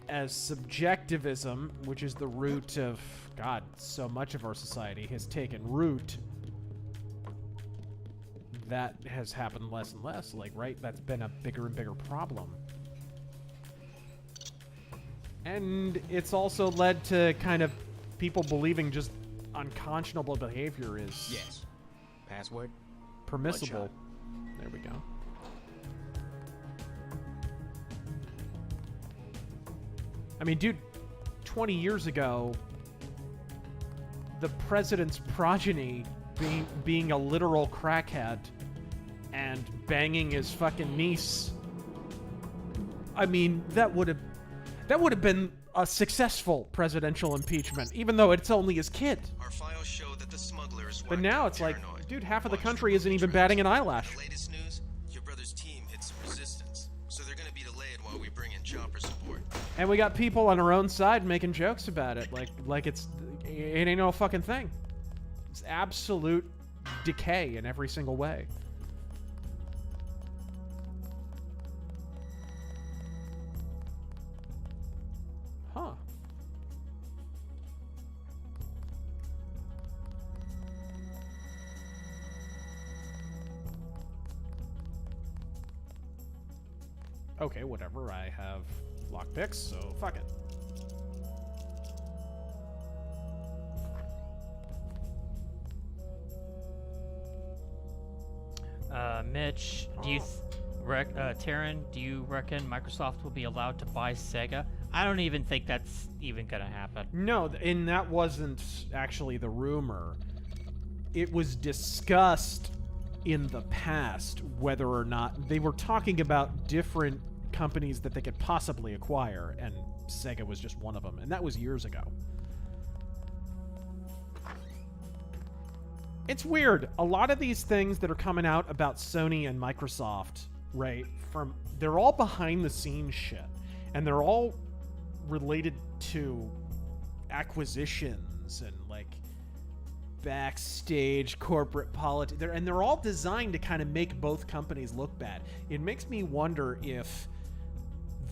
as subjectivism, which is the root of, God, so much of our society has taken root, that has happened less and less. Like, right? That's been a bigger and bigger problem. And it's also led to kind of people believing just unconscionable behavior is Password? permissible. There we go. I mean, dude, 20 years ago, the president's progeny being a literal crackhead and banging his fucking niece. I mean, that would have been a successful presidential impeachment, even though it's only his kid. Our files show that the smugglers. But now it's like, dude, half of the country isn't even batting an eyelash. The latest news: your brother's team hit some resistance, so they're gonna be delayed while we bring in chopper support. And we got people on our own side making jokes about it, like it ain't no fucking thing. It's absolute decay in every single way. Huh. Okay, whatever. I have lockpicks, so fuck it. Mitch, do you, Taryn, do you reckon Microsoft will be allowed to buy Sega? I don't even think that's even gonna happen. No, and that wasn't actually the rumor. It was discussed in the past whether or not they were talking about different companies that they could possibly acquire, and Sega was just one of them, and that was years ago. It's weird. A lot of these things that are coming out about Sony and Microsoft, right, they're all behind the scenes shit, and they're all related to acquisitions and like backstage corporate politics, and they're all designed to kind of make both companies look bad. It makes me wonder if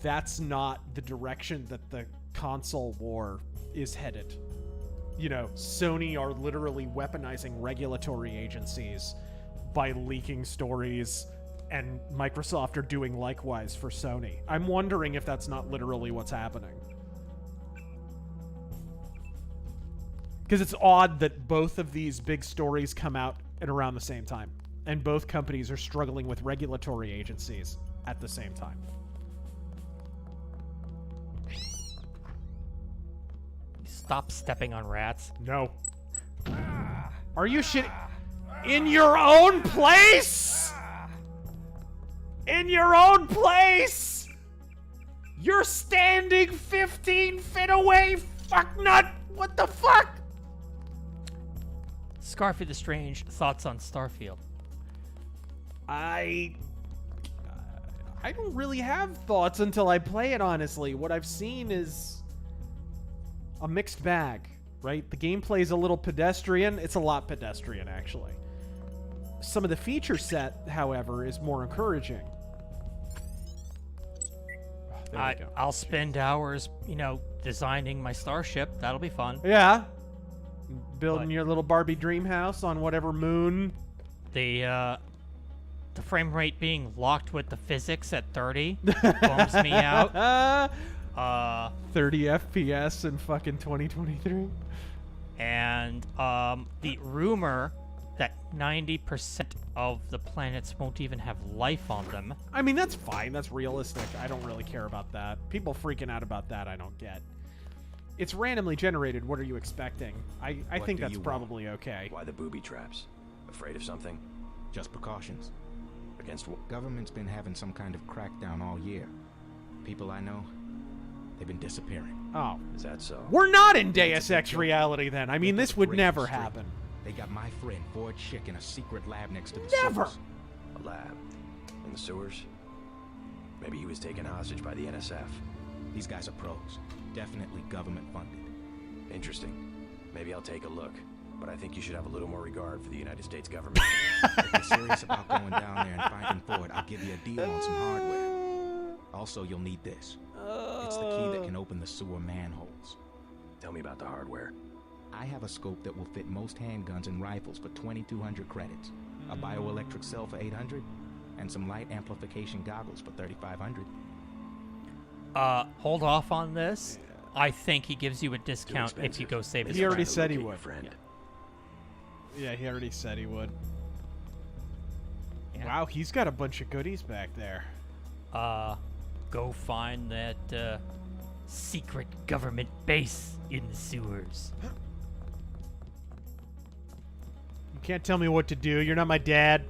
that's not the direction that the console war is headed. You know, Sony are literally weaponizing regulatory agencies by leaking stories, and Microsoft are doing likewise for Sony. I'm wondering if that's not literally what's happening. Because it's odd that both of these big stories come out at around the same time, and both companies are struggling with regulatory agencies at the same time. Stop stepping on rats. No. Are you shitting? In your own place? In your own place? You're standing 15 feet away, fucknut! What the fuck? Scarfy the Strange, thoughts on Starfield? I don't really have thoughts until I play it, honestly. What I've seen is a mixed bag, right? The gameplay is a little pedestrian. It's a lot pedestrian, actually. Some of the feature set, however, is more encouraging. I'll spend hours, designing my starship. That'll be fun. Yeah. Building your little Barbie dream house on whatever moon. The frame rate being locked with the physics at 30 bums me out. 30 FPS in fucking 2023. And the rumor that 90% of the planets won't even have life on them. I mean, that's fine. That's realistic. I don't really care about that. People freaking out about that, I don't get. It's randomly generated. What are you expecting? I think that's probably okay. Why the booby traps? Afraid of something? Just precautions. Against what? Government's been having some kind of crackdown all year. People I know, they've been disappearing. Oh. Is that so? We're not in Deus Ex reality then. I mean, this would never happen. They got my friend Ford Schick in a secret lab next to the Never! sewers. A lab? In the sewers? Maybe he was taken hostage by the NSF. These guys are pros. Definitely government funded. Interesting. Maybe I'll take a look. But I think you should have a little more regard for the United States government. If you're serious about going down there and finding Ford, I'll give you a deal on some hardware. Also, you'll need this. It's the key that can open the sewer manholes. Tell me about the hardware. I have a scope that will fit most handguns and rifles for 2,200 credits, a bioelectric cell for 800, and some light amplification goggles for 3,500. Hold off on this. I think he gives you a discount if you go save his He already friend. said he would. Friend. Yeah, he already said he would. Yeah. Wow, he's got a bunch of goodies back there. Go find that secret government base in the sewers. You can't tell me what to do. You're not my dad.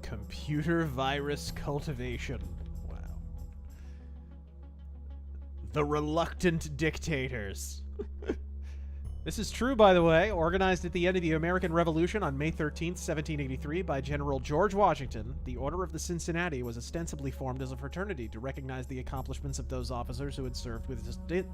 Computer virus cultivation. Wow. The reluctant dictators. This is true, by the way. Organized at the end of the American Revolution on May 13th, 1783 by General George Washington, the Order of the Cincinnati was ostensibly formed as a fraternity to recognize the accomplishments of those officers who had served with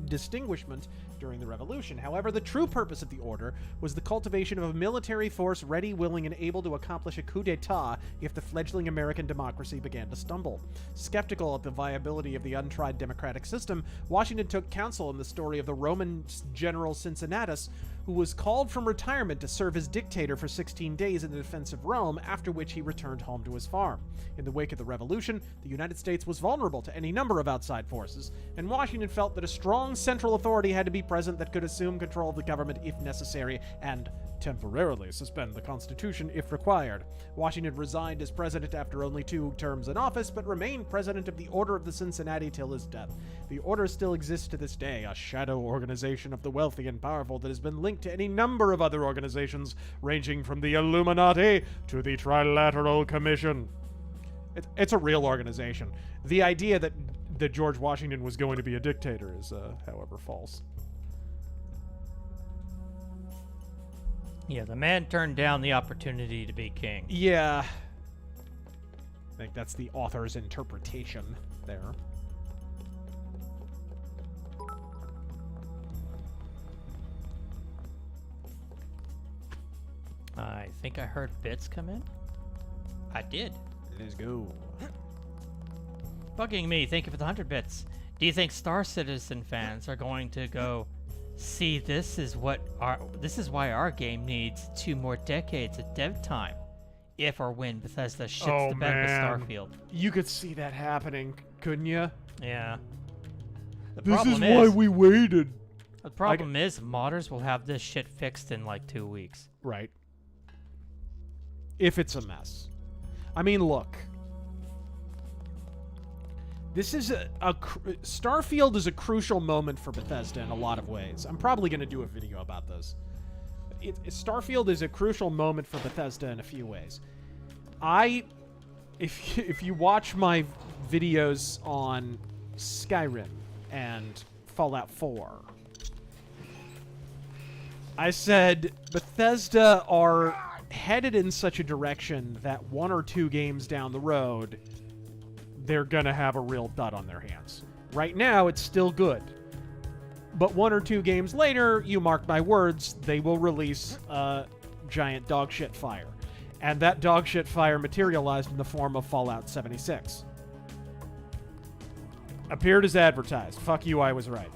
distinguishment during the Revolution. However, the true purpose of the order was the cultivation of a military force ready, willing, and able to accomplish a coup d'etat if the fledgling American democracy began to stumble. Skeptical of the viability of the untried democratic system, Washington took counsel in the story of the Roman general Cincinnatus, who was called from retirement to serve as dictator for 16 days in the defense of Rome, after which he returned home to his farm. In the wake of the Revolution, the United States was vulnerable to any number of outside forces, and Washington felt that a strong central authority had to be present that could assume control of the government if necessary, and temporarily suspend the Constitution if required. Washington resigned as president after only 2 terms in office, but remained president of the Order of the Cincinnati till his death. The order still exists to this day, a shadow organization of the wealthy and powerful that has been linked to any number of other organizations, ranging from the Illuminati to the Trilateral Commission. It's a real organization. The idea that George Washington was going to be a dictator is, however, false. Yeah, the man turned down the opportunity to be king. Yeah. I think that's the author's interpretation there. I think I heard bits come in. I did. Let's go. Bugging me, thank you for the 100 bits. Do you think Star Citizen fans are going to go, see, this is why our game needs 2 more decades of dev time, if or when Bethesda ships to bed with Starfield? You could see that happening, couldn't you? Yeah. This is why we waited. The problem is, modders will have this shit fixed in like 2 weeks. Right. If it's a mess. I mean, look. This is Starfield is a crucial moment for Bethesda in a lot of ways. I'm probably going to do a video about this. Starfield is a crucial moment for Bethesda in a few ways. If you watch my videos on Skyrim and Fallout 4, I said Bethesda are headed in such a direction that 1 or 2 games down the road, they're gonna have a real dud on their hands. Right now, it's still good. But 1 or 2 games later, you mark my words, they will release a giant dogshit fire. And that dogshit fire materialized in the form of Fallout 76. Appeared as advertised. Fuck you, I was right.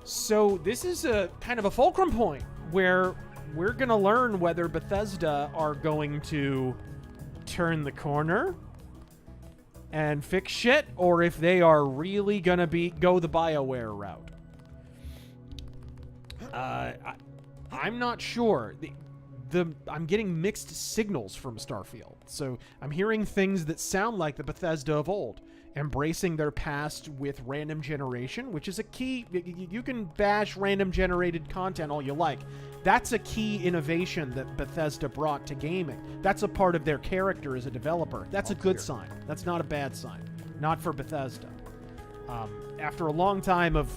So this is a kind of a fulcrum point where we're going to learn whether Bethesda are going to turn the corner and fix shit, or if they are really going to go the BioWare route. I'm not sure. I'm getting mixed signals from Starfield. So I'm hearing things that sound like the Bethesda of old, embracing their past with random generation, which is a key. You can bash random generated content all you like. That's a key innovation that Bethesda brought to gaming. That's a part of their character as a developer. That's a good sign. That's not a bad sign. Not for Bethesda. After a long time of,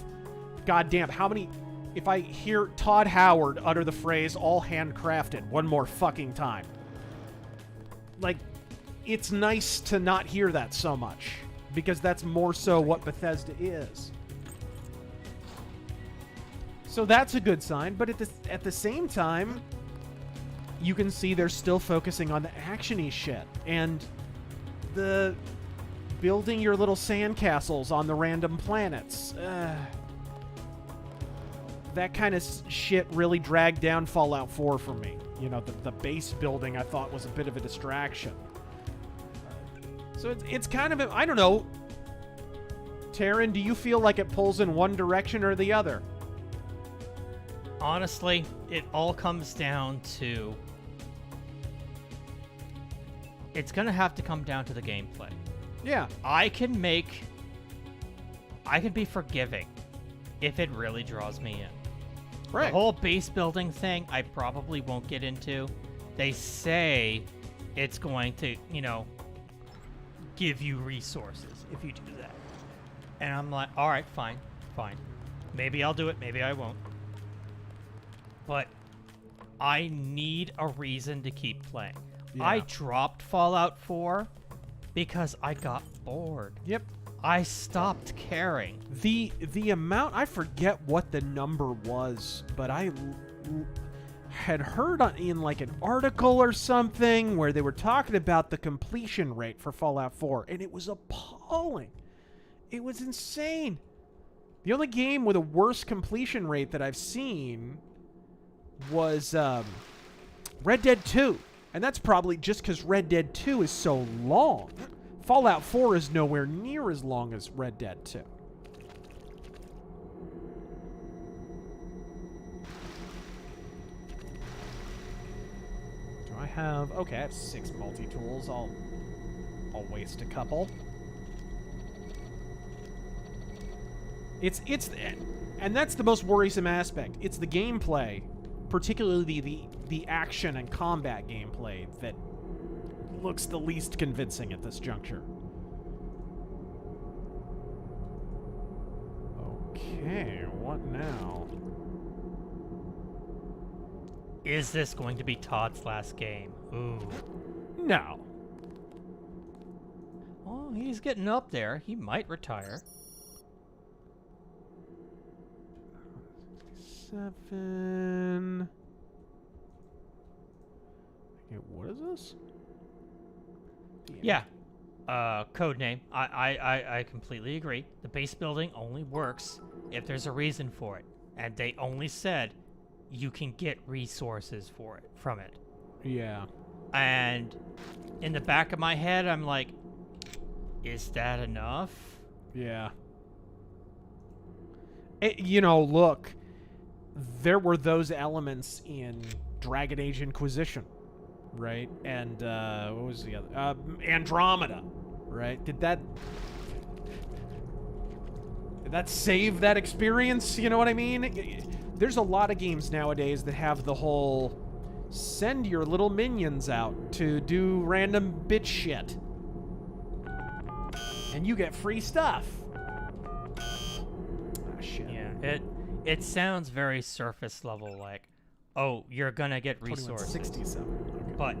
goddamn, how many... If I hear Todd Howard utter the phrase, all handcrafted, one more fucking time. Like, it's nice to not hear that so much, because that's more so what Bethesda is. So that's a good sign, but at the same time, you can see they're still focusing on the action-y shit, and the building your little sandcastles on the random planets. That kind of shit really dragged down Fallout 4 for me. You know, the base building I thought was a bit of a distraction. So it's kind of, I don't know. Taryn, do you feel like it pulls in one direction or the other? Honestly, it all comes down to... It's gonna have to come down to the gameplay. Yeah. I can be forgiving if it really draws me in. Right. The whole base building thing, I probably won't get into. They say it's going to, give you resources if you do that. And I'm like, all right, fine. Maybe I'll do it, maybe I won't. But I need a reason to keep playing. Yeah. I dropped Fallout 4 because I got bored. Yep. I stopped caring. The amount, I forget what the number was, but I had heard in like an article or something where they were talking about the completion rate for Fallout 4, and it was appalling. It was insane. The only game with a worse completion rate that I've seen was Red Dead 2. And that's probably just because Red Dead 2 is so long. Fallout 4 is nowhere near as long as Red Dead 2. Do I have... Okay, I have 6 multi-tools. I'll waste a couple. It's and that's the most worrisome aspect. It's the gameplay, particularly the action and combat gameplay, that looks the least convincing at this juncture. Okay, what now? Is this going to be Todd's last game? Ooh. No. Well, he's getting up there. He might retire. 7. Okay, what is this? Yeah. Code name. I completely agree. The base building only works if there's a reason for it. And they only said you can get resources for it from it. Yeah. And in the back of my head, I'm like, is that enough? Yeah. Look, there were those elements in Dragon Age Inquisition, right? And what was the other? Andromeda, right? Did that save that experience? You know what I mean? There's a lot of games nowadays that have the whole send your little minions out to do random bitch shit, and you get free stuff. Ah, shit. Yeah, it sounds very surface level, like, oh, you're gonna get resources. 67. Okay. But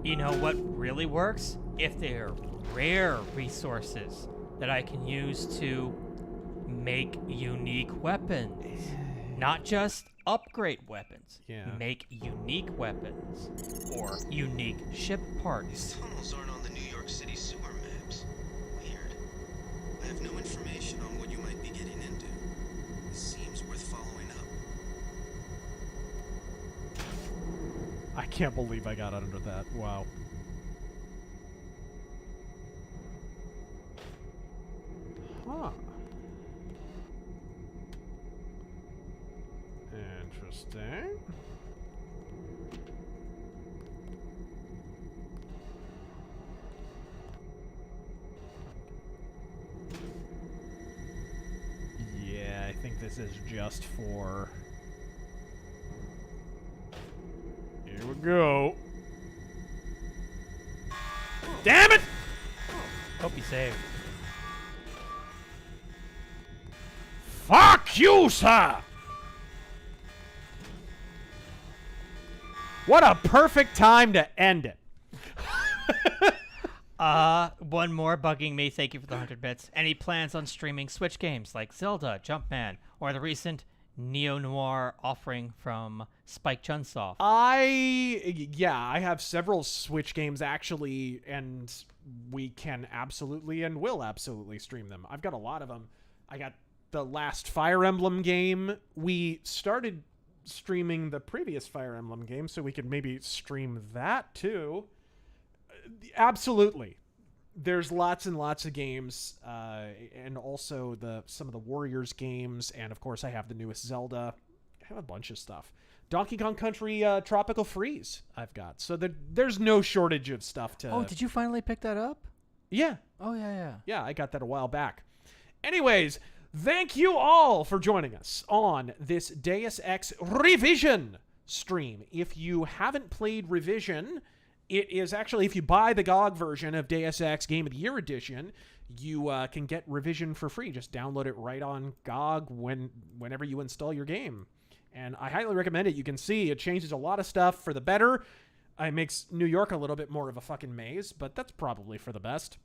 you know what really works? If they're rare resources that I can use to make unique weapons. Not just upgrade weapons. Yeah. Make unique weapons. Or unique ship parts. These tunnels aren't on the New York City sewer maps. Weird. I have no information on what you might be getting into. This seems worth following up. I can't believe I got under that. Wow. Huh. Interesting. Yeah, I think this is just for... Here we go. Damn it! Hope you saved. Fuck you, sir! What a perfect time to end it. One more bugging me. Thank you for the 100 bits. Any plans on streaming Switch games like Zelda, Jumpman, or the recent neo-noir offering from Spike Chunsoft? I have several Switch games actually, and we can absolutely and will absolutely stream them. I've got a lot of them. I got the last Fire Emblem game. We started streaming the previous Fire Emblem game, so we could maybe stream that too. Absolutely. There's lots and lots of games, and also some of the Warriors games, and of course I have the newest Zelda. have a bunch of stuff. Donkey Kong Country Tropical Freeze I've got. So there's no shortage of stuff to... Oh, did you finally pick that up? Yeah. Oh, yeah. Yeah, I got that a while back. Anyways, thank you all for joining us on this Deus Ex Revision stream. If you haven't played Revision, it is actually, if you buy the GOG version of Deus Ex Game of the Year Edition, you can get Revision for free. Just download it right on GOG whenever you install your game. And I highly recommend it. You can see it changes a lot of stuff for the better. It makes New York a little bit more of a fucking maze, but that's probably for the best.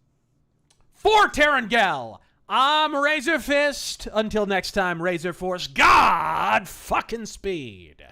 For Terangel, I'm RazorFist. Until next time, Razor Force, God fucking speed.